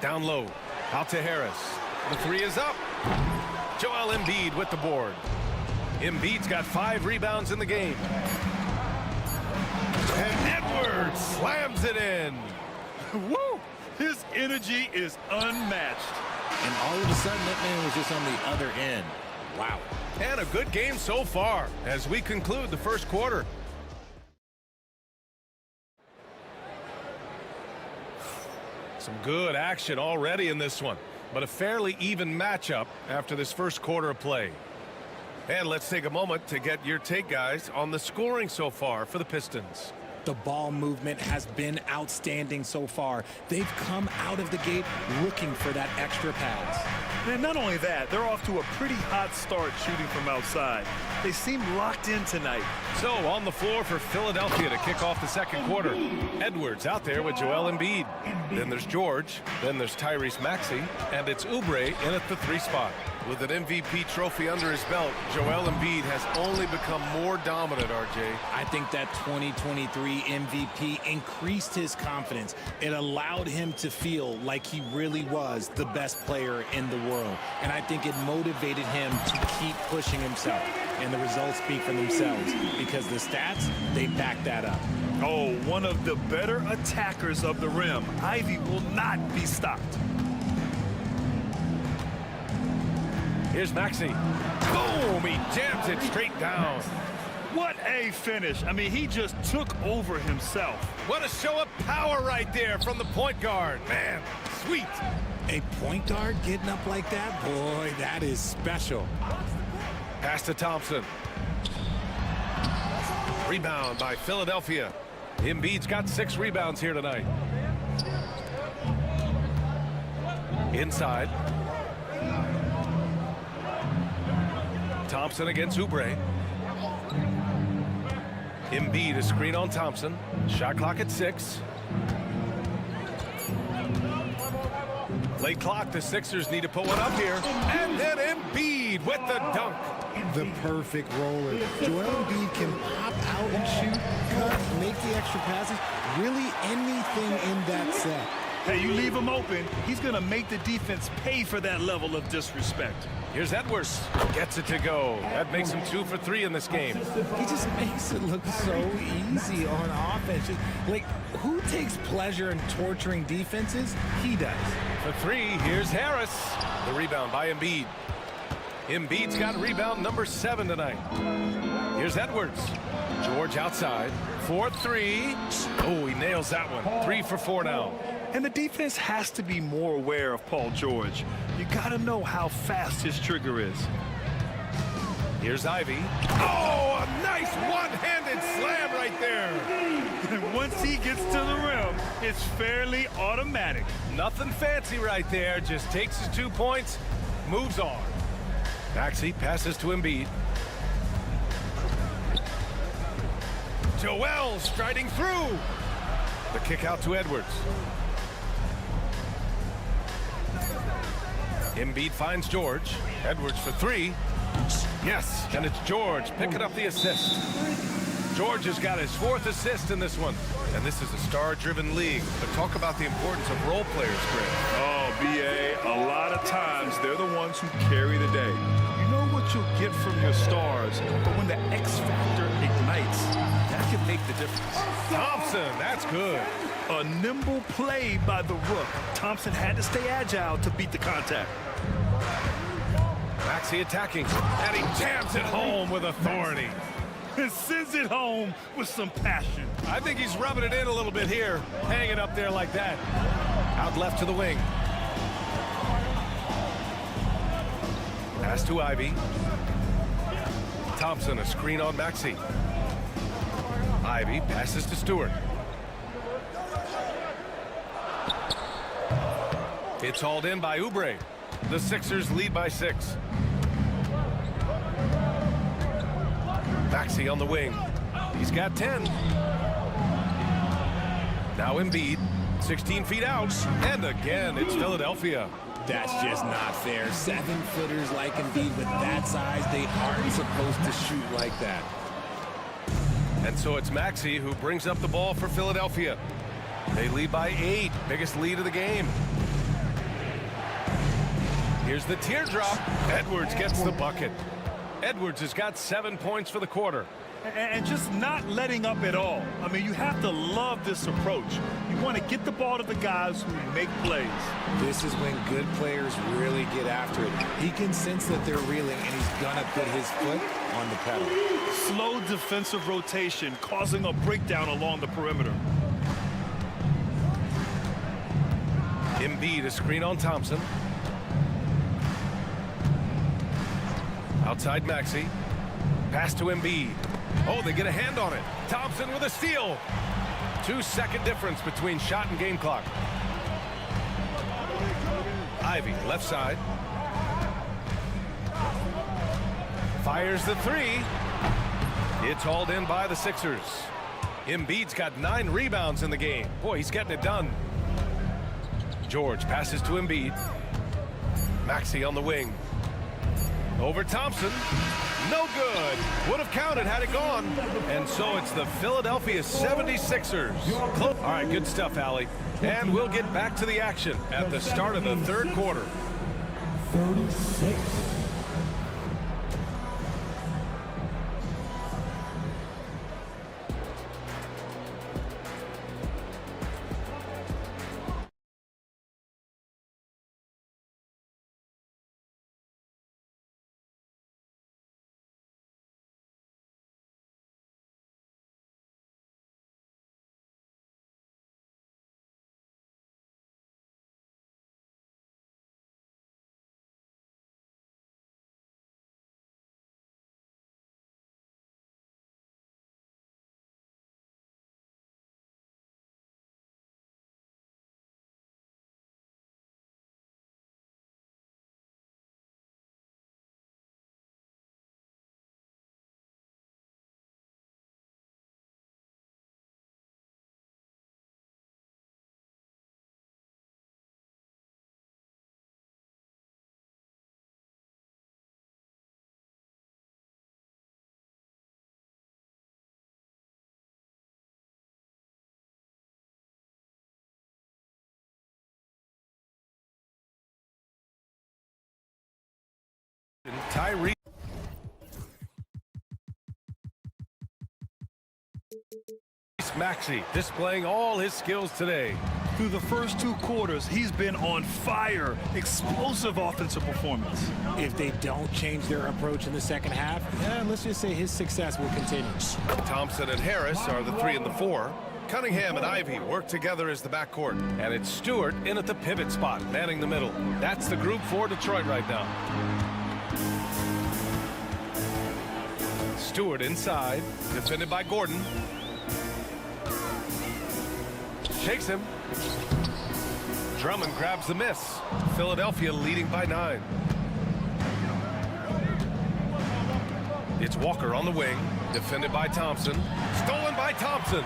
Down low. Out to Harris. The three is up. Joel Embiid with the board. Embiid's got 5 rebounds in the game. And Edwards slams it in. Woo! His energy is unmatched. And all of a sudden, that man was just on the other end. Wow. And a good game so far as we conclude the first quarter. Some good action already in this one, but a fairly even matchup after this first quarter of play. And let's take a moment to get your take, guys, on the scoring so far for the Pistons. The ball movement has been outstanding so far. They've come out of the gate looking for that extra pass. And not only that, they're off to a pretty hot start shooting from outside. They seem locked in tonight. So on the floor for Philadelphia to kick off the second quarter. Edwards out there with Joel Embiid. Then there's George. Then there's Tyrese Maxey. And it's Oubre in at the 3 spot. With an MVP trophy under his belt, Joel Embiid has only become more dominant, RJ. I think that 2023 MVP increased his confidence. It allowed him to feel like he really was the best player in the world. And I think it motivated him to keep pushing himself. And the results speak for themselves because the stats, they back that up. Oh, one of the better attackers of the rim. Ivy will not be stopped. Here's Maxey. Boom! He jams it straight down. What a finish. I mean, he just took over himself. What a show of power right there from the point guard. Man, sweet. A point guard getting up like that? Boy, that is special. Pass to Thompson. Rebound by Philadelphia. Embiid's got 6 rebounds here tonight. Inside. Thompson against Oubre. Embiid a screen on Thompson. Shot clock at 6. Late clock, the Sixers need to put one up here. And then Embiid with the dunk. The perfect roller. Joel Embiid can pop out and shoot, cut, make the extra passes. Really anything in that set. Hey, you leave him open, he's going to make the defense pay for that level of disrespect. Here's Edwards. Gets it to go. That makes him 2 for 3 in this game. He just makes it look so easy on offense. Like, who takes pleasure in torturing defenses? He does. For 3, here's Harris. The rebound by Embiid. Embiid's got rebound number 7 tonight. Here's Edwards. George outside. 4-3. Oh, he nails that one. 3 for 4 now. And the defense has to be more aware of Paul George. You got to know how fast his trigger is. Here's Ivy. Oh, a nice one-handed slam right there. And once he gets to the rim, it's fairly automatic. Nothing fancy right there. Just takes his 2 points, moves on. Maxey passes to Embiid. Joel striding through. The kick out to Edwards. Embiid finds George. Edwards for 3. Yes, and it's George picking up the assist. George has got his 4th assist in this one. And this is a star-driven league. But talk about the importance of role players, Greg. Oh, B.A., a lot of times they're the ones who carry the day. You know what you'll get from your stars, but when the X factor ignites, that can make the difference. Thompson, that's good. A nimble play by the Rook. Thompson had to stay agile to beat the contact. Maxey attacking, and he jams it home with authority. And sends it home with some passion. I think he's rubbing it in a little bit here, hanging up there like that. Out left to the wing. Pass to Ivy. Thompson, a screen on Maxey. Ivy passes to Stewart. It's hauled in by Oubre. The Sixers lead by 6. Maxey on the wing. He's got 10. Now Embiid, 16 feet out. And again, it's Philadelphia. That's just not fair. 7-footers like Embiid with that size, they aren't supposed to shoot like that. And so it's Maxey who brings up the ball for Philadelphia. They lead by 8, biggest lead of the game. Here's the teardrop. Edwards gets the bucket. Edwards has got 7 points for the quarter. And just not letting up at all. I mean, you have to love this approach. You want to get the ball to the guys who make plays. This is when good players really get after it. He can sense that they're reeling, and he's going to put his foot on the pedal. Slow defensive rotation, causing a breakdown along the perimeter. Embiid, a screen on Thompson. Outside Maxey. Pass to Embiid. Oh, they get a hand on it. Thompson with a steal. 2-second difference between shot and game clock. Ivy, left side. Fires the 3. It's hauled in by the Sixers. Embiid's got 9 rebounds in the game. Boy, he's getting it done. George passes to Embiid. Maxey on the wing. Over Thompson. No good. Would have counted had it gone. And so it's the Philadelphia 76ers. All right, good stuff, Allie. And we'll get back to the action at the start of the third quarter. 36. Tyrese Maxey displaying all his skills today. Through the first 2 quarters, he's been on fire. Explosive offensive performance. If they don't change their approach in the second half, let's just say his success will continue. Thompson and Harris are the 3 and the 4. Cunningham and Ivy work together as the backcourt. And it's Stewart in at the pivot spot, manning the middle. That's the group for Detroit right now. Stewart inside, defended by Gordon. Shakes him. Drummond grabs the miss. Philadelphia leading by 9. It's Walker on the wing, defended by Thompson. Stolen by Thompson.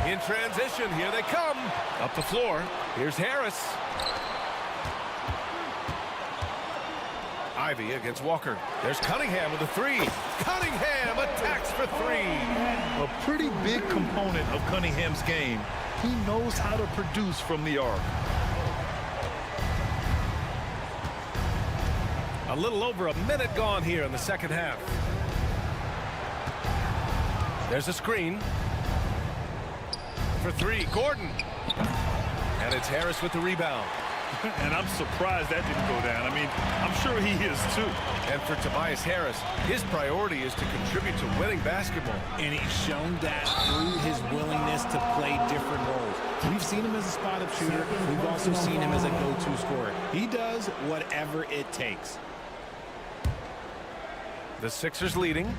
In transition, here they come. Up the floor, here's Harris. Ivy against Walker. There's Cunningham with a 3. Cunningham attacks for 3. A pretty big component of Cunningham's game. He knows how to produce from the arc. A little over a minute gone here in the second half. There's a screen. For 3, Gordon. And it's Harris with the rebound. And I'm surprised that didn't go down. I mean, I'm sure he is too. And for Tobias Harris, his priority is to contribute to winning basketball. And he's shown that through his willingness to play different roles. We've seen him as a spot-up shooter. We've also seen him as a go-to scorer. He does whatever it takes. The Sixers leading.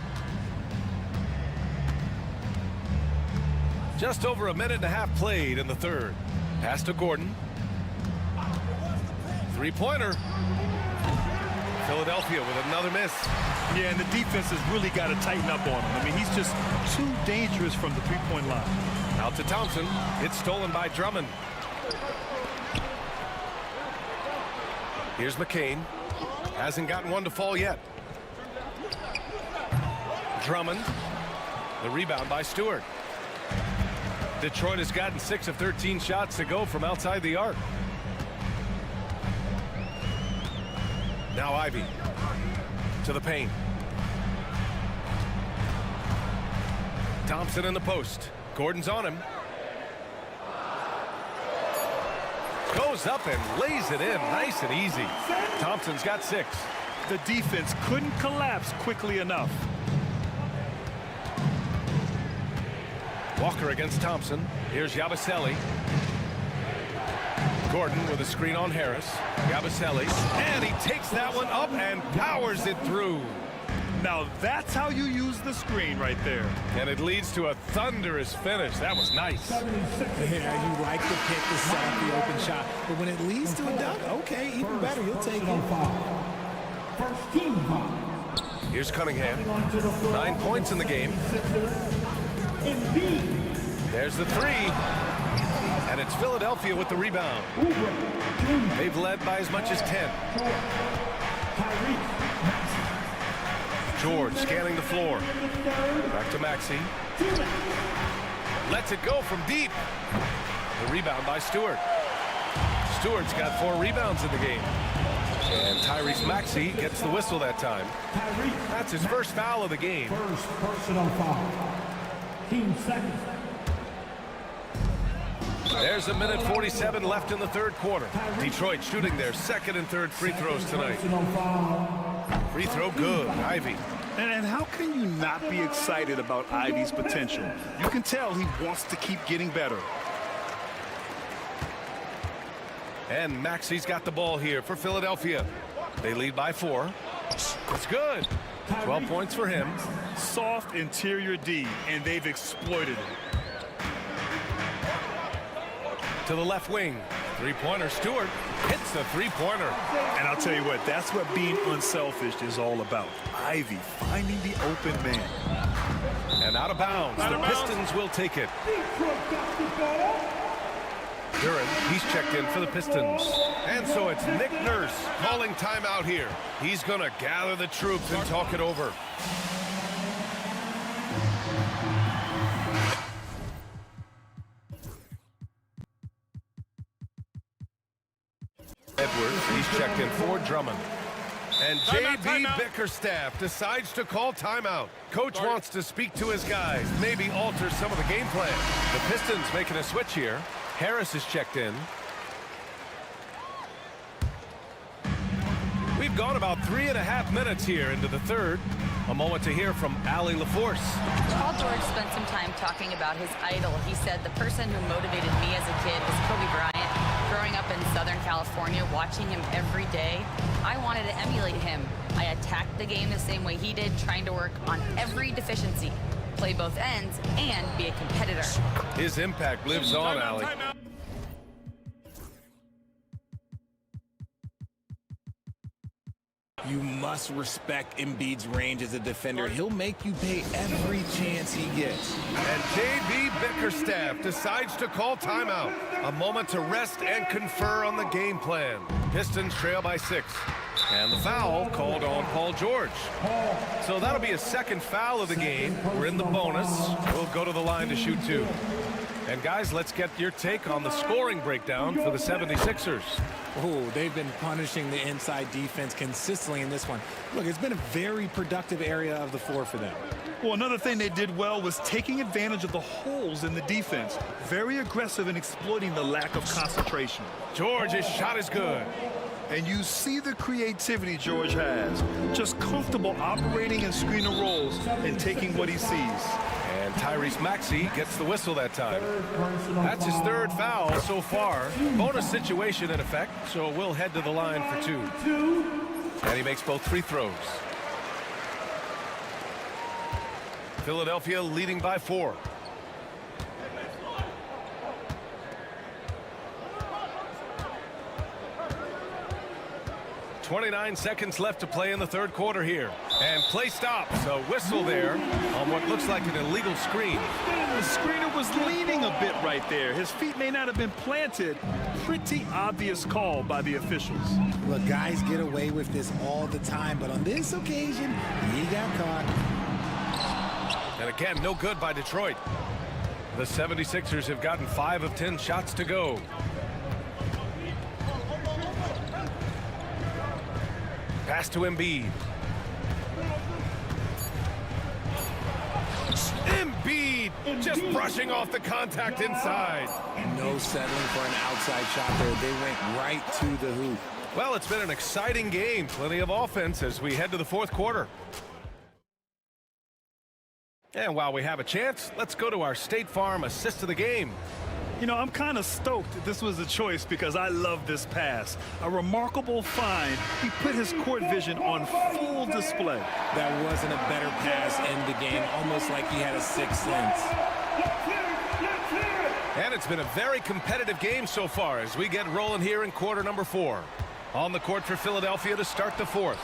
Just over a minute and a half played in the third. Pass to Gordon. Three-pointer. Philadelphia with another miss. Yeah, and the defense has really got to tighten up on him. I mean, he's just too dangerous from the three-point line. Out to Thompson. It's stolen by Drummond. Here's McCain. Hasn't gotten one to fall yet. Drummond. The rebound by Stewart. Detroit has gotten 6 of 13 shots to go from outside the arc. Now Ivy to the paint. Thompson in the post. Gordon's on him. Goes up and lays it in nice and easy. Thompson's got 6. The defense couldn't collapse quickly enough. Walker against Thompson. Here's Yabusele. Gordon with a screen on Harris. Yabusele. And he takes that one up and powers it through. Now that's how you use the screen right there. And it leads to a thunderous finish. That was nice. Yeah, you like to pick to set up the open shot. But when it leads to a dunk, okay, even better. You'll take it. First team foul. Here's Cunningham. 9 points in the game. There's the three. And it's Philadelphia with the rebound. They've led by as much as 10. George scanning the floor. Back to Maxey. Lets it go from deep. The rebound by Stewart. Stewart's got 4 rebounds in the game. And Tyrese Maxey gets the whistle that time. That's his first foul of the game. First personal foul. Team second. There's a minute 47 left in the third quarter. Detroit shooting their second and third free throws tonight. Free throw good. Ivy. And how can you not be excited about Ivy's potential? You can tell he wants to keep getting better. And Maxey's got the ball here for Philadelphia. They lead by 4. It's good. 12 points for him. Soft interior D, and they've exploited it. To the left wing. Three-pointer. Stewart hits the three-pointer. And I'll tell you what, that's what being unselfish is all about. Ivy finding the open man. And out of bounds. The Pistons will take it. Duran, he's checked in for the Pistons. And so it's Nick Nurse calling timeout here. He's going to gather the troops and talk it over. Edwards, he's checked in for Drummond. And J.B. Bickerstaff decides to call timeout. Coach wants to speak to his guys, maybe alter some of the game plan. The Pistons making a switch here. Harris is checked in. We've gone about 3.5 minutes here into the third. A moment to hear from Allie LaForce. Paul George spent some time talking about his idol. He said, the person who motivated me as a kid was Kobe Bryant. Growing up in Southern California, watching him every day, I wanted to emulate him. I attacked the game the same way he did, trying to work on every deficiency, play both ends, and be a competitor. His impact lives on, Allie. You must respect Embiid's range as a defender. He'll make you pay every chance he gets. And J.B. Bickerstaff decides to call timeout. A moment to rest and confer on the game plan. Pistons trail by 6. And the foul called on Paul George. So that'll be a second foul of the game. We're in the bonus. We'll go to the line to shoot 2. And guys, let's get your take on the scoring breakdown for the 76ers. Oh, they've been punishing the inside defense consistently in this one. Look, it's been a very productive area of the floor for them. Well, another thing they did well was taking advantage of the holes in the defense. Very aggressive in exploiting the lack of concentration. George's shot is good. And you see the creativity George has. Just comfortable operating in screen and rolls and taking what he sees. And Tyrese Maxey gets the whistle that time. That's his third foul so far. Bonus situation in effect, so we'll head to the line for two. And he makes both free throws. Philadelphia leading by 4. .29 seconds left to play in the third quarter here. And play stops. A whistle there on what looks like an illegal screen. The screener was leaning a bit right there. His feet may not have been planted. Pretty obvious call by the officials. Look, guys get away with this all the time, but on this occasion, he got caught. And again, no good by Detroit. The 76ers have gotten 5 of 10 shots to go. Pass to Embiid. Embiid just brushing off the contact inside. No settling for an outside shot there. They went right to the hoop. Well, it's been an exciting game. Plenty of offense as we head to the fourth quarter. And while we have a chance, let's go to our State Farm assist of the game. You know, I'm kind of stoked that this was a choice because I love this pass. A remarkable find. He put his court vision on full display. That wasn't a better pass in the game, almost like he had a sixth sense. And it's been a very competitive game so far as we get rolling here in quarter number 4. On the court for Philadelphia to start the fourth.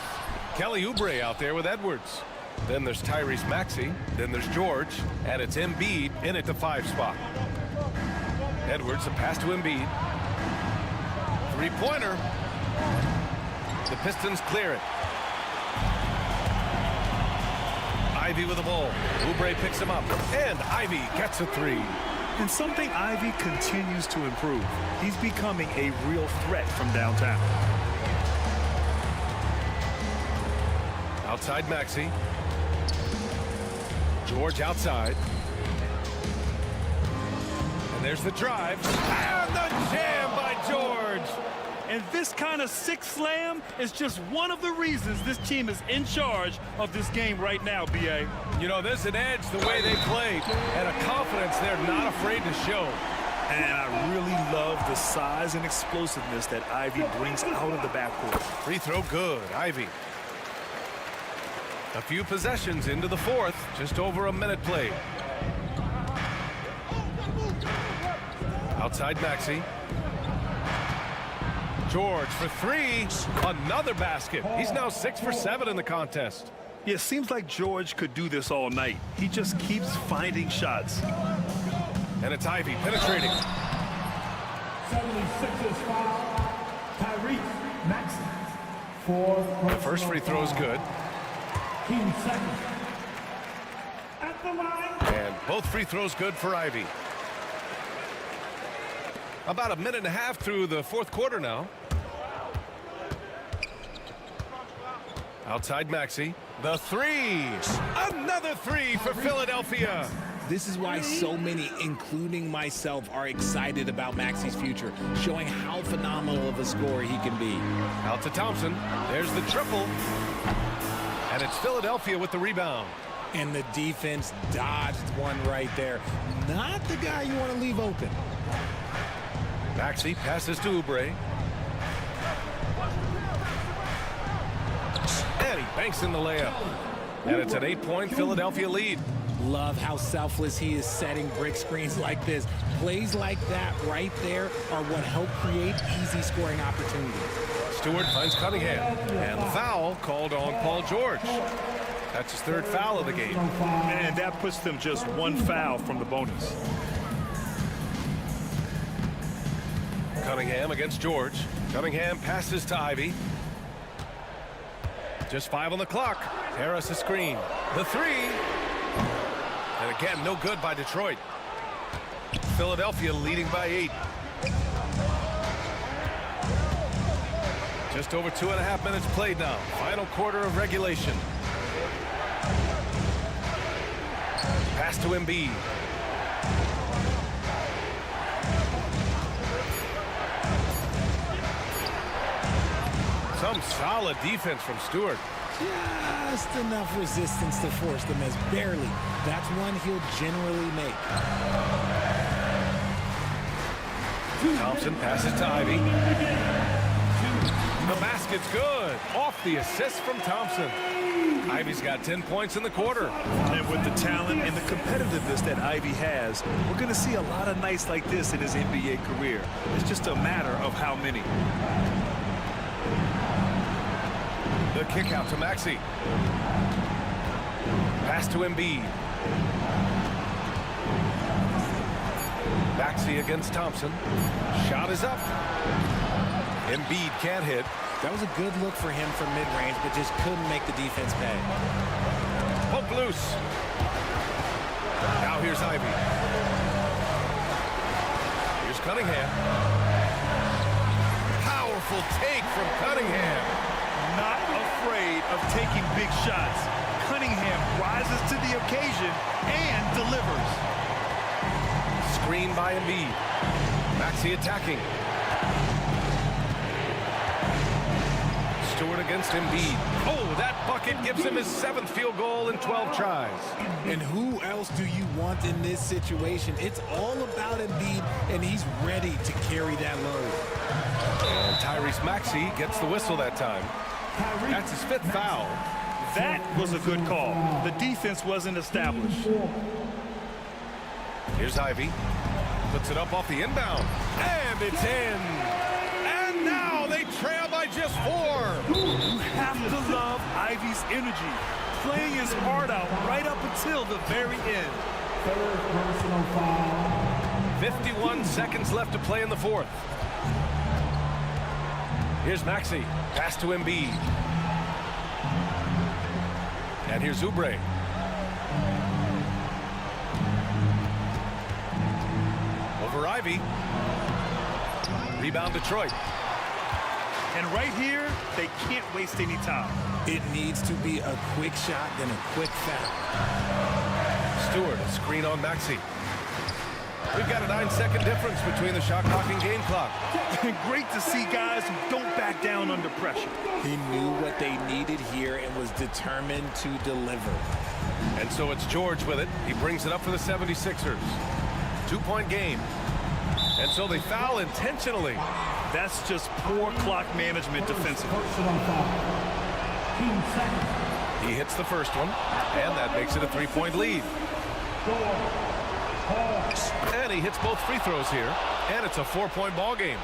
Kelly Oubre out there with Edwards. Then there's Tyrese Maxey. Then there's George. And it's Embiid in at the 5 spot. Edwards, a pass to Embiid. Three-pointer. The Pistons clear it. Ivy with the ball. Oubre picks him up. And Ivy gets a 3. And something Ivy continues to improve. He's becoming a real threat from downtown. Outside Maxey. George outside. And there's the drive. And the jam by George. And this kind of sick slam is just one of the reasons this team is in charge of this game right now, B.A. You know, there's an edge the way they played and a confidence they're not afraid to show. And I really love the size and explosiveness that Ivy brings out of the backcourt. Free throw good, Ivy. A few possessions into the fourth, just over a minute played. Outside Maxey. George for 3. Another basket. He's now 6 for 7 in the contest. Yeah, it seems like George could do this all night. He just keeps finding shots. And it's Ivy penetrating. 76ers foul. Tyrese Maxey. The first free throw is good. 15 seconds. At the line. And both free throws good for Ivy. About a minute and a half through the fourth quarter now. Outside Maxey. The 3. Another 3 for Philadelphia. This is why so many, including myself, are excited about Maxey's future, showing how phenomenal of a scorer he can be. Out to Thompson. There's the triple. And it's Philadelphia with the rebound. And the defense dodged one right there. Not the guy you want to leave open. Maxey passes to Oubre. And he banks in the layup. And it's an 8-point Philadelphia lead. Love how selfless he is setting brick screens like this. Plays like that right there are what help create easy scoring opportunities. Stewart finds Cunningham. And the foul called on Paul George. That's his third foul of the game. And that puts them just one foul from the bonus. Cunningham against George. Cunningham passes to Ivy. Just 5 on the clock. Harris a screen. The 3. And again, no good by Detroit. Philadelphia leading by 8. Just over 2.5 minutes played now. Final quarter of regulation. Pass to Embiid. Some solid defense from Stewart. Just enough resistance to force the miss. Barely. That's one he'll generally make. Thompson passes to Ivy. The basket's good. Off the assist from Thompson. Ivy's got 10 points in the quarter. And with the talent and the competitiveness that Ivy has, we're going to see a lot of nights like this in his NBA career. It's just a matter of how many. The kick out to Maxey. Pass to Embiid. Maxey against Thompson. Shot is up. Embiid can't hit. That was a good look for him from mid-range, but just couldn't make the defense pay. Poke loose. Now here's Ivy. Here's Cunningham. Powerful take from Cunningham. Not afraid of taking big shots. Cunningham rises to the occasion and delivers. Screen by Embiid. Maxey attacking. Stewart against Embiid. Oh, that bucket gives him his 7th field goal in 12 tries. And who else do you want in this situation? It's all about Embiid, and he's ready to carry that load. And Tyrese Maxey gets the whistle that time. That's his 5th foul. That was a good call. The defense wasn't established. Here's Ivy. Puts it up off the inbound. And it's in. And now they trail by just 4. You have to love Ivy's energy. Playing his heart out right up until the very end. 51 seconds left to play in the 4th. Here's Maxey. Pass to Embiid. And here's Oubre. Over Ivy. Rebound Detroit. And right here, they can't waste any time. It needs to be a quick shot, then a quick foul. Stewart, a screen on Maxey. We've got a 9-second difference between the shot clock and game clock. Great to see guys who don't back down under pressure. He knew what they needed here and was determined to deliver. And so it's George with it. He brings it up for the 76ers. 2-point game. And so they foul intentionally. That's just poor clock management defensively. He hits the first one, and that makes it a 3-point lead. And he hits both free throws here, and it's a 4-point ball game.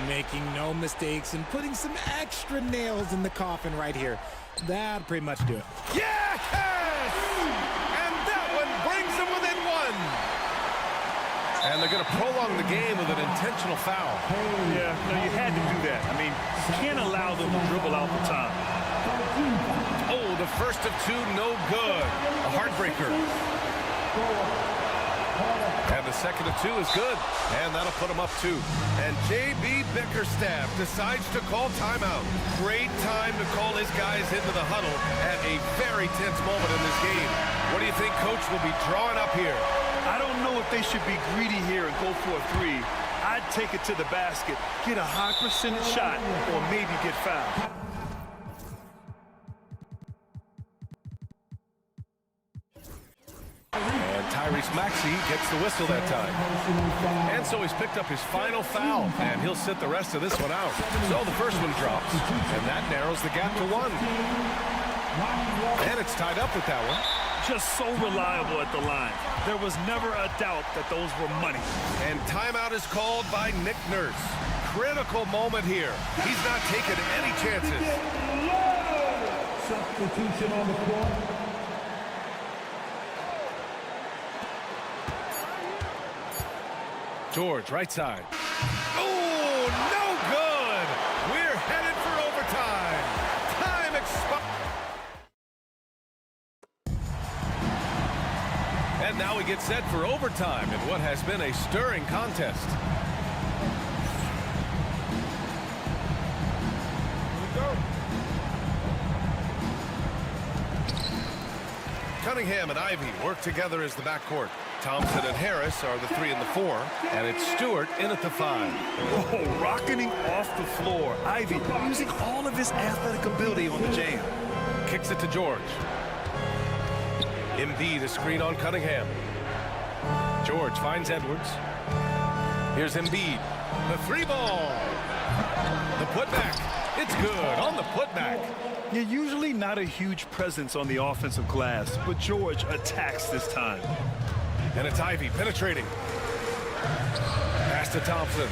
Making no mistakes and putting some extra nails in the coffin right here. That'd pretty much do it. Yes! And that one brings them within 1. And they're going to prolong the game with an intentional foul. Yeah, no, you had to do that. I mean, you can't allow them to dribble out the time. Oh, the first of 2, no good. A heartbreaker. And the second of 2 is good. And that'll put them up 2. And J.B. Bickerstaff decides to call timeout. Great time to call his guys into the huddle at a very tense moment in this game. What do you think Coach will be drawing up here? I don't know if they should be greedy here and go for a 3. I'd take it to the basket, get a high percentage shot, or maybe get fouled. And Tyrese Maxey gets the whistle that time. And so he's picked up his final foul, and he'll sit the rest of this one out. So the first one drops, and that narrows the gap to 1. And it's tied up with that one. Just so reliable at the line. There was never a doubt that those were money. And timeout is called by Nick Nurse. Critical moment here. He's not taking any chances. Substitution on the court. George, right side. Oh, no good! We're headed for overtime. Time expired. And now we get set for overtime in what has been a stirring contest. Cunningham and Ivy work together as the backcourt. Thompson and Harris are the 3 and the 4, and it's Stewart in at the 5. Whoa, rocketing off the floor. Ivy using all of his athletic ability on the jam. Kicks it to George. Embiid, a screen on Cunningham. George finds Edwards. Here's Embiid. The 3-ball. The putback. It's good on the putback. You're usually not a huge presence on the offensive glass, but George attacks this time. And it's Ivy penetrating. Pass to Thompson.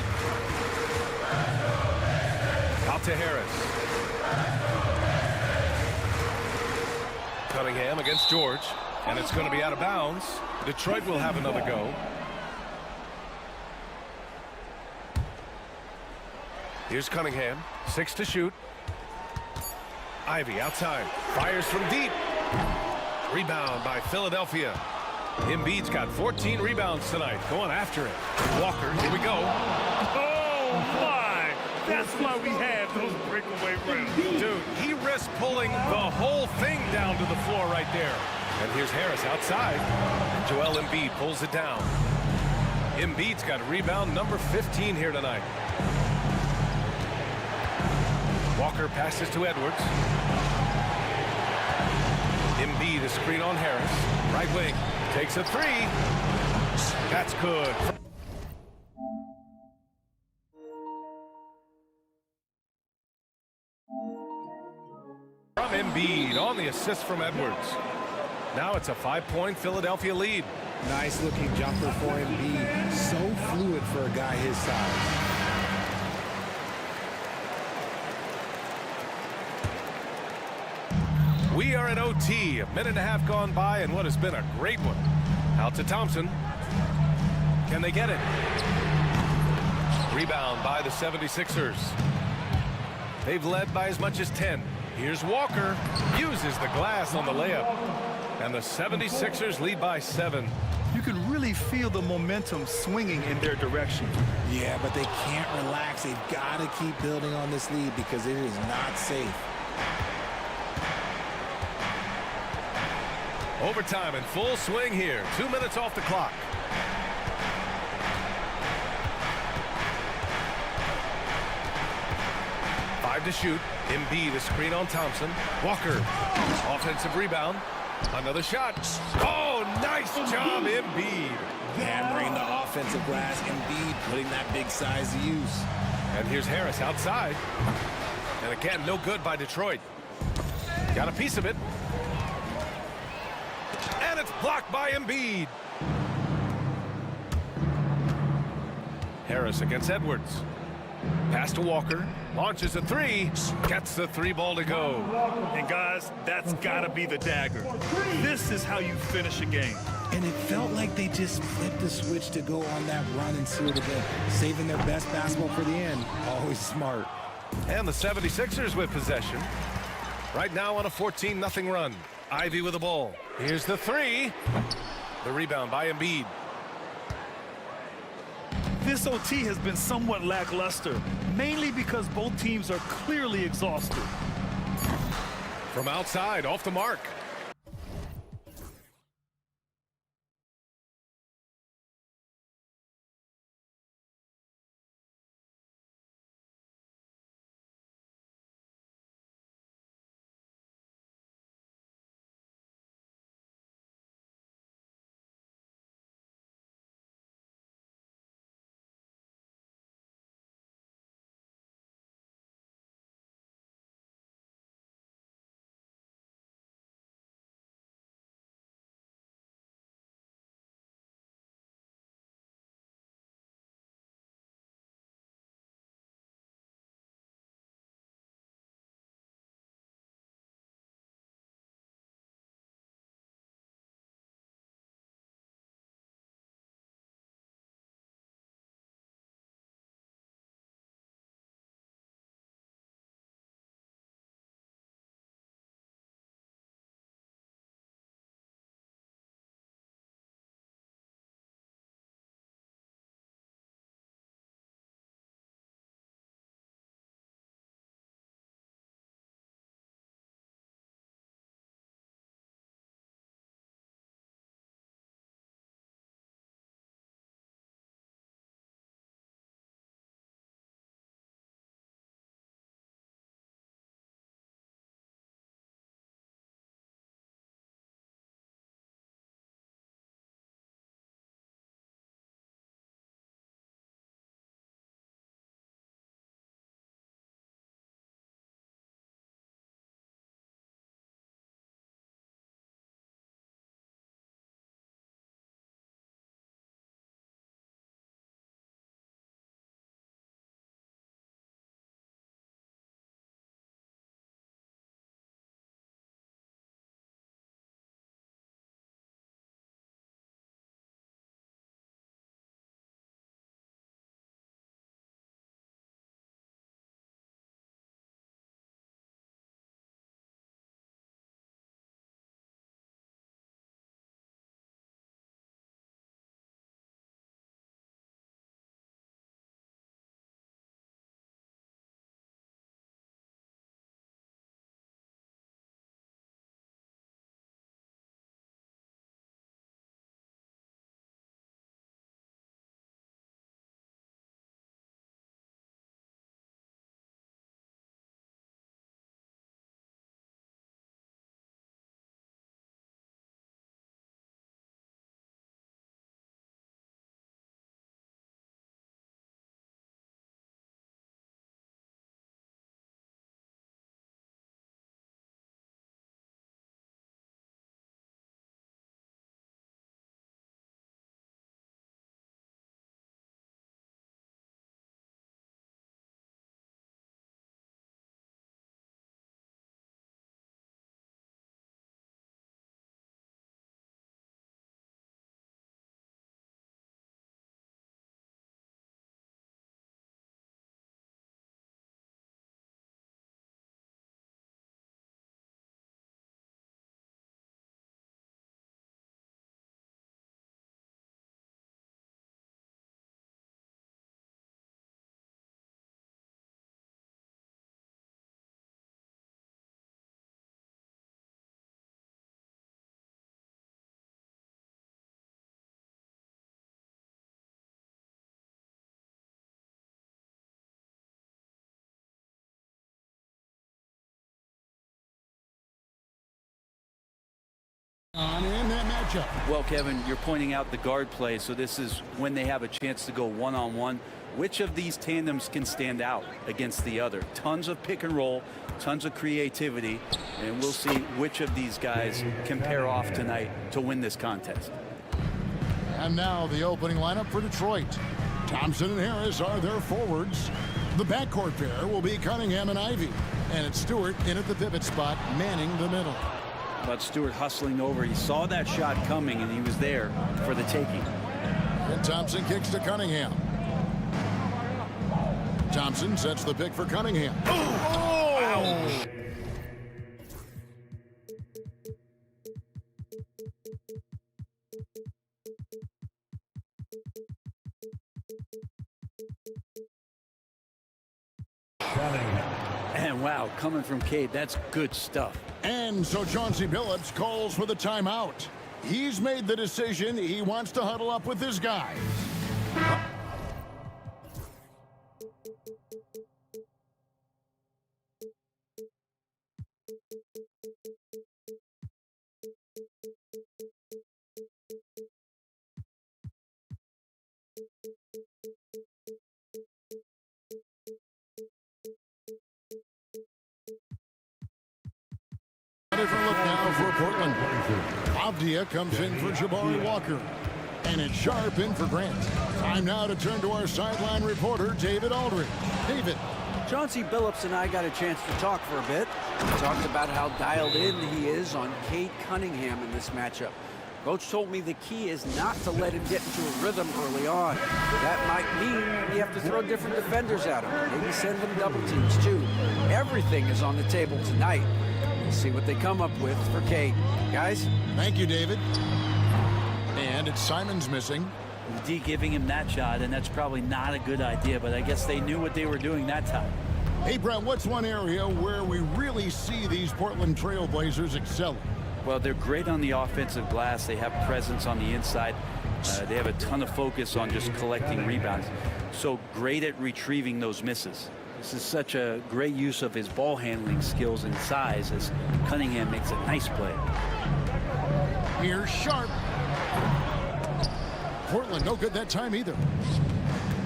Out to Harris. Cunningham against George. And it's going to be out of bounds. Detroit will have another go. Here's Cunningham. 6 to shoot. Ivy outside. Fires from deep. Rebound by Philadelphia. Embiid's got 14 rebounds tonight. Going after it. Walker, here we go. Oh, my! That's why we have those breakaway rims. Dude, he risks pulling the whole thing down to the floor right there. And here's Harris outside. And Joel Embiid pulls it down. Embiid's got rebound number 15 here tonight. Walker passes to Edwards. Embiid, a screen on Harris. Right wing. Takes a 3. That's good. From Embiid on the assist from Edwards. Now it's a 5-point Philadelphia lead. Nice looking jumper for Embiid. So fluid for a guy his size. We are at OT, a minute and a half gone by, and what has been a great one. Out to Thompson. Can they get it? Rebound by the 76ers. They've led by as much as 10. Here's Walker. Uses the glass on the layup. And the 76ers lead by 7. You can really feel the momentum swinging in their direction. Yeah, but they can't relax. They've got to keep building on this lead because it is not safe. Overtime in full swing here. 2 minutes off the clock. Five to shoot. Embiid, a screen on Thompson. Walker, offensive rebound. Another shot. Oh, nice job, Embiid. Hammering the offensive glass. Embiid putting that big size to use. And here's Harris outside. And again, no good by Detroit. Got a piece of it. And it's blocked by Embiid. Harris against Edwards. Pass to Walker. Launches a 3. Gets the 3-ball to go. And guys, that's got to be the dagger. This is how you finish a game. And it felt like they just flipped the switch to go on that run and seal the game. Saving their best basketball for the end. Always smart. And the 76ers with possession. Right now on a 14-0 run. Ivy with the ball. Here's the 3. The rebound by Embiid. This OT has been somewhat lackluster, mainly because both teams are clearly exhausted. From outside, off the mark. In that matchup. Well, Kevin, you're pointing out the guard play, so this is when they have a chance to go one-on-one. Which of these tandems can stand out against the other? Tons of pick and roll, tons of creativity, and we'll see which of these guys can pair off tonight to win this contest. And now the opening lineup for Detroit. Thompson and Harris are their forwards. The backcourt pair will be Cunningham and Ivey. And it's Stewart in at the pivot spot, manning the middle. But Stewart hustling over. He saw that shot coming, and he was there for the taking. And Thompson kicks to Cunningham. Thompson sets the pick for Cunningham. Oh! Ouch! And wow, coming from Cade, that's good stuff. And so Chauncey Billups calls for the timeout. He's made the decision. He wants to huddle up with his guys. Different look now for Portland. Avdia comes in for Jabari Walker. And it's Sharp in for Grant. Time now to turn to our sideline reporter, David Aldridge. David. Chauncey Billups and I got a chance to talk for a bit. We talked about how dialed in he is on Cade Cunningham in this matchup. Coach told me the key is not to let him get into a rhythm early on. That might mean you have to throw different defenders at him. Maybe send them double teams too. Everything is on the table tonight. We'll see what they come up with for Cade. Guys? Thank you, David. And it's Simons missing. D giving him that shot, and that's probably not a good idea, but I guess they knew what they were doing that time. Hey, Brent, what's one area where we really see these Portland Trail Blazers excelling? Well, they're great on the offensive glass. They have presence on the inside. They have a ton of focus on just collecting rebounds. So great at retrieving those misses. This is such a great use of his ball handling skills and size as Cunningham makes a nice play. Here's Sharp. Portland no good that time either.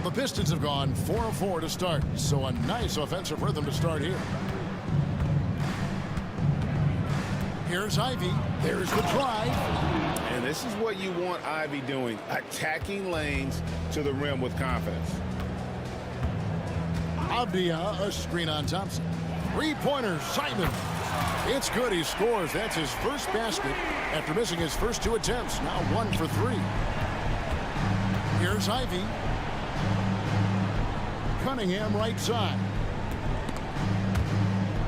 The Pistons have gone 4 of 4 to start, so a nice offensive rhythm to start here. Here's Ivey. There's the drive. And this is what you want Ivey doing, attacking lanes to the rim with confidence. Avdia, a screen on Thompson. Three-pointer, Simon. It's good. He scores. That's his first basket after missing his first 2 attempts. Now 1 for 3. Here's Ivey. Cunningham right side.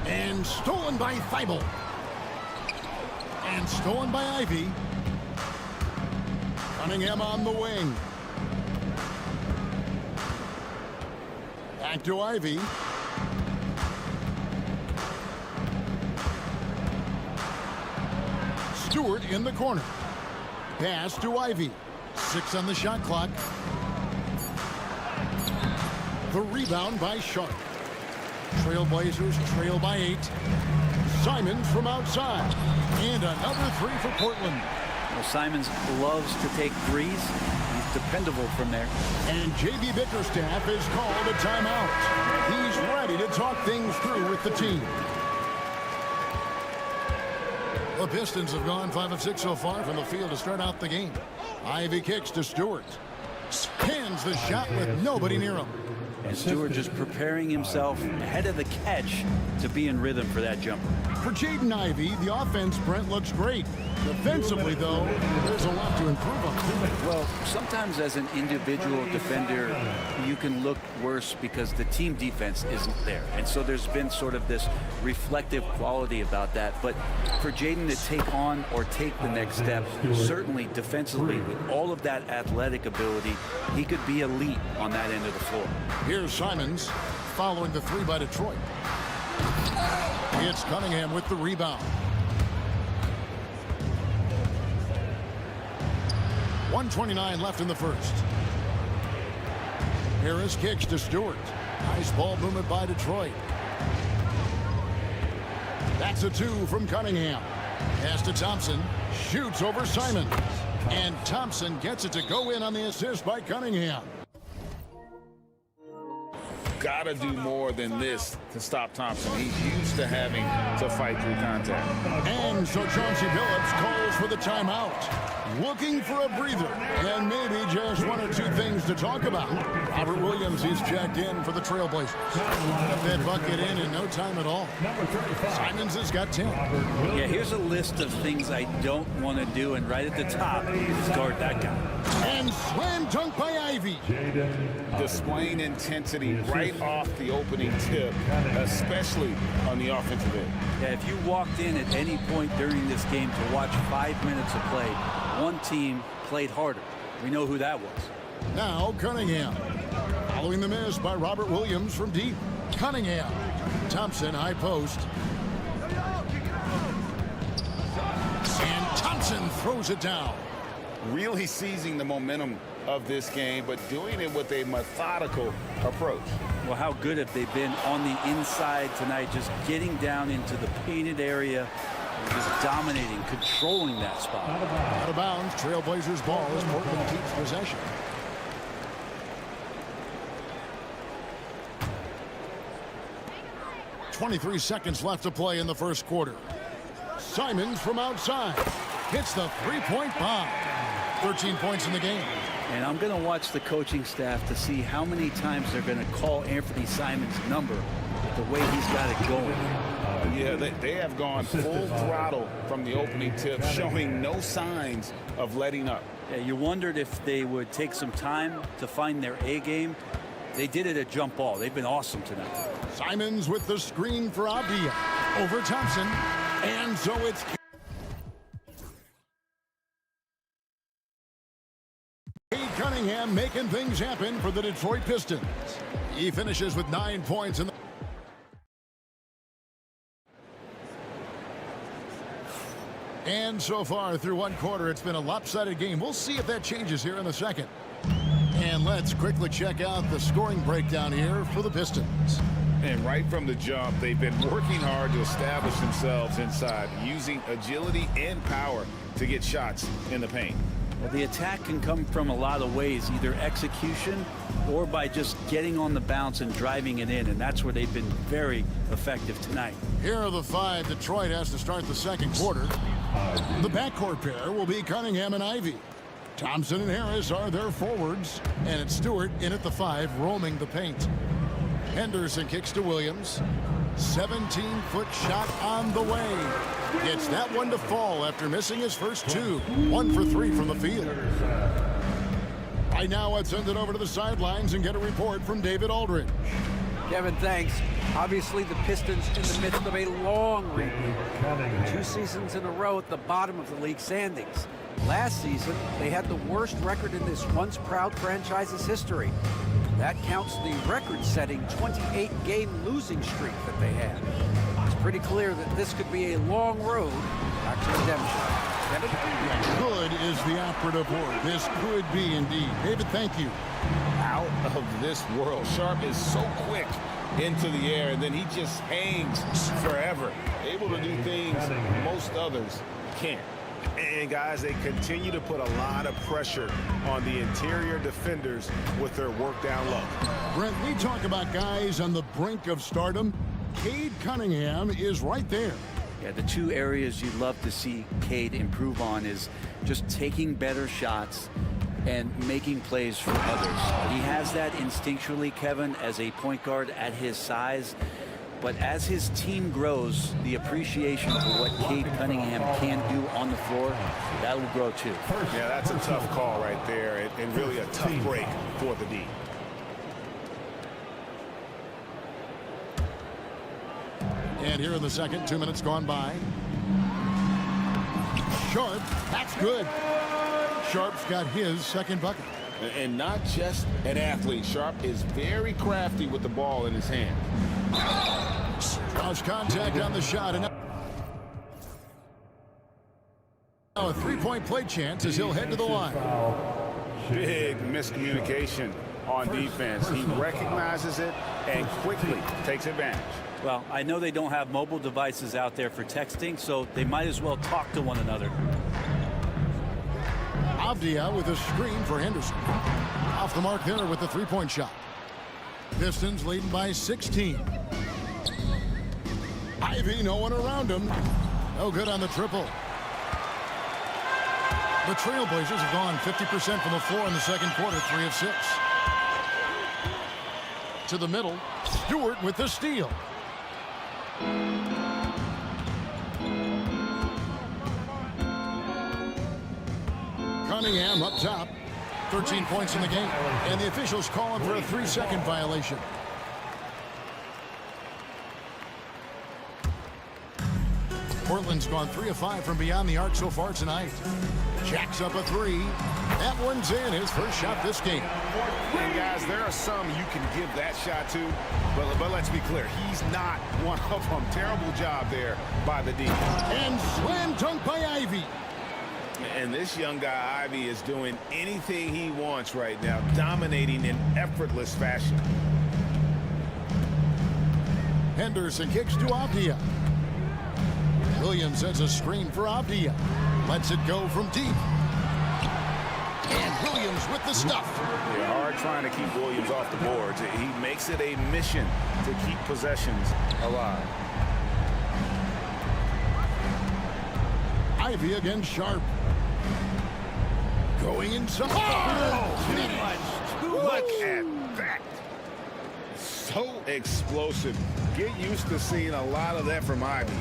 And stolen by Thibault. And stolen by Ivey. Cunningham on the wing. Back to Ivey. Stewart in the corner. Pass to Ivey. 6 on the shot clock. The rebound by Sharp. Trailblazers trail by 8. Simons from outside. And another 3 for Portland. Well, Simons loves to take threes. He's dependable from there. And J.B. Bickerstaff is called a timeout. He's ready to talk things through with the team. The Pistons have gone 5 of 6 so far from the field to start out the game. Ivey kicks to Stewart. Spins the shot with nobody near him. And Stewart just preparing himself ahead of the catch to be in rhythm for that jumper. For Jaden Ivey, the offense, Brent, looks great. Defensively, though, there's a lot to improve on. Well, sometimes as an individual defender, you can look worse because the team defense isn't there. And so there's been sort of this reflective quality about that. But for Jaden to take on or take the next step, certainly defensively, with all of that athletic ability, he could be elite on that end of the floor. Here's Simons following the 3 by Detroit. It's Cunningham with the rebound. 1:29 left in the first. Harris kicks to Stewart. Nice ball movement by Detroit. That's a 2 from Cunningham. Pass to Thompson. Shoots over Simon. And Thompson gets it to go in on the assist by Cunningham. Gotta do more than this to stop Thompson. He's used to having to fight through contact. And so Chauncey Billups calls for the timeout. Looking for a breather and maybe just one or two things to talk about. Robert Williams, he's checked in for the Trailblazers. Got that bucket in no time at all. Simons has got 10. Yeah, here's a list of things I don't want to do, and right at the top is guard that guy. And slam dunk by Ivy. Displaying intensity right off the opening tip, especially on the offensive end. Yeah, if you walked in at any point during this game to watch 5 minutes of play, one team played harder. We know who that was. Now Cunningham. Following the miss by Robert Williams from deep. Cunningham. Thompson, high post. And Thompson throws it down. Really seizing the momentum of this game, but doing it with a methodical approach. Well, how good have they been on the inside tonight, just getting down into the painted area, just dominating, controlling that spot. Out of bounds, Trailblazers ball as Portland keeps possession. .23 seconds left to play in the first quarter. Simons from outside hits the three-point bomb. 13 points in the game. And I'm going to watch the coaching staff to see how many times they're going to call Anthony Simons' number the way he's got it going. Yeah, they have gone full throttle from the opening tip, showing no signs of letting up. Yeah, you wondered if they would take some time to find their A game. They did it at jump ball. They've been awesome tonight. Simons with the screen for Abdia. Over Thompson. And so it's... Cunningham making things happen for the Detroit Pistons. He finishes with 9 points in the... And so far through one quarter, it's been a lopsided game. We'll see if that changes here in the second. And let's quickly check out the scoring breakdown here for the Pistons. And right from the jump, they've been working hard to establish themselves inside, using agility and power to get shots in the paint. Well, the attack can come from a lot of ways, either execution or by just getting on the bounce and driving it in, and that's where they've been very effective tonight. Here are the five Detroit has to start the second quarter. The backcourt pair will be Cunningham and Ivy. Thompson and Harris are their forwards, and it's Stewart in at the 5, roaming the paint. Henderson kicks to Williams. 17-foot shot on the way. Gets that one to fall after missing his first 2. 1 for 3 from the field. Right now, let's send it over to the sidelines and get a report from David Aldridge. Kevin, thanks. Obviously, the Pistons in the midst of a long rebuild. 2 seasons in a row at the bottom of the league standings. Last season, they had the worst record in this once proud franchise's history. That counts the record-setting 28-game losing streak that they had. It's pretty clear that this could be a long road back to redemption. Kevin? Good is the operative word. This could be indeed. David, thank you. Out of this world. Sharp is so quick into the air, and then he just hangs forever. Able to do things most others can't. And guys, they continue to put a lot of pressure on the interior defenders with their work down low. Brent, we talk about guys on the brink of stardom. Cade Cunningham is right there. Yeah, the 2 areas you'd love to see Cade improve on is just taking better shots and making plays for others. He has that instinctually, Kevin, as a point guard at his size. But as his team grows, the appreciation for what Cade Cunningham can do on the floor, that will grow too. Yeah, that's a tough call right there, and really a tough break for the D. And here in the second, 2 minutes gone by. Sharp, that's good. Sharp's got his second bucket. And not just an athlete. Sharp is very crafty with the ball in his hand. Draws contact on the shot. And now a three-point play chance as he'll head to the line. Big miscommunication on defense. He recognizes it and quickly takes advantage. Well, I know they don't have mobile devices out there for texting, so they might as well talk to one another. Avdia with a screen for Henderson. Off the mark there with the three-point shot. Pistons leading by 16. Ivy, no one around him. No good on the triple. The Trailblazers have gone 50% from the floor in the second quarter, 3 of 6. To the middle, Stewart with the steal. Cunningham up top. 13 points in the game. And the officials calling for a 3-second violation. Portland's gone 3 of 5 from beyond the arc so far tonight. Jacks up a 3. That one's in, his first shot this game. And guys, there are some you can give that shot to, but let's be clear, he's not one of them. Terrible job there by the D. And slam dunk by Ivy. And this young guy, Ivy, is doing anything he wants right now, dominating in effortless fashion. Henderson kicks to Avdia. Williams sets a screen for Avdia. Lets it go from deep. And Williams with the stuff. Yeah, hard trying to keep Williams off the boards. He makes it a mission to keep possessions alive. Ivy against Sharp. Going inside. Look at that. So explosive. Get used to seeing a lot of that from Ivy.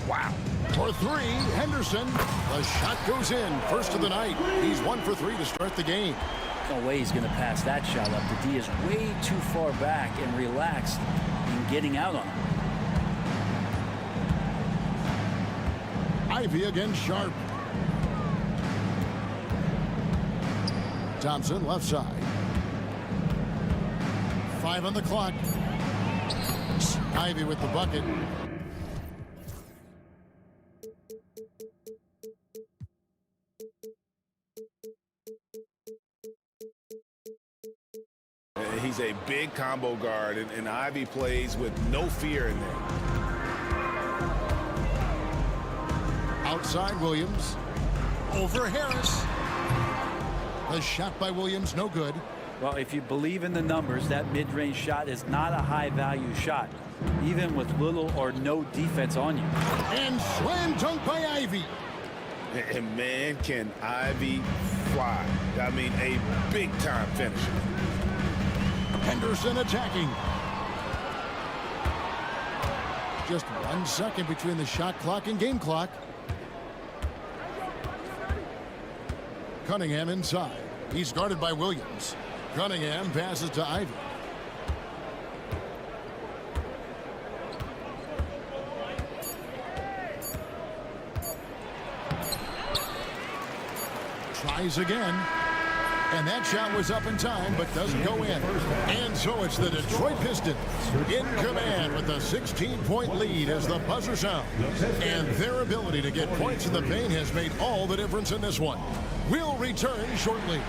Wow. For 3, Henderson. The shot goes in. First of the night. He's 1 for 3 to start the game. No way he's going to pass that shot up. The D is way too far back and relaxed in getting out on him. Ivy against Sharp. Thompson left side. 5 on the clock. Ivy with the bucket. He's a big combo guard, and Ivy plays with no fear in there. Outside Williams. Over Harris. The shot by Williams, no good. Well, if you believe in the numbers, that mid-range shot is not a high-value shot, even with little or no defense on you. And slam dunk by Ivy. And man, can Ivy fly. I mean, a big-time finisher. Henderson attacking. Just 1 second between the shot clock and game clock. Cunningham inside. He's guarded by Williams. Cunningham passes to Ivy. Tries again. And that shot was up in time, but doesn't go in. And so it's the Detroit Pistons in command with a 16-point lead as the buzzer sounds. And their ability to get points in the paint has made all the difference in this one. We'll return shortly.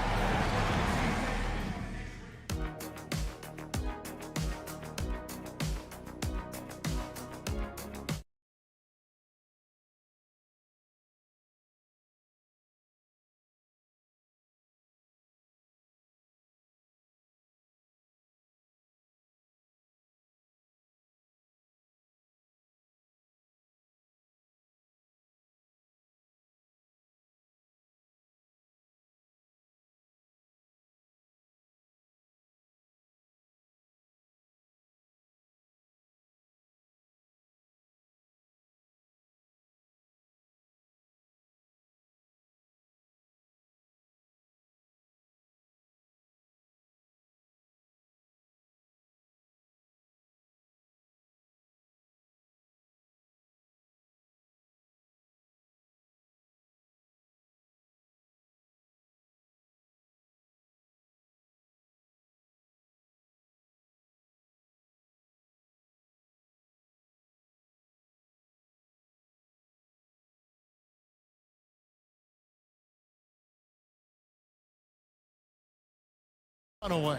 Away.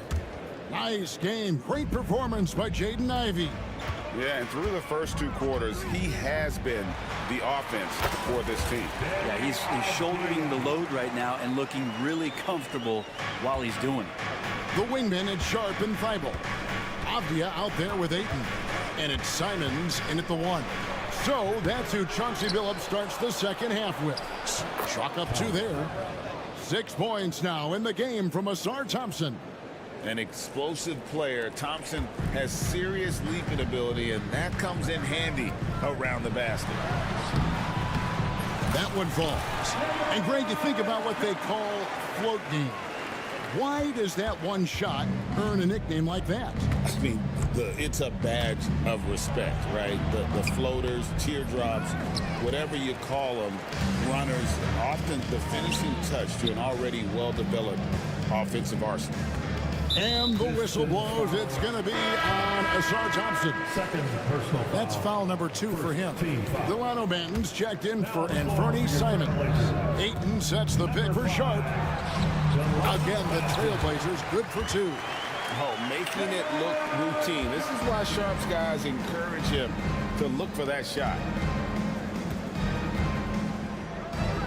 Nice game. Great performance by Jaden Ivey. Yeah, and through the first 2 quarters, he has been the offense for this team. Yeah, he's shouldering the load right now and looking really comfortable while he's doing it. The wingman is Sharp and Thibault. Avdia out there with Ayton. And it's Simons in at the 1. So that's who Chauncey Billups starts the second half with. Chalk up 2 there. 6 points now in the game from Asar Thompson. An explosive player. Thompson has serious leaping ability, and that comes in handy around the basket. That one falls. And Greg, you think about what they call float game. Why does that one shot earn a nickname like that? I mean, it's a badge of respect, right? The floaters, teardrops, whatever you call them, runners, often the finishing touch to an already well-developed offensive arsenal. And the whistle blows. It's going to be on Asar Thompson. Second personal foul. That's foul number 2 for him. Delano Banton's checked in for Anthony Simons. Ayton sets the pick for Sharp. Again, the Trailblazers good for 2. Oh, making it look routine. This is why Sharp's guys encourage him to look for that shot.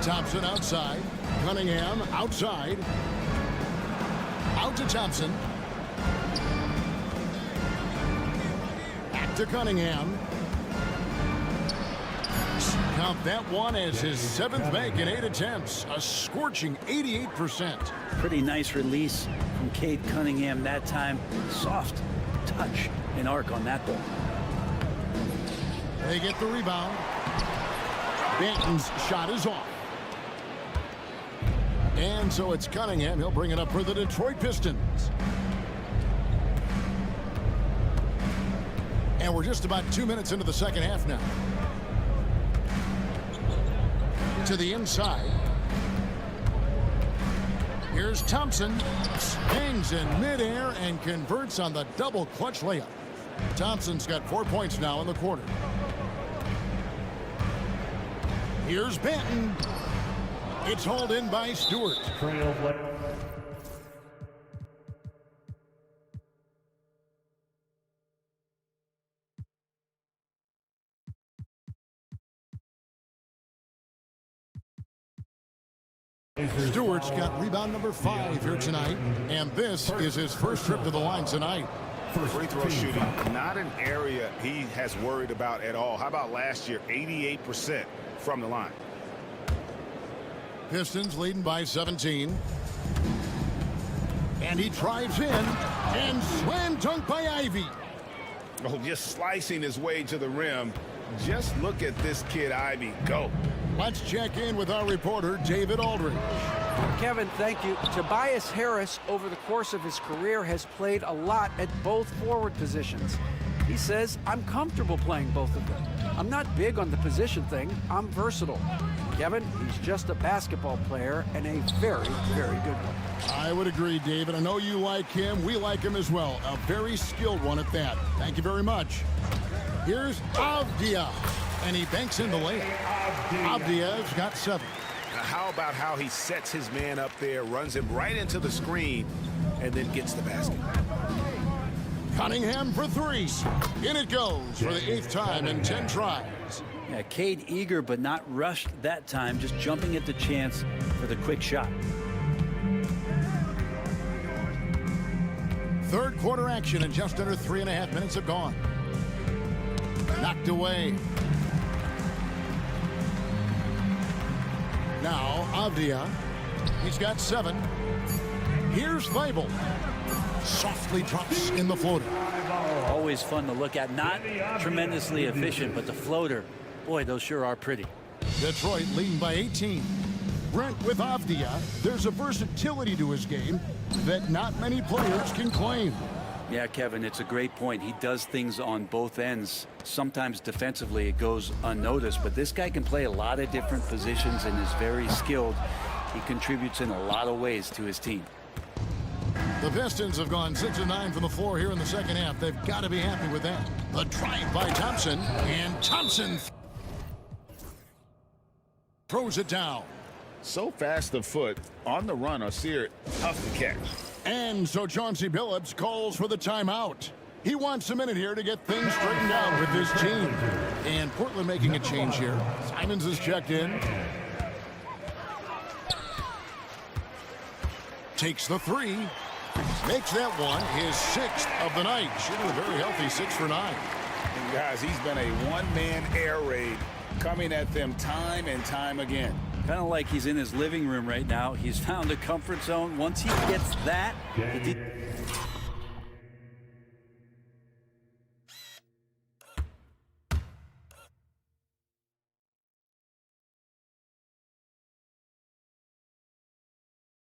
Thompson outside. Cunningham outside. Out to Thompson. Back to Cunningham. Count that one as his 7th make in 8 attempts. A scorching 88%. Pretty nice release from Cade Cunningham that time. Soft touch and arc on that ball. They get the rebound. Banton's shot is off. And so it's Cunningham. He'll bring it up for the Detroit Pistons. And we're just about 2 minutes into the second half now. To the inside. Here's Thompson. Hangs in midair and converts on the double clutch layup. Thompson's got 4 points now in the quarter. Here's Banton. It's hauled in by Stewart. Stewart's got rebound number 5 here tonight, and this is his first trip to the line tonight. Free throw shooting, not an area he has worried about at all. How about last year, 88% from the line? Pistons leading by 17. And he drives in and slam dunk by Ivy. Oh, just slicing his way to the rim. Just look at this kid, Ivy, go. Let's check in with our reporter, David Aldridge. Kevin, thank you. Tobias Harris, over the course of his career, has played a lot at both forward positions. He says, I'm comfortable playing both of them. I'm not big on the position thing. I'm versatile. Kevin, he's just a basketball player and a very, very good one. I would agree, David. I know you like him. We like him as well. A very skilled one at that. Thank you very much. Here's Avdia, and he banks in the layup. Avdia's got 7. Now, how about how he sets his man up there, runs him right into the screen, and then gets the basket. Cunningham for 3. In it goes for the 8th time in 10 tries. Yeah, Cade eager but not rushed that time, just jumping at the chance for the quick shot. Third quarter action, and just under 3.5 minutes have gone. Knocked away. Now Avdia. He's got 7. Here's Thibault. Softly drops in the floater. Always fun to look at. Not tremendously efficient, but the floater, boy, those sure are pretty. Detroit leading by 18. Brent with Avdia. There's a versatility to his game that not many players can claim. Yeah, Kevin, it's a great point. He does things on both ends. Sometimes defensively it goes unnoticed, but this guy can play a lot of different positions and is very skilled. He contributes in a lot of ways to his team. The Pistons have gone 6 of 9 from the floor here in the second half. They've got to be happy with that. The drive by Thompson, and Thompson throws it down. So fast of foot, on the run, Asir, tough to catch. And so Chauncey Billups calls for the timeout. He wants a minute here to get things straightened out with his team. And Portland making a change here. Simons is checked in. Takes the three. Makes that one his 6th of the night. Shooting a very healthy 6 for 9. And guys, he's been a one-man air raid coming at them time and time again. Kind of like he's in his living room right now. He's found a comfort zone. Once he gets that,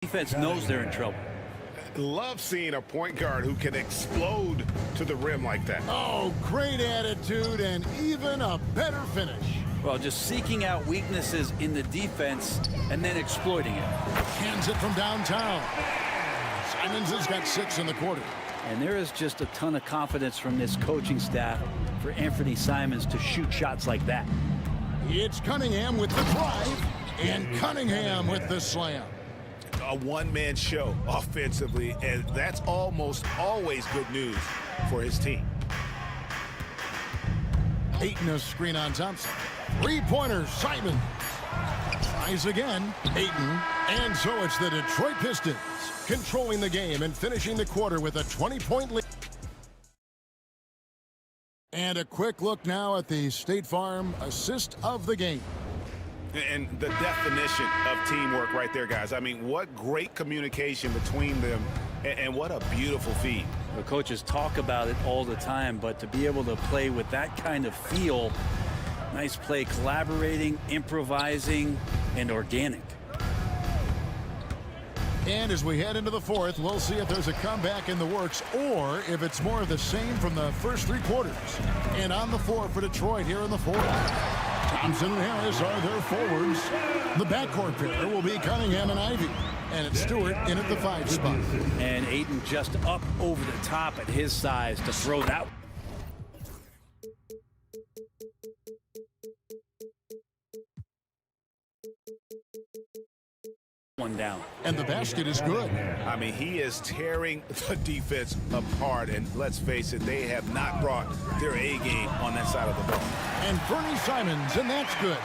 defense knows they're in trouble. Love seeing a point guard who can explode to the rim like that. Oh, great attitude and even a better finish. Well, just seeking out weaknesses in the defense and then exploiting it. Hands it from downtown. Simons has got 6 in the quarter. And there is just a ton of confidence from this coaching staff for Anthony Simons to shoot shots like that. It's Cunningham with the drive and Cunningham with the slam. A one-man show offensively, and that's almost always good news for his team. Ayton a screen on Thompson. 3-pointer, Simon. Tries again, Ayton. And so it's the Detroit Pistons controlling the game and finishing the quarter with a 20-point lead. And a quick look now at the State Farm assist of the game. And the definition of teamwork right there, guys. I mean, what great communication between them, and what a beautiful feed. The coaches talk about it all the time, but to be able to play with that kind of feel, nice play, collaborating, improvising, and organic. And as we head into the 4th, we'll see if there's a comeback in the works or if it's more of the same from the first 3 quarters. And on the floor for Detroit here in the 4th. Thompson and Harris are their forwards. The backcourt pair will be Cunningham and Ivy. And it's Stewart in at the 5 spot. And Ayton just up over the top at his size to throw that. One down. And the basket is good. I mean, he is tearing the defense apart, and let's face it, they have not brought their A game on that side of the ball. And Bernie Simons, and that's good.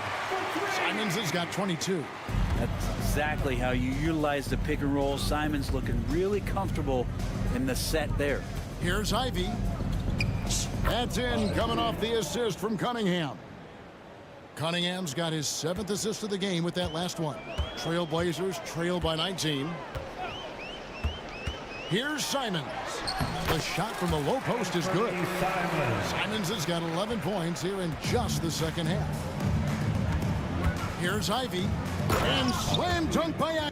Simons has got 22. That's exactly how you utilize the pick and roll. Simons looking really comfortable in the set there. Here's Ivy. That's in, coming off the assist from Cunningham. Cunningham's got his 7th assist of the game with that last one. Trailblazers trail by 19. Here's Simons. The shot from the low post is good. Simons has got 11 points here in just the second half. Here's Ivy. And slam dunk by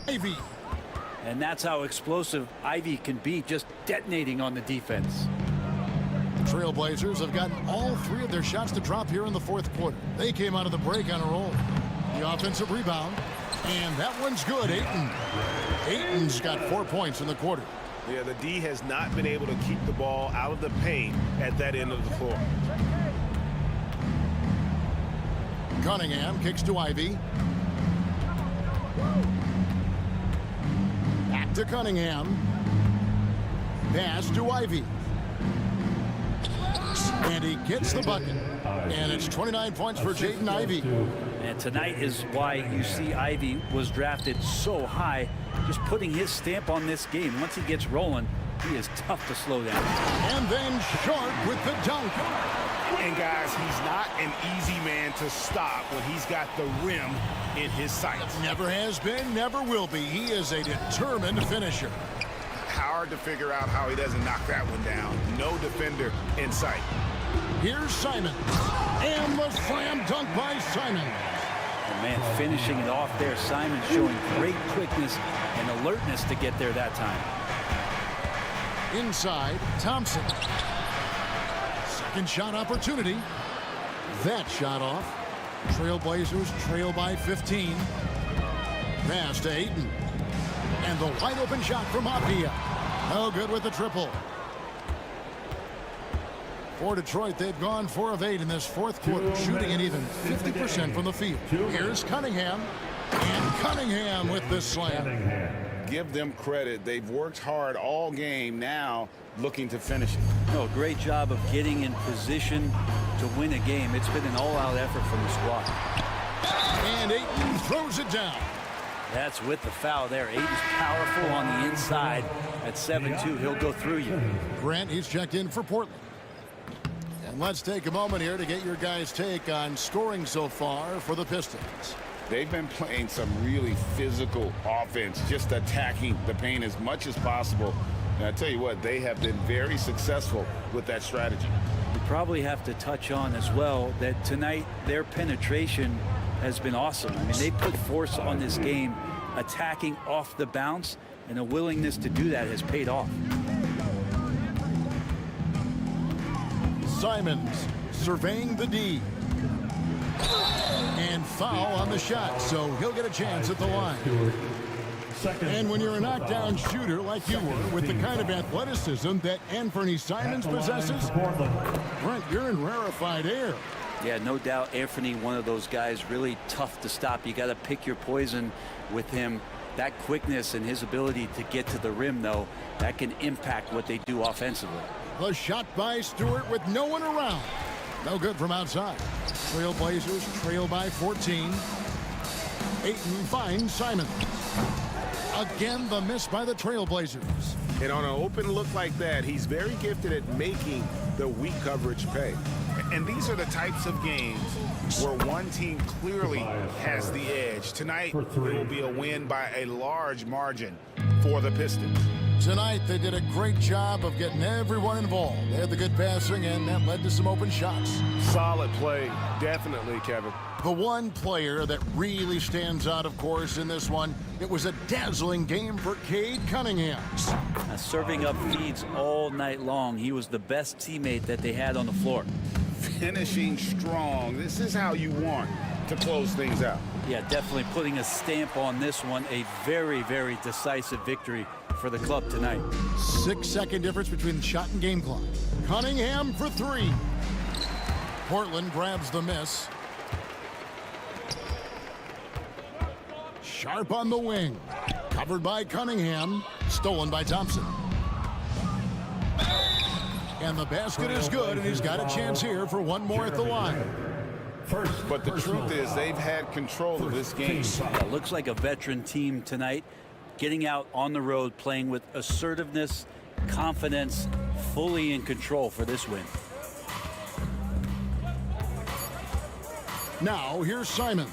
Ivy. And that's how explosive Ivy can be, just detonating on the defense. Trailblazers have gotten all 3 of their shots to drop here in the 4th quarter. They came out of the break on a roll. The offensive rebound, and that one's good. Ayton. Ayton's got 4 points in the quarter. Yeah, the D has not been able to keep the ball out of the paint at that end of the floor. Cunningham kicks to Ivy. Back to Cunningham. Pass to Ivy. And he gets the bucket. And it's 29 points for Jaden Ivey. And tonight is why you see Ivy was drafted so high, just putting his stamp on this game. Once he gets rolling, he is tough to slow down. And then Sharp with the dunk. And guys, he's not an easy man to stop when he's got the rim in his sights. Never has been, never will be. He is a determined finisher. Hard to figure out how he doesn't knock that one down. No defender in sight. Here's Simon. And the slam dunk by Simon. Oh, man, finishing it off there. Simon showing great quickness and alertness to get there that time. Inside, Thompson. Second shot opportunity. That shot off. Trailblazers trail by 15. Pass to Ayton. And the wide open shot from Apia. No good with the triple. For Detroit, they've gone 4 of 8 in this fourth quarter, shooting an even 50% from the field. Here's Cunningham, and Cunningham with this slam. Give them credit. They've worked hard all game, now looking to finish it. No, great job of getting in position to win a game. It's been an all-out effort from the squad. And Ayton throws it down. That's with the foul there. Ayton's powerful on the inside. At 7-2, he'll go through you. Grant, he's checked in for Portland. And let's take a moment here to get your guys' take on scoring so far for the Pistons. They've been playing some really physical offense, just attacking the paint as much as possible. And I tell you what, they have been very successful with that strategy. We probably have to touch on as well that tonight their penetration has been awesome. I mean, they put force on this game, attacking off the bounce, and a willingness to do that has paid off. Simons surveying the D. And foul on the shot, so he'll get a chance at the line. And when you're a knockdown shooter like you were, with the kind of athleticism that Anthony Simons possesses, Brent, you're in rarefied air. Yeah, no doubt Anthony, one of those guys really tough to stop. You got to pick your poison with him. That quickness and his ability to get to the rim, though, that can impact what they do offensively. The shot by Stewart with no one around. No good from outside. Trailblazers trail by 14. Ayton finds Simon. Again, the miss by the Trailblazers. And on an open look like that, he's very gifted at making the weak coverage pay. And these are the types of games where one team clearly has the edge. Tonight, it will be a win by a large margin for the Pistons. Tonight, they did a great job of getting everyone involved. They had the good passing, and that led to some open shots. Solid play, definitely, Kevin. The one player that really stands out, of course, in this one, it was a dazzling game for Cade Cunningham. Serving up feeds all night long. He was the best teammate that they had on the floor. Finishing strong. This is how you want to close things out. Yeah, definitely putting a stamp on this one. A very, very decisive victory for the club tonight. 6-second difference between the shot and game clock. Cunningham for 3. Portland grabs the miss. Sharp on the wing. Covered by Cunningham. Stolen by Thompson. And the basket is good, and he's got a chance here for one more at the line. But the truth is, they've had control of this game. Yeah, looks like a veteran team tonight, getting out on the road, playing with assertiveness, confidence, fully in control for this win. Now, here's Simons.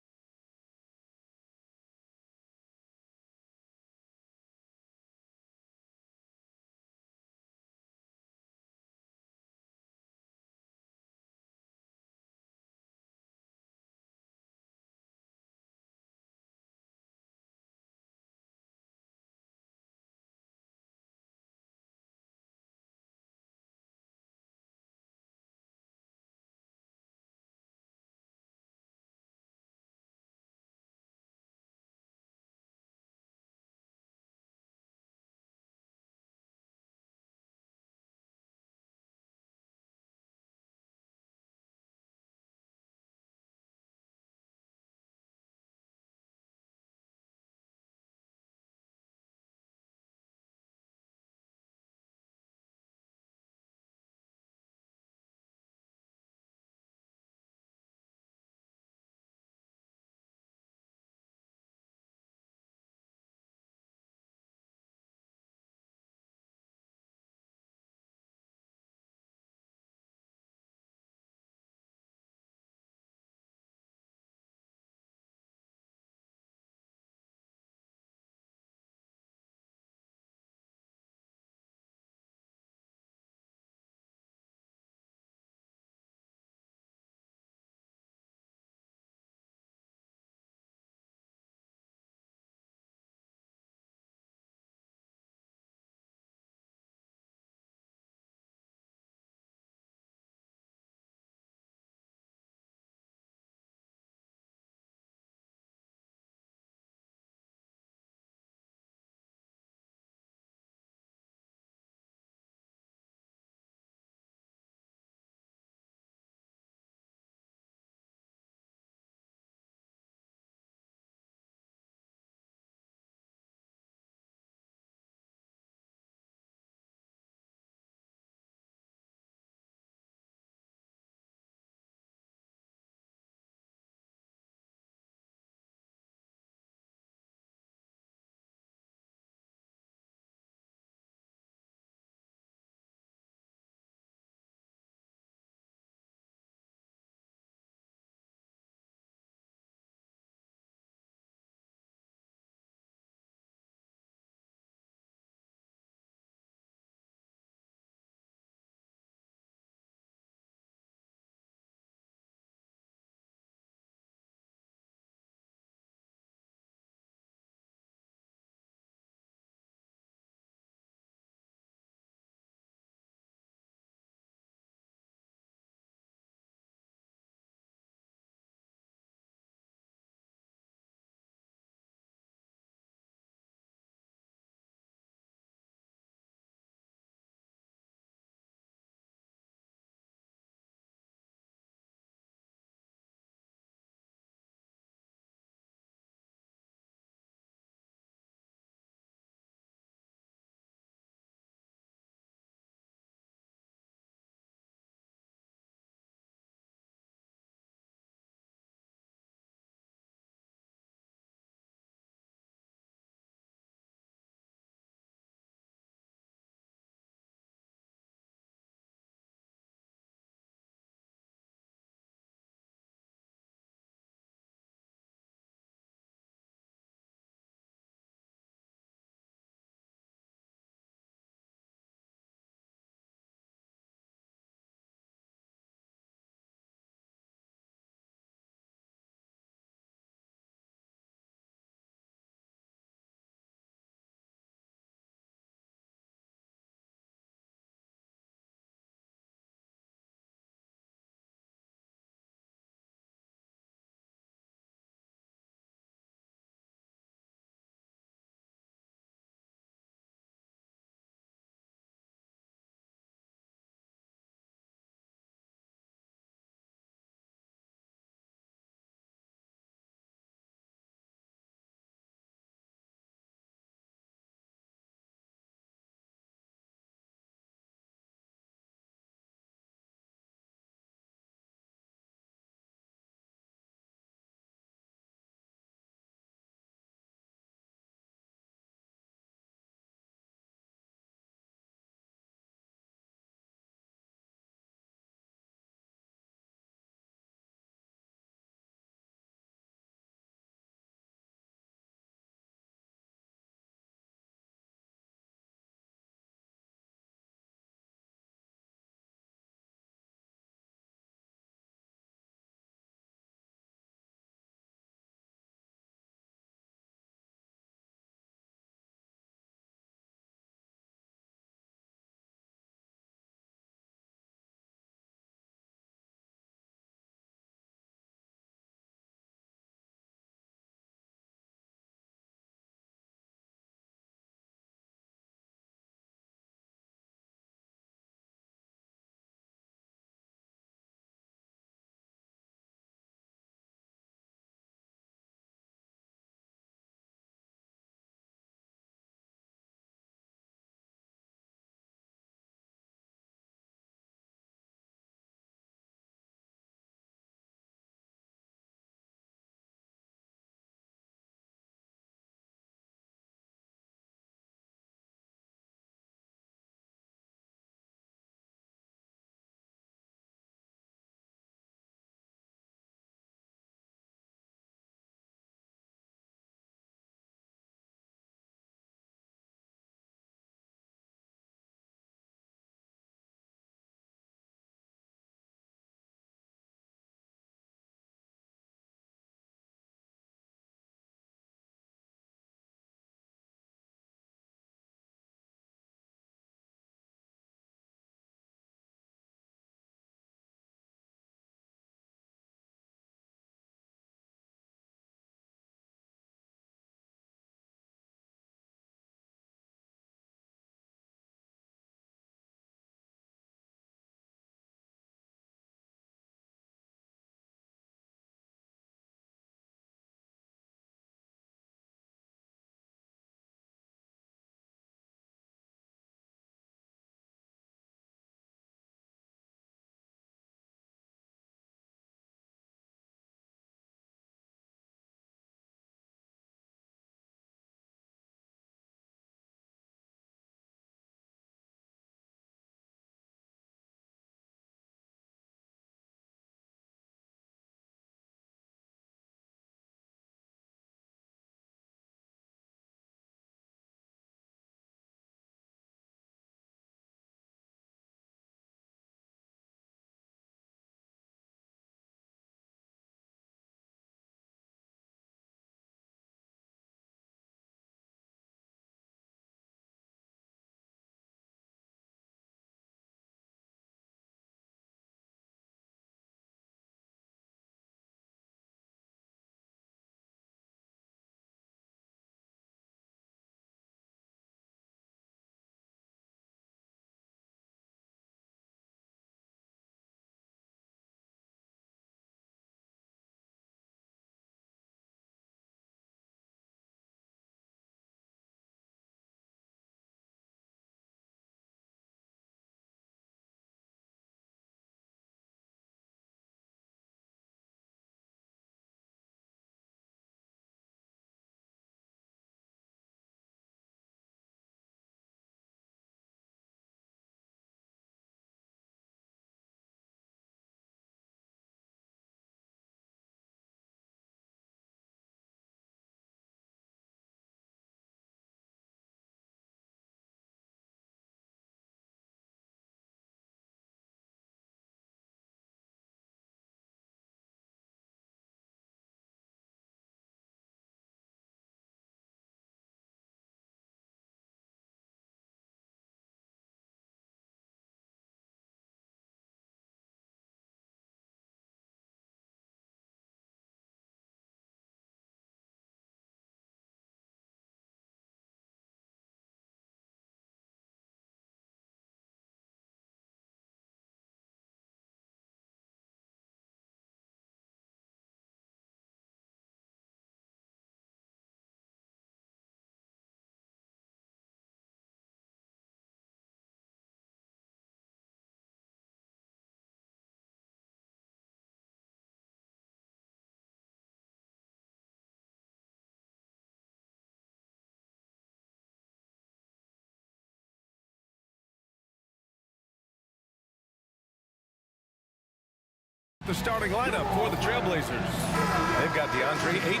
The starting lineup for the Trailblazers. They've got DeAndre Ayton,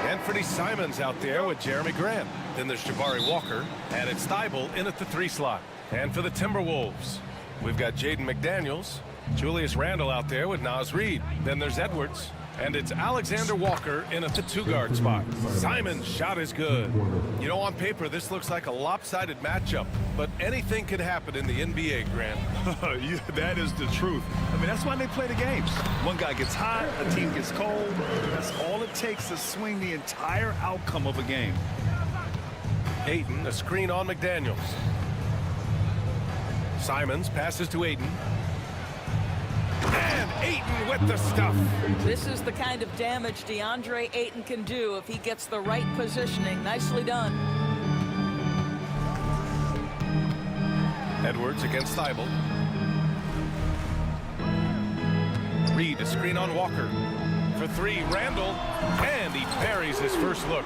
Anthony Simons out there with Jeremy Grant. Then there's Jabari Walker, and it's Thibault in at the 3 slot. And for the Timberwolves, we've got Jaden McDaniels, Julius Randle out there with Naz Reid. Then there's Edwards, and it's Alexander Walker in at the 2-guard spot. Simon's shot is good. You know, on paper, this looks like a lopsided matchup, but anything could happen in the NBA, Grant. Yeah, that is the truth. I mean, that's why they play the games. One guy gets hot, a team gets cold. That's all it takes to swing the entire outcome of a game. Ayton, a screen on McDaniels. Simons passes to Ayton. And Ayton with the stuff. This is the kind of damage DeAndre Ayton can do if he gets the right positioning. Nicely done. Edwards against Thibault. Reid, a screen on Walker. For 3, Randle. And he buries his first look.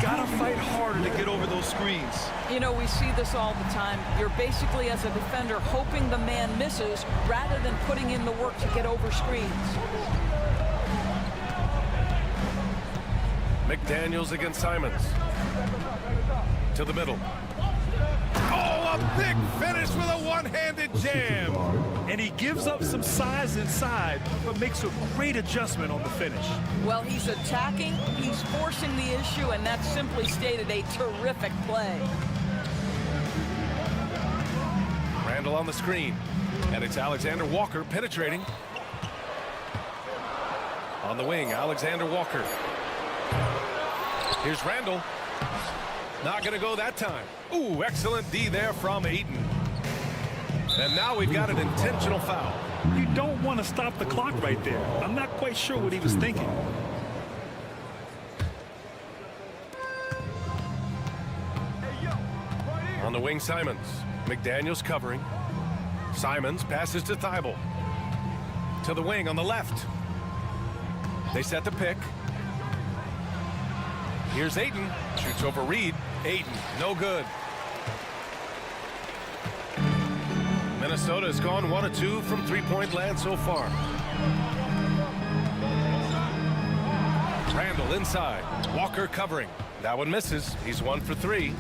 Gotta fight harder to get over those screens. You know, we see this all the time. You're basically, as a defender, hoping the man misses rather than putting in the work to get over screens. McDaniels against Simons. To the middle. Oh, a big finish with a one-handed jam. And he gives up some size inside, but makes a great adjustment on the finish. Well, he's attacking, he's forcing the issue, and that's simply stated a terrific play. Randle on the screen, and it's Alexander Walker penetrating. On the wing, Alexander Walker. Here's Randle. Not going to go that time. Ooh, excellent D there from Ayton. And now we've got an intentional foul. You don't want to stop the clock right there. I'm not quite sure what he was thinking. On the wing, Simons. McDaniels covering. Simons passes to Thibault. To the wing on the left. They set the pick. Here's Ayton. Shoots over Reid. Ayton, no good. Minnesota has gone 1 of 2 from 3-point land so far. Randle inside. Walker covering. That one misses. He's 1 for 3.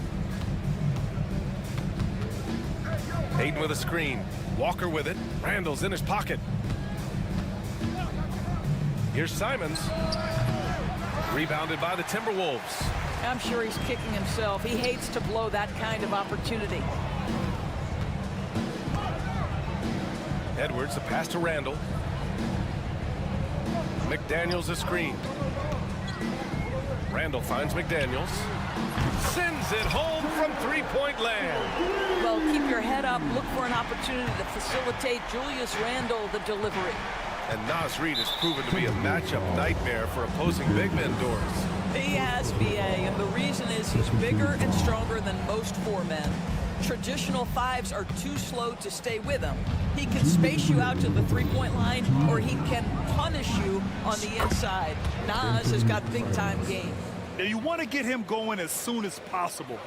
Ayton with a screen. Walker with it. Randle's in his pocket. Here's Simons. Rebounded by the Timberwolves. I'm sure he's kicking himself. He hates to blow that kind of opportunity. Edwards, a pass to Randle. McDaniels a screen. Randle finds McDaniels. Sends it home from 3-point land. Well, keep your head up. Look for an opportunity to facilitate Julius Randle the delivery. And Naz Reid has proven to be a matchup nightmare for opposing big men, Doris. He has, BA, and the reason is he's bigger and stronger than most 4 men. Traditional 5s are too slow to stay with him. He can space you out to the 3-point line, or he can punish you on the inside. Naz has got big-time game. Now you want to get him going as soon as possible.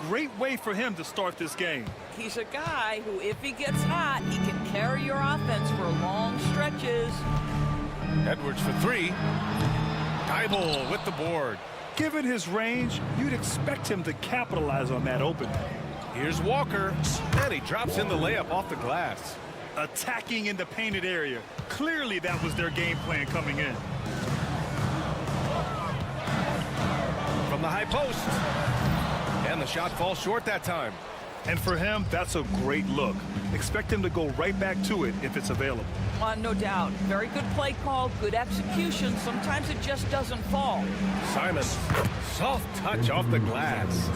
Great way for him to start this game. He's a guy who, if he gets hot, he can carry your offense for long stretches. Edwards for 3. Thibault with the board. Given his range, you'd expect him to capitalize on that opening. Here's Walker, and he drops in the layup off the glass. Attacking in the painted area. Clearly that was their game plan coming in. From the high post. And the shot falls short that time. And for him, that's a great look. Expect him to go right back to it if it's available. No doubt. Very good play call, good execution. Sometimes it just doesn't fall. Simons, soft touch off the glass.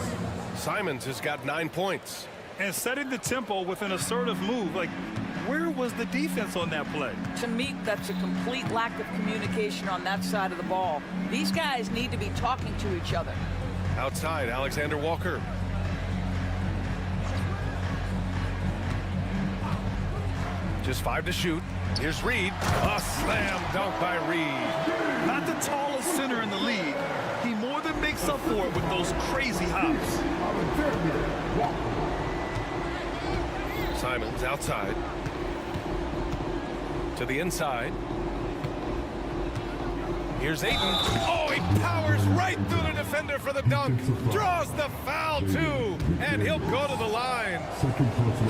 Simons has got 9 points. And setting the tempo with an assertive move. Like, where was the defense on that play? To me, that's a complete lack of communication on that side of the ball. These guys need to be talking to each other. Outside, Alexander Walker. Just 5 to shoot. Here's Reid. A slam dunk by Reid. Not the tallest center in the league. He more than makes up for it with those crazy hops. Simons outside. To the inside. Here's Ayton. Oh, he powers right through the defender for the dunk. Draws the foul, too. And he'll go to the line.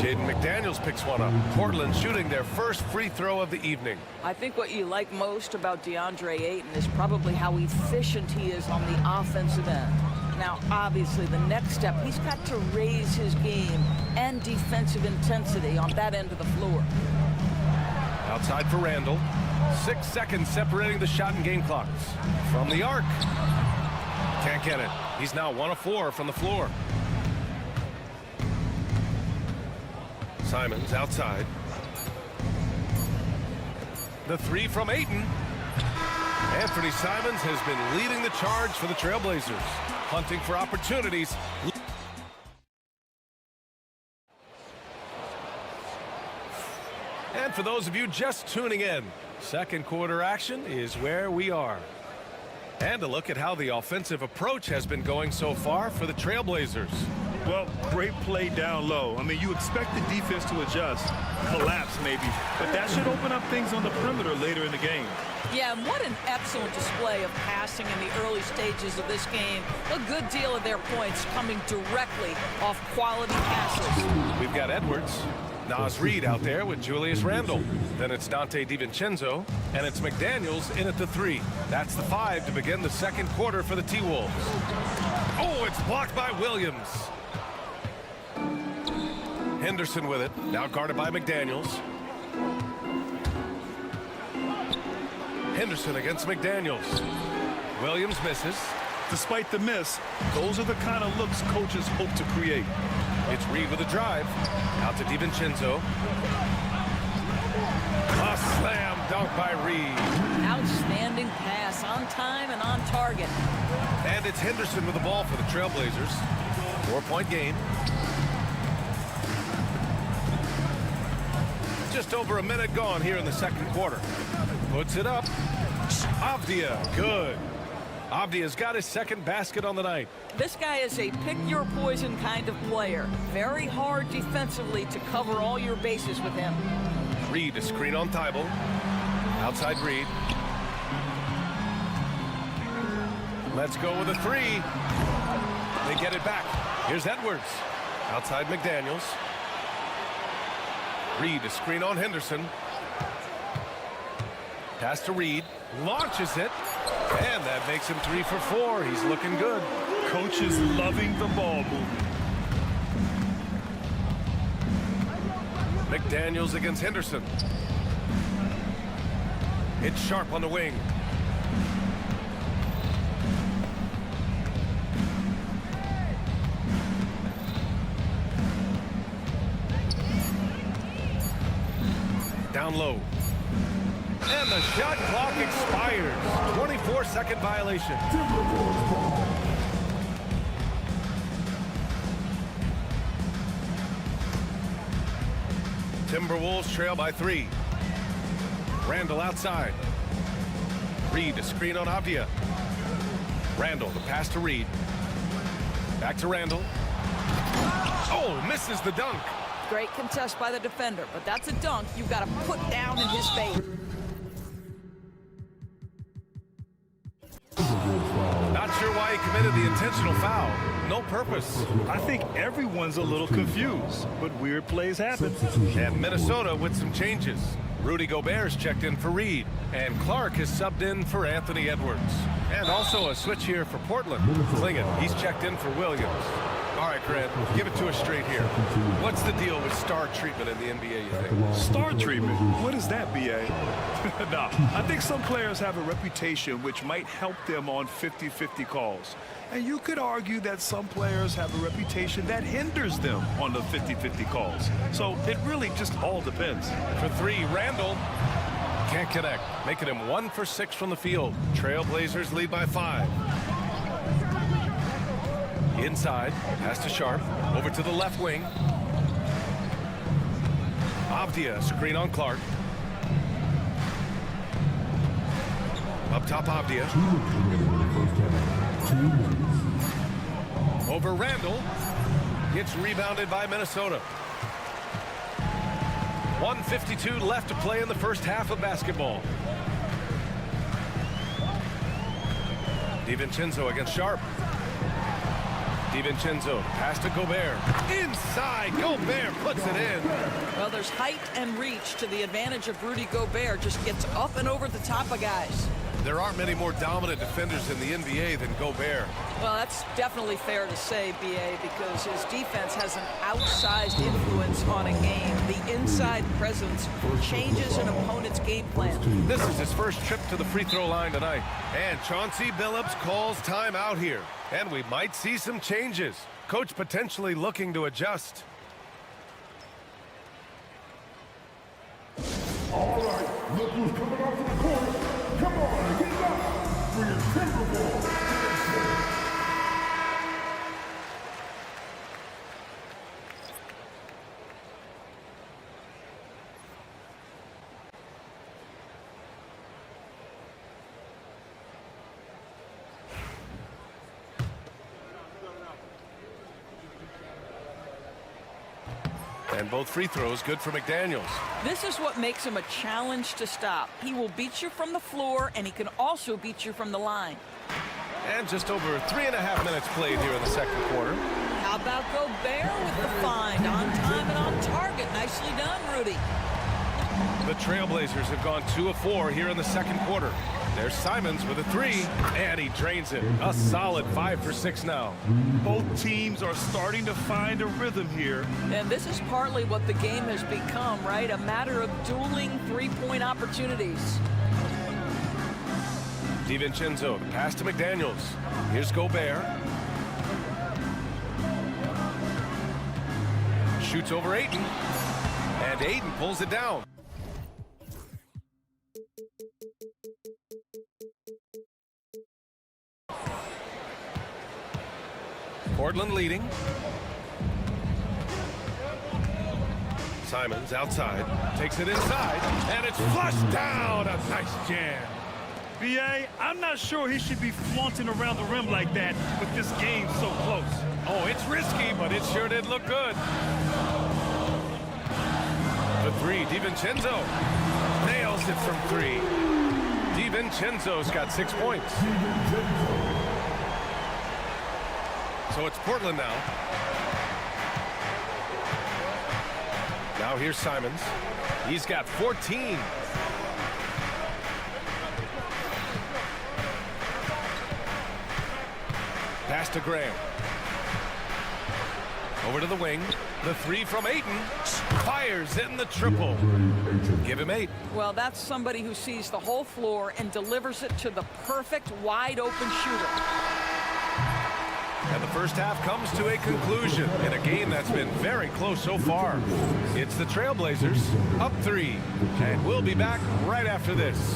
Jaden McDaniels picks one up. Portland shooting their first free throw of the evening. I think what you like most about DeAndre Ayton is probably how efficient he is on the offensive end. Now, obviously, the next step, he's got to raise his game and defensive intensity on that end of the floor. Outside for Randall. 6 seconds separating the shot and game clocks. From the arc. Can't get it. He's now 1 of 4 from the floor. Simons outside. The 3 from Ayton. Anthony Simons has been leading the charge for the Trailblazers. Hunting for opportunities. And for those of you just tuning in, second quarter action is where we are. And a look at how the offensive approach has been going so far for the Trailblazers. Well, great play down low. I mean, you expect the defense to adjust, collapse maybe, but that should open up things on the perimeter later in the game. Yeah, and what an excellent display of passing in the early stages of this game. A good deal of their points coming directly off quality passes. We've got Edwards. Naz Reid out there with Julius Randle. Then it's Dante DiVincenzo, and it's McDaniels in at the 3. That's the 5 to begin the second quarter for the T-Wolves. Oh, it's blocked by Williams. Henderson with it, now guarded by McDaniels. Henderson against McDaniels. Williams misses. Despite the miss, those are the kind of looks coaches hope to create. It's Reid with a drive. Out to DiVincenzo. A slam dunk by Reid. Outstanding pass, on time and on target. And it's Henderson with the ball for the Trailblazers. 4-point game. Just over a minute gone here in the second quarter. Puts it up. Avdia, good. Avdia's got his second basket on the night. This guy is a pick-your-poison kind of player. Very hard defensively to cover all your bases with him. Reid, a screen on Thibault. Outside Reid. Let's go with a 3. They get it back. Here's Edwards. Outside McDaniels. Reid, a screen on Henderson. Pass to Reid. Launches it. And that makes him 3 for 4. He's looking good. Coach is loving the ball movement. McDaniels against Henderson. It's Sharp on the wing. Down low. And the shot clock expires. 24-second violation. Timberwolves trail by 3. Randall outside. Reid, a screen on Avdia. Randall, the pass to Reid. Back to Randall. Oh, misses the dunk. Great contest by the defender, but that's a dunk you've got to put down in his face. Not sure why he committed the intentional foul. No purpose. I think everyone's a little confused, but weird plays happen. And Minnesota with some changes. Rudy Gobert's checked in for Reid, and Clark has subbed in for Anthony Edwards. And also a switch here for Portland. Klingon, he's checked in for Williams. All right, Grant, give it to us straight here. What's the deal with star treatment in the NBA, you think? Star treatment? What is that, B.A.? Nah, I think some players have a reputation which might help them on 50-50 calls. And you could argue that some players have a reputation that hinders them on the 50-50 calls. So it really just all depends. For 3, Randall can't connect, making him 1 for 6 from the field. Trailblazers lead by 5. Inside, pass to Sharp, over to the left wing. Avdia, screen on Clark. Up top, Avdia. Over Randall. Gets rebounded by Minnesota. 1:52 left to play in the first half of basketball. DiVincenzo against Sharp. DiVincenzo, pass to Gobert. Inside, Gobert puts it in. Well, there's height and reach to the advantage of Rudy Gobert. Just gets up and over the top of guys. There aren't many more dominant defenders in the NBA than Gobert. Well, that's definitely fair to say, B.A., because his defense has an outsized influence on a game. The inside presence changes an opponent's game plan. This is his first trip to the free throw line tonight. And Chauncey Billups calls time out here. And we might see some changes. Coach potentially looking to adjust. All right, look who's coming out to the court. Come on, get up for your Timberwolves. And both free throws good for McDaniels. This is what makes him a challenge to stop. He will beat you from the floor, and he can also beat you from the line. And just over 3.5 minutes played here in the second quarter. How about Gobert with the find? On time and on target. Nicely done, Rudy. The Trailblazers have gone 2 of 4 here in the second quarter. There's Simons with a 3, and he drains it. A solid 5 for 6 now. Both teams are starting to find a rhythm here. And this is partly what the game has become, right? A matter of dueling three-point opportunities. DiVincenzo, the pass to McDaniels. Here's Gobert. Shoots over Ayton. And Ayton pulls it down. Portland leading. Simons outside, takes it inside, and it's flushed down. A nice jam. B.A., I'm not sure he should be flaunting around the rim like that with this game so close. Oh, it's risky, but it sure did look good. The 3, DiVincenzo. Nails it from 3. DiVincenzo's got 6 points. So it's Portland now. Now here's Simons. He's got 14. Pass to Graham. Over to the wing. The 3 from Ayton. Fires in the triple. Give him 8. Well, that's somebody who sees the whole floor and delivers it to the perfect wide open shooter. And the first half comes to a conclusion in a game that's been very close so far. It's the Trailblazers up 3. And we'll be back right after this.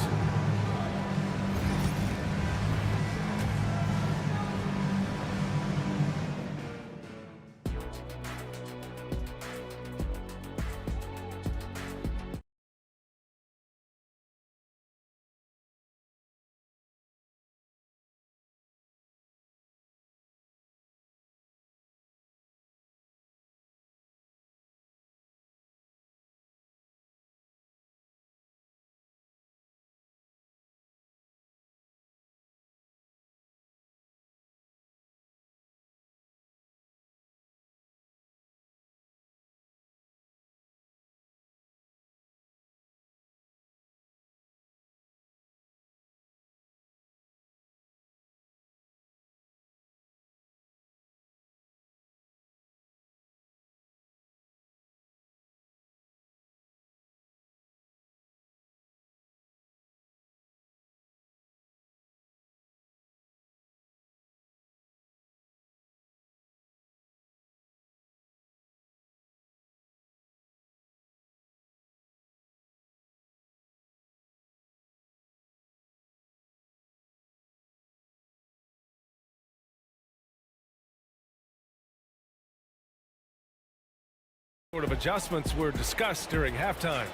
Sort of adjustments were discussed during halftime.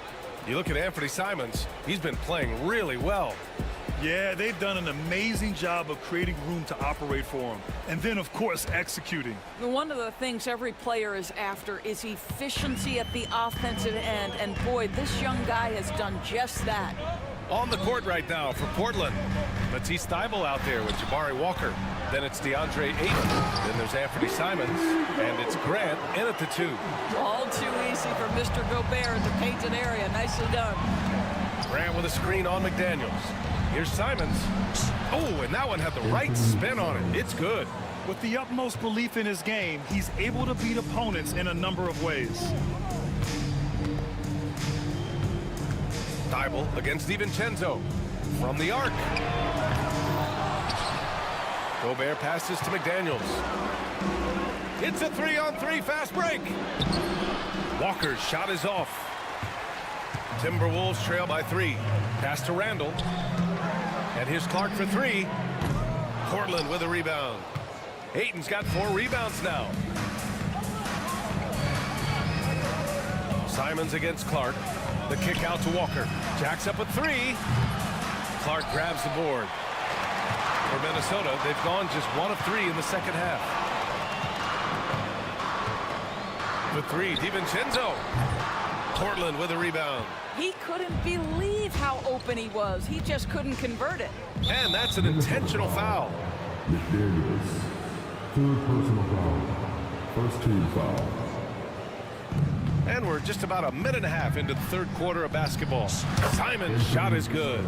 You look at Anthony Simons, he's been playing really well. Yeah, they've done an amazing job of creating room to operate for him. And then, of course, executing. One of the things every player is after is efficiency at the offensive end. And boy, this young guy has done just that. On the court right now for Portland. Matisse Thybulle out there with Jabari Walker. Then it's DeAndre Ayton. Then there's Anthony Simons. And it's Grant in at the 2. All too easy for Mr. Gobert in the painted area. Nicely done. Grant with a screen on McDaniels. Here's Simons. Oh, and that one had the right spin on it. It's good. With the utmost belief in his game, he's able to beat opponents in a number of ways. Thybulle against DiVincenzo from the arc. Gobert passes to McDaniels. It's a 3-on-3 fast break. Walker's shot is off. Timberwolves trail by 3. Pass to Randall. And here's Clark for 3. Portland with a rebound. Ayton's got 4 rebounds now. Simons against Clark. The kick out to Walker. Jacks up a 3. Clark grabs the board. For Minnesota, they've gone just 1 of 3 in the second half. The 3, DiVincenzo. Portland with a rebound. He couldn't believe how open he was. He just couldn't convert it. And that's an intentional foul. McDaniels, 3rd personal foul. First team foul. And we're just about a minute and a half into the 3rd quarter of basketball. Simon's shot is good.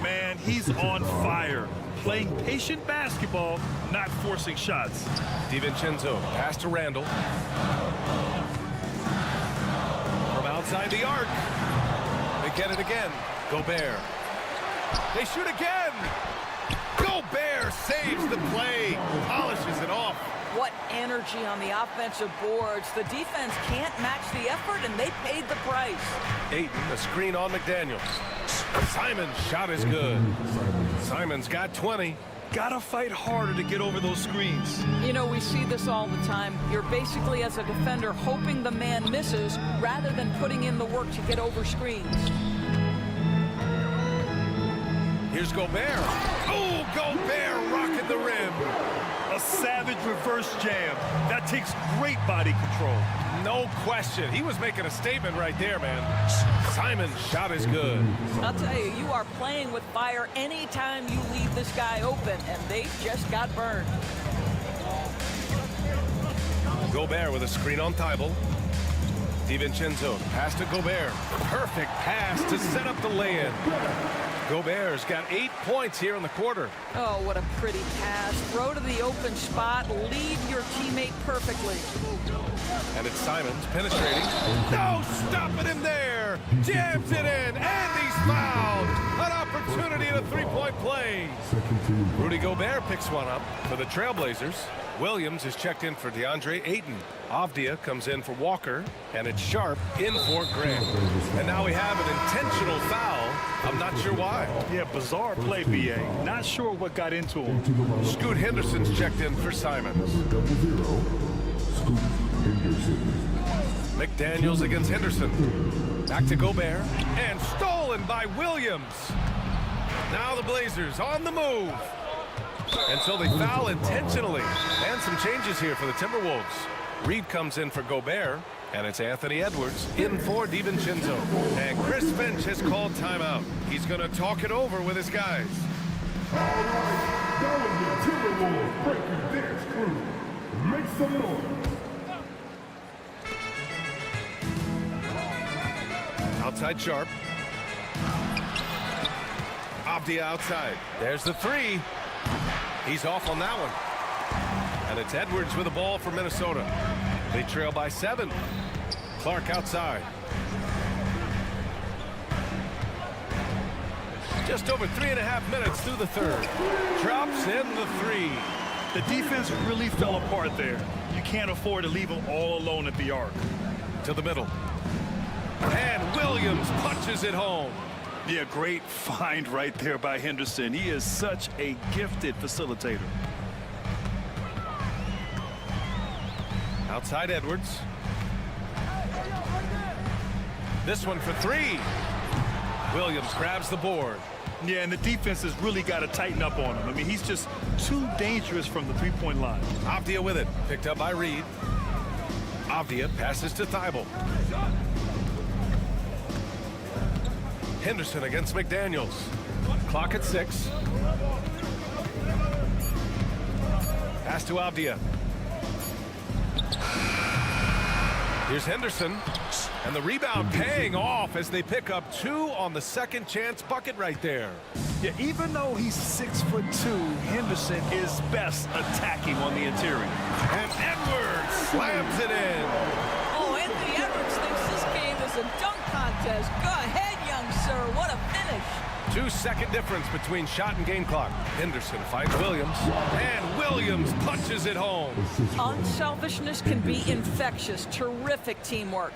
Man, he's on fire. Playing patient basketball, not forcing shots. DiVincenzo pass to Randall. From outside the arc. They get it again. Gobert. They shoot again. Gobert saves the play. Polishes it off. What energy on the offensive boards. The defense can't match the effort, and they paid the price. Ayton, a screen on McDaniels. Simon's shot is good. Simon's got 20. Gotta fight harder to get over those screens. You know, we see this all the time. You're basically, as a defender, hoping the man misses rather than putting in the work to get over screens. Here's Gobert. Oh, Gobert rocking the rim. A savage reverse jam. That takes great body control. No question. He was making a statement right there, man. Simon's shot is good. I'll tell you, you are playing with fire anytime you leave this guy open, and they just got burned. Gobert with a screen on Thybulle. DiVincenzo pass to Gobert. Perfect pass to set up the lay-in. Gobert's got 8 points here in the quarter. Oh, what a pretty pass. Throw to the open spot. Lead your teammate perfectly. And it's Simons penetrating. No, stopping him there. Jams it in, and he's fouled. An opportunity in a 3-point play. Rudy Gobert picks one up for the Trailblazers. Williams is checked in for DeAndre Ayton. Avdia comes in for Walker, and it's Sharp in for Grant. And now we have an intentional foul. I'm not sure why. Yeah, bizarre play, B.A. Not sure what got into him. Scoot Henderson's checked in for Simons. McDaniels against Henderson. Back to Gobert, and stolen by Williams. Now the Blazers on the move. And so they foul intentionally. And some changes here for the Timberwolves. Reed comes in for Gobert, and it's Anthony Edwards in for DiVincenzo. And Chris Finch has called timeout. He's going to talk it over with his guys. All right, that was the Timberwolves breaking dance crew. Make some noise. Outside Sharp. Avdia outside. There's the 3. He's off on that one. And it's Edwards with the ball for Minnesota. They trail by 7. Clark outside. Just over 3.5 minutes through the 3rd. Drops in the 3. The defense really fell apart there. You can't afford to leave them all alone at the arc. To the middle. And Williams punches it home. Yeah, great find right there by Henderson. He is such a gifted facilitator. Outside Edwards. This one for 3. Williams grabs the board. Yeah, and the defense has really got to tighten up on him. I mean, he's just too dangerous from the 3-point line. Avdia with it. Picked up by Reed. Avdia passes to Thybulle. Henderson against McDaniels. Clock at 6. Pass to Avdia. Here's Henderson. And the rebound paying off as they pick up 2 on the second chance bucket right there. Yeah, even though he's 6'2", Henderson is best attacking on the interior. And Edwards slams it in. Oh, Anthony Edwards thinks this game is a dunk contest. Go ahead, young sir. What a finish. 2-second difference between shot and game clock. Henderson finds Williams, and Williams punches it home. Unselfishness can be infectious. Terrific teamwork.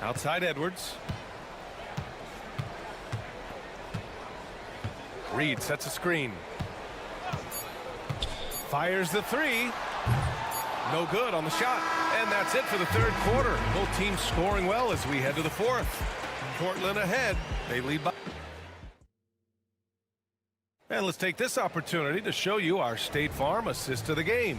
Outside Edwards. Reed sets a screen. Fires the 3. No good on the shot. And that's it for the third quarter. Both teams scoring well as we head to the fourth. Portland ahead. They lead by. And let's take this opportunity to show you our State Farm assist of the game.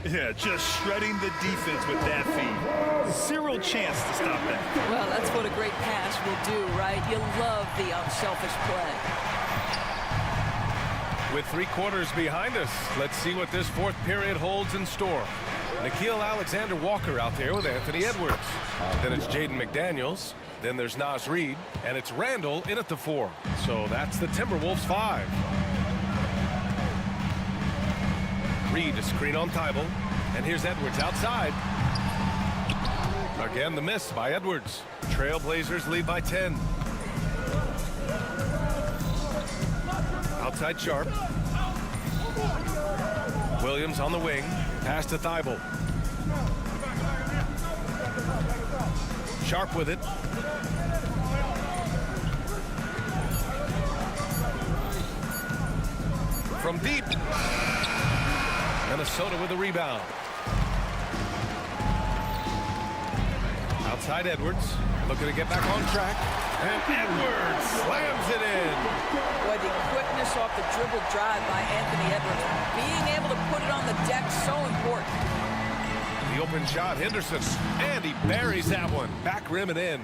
Yeah, just shredding the defense with that feed. Zero chance to stop that. Well, that's what a great pass will do, right? You love the unselfish play. With 3 quarters behind us, let's see what this fourth period holds in store. Nickeil Alexander-Walker out there with Anthony Edwards. Then it's Jaden McDaniels. Then there's Naz Reid. And it's Randall in at the 4. So that's the Timberwolves 5. Reed to screen on Thibault. And here's Edwards outside. Again, the miss by Edwards. Trailblazers lead by 10. Outside Sharp. Williams on the wing. Pass to Thibault. Sharp with it. From deep. Minnesota with a rebound. Outside Edwards. Looking to get back on track. And Edwards slams it in. Boy, the quickness off the dribble drive by Anthony Edwards. Being able to put it on the deck, so important. The open shot, Henderson. And he buries that one. Back rim and in.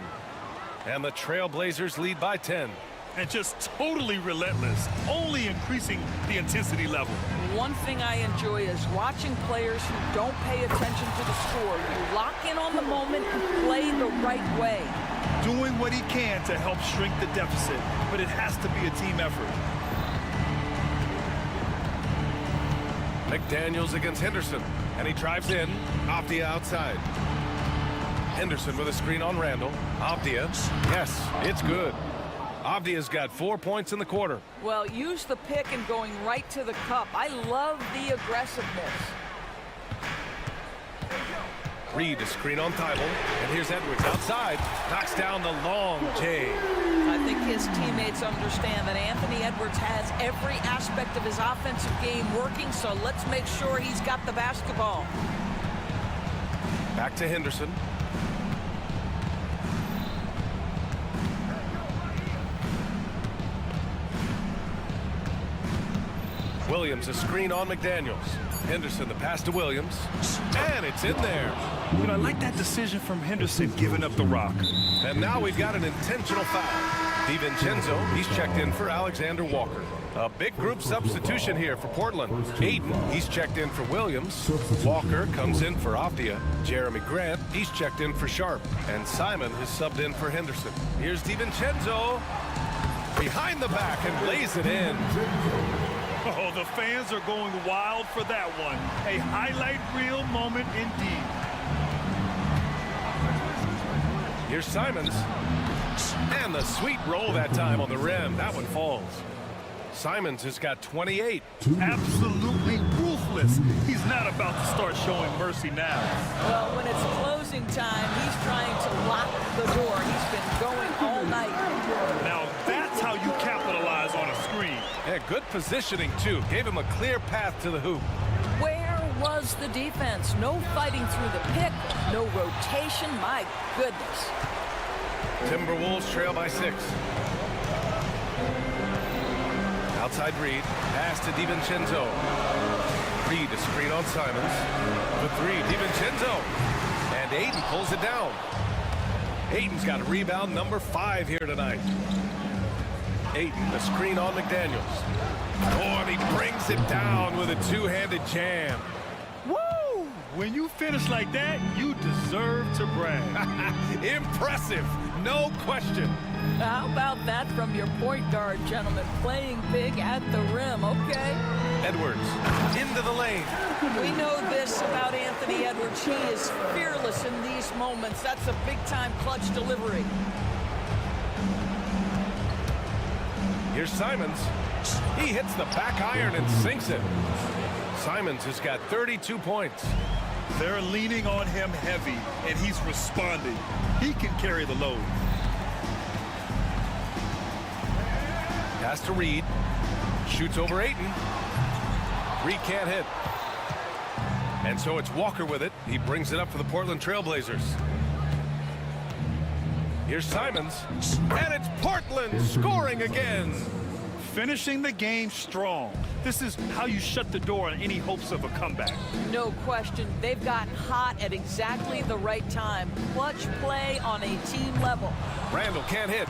And the Trailblazers lead by 10. And just totally relentless, only increasing the intensity level. One thing I enjoy is watching players who don't pay attention to the score. You lock in on the moment and play the right way. Doing what he can to help shrink the deficit, but it has to be a team effort. McDaniels against Henderson, and he drives in. Avdia outside. Henderson with a screen on Randall. Avdia, yes, it's good. Avdia's got 4 points in the quarter. Well, use the pick and going right to the cup. I love the aggressiveness. Reed to screen on Thibault, and here's Edwards outside. Knocks down the long J. I think his teammates understand that Anthony Edwards has every aspect of his offensive game working, so let's make sure he's got the basketball. Back to Henderson. Williams, a screen on McDaniels. Henderson, the pass to Williams. And it's in there. You know, I like that decision from Henderson giving up the rock. And now we've got an intentional foul. DiVincenzo, he's checked in for Alexander Walker. A big group substitution here for Portland. Aiden, he's checked in for Williams. Walker comes in for Avdia. Jeremy Grant, he's checked in for Sharp. And Simon is subbed in for Henderson. Here's DiVincenzo. Behind the back and lays it in. Oh, the fans are going wild for that one. A highlight reel moment indeed. Here's Simons. And the sweet roll that time on the rim. That one falls. Simons has got 28. Absolutely ruthless. He's not about to start showing mercy now. Well, when it's closing time, he's trying to lock the door. He's been going all night. Now, that's how you capitalize on a screen. Yeah, good positioning, too. Gave him a clear path to the hoop. Where was the defense? No fighting through the pick, no rotation. My goodness. Timberwolves trail by 6. Outside Reed. Pass to DiVincenzo. Reed to screen on Simons. The 3, DiVincenzo. And Aiden pulls it down. Ayton's got a rebound number 5 here tonight. Ayton, the screen on McDaniels. Oh, and he brings it down with a two-handed jam. Woo! When you finish like that, you deserve to brag. Impressive, no question. How about that from your point guard, gentlemen? Playing big at the rim, okay? Edwards into the lane. We know this about Anthony Edwards. He is fearless in these moments. That's a big-time clutch delivery. Here's Simons. He hits the back iron and sinks it. Simons has got 32 points. They're leaning on him heavy, and he's responding. He can carry the load. Pass to Reed. Shoots over Ayton. Reed can't hit. And so it's Walker with it. He brings it up for the Portland Trailblazers. Here's Simons. And it's Portland scoring again. Finishing the game strong. This is how you shut the door on any hopes of a comeback. No question. They've gotten hot at exactly the right time. Clutch play on a team level. Randall can't hit.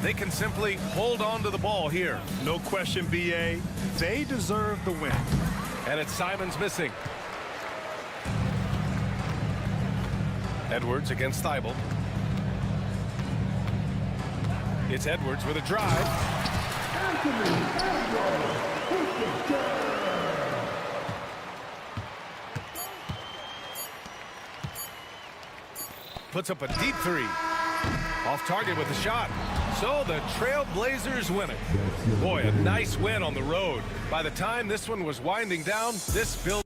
They can simply hold on to the ball here. No question, BA. They deserve the win. And it's Simons missing. Edwards against Thibault. It's Edwards with a drive. Puts up a deep 3. Off target with a shot. So the Trailblazers win it. Boy, a nice win on the road. By the time this one was winding down, this build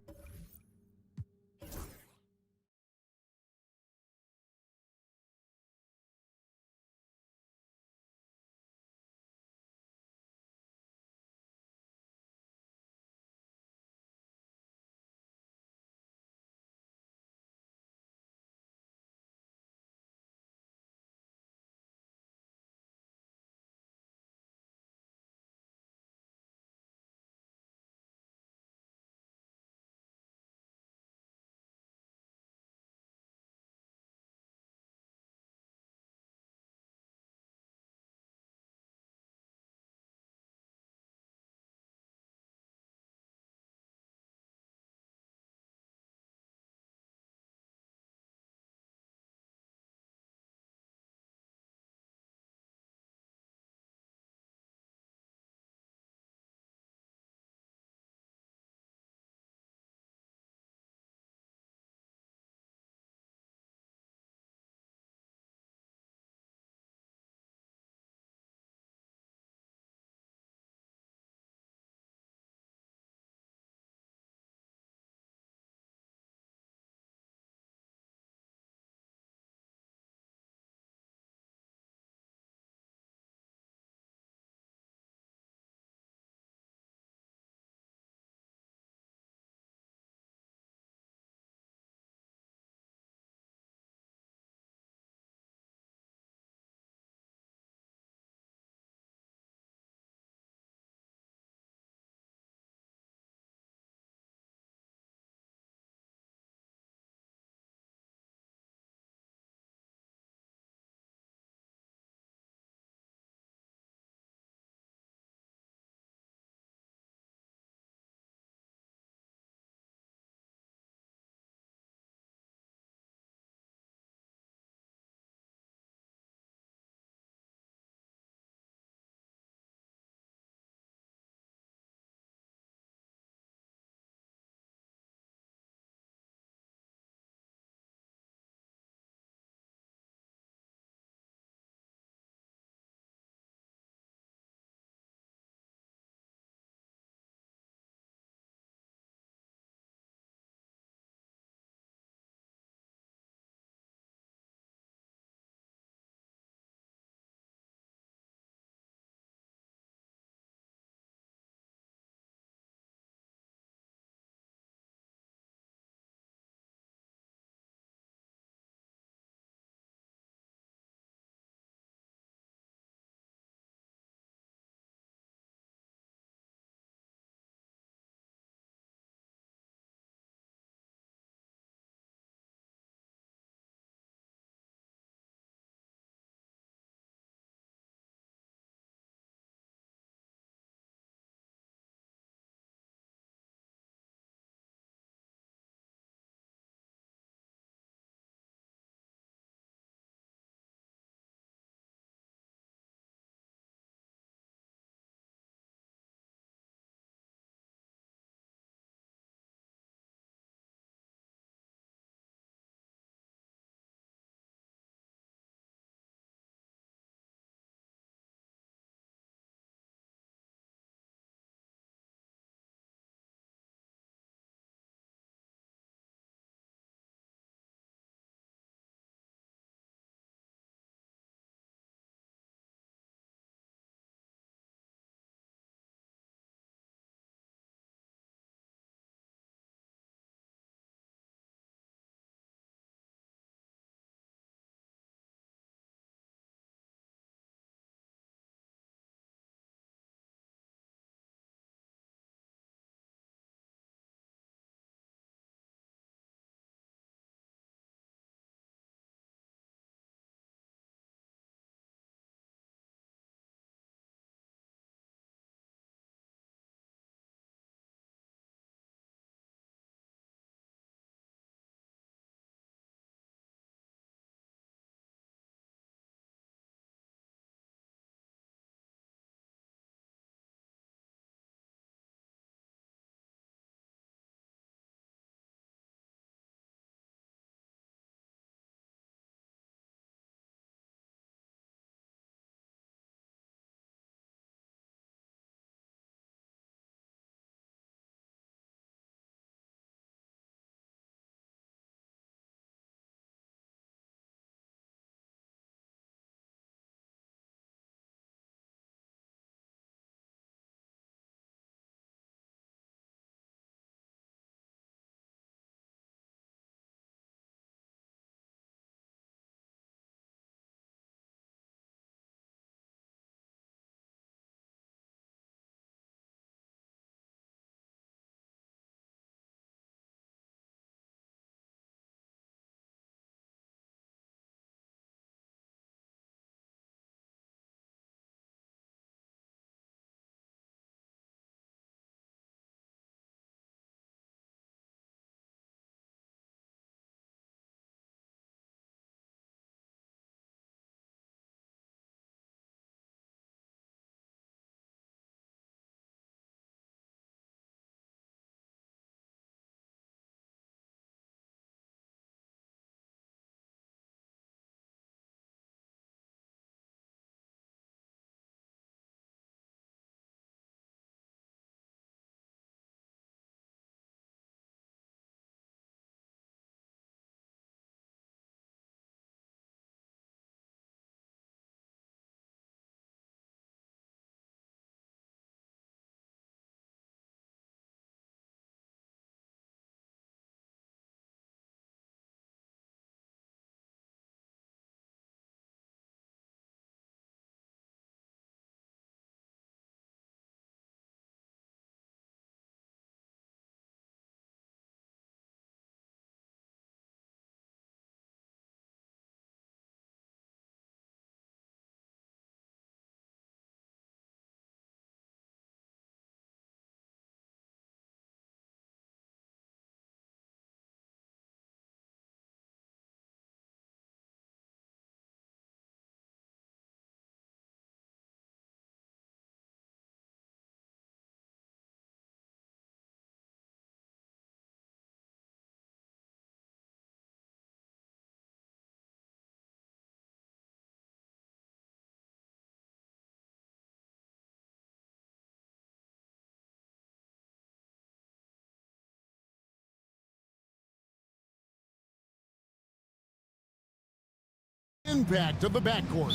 Impact of the backcourt.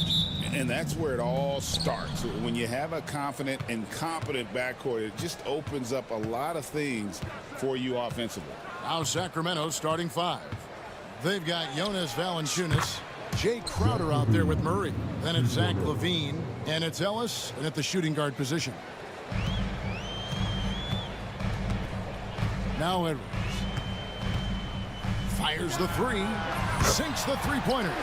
And that's where it all starts. When you have a confident and competent backcourt, it just opens up a lot of things for you offensively. Now Sacramento starting 5. They've got Jonas Valanciunas, Jay Crowder out there with Murray. Then it's Zach LaVine, and it's Ellis, and at the shooting guard position. Now Edwards. Fires the 3, sinks the three-pointer.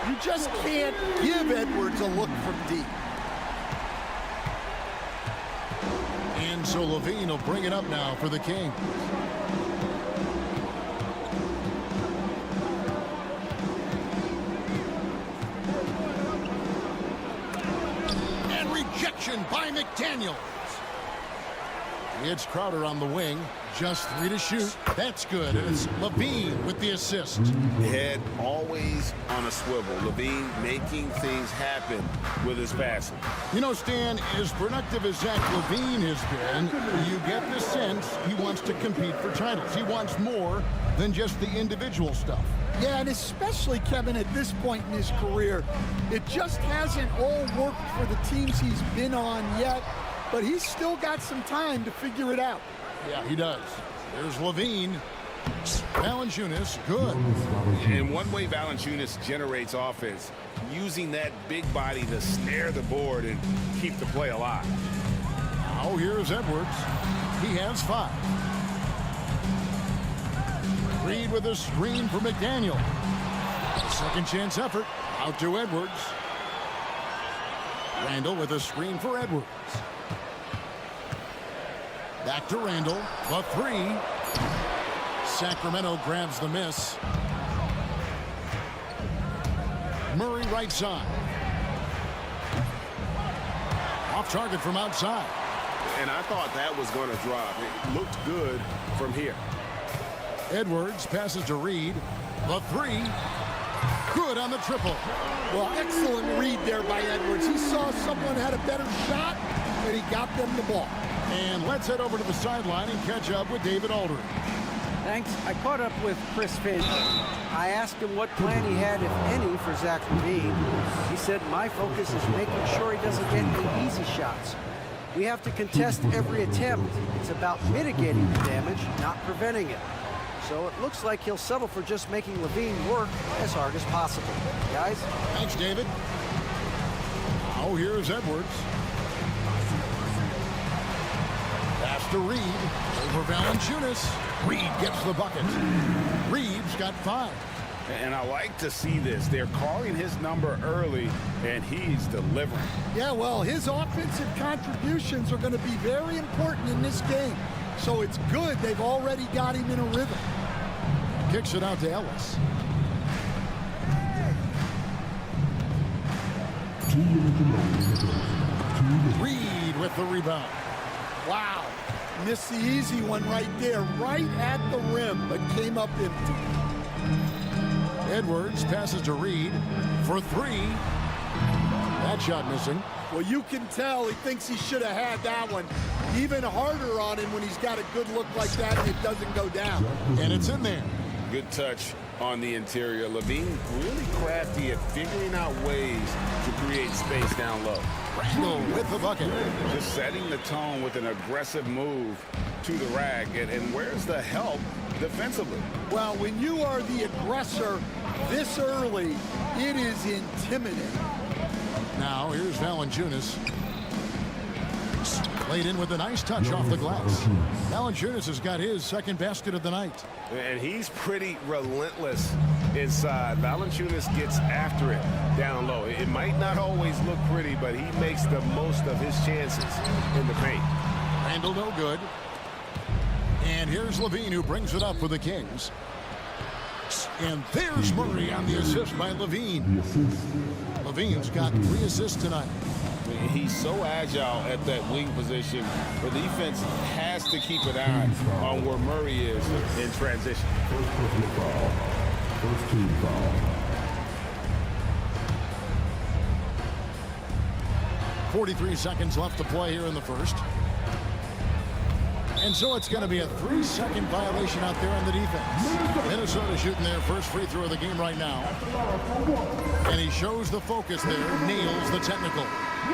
You just can't give Edwards a look from deep. And so LaVine will bring it up now for the Kings. And rejection by McDaniels. It's Crowder on the wing. Just 3 to shoot. That's good. And it's LaVine with the assist. Head always on a swivel. LaVine making things happen with his passing. You know, Stan, as productive as Zach LaVine has been, you get the sense he wants to compete for titles. He wants more than just the individual stuff. Yeah, and especially, Kevin, at this point in his career, it just hasn't all worked for the teams he's been on yet, but he's still got some time to figure it out. Yeah, he does. There's LaVine. Valanciunas, good. And one way Valanciunas generates offense, using that big body to snare the board and keep the play alive. Now here's Edwards. He has 5. Reed with a screen for McDaniel. Second chance effort. Out to Edwards. Randall with a screen for Edwards. Back to Randall. The 3. Sacramento grabs the miss. Murray right side. Off target from outside. And I thought that was going to drop. It looked good from here. Edwards passes to Reed. The 3. Good on the triple. Well, excellent read there by Edwards. He saw someone had a better shot, and he got them the ball. And let's head over to the sideline and catch up with David Aldridge. Thanks. I caught up with Chris Finch. I asked him what plan he had, if any, for Zach LaVine. He said, my focus is making sure he doesn't get any easy shots. We have to contest every attempt. It's about mitigating the damage, not preventing it. So it looks like he'll settle for just making LaVine work as hard as possible. Guys? Thanks, David. Now here's Edwards. Pass to Reed. Over Valanciunas. Reed gets the bucket. Reed's got 5. And I like to see this. They're calling his number early, and he's delivering. Yeah, well, his offensive contributions are going to be very important in this game. So it's good they've already got him in a rhythm. Kicks it out to Ellis. Reed with the rebound. Wow. Missed the easy one right there, right at the rim, but came up empty. Edwards passes to Reed for 3. That shot missing. Well, you can tell he thinks he should have had that one. Even harder on him when he's got a good look like that and it doesn't go down. And it's in there. Good touch on the interior. LaVine really crafty at figuring out ways to create space down low. Randall with the bucket. Just setting the tone with an aggressive move to the rack. And where's the help defensively? Well, when you are the aggressor this early, it is intimidating. Now here's Valanciunas. Played in with a nice touch off the glass. Valanciunas has got his second basket of the night. And he's pretty relentless inside. Valanciunas gets after it down low. It might not always look pretty, but he makes the most of his chances in the paint. Randall no good. And here's LaVine who brings it up for the Kings. And there's Murray on the assist by LaVine. LaVine's got 3 assists tonight. He's so agile at that wing position. The defense has to keep an eye on where Murray is in transition. First team foul. 43 seconds left to play here in the first. And so it's going to be a 3-second violation out there on the defense. Minnesota shooting their first free throw of the game right now. And he shows the focus there, nails the technical.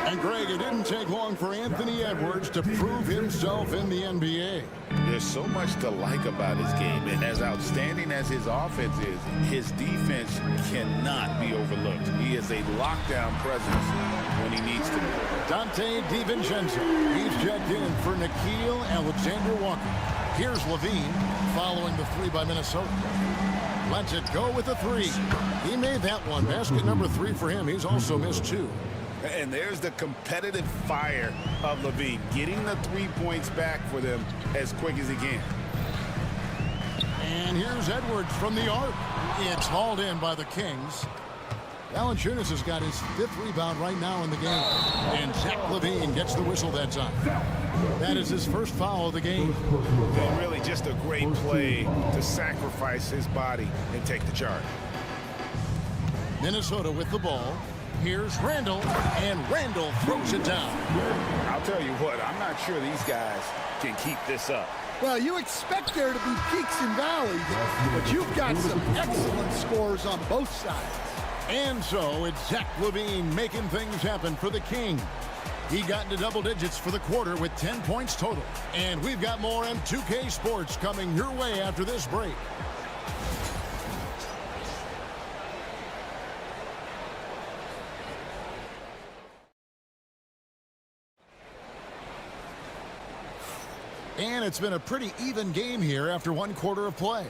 And Greg, it didn't take long for Anthony Edwards to prove himself in the NBA. There's so much to like about his game, and as outstanding as his offense is, his defense cannot be overlooked. He is a lockdown presence when he needs to be. Dante DiVincenzo. He's checked in for Nickeil Alexander-Walker. Here's Levine following the three by Minnesota. Lets it go with the three. He made that one. Basket number 3 for him. He's also missed 2. And there's the competitive fire of Levine, getting the 3 points back for them as quick as he can. And here's Edwards from the arc. It's hauled in by the Kings. Valanciunas has got his 5th rebound right now in the game. And Zach Levine gets the whistle that time. That is his first foul of the game. And really just a great play to sacrifice his body and take the charge. Minnesota with the ball. Here's Randall, and Randall throws it down. I'll tell you what, I'm not sure these guys can keep this up. Well, you expect there to be peaks and valleys, but you've got some excellent scores on both sides. And so it's Zach Levine making things happen for the King. He got into double digits for the quarter with 10 points total. And we've got more M2K Sports coming your way after this break. And it's been a pretty even game here after 1 quarter of play.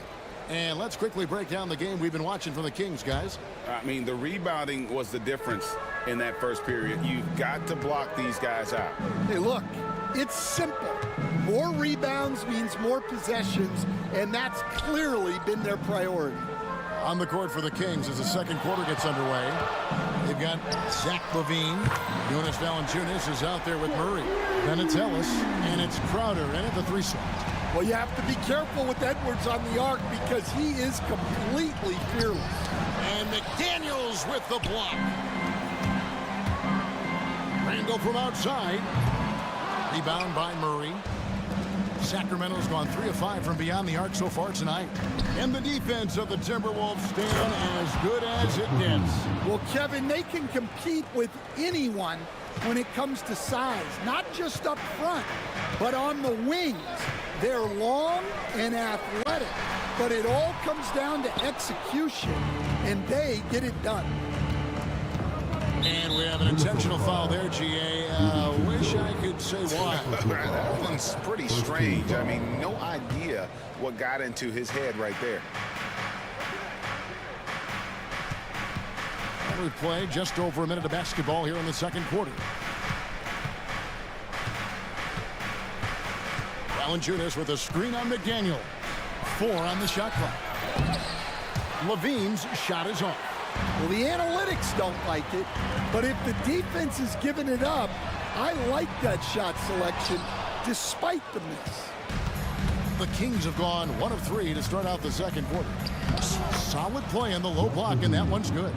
And let's quickly break down the game we've been watching from the Kings, guys. I mean, the rebounding was the difference in that first period. You've got to block these guys out. Hey, look, it's simple. More rebounds means more possessions, and that's clearly been their priority. On the court for the Kings as the second quarter gets underway. They've got Zach Levine. Jonas Valanciunas is out there with Murray. Then it's Ellis, and it's Crowder in at the 3 slot. Well, you have to be careful with Edwards on the arc because he is completely fearless. And McDaniels with the block. Randall from outside. Rebound by Murray. Sacramento's gone 3 of 5 from beyond the arc so far tonight. And the defense of the Timberwolves stand as good as it gets. Well, Kevin, they can compete with anyone when it comes to size, not just up front, but on the wings. They're long and athletic, but it all comes down to execution, and they get it done. And we have an intentional foul there, GA. Wish I could say why. That one's pretty strange. I mean, no idea what got into his head right there. We play just over a minute of basketball here in the second quarter. Valanciunas with a screen on McDaniel. 4 on the shot clock. Levine's shot is off. Well, the analytics don't like it, but if the defense is giving it up, I like that shot selection despite the miss. The Kings have gone 1 of 3 to start out the second quarter. Solid play in the low block, and that one's good.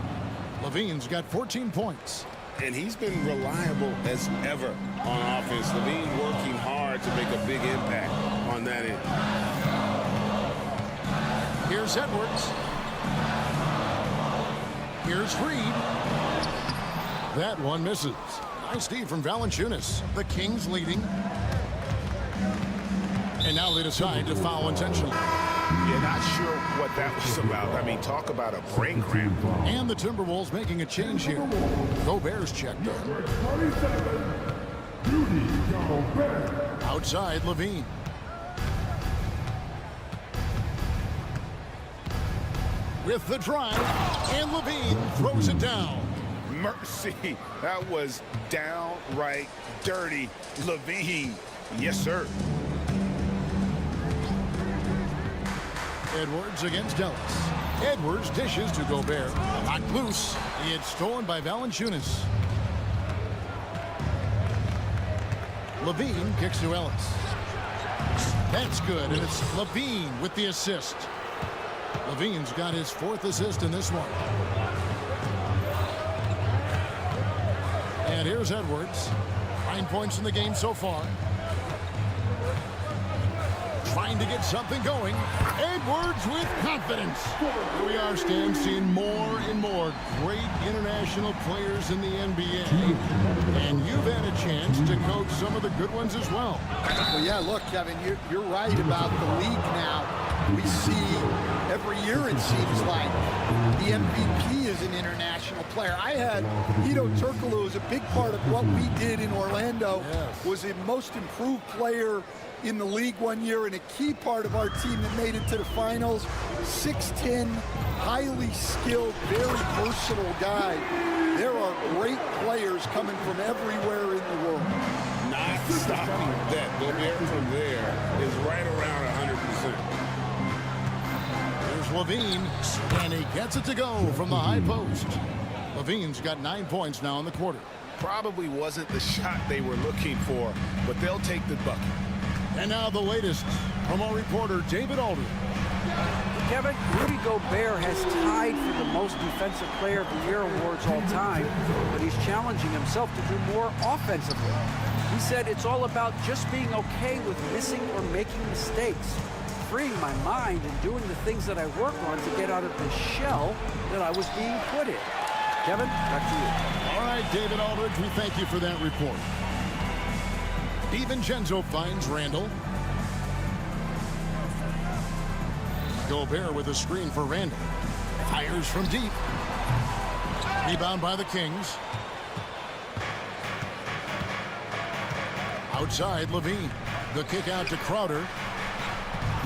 Levine's got 14 points. And he's been reliable as ever on offense. Levine working hard to make a big impact on that end. Here's Edwards. Here's Reed. That one misses. Nice D from Valanciunas. The Kings leading. And now they decide to foul intentionally. Yeah, not sure what that was about. I mean, talk about a brain cramp. And the Timberwolves making a change here. Gobert's checked in. Outside, Levine. With the drive, and Levine throws it down. Mercy, that was downright dirty. Levine, yes, sir. Edwards against Ellis. Edwards dishes to Gobert. Knocked loose. It's stolen by Valanciunas. Levine kicks to Ellis. That's good, and it's Levine with the assist. Levine's got his 4th assist in this one. And here's Edwards. 9 points in the game so far. trying to get something going. Edwards with confidence. Here we are, Stan, seeing more and more great international players in the NBA. And you've had a chance to coach some of the good ones as well. Well, yeah, look, Kevin, you're right about the league now. We see every year, it seems like, the MVP is an international player. I had Hito Turkoglu as a big part of what we did in Orlando. Yes. Was a most improved player in the league one year and a key part of our team that made it to the finals. 6'10", highly skilled, very versatile guy. There are great players coming from everywhere in the world. Not stopping that. Gobert from there is right around 100%. Here's Levine, and he gets it to go from the high post. Levine's got 9 points now in the quarter. Probably wasn't the shot they were looking for, but they'll take the bucket. And now the latest from our reporter, David Aldridge. Kevin, Rudy Gobert has tied for the most defensive player of the year awards all time, but he's challenging himself to do more offensively. He said it's all about just being okay with missing or making mistakes, freeing my mind and doing the things that I work on to get out of the shell that I was being put in. Kevin, back to you. All right, David Aldridge, we thank you for that report. DiVincenzo finds Randall. Gobert with a screen for Randall. Fires from deep. Rebound by the Kings. Outside, Levine. The kick out to Crowder.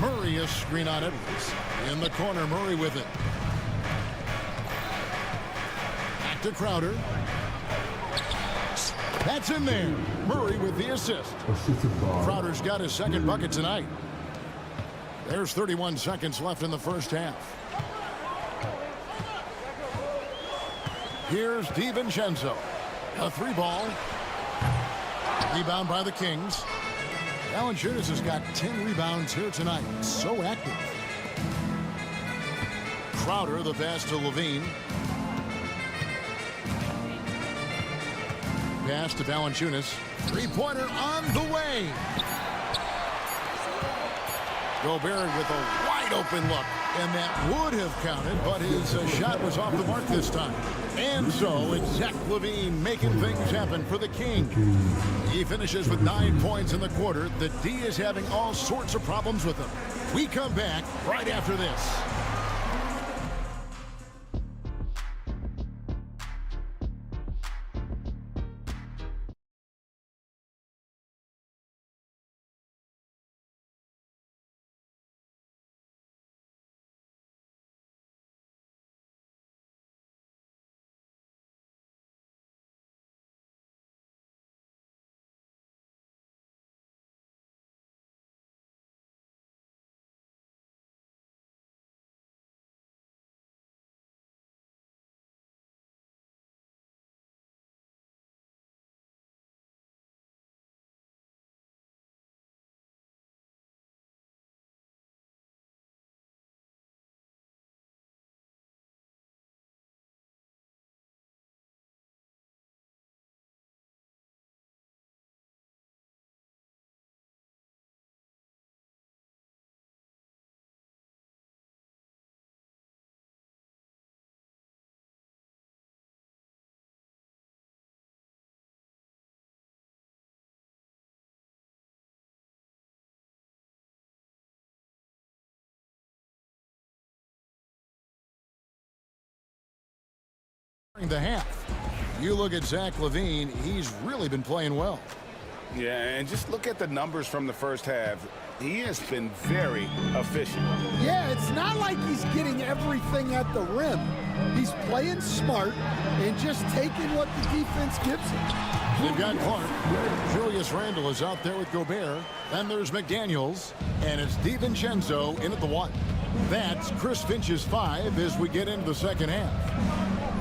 Murray, a screen on Edwards. In the corner, Murray with it. Back to Crowder. That's in there. Murray with the assist. Crowder's got his second bucket tonight. There's 31 seconds left in the first half. Here's DiVincenzo. A three ball. Rebound by the Kings. Valanciunas has got 10 rebounds here tonight. So active. Crowder, the pass to Levine. Pass to Valanciunas. Three-pointer on the way. Gobert with a wide-open look. And that would have counted, but his shot was off the mark this time. And so it's Zach LaVine making things happen for the King. He finishes with 9 points in the quarter. The D is having all sorts of problems with him. We come back right after this. The half. You look at Zach LaVine, he's really been playing well. Yeah, and just look at the numbers from the first half. He has been very efficient. Yeah, it's not like he's getting everything at the rim. He's playing smart and just taking what the defense gives him. They've got Clark. Julius Randle is out there with Gobert. Then there's McDaniels, and it's DiVincenzo in at the 1. That's Chris Finch's 5 as we get into the second half.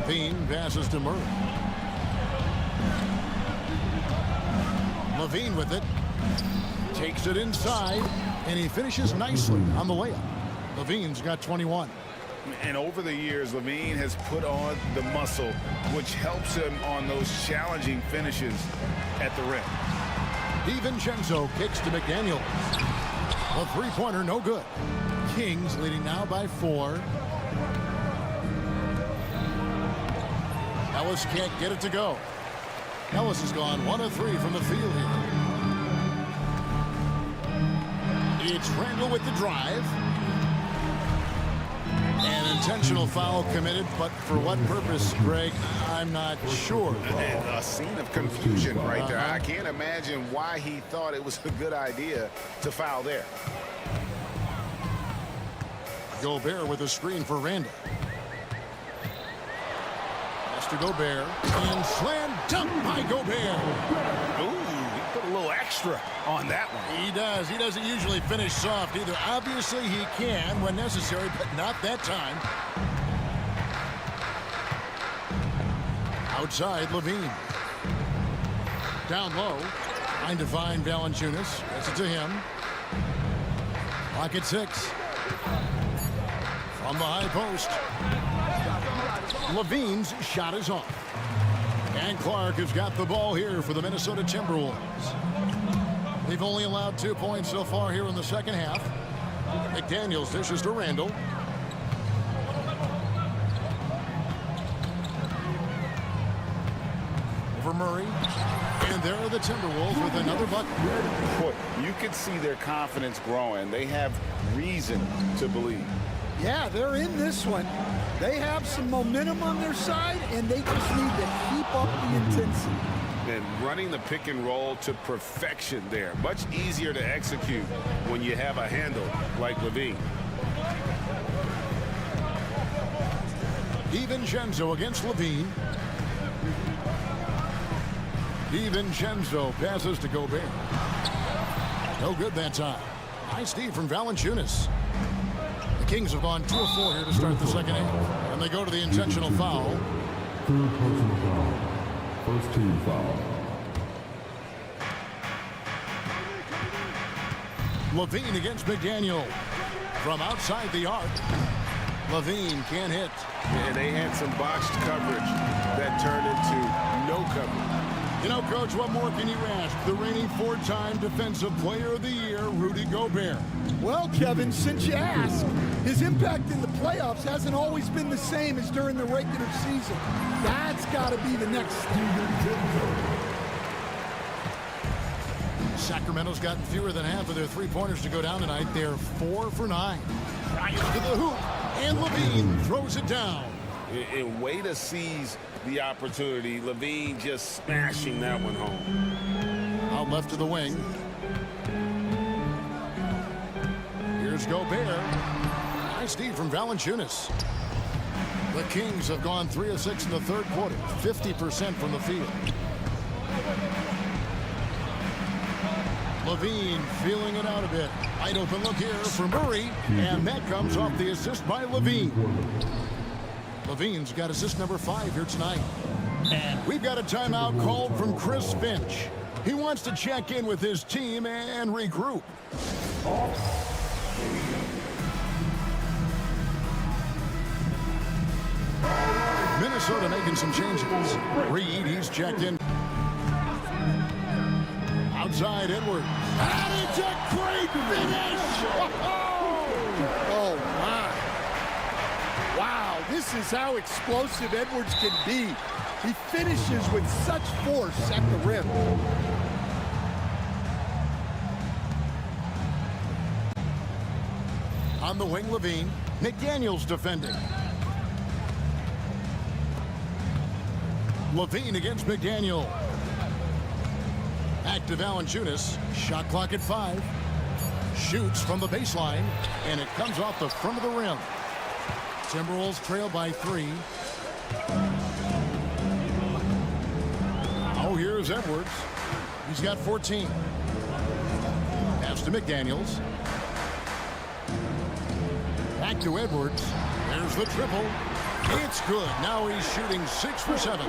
Levine passes to Murray. Levine with it. Takes it inside, and he finishes nicely on the layup. Levine's got 21. And over the years, Levine has put on the muscle, which helps him on those challenging finishes at the rim. DiVincenzo kicks to McDaniels. The three-pointer, no good. Kings leading now by 4. Ellis can't get it to go. Ellis has gone 1 of 3 from the field here. It's Randall with the drive. An intentional foul committed, but for what purpose, Greg, I'm not sure. And a scene of confusion right there. I can't imagine why he thought it was a good idea to foul there. Gobert with a screen for Randall. Pass to Gobert. And slam dunk by Gobert. Ooh, he put a little extra on that one. He does. He doesn't usually finish soft either. Obviously, he can when necessary, but not that time. Outside, Levine. Down low. Trying to find Valanciunas. Gets it to him. Clock at 6. From the high post. Levine's shot is off. And Clark has got the ball here for the Minnesota Timberwolves. They've only allowed 2 points so far here in the second half. McDaniels dishes to Randall. Over Murray. And there are the Timberwolves with another bucket. Boy, you could see their confidence growing. They have reason to believe. Yeah, they're in this one. They have some momentum on their side, and they just need to keep up the intensity. And running the pick and roll to perfection there. Much easier to execute when you have a handle like Levine. DiVincenzo against Levine. DiVincenzo passes to Gobert. No good that time. Nice D from Valanciunas. The Kings have gone 2 of 4 here to start the second half. And they go to the intentional foul. Third personal foul. First team foul. Levine against McDaniel. From outside the arc. Levine can't hit. And they had some botched coverage that turned into no coverage. You know, Coach, what more can you ask? The reigning 4-time Defensive Player of the Year, Rudy Gobert. Well, Kevin, since you asked, his impact in the playoffs hasn't always been the same as during the regular season. That's got to be the next step. Sacramento's gotten fewer than half of their three-pointers to go down tonight. They're 4 for 9. Bryant to the hoop, and Levine throws it down. And way to seize the opportunity. Levine just smashing that one home. Out left to the wing. Here's Gobert. Nice D from Valanciunas. The Kings have gone 3 of 6 in the third quarter. 50% from the field. Levine feeling it out a bit. Wide open look here for Murray. And that comes off the assist by Levine. Levine's got assist number 5 here tonight. And we've got a timeout called from Chris Finch. He wants to check in with his team and regroup. Minnesota making some changes. Reed, he's checked in. Outside Edwards. And it's a great finish! Oh, my. Wow, this is how explosive Edwards can be. He finishes with such force at the rim. On the wing, Levine. McDaniels defending. Levine against McDaniel. Back to Valanciunas. Shot clock at 5. Shoots from the baseline, and it comes off the front of the rim. Timberwolves trail by 3. Oh, here's Edwards. He's got 14. Pass to McDaniels. Back to Edwards. There's the triple. It's good. Now he's shooting 6 for 7.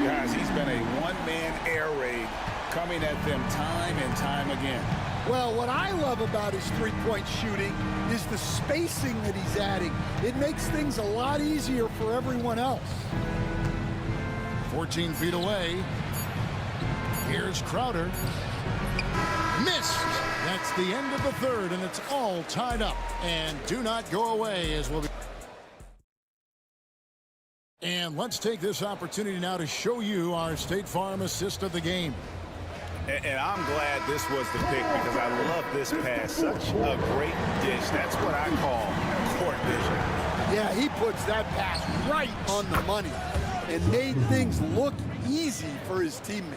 Guys, he's been a one-man air raid coming at them time and time again. Well, what I love about his three-point shooting is the spacing that he's adding. It makes things a lot easier for everyone else. 14 feet away. Here's Crowder. Missed. That's the end of the third, and it's all tied up. And do not go away as we'll be... And let's take this opportunity now to show you our State Farm assist of the game. And I'm glad this was the pick because I love this pass. Such a great dish. That's what I call court vision. Yeah, he puts that pass right on the money and made things look easy for his teammate.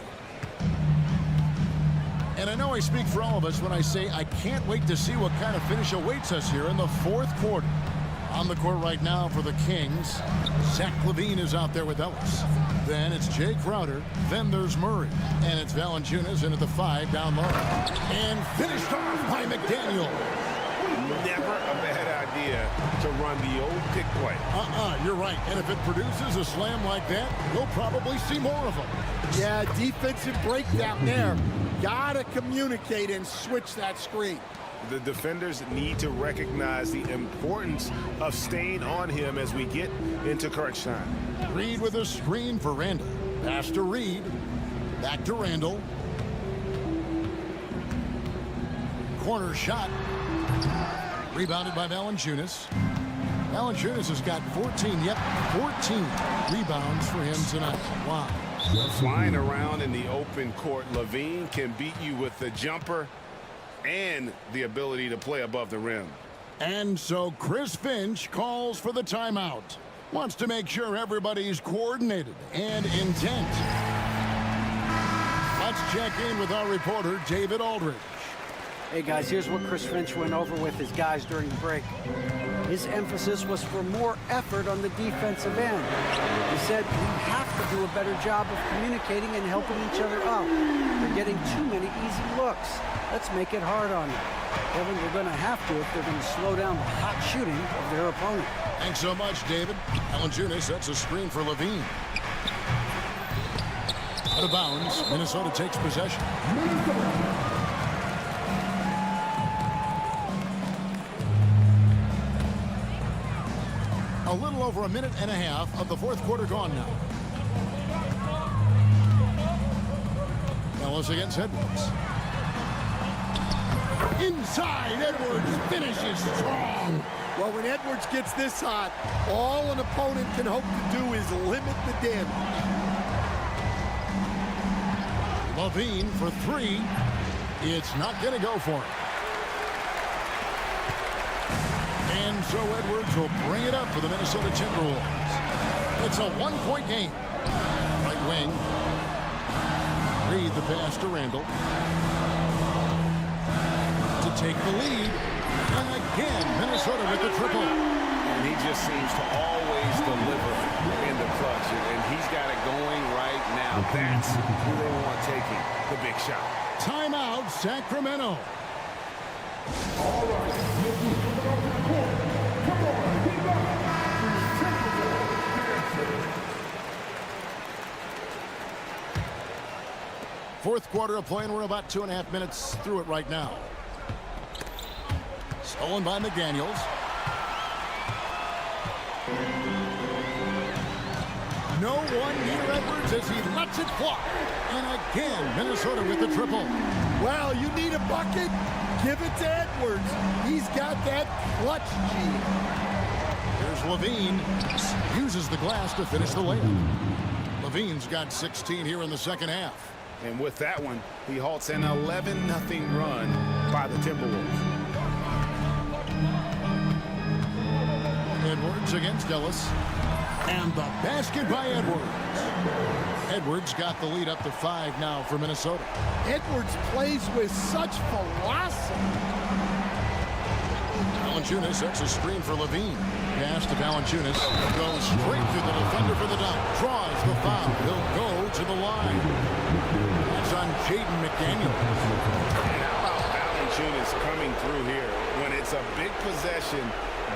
And I know I speak for all of us when I say I can't wait to see what kind of finish awaits us here in the fourth quarter. On the court right now for the Kings, Zach LaVine is out there with Ellis. Then it's Jay Crowder. Then there's Murray. And it's Valanciunas in at the 5 down low. And finished off by McDaniel. Never a bad idea to run the old pick play. You're right. And if it produces a slam like that, we'll probably see more of them. Yeah, defensive breakdown there. Gotta communicate and switch that screen. The defenders need to recognize the importance of staying on him as we get into crunch time. Reed with a screen for Randall. Pass to Reed. Back to Randall. Corner shot. Rebounded by Valanciunas. Valanciunas has got 14 rebounds for him tonight. Wow. Flying around in the open court, LaVine can beat you with the jumper and the ability to play above the rim. And so Chris Finch calls for the timeout. Wants to make sure everybody's coordinated and intent. Let's check in with our reporter, David Aldridge. Hey guys, here's what Chris Finch went over with his guys during the break. His emphasis was for more effort on the defensive end. He said we have to do a better job of communicating and helping each other out. They're getting too many easy looks. Let's make it hard on them. Kevin, we're going to have to if they're going to slow down the hot shooting of their opponent. Thanks so much, David. Valanciunas sets a screen for LaVine. Out of bounds, Minnesota takes possession. A little over a minute and a half of the fourth quarter gone now. Ellis against Edwards. Inside, Edwards finishes strong. Well, when Edwards gets this hot, all an opponent can hope to do is limit the damage. LaVine for 3. It's not going to go for him. And so Edwards will bring it up for the Minnesota Timberwolves. It's a one-point game. Right wing. Reed the pass to Randall. To take the lead. And again, Minnesota with the triple. And he just seems to always deliver in the clutch. And he's got it going right now. That's who they want taking the big shot. Timeout, Sacramento. All right, looking for the court. Come on, keep up. Fourth quarter of play, and we're about 2.5 minutes through it right now. Stolen by McDaniels. No one near Edwards as he lets it fly. And again, Minnesota with the triple. Well, you need a bucket? Give it to Edwards. He's got that clutch gene. Here's LaVine. Uses the glass to finish the layup. LaVine's got 16 here in the second half. And with that one, he halts an 11-0 run by the Timberwolves. Edwards against Ellis. And the basket by Edwards. Edwards got the lead up to 5 now for Minnesota. Edwards plays with such velocity. Valanciunas sets a screen for LaVine. Pass to Valanciunas. Goes straight through the defender for the dunk. Draws the foul. He'll go to the line. That's on Jaden McDaniel. How about Valanciunas coming through here? When it's a big possession,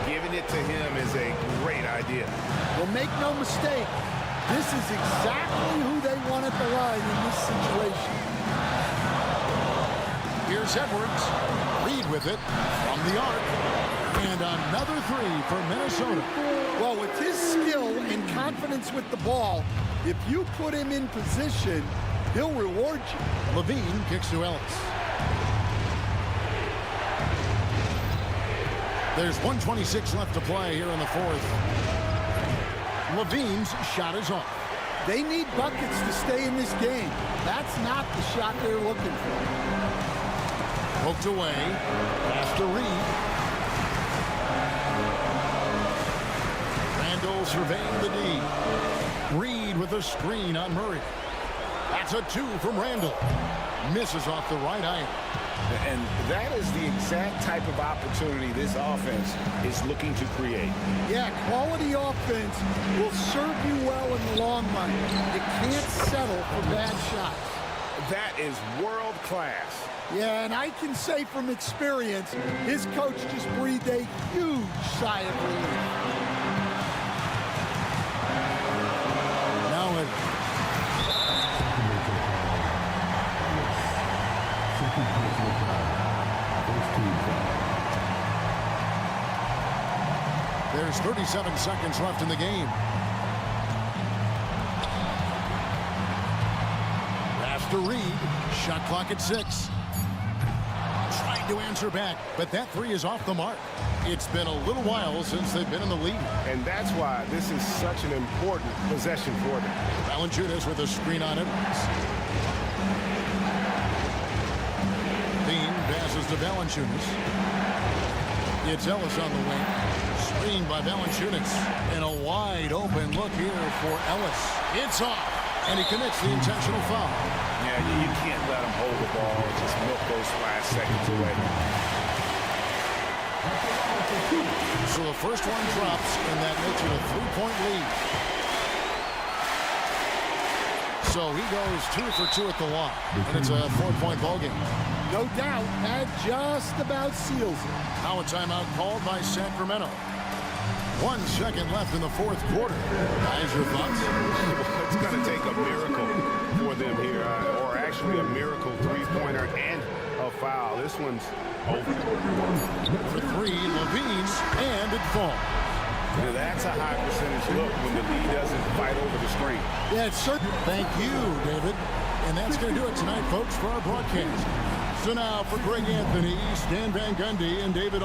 giving it to him is a great idea. Well, make no mistake. This is exactly who they want at the line in this situation. Here's Edwards. Reed with it from the arc. And another 3 for Minnesota. Well, with his skill and confidence with the ball, if you put him in position, he'll reward you. LaVine kicks to Ellis. There's 1:26 left to play here in the fourth. Levine's shot is off. They need buckets to stay in this game. That's not the shot they're looking for. Poked away. Pass to Reed. Randall surveying the D. Reed with a screen on Murray. That's a 2 from Randall. Misses off the right eye. And that is the exact type of opportunity this offense is looking to create. Yeah, quality offense will serve you well in the long run. You can't settle for bad shots. That is world class. Yeah, and I can say from experience, his coach just breathed a huge sigh of relief. Now it. There's 37 seconds left in the game. Pass to Reed. Shot clock at 6. Trying to answer back, but that 3 is off the mark. It's been a little while since they've been in the lead. And that's why this is such an important possession for them. Valanciunas with a screen on it. Dean passes to Valanciunas. It's Ellis on the wing. Screen by Valanciunas. And a wide open look here for Ellis. It's off. And he commits the intentional foul. Yeah, you can't let him hold the ball and just milk those last seconds away. So the first one drops, and that makes it a 3-point lead. So he goes 2 for 2 at the line, and it's a 4-point ball game. No doubt, that just about seals it. Now a timeout called by Sacramento. 1 second left in the fourth quarter. Guys, your thoughts? It's going to take a miracle for them here, or actually a miracle three-pointer and a foul. This one's over. For 3, Levine, and it falls. Now that's a high percentage look when the lead doesn't fight over the screen. Yeah, it's certain. Thank you, David. And that's going to do it tonight, folks, for our broadcast. So now for Greg Anthony, Stan Van Gundy, and David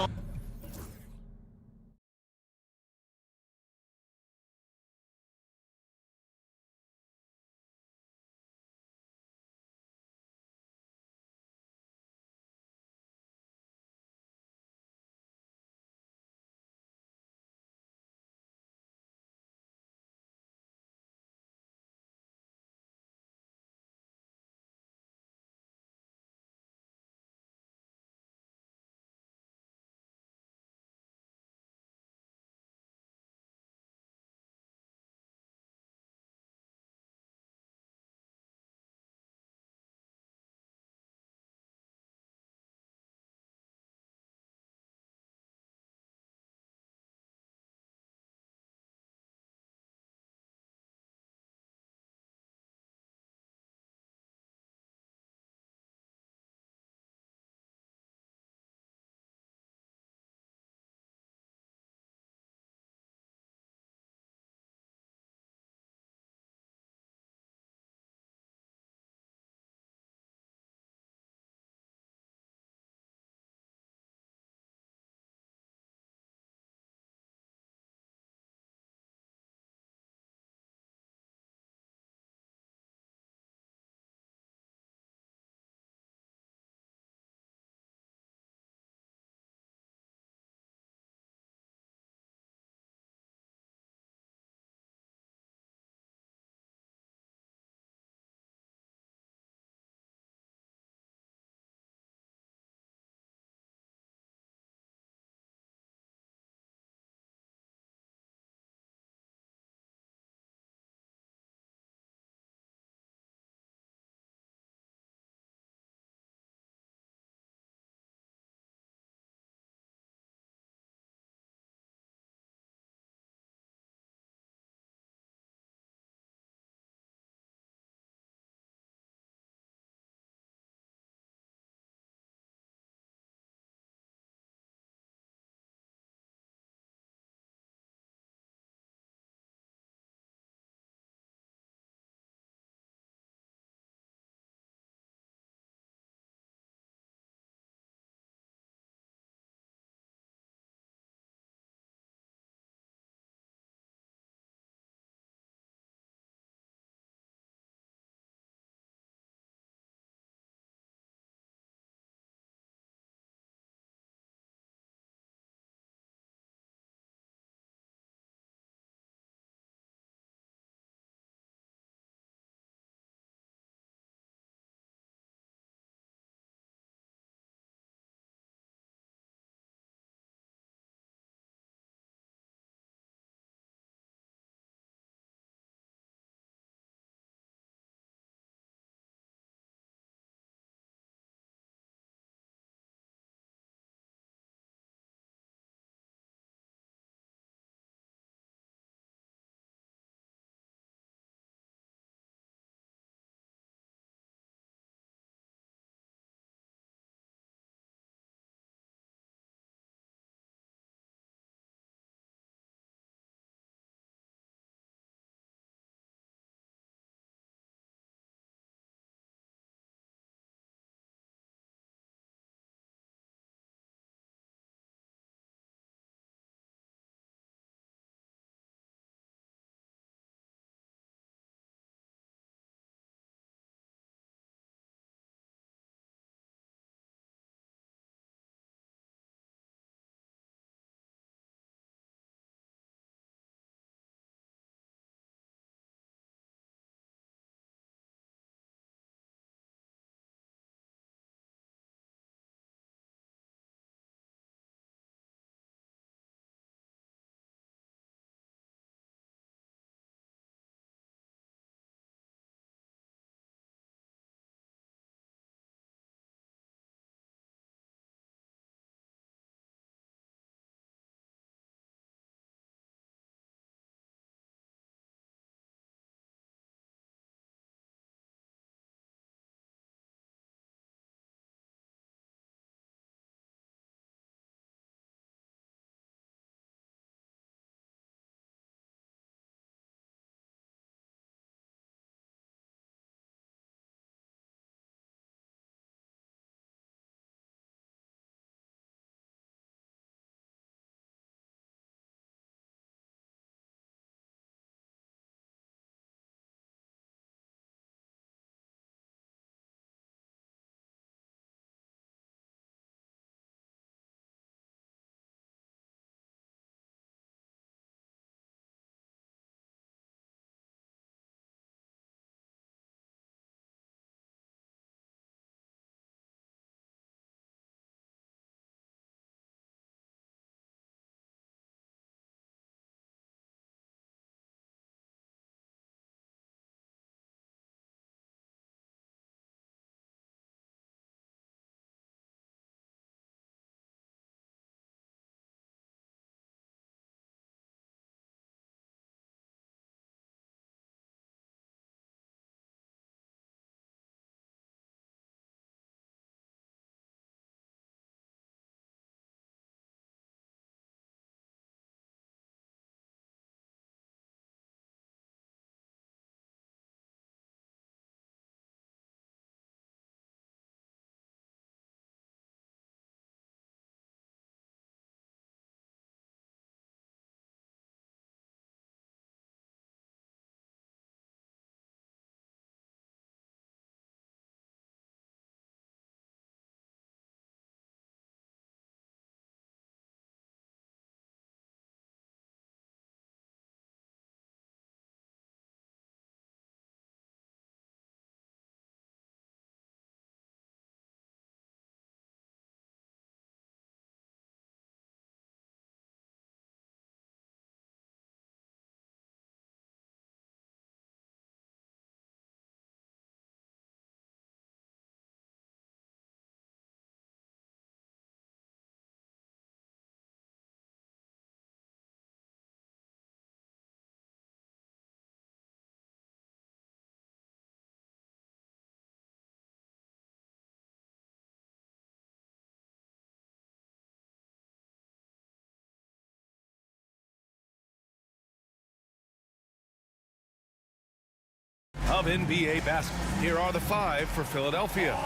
of NBA basketball. Here are the 5 for Philadelphia.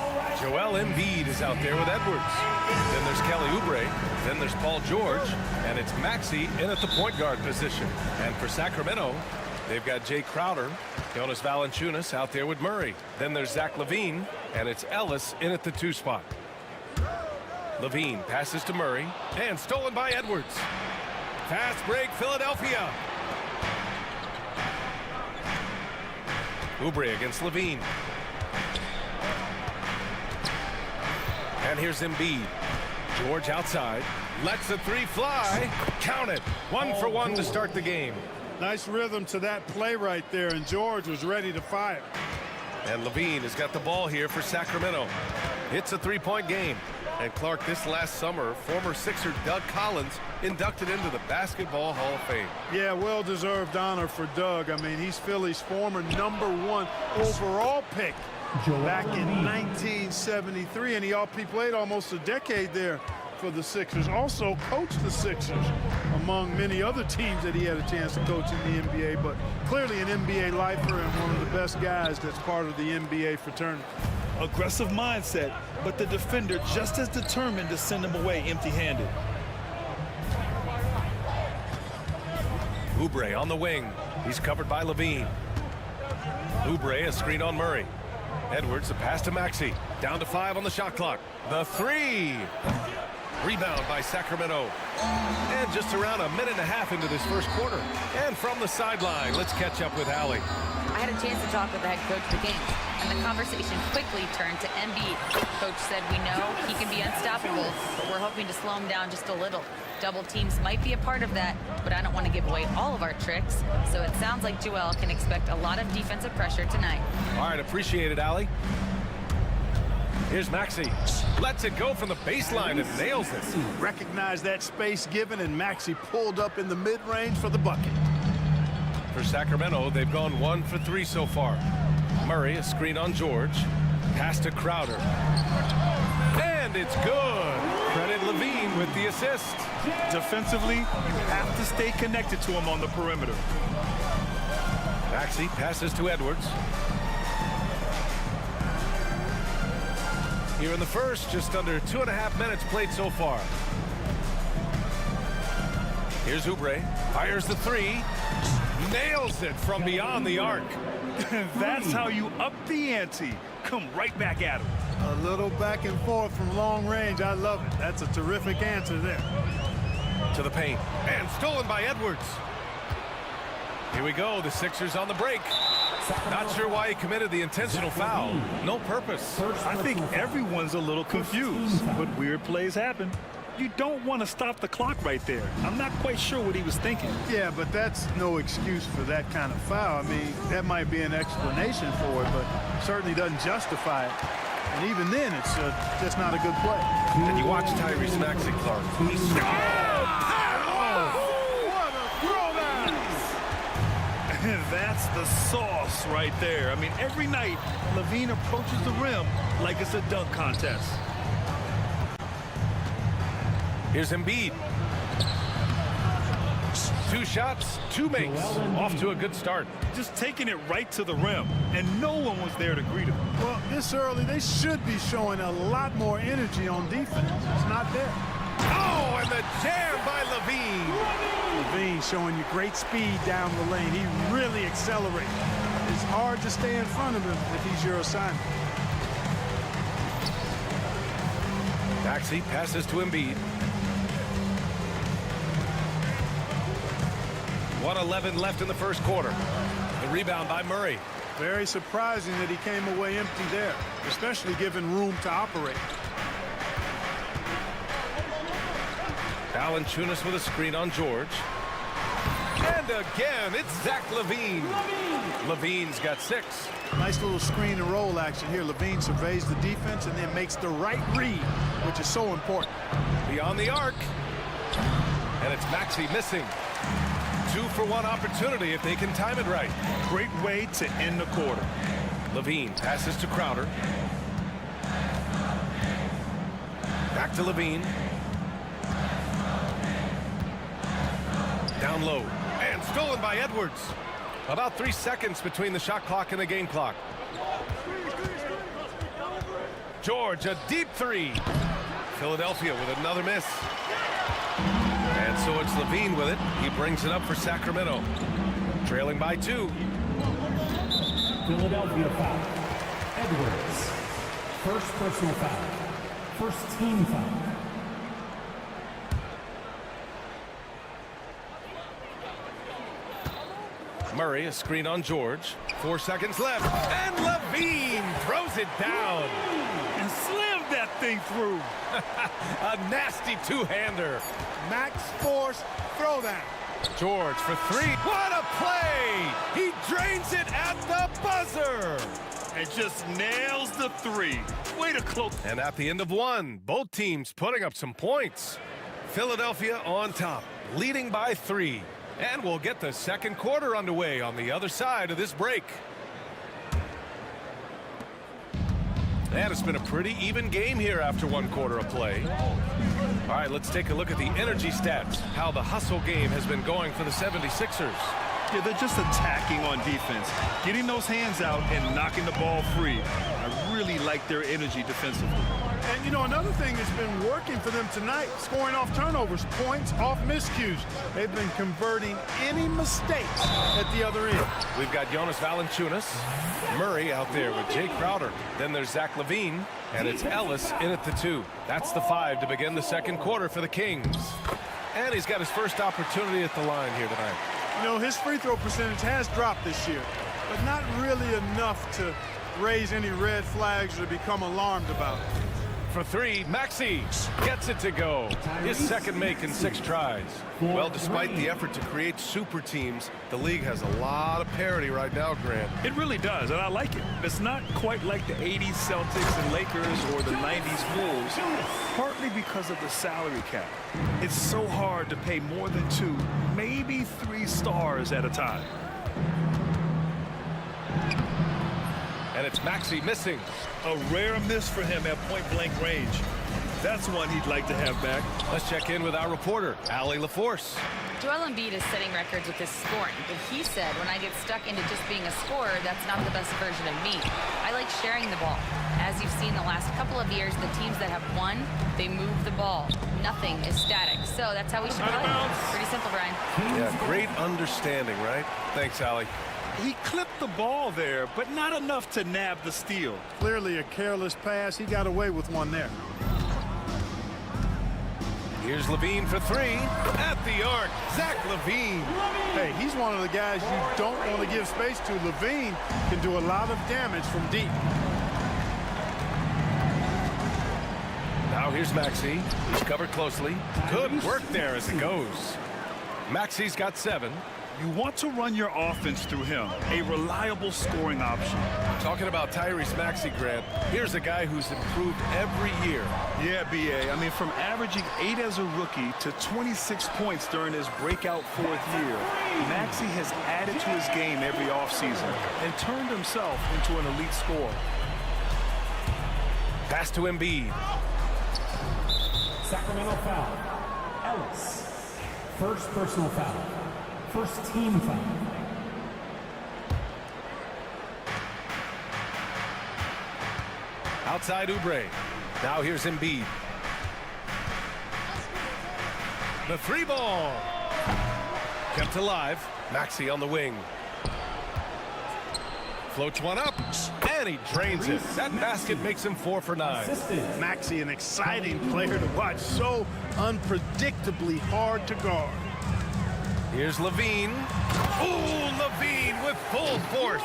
Joel Embiid is out there with Edwards. Then there's Kelly Oubre. Then there's Paul George. And it's Maxey in at the point guard position. And for Sacramento, they've got Jay Crowder, Jonas Valanciunas out there with Murray. Then there's Zach LaVine, and it's Ellis in at the 2 spot. LaVine passes to Murray, and stolen by Edwards. Fast break, Philadelphia. Oubre against LaVine. And here's Embiid. George outside, lets the 3 fly. Count it. 1 for 1 to start the game. Nice rhythm to that play right there, and George was ready to fire. And LaVine has got the ball here for Sacramento. It's a 3-point game. And Clark, this last summer, former Sixer Doug Collins inducted into the Basketball Hall of Fame. Yeah, well-deserved honor for Doug. I mean, he's Philly's former #1 overall pick back in 1973, and he played almost a decade there for the Sixers. Also coached the Sixers among many other teams that he had a chance to coach in the NBA, but clearly an NBA lifer and one of the best guys that's part of the NBA fraternity. Aggressive mindset, but the defender just as determined to send him away empty-handed. Oubre on the wing. He's covered by LaVine. Oubre, a screen on Murray. Edwards, a pass to Maxey. Down to 5 on the shot clock. The 3. Rebound by Sacramento. And just around a minute and a half into this first quarter. And from the sideline, let's catch up with Allie. I had a chance to talk with the head coach of the Kings, and the conversation quickly turned to Embiid. Coach said, we know he can be unstoppable, but we're hoping to slow him down just a little. Double teams might be a part of that, but I don't want to give away all of our tricks, so it sounds like Joel can expect a lot of defensive pressure tonight. All right, appreciate it, Allie. Here's Maxey. Lets it go from the baseline and nails it. Recognized that space given, and Maxey pulled up in the mid-range for the bucket. For Sacramento, they've gone 1 for 3 so far. Murray, a screen on George. Pass to Crowder. And it's good. Credit LaVine with the assist. Defensively, you have to stay connected to him on the perimeter. Maxey passes to Edwards. Here in the first, just under 2.5 minutes played so far. Here's Oubre. Fires the 3. Nails it from beyond the arc. That's how you up the ante. Come right back at him. A little back and forth from long range. I love it. That's a terrific answer there. To the paint. And stolen by Edwards. Here we go. The Sixers on the break. Not sure why he committed the intentional foul. No purpose. I think everyone's a little confused, but weird plays happen. You don't want to stop the clock right there. I'm not quite sure what he was thinking. Yeah, but that's no excuse for that kind of foul. I mean, that might be an explanation for it, but certainly doesn't justify it. And even then, it's just not a good play. And you watch Tyrese Maxey, Clark. What a throwdown! That's the sauce right there. I mean, every night, LaVine approaches the rim like it's a dunk contest. Here's Embiid. 2 shots, 2 makes. Off to a good start. Just taking it right to the rim, and no one was there to greet him. Well, this early, they should be showing a lot more energy on defense. It's not there. Oh, and the jam by LaVine. LaVine showing you great speed down the lane. He really accelerates. It's hard to stay in front of him if he's your assignment. Maxey passes to Embiid. 1:11 left in the first quarter. The rebound by Murray. Very surprising that he came away empty there, especially given room to operate. Valanciunas with a screen on George. And again, it's Zach LaVine. LaVine's got 6. Nice little screen and roll action here. LaVine surveys the defense and then makes the right read, which is so important. Beyond the arc. And it's Maxey missing. 2-for-1 opportunity if they can time it right. Great way to end the quarter. LaVine passes to Crowder. Back to LaVine. Down low. And stolen by Edwards. About 3 seconds between the shot clock and the game clock. George, a deep three. Philadelphia with another miss. And so it's Levine with it. He brings it up for Sacramento. Trailing by 2. Philadelphia foul. Edwards. First personal foul. First team foul. Murray, a screen on George. 4 seconds left. And Levine throws it down. And slammed that thing through. A nasty two-hander. Max Force throwdown. George for 3. What a play! He drains it at the buzzer. And just nails the 3. Way to close. And at the end of 1, both teams putting up some points. Philadelphia on top, leading by 3. And we'll get the second quarter underway on the other side of this break. And it's been a pretty even game here after 1 quarter of play. All right, let's take a look at the energy stats, how the hustle game has been going for the 76ers. Yeah, they're just attacking on defense, getting those hands out and knocking the ball free. I really like their energy defensively. And, you know, another thing that's been working for them tonight, scoring off turnovers, points off miscues. They've been converting any mistakes at the other end. We've got Jonas Valanciunas, Murray out there with Jay Crowder. Then there's Zach LaVine, and it's Ellis in at the 2. That's the 5 to begin the second quarter for the Kings. And he's got his first opportunity at the line here tonight. You know, his free throw percentage has dropped this year, but not really enough to raise any red flags or become alarmed about it. For 3, Maxey gets it to go. His second make in 6 tries. Well, despite the effort to create super teams, the league has a lot of parity right now, Grant. It really does, and I like it. It's not quite like the 80s Celtics and Lakers or the 90s Bulls, partly because of the salary cap. It's so hard to pay more than 2, maybe 3 stars at a time. And it's Maxey missing. A rare miss for him at point-blank range. That's one he'd like to have back. Let's check in with our reporter, Allie LaForce. Joel Embiid is setting records with his scoring, but he said, when I get stuck into just being a scorer, that's not the best version of me. I like sharing the ball. As you've seen the last couple of years, the teams that have won, they move the ball. Nothing is static. So that's how we should play. Pretty simple, Brian. Yeah, great understanding, right? Thanks, Allie. He clipped the ball there, but not enough to nab the steal. Clearly a careless pass. He got away with one there. Here's Levine for 3. At the arc, Zach LaVine. Hey, he's one of the guys you don't want to give space to. LaVine can do a lot of damage from deep. Now here's Maxey. He's covered closely. Good work there as it goes. Maxey's got 7. You want to run your offense through him, a reliable scoring option. Talking about Tyrese Maxey, Grant, here's a guy who's improved every year. Yeah, B.A. I mean, from averaging 8 as a rookie to 26 points during his breakout 4th year, Maxey has added to his game every offseason and turned himself into an elite scorer. Pass to Embiid. Sacramento foul. Ellis. First personal foul. First team foul. Outside Oubre. Now here's Embiid. The 3 ball. Kept alive. Maxey on the wing. Floats one up, and he drains it. That basket makes him 4 for 9. Maxey, an exciting player to watch. So unpredictably hard to guard. Here's Levine. Ooh, Levine with full force.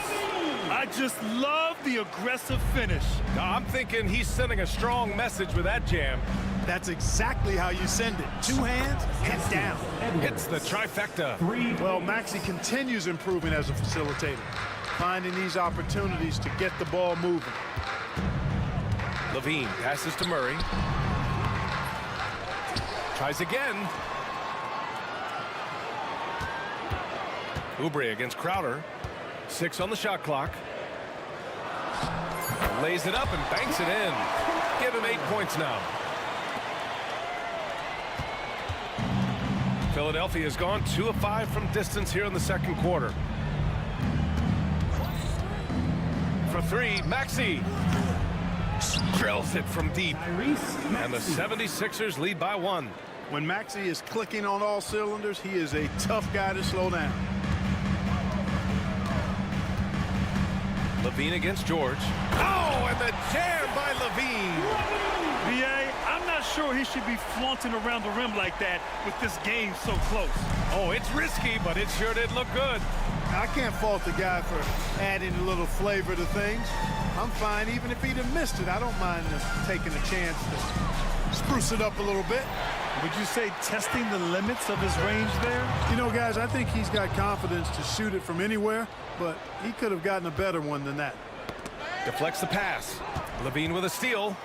I just love the aggressive finish. I'm thinking he's sending a strong message with that jam. That's exactly how you send it. 2 hands and down. It's the trifecta. Well, Maxey continues improving as a facilitator, finding these opportunities to get the ball moving. Levine passes to Murray. Tries again. Oubre against Crowder. 6 on the shot clock. Lays it up and banks it in. Give him 8 points now. Philadelphia has gone 2 of 5 from distance here in the second quarter. for three. Maxey drills it from deep. And the 76ers lead by one. When Maxey is clicking on all cylinders, he is a tough guy to slow down. Levine against George. Oh, and the jam by Levine. BA, I'm not sure he should be flaunting around the rim like that with this game so close. Oh, it's risky, but it sure did look good. I can't fault the guy for adding a little flavor to things. I'm fine even if he'd have missed it. I don't mind taking a chance to spruce it up a little bit. Would you say testing the limits of his range there? You know, guys, I think he's got confidence to shoot it from anywhere, but he could have gotten a better one than that. Deflects the pass. Levine with a steal.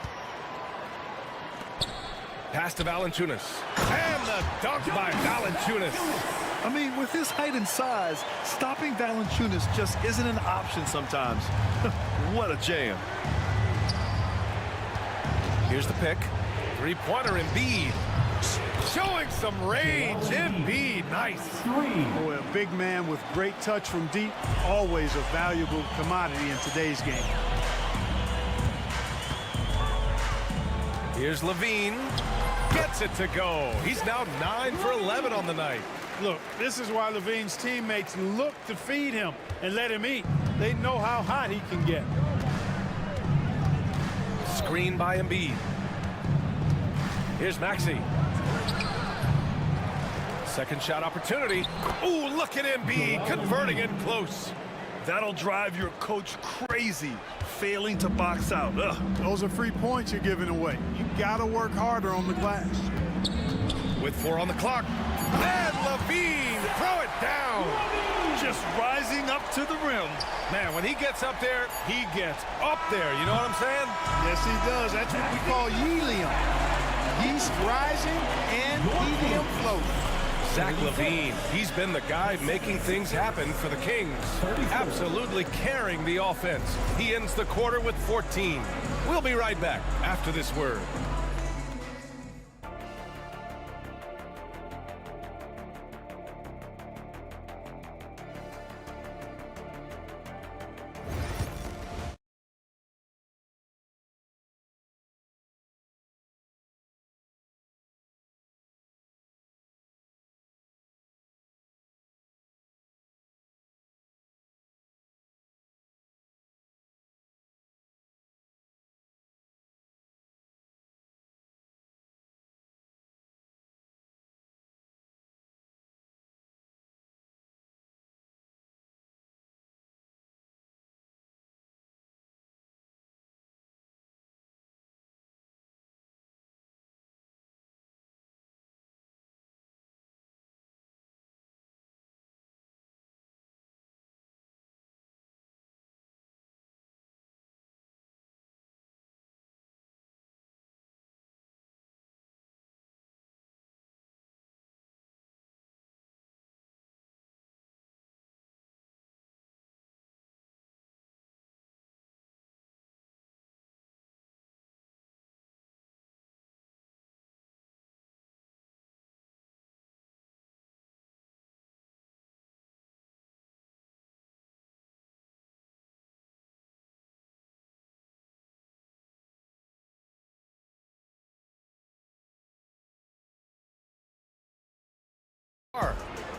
Pass to Valanciunas. And the dunk by Valanciunas. I mean, with his height and size, stopping Valanciunas just isn't an option sometimes. What a jam. Here's the pick. Three-pointer Embiid. Showing some range. Embiid, nice. Oh, a big man with great touch from deep. Always a valuable commodity in today's game. Here's Levine. Gets it to go. He's now 9 for 11 on the night. Look, this is why Levine's teammates look to feed him and let him eat. They know how hot he can get. Screen by Embiid. Here's Maxey. Second shot opportunity. Ooh, look at Embiid converting it close. That'll drive your coach crazy, failing to box out. Ugh. Those are free points you're giving away. You gotta work harder on the glass. With 4 on the clock. And Levine, throw it down. Just rising up to the rim. Man, when he gets up there, he gets up there. You know what I'm saying? Yes, he does. That's what we call helium. He's rising and helium floating. Zach LaVine, he's been the guy making things happen for the Kings. Absolutely carrying the offense. He ends the quarter with 14. We'll be right back after this word.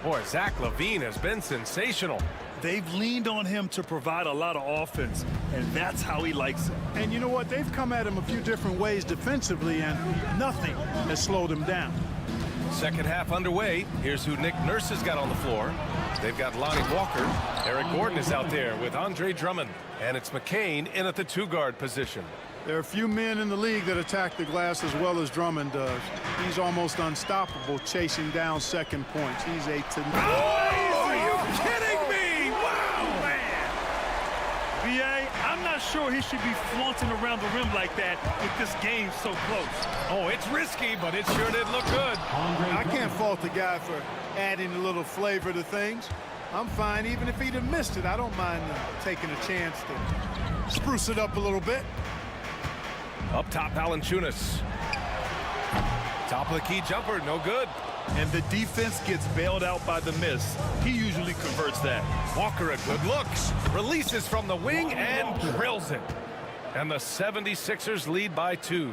Boy, Zach LaVine has been sensational. They've leaned on him to provide a lot of offense, and that's how he likes it. And you know what? They've come at him a few different ways defensively, and nothing has slowed him down. Second half underway. Here's who Nick Nurse has got on the floor. They've got Lonnie Walker. Eric Gordon is out there with Andre Drummond. And it's McCain in at the 2-guard position. There are a few men in the league that attack the glass as well as Drummond does. He's almost unstoppable chasing down second points. He's a are you kidding me? Wow, man. BA, I'm not sure he should be flaunting around the rim like that with this game so close. Oh, it's risky, but it sure did look good. I can't fault the guy for adding a little flavor to things. I'm fine even if he'd have missed it. I don't mind taking a chance to spruce it up a little bit. Up top, Valanciunas. Top of the key jumper, no good. and the defense gets bailed out by the miss. He usually converts that. Walker a good look. Releases from the wing and drills it. And the 76ers lead by 2.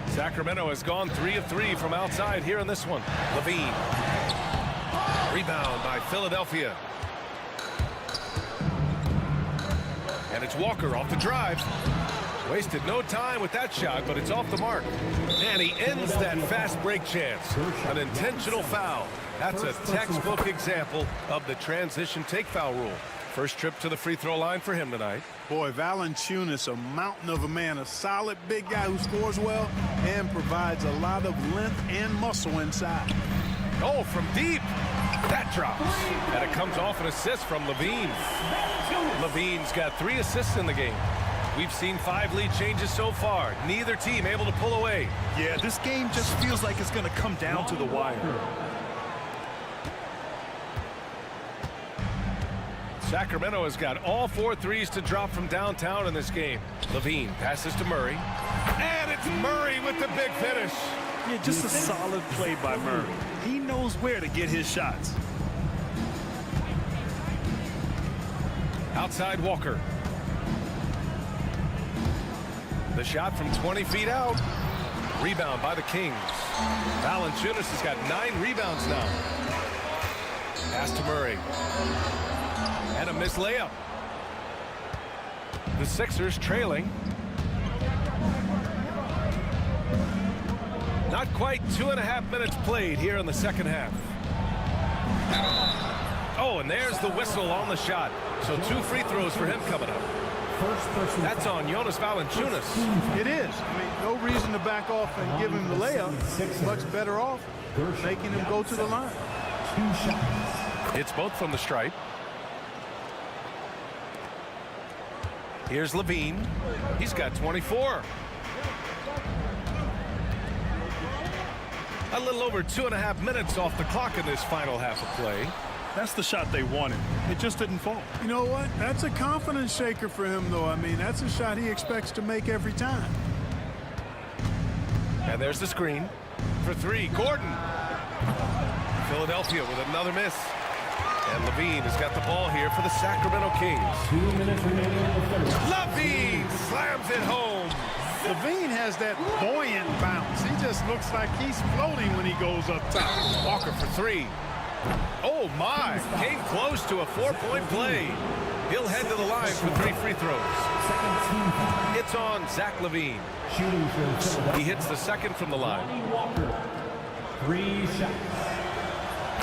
Sacramento has gone 3 of 3 from outside here in this one. Levine. Rebound by Philadelphia. And it's Walker off the drive. Wasted no time with that shot, but it's off the mark. And he ends that fast break chance. An intentional foul. That's a textbook example of the transition take foul rule. First trip to the free throw line for him tonight. Boy, Valanciunas, a mountain of a man, a solid big guy who scores well and provides a lot of length and muscle inside. Oh, from deep. That drops. And it comes off an assist from Levine. Levine's got 3 assists in the game. We've seen 5 lead changes so far. Neither team able to pull away. Yeah, this game just feels like it's going to come down to the wire. Sacramento has got all 4 threes to drop from downtown in this game. Levine passes to Murray. And it's Murray with the big finish. Yeah, just a solid play by Murray. He knows where to get his shots. Outside Walker. The shot from 20 feet out. Rebound by the Kings. Valanciunas has got 9 rebounds now. Pass to Murray. And a missed layup. The Sixers trailing. Not quite 2.5 minutes played here in the second half. Oh, and there's the whistle on the shot. So 2 free throws for him coming up. That's on Jonas Valanciunas. It is. I mean, no reason to back off and give him the layup. Much better off making him go to the line. It's both from the stripe. Here's Levine. He's got 24. A little over 2.5 minutes off the clock in this final half of play. That's the shot they wanted. It just didn't fall. You know what? That's a confidence shaker for him, though. I mean, that's a shot he expects to make every time. And there's the screen for 3. Gordon. Philadelphia with another miss. And Levine has got the ball here for the Sacramento Kings. 2 minutes remaining in the third. Levine slams it home. Levine has that buoyant bounce. He just looks like he's floating when he goes up top. Walker for 3. Oh, my. Came close to a 4-point play. He'll head to the line for 3 free throws. It's on Zach Levine. He hits the second from the line. 3 shots.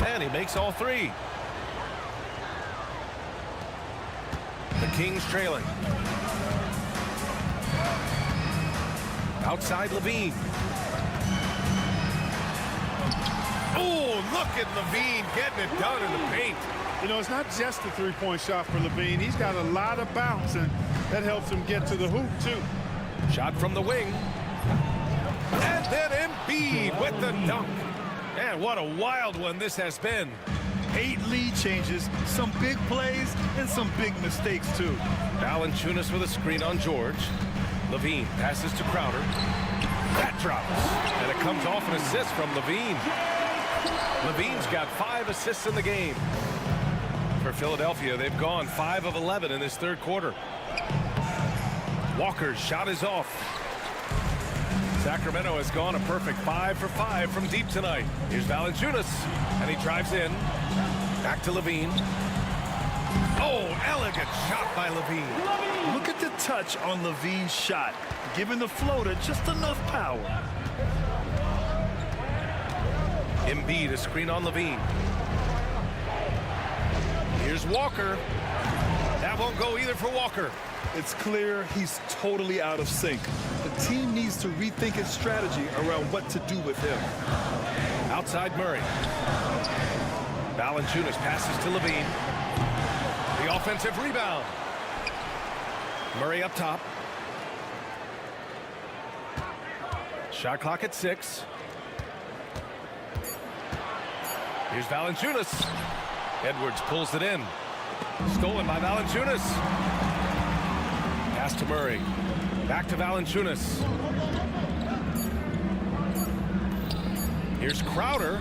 And he makes all 3. The Kings trailing. Outside Levine. Oh, look at Levine getting it done in the paint. You know, it's not just a 3-point shot for Levine. He's got a lot of bounce, and that helps him get to the hoop, too. Shot from the wing. And then Embiid with the dunk. And what a wild one this has been. 8 lead changes, some big plays, and some big mistakes, too. Valanciunas with a screen on George. Levine passes to Crowder. That drops. And it comes off an assist from Levine. Levine's got 5 assists in the game. For Philadelphia, they've gone 5 of 11 in this third quarter. Walker's shot is off. Sacramento has gone a perfect 5 for 5 from deep tonight. Here's Valanciunas, and he drives in. Back to Levine. Oh, elegant shot by Levine. Look at the touch on Levine's shot, giving the floater just enough power. Embiid, a screen on Levine. Here's Walker. That won't go either for Walker. It's clear he's totally out of sync. The team needs to rethink its strategy around what to do with him. Outside Murray. Valanciunas passes to Levine. The offensive rebound. Murray up top. Shot clock at 6. Here's Valanciunas. Edwards pulls it in. Stolen by Valanciunas. Pass to Murray. Back to Valanciunas. Here's Crowder.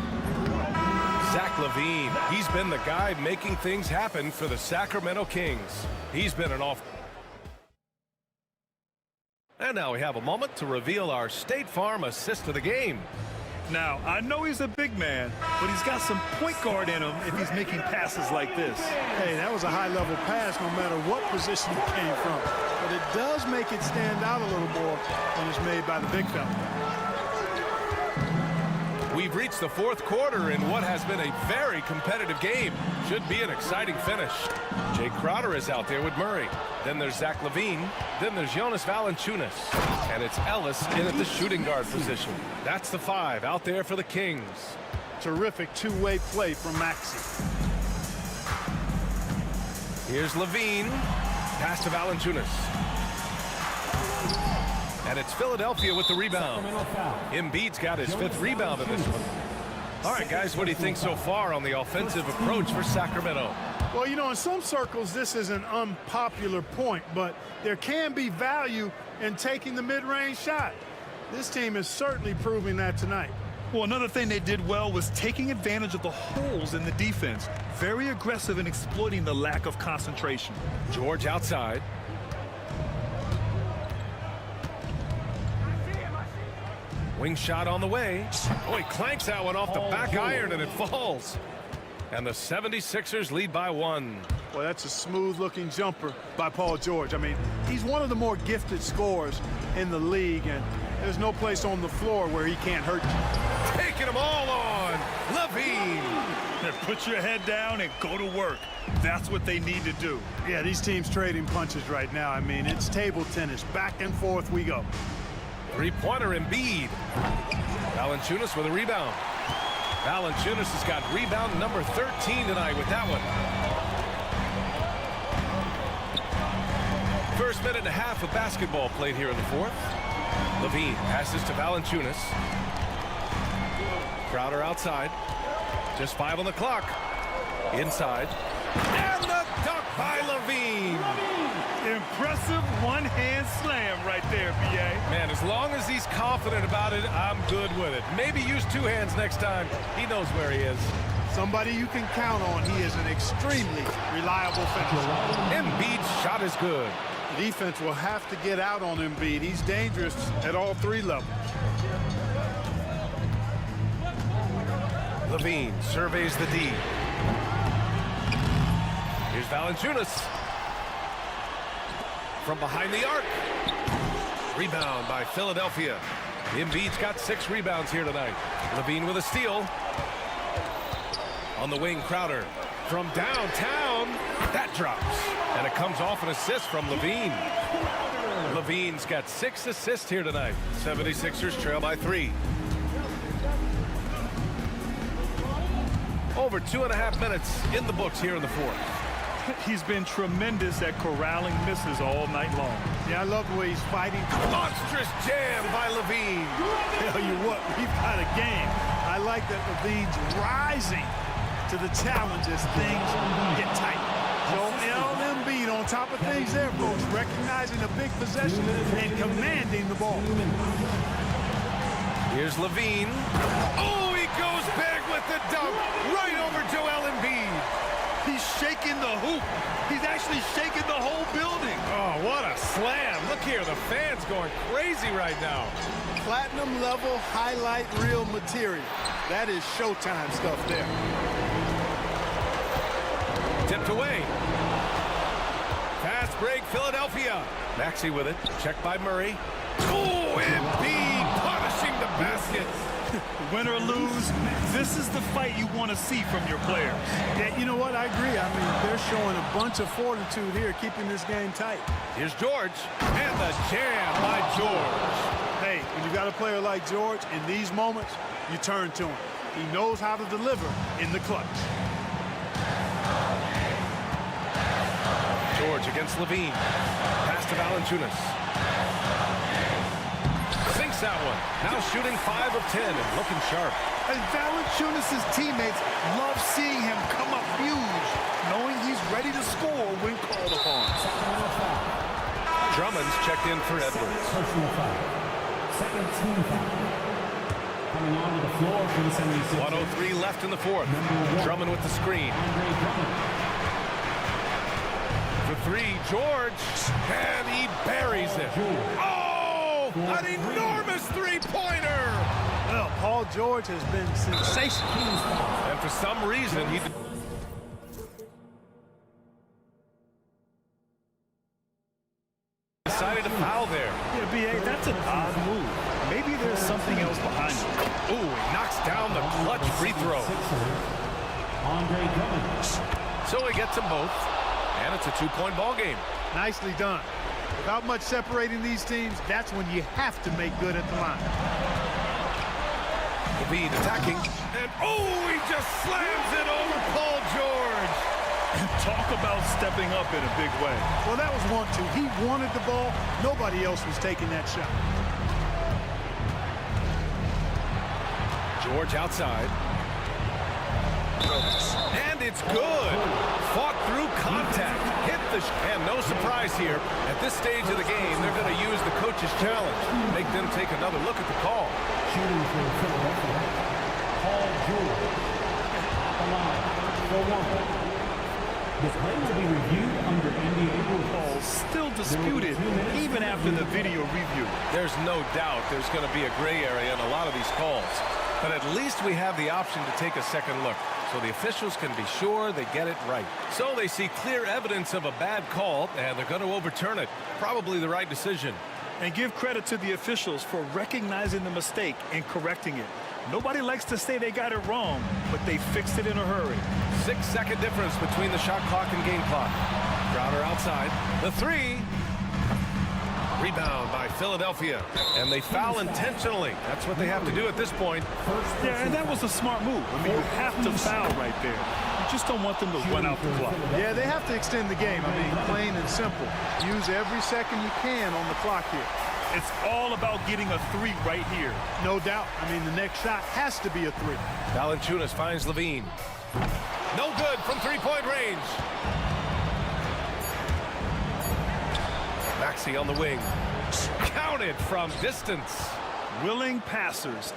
Zach LaVine. He's been the guy making things happen for the Sacramento Kings. He's been an off. And now we have a moment to reveal our State Farm assist of the game. Now, I know he's a big man, but he's got some point guard in him if he's making passes like this. Hey, that was a high-level pass no matter what position it came from. But it does make it stand out a little more when it's made by the big fella. We've reached the fourth quarter in what has been a very competitive game. Should be an exciting finish. Jay Crowder is out there with Murray. Then there's Zach LaVine. Then there's Jonas Valanciunas. And it's Ellis in at the shooting guard position. That's the 5 out there for the Kings. Terrific two-way play from Maxey. Here's LaVine. Pass to Valanciunas. And it's Philadelphia with the rebound. Embiid's got his 5th rebound in this one. All right, guys, what do you think so far on the offensive approach for Sacramento? Well, you know, in some circles, this is an unpopular point, but there can be value in taking the mid-range shot. This team is certainly proving that tonight. Well, another thing they did well was taking advantage of the holes in the defense. Very aggressive in exploiting the lack of concentration. George outside. Wing shot on the way. Oh, he clanks that one off the back iron and it falls. And the 76ers lead by 1. Well, that's a smooth-looking jumper by Paul George. I mean, he's one of the more gifted scorers in the league, and there's no place on the floor where he can't hurt you. Taking them all on. LaVine. Put your head down and go to work. That's what they need to do. Yeah, these teams trading punches right now. I mean, it's table tennis. Back and forth we go. Three-pointer Embiid. Valanciunas with a rebound. Valanciunas has got rebound number 13 tonight with that one. First minute and a half of basketball played here in the fourth. LaVine passes to Valanciunas. Crowder outside. Just 5 on the clock. Inside. And the dunk by LaVine. Impressive one-hand slam right there, B.A. Man, as long as he's confident about it, I'm good with it. Maybe use 2 hands next time. He knows where he is. Somebody you can count on. He is an extremely reliable finisher. Embiid's shot is good. The defense will have to get out on Embiid. He's dangerous at all 3 levels. LaVine surveys the D. Here's Valanciunas. From behind the arc. Rebound by Philadelphia. Embiid's got 6 rebounds here tonight. LaVine with a steal. On the wing, Crowder. From downtown, that drops. And it comes off an assist from LaVine. LaVine's got 6 assists here tonight. 76ers trail by 3. Over 2.5 minutes in the books here in the fourth. He's been tremendous at corralling misses all night long. Yeah, I love the way he's fighting. Monstrous jam by LaVine. Tell you what, we've got a game. I like that LaVine's rising to the challenge as things get tight. So Embiid on top of things there, folks, recognizing a big possession and commanding the ball. Here's LaVine. Oh, he goes big with the dunk right over Joel Embiid. He's shaking the hoop. He's actually shaking the whole building. Oh, what a slam. Look here, the fans going crazy right now. Platinum level highlight reel material. That is Showtime stuff there. Tipped away. Fast break, Philadelphia. Maxey with it. Checked by Murray. Oh, Embiid punishing the basket. Win or lose, this is the fight you want to see from your players. Yeah, you know what? I agree. I mean, they're showing a bunch of fortitude here, keeping this game tight. Here's George. And the jam by George. Hey, when you got a player like George, in these moments, you turn to him. He knows how to deliver in the clutch. George against LaVine. Pass to Valanciunas. Sinks that one. Now shooting 5 of 10 and looking sharp. And Valanciunas' teammates love seeing him come up huge, knowing he's ready to score when called upon. Drummond's checked in for Edwards. coming onto the floor for the 76ers. 1:03 left in the fourth. Drummond with the screen. For three, George, and he buries it. Oh, an enormous three-pointer! Well, Paul George has been sensational. And for some reason, he decided to foul there. Yeah, B.A., that's an odd move. Maybe there's something else behind it. Ooh, he knocks down the clutch free throw. So he gets them both, and it's a two-point ball game. Nicely done. Without much separating these teams, that's when you have to make good at the line. Levine attacking, and oh, he just slams it over Paul George. Talk about stepping up in a big way. Well, that was 1-2. He wanted the ball. Nobody else was taking that shot. George outside. And it's good. Fought through contact. Hit the and no surprise here. At this stage of the game, they're going to use the coach's challenge. Make them take another look at the call. Shooting for Philadelphia, Paul George. At the line for one. This play will be reviewed under NBA rules. Still disputed, even after the video review. There's no doubt there's going to be a gray area in a lot of these calls. But at least we have the option to take a second look, so the officials can be sure they get it right. So they see clear evidence of a bad call, and they're going to overturn it. Probably the right decision. And give credit to the officials for recognizing the mistake and correcting it. Nobody likes to say they got it wrong, but they fixed it in a hurry. 6-second difference between the shot clock and game clock. Crowder outside. The three. Rebound by Philadelphia. And they foul intentionally. That's what they have to do at this point. Yeah, and that was a smart move. I mean, you have to foul right there. You just don't want them to run out the clock. Yeah, they have to extend the game. I mean, plain and simple. Use every second you can on the clock here. It's all about getting a three right here. No doubt. I mean, the next shot has to be a three. Valanciunas finds Levine. No good from three-point range. Maxey on the wing. Counted from distance. Willing passers.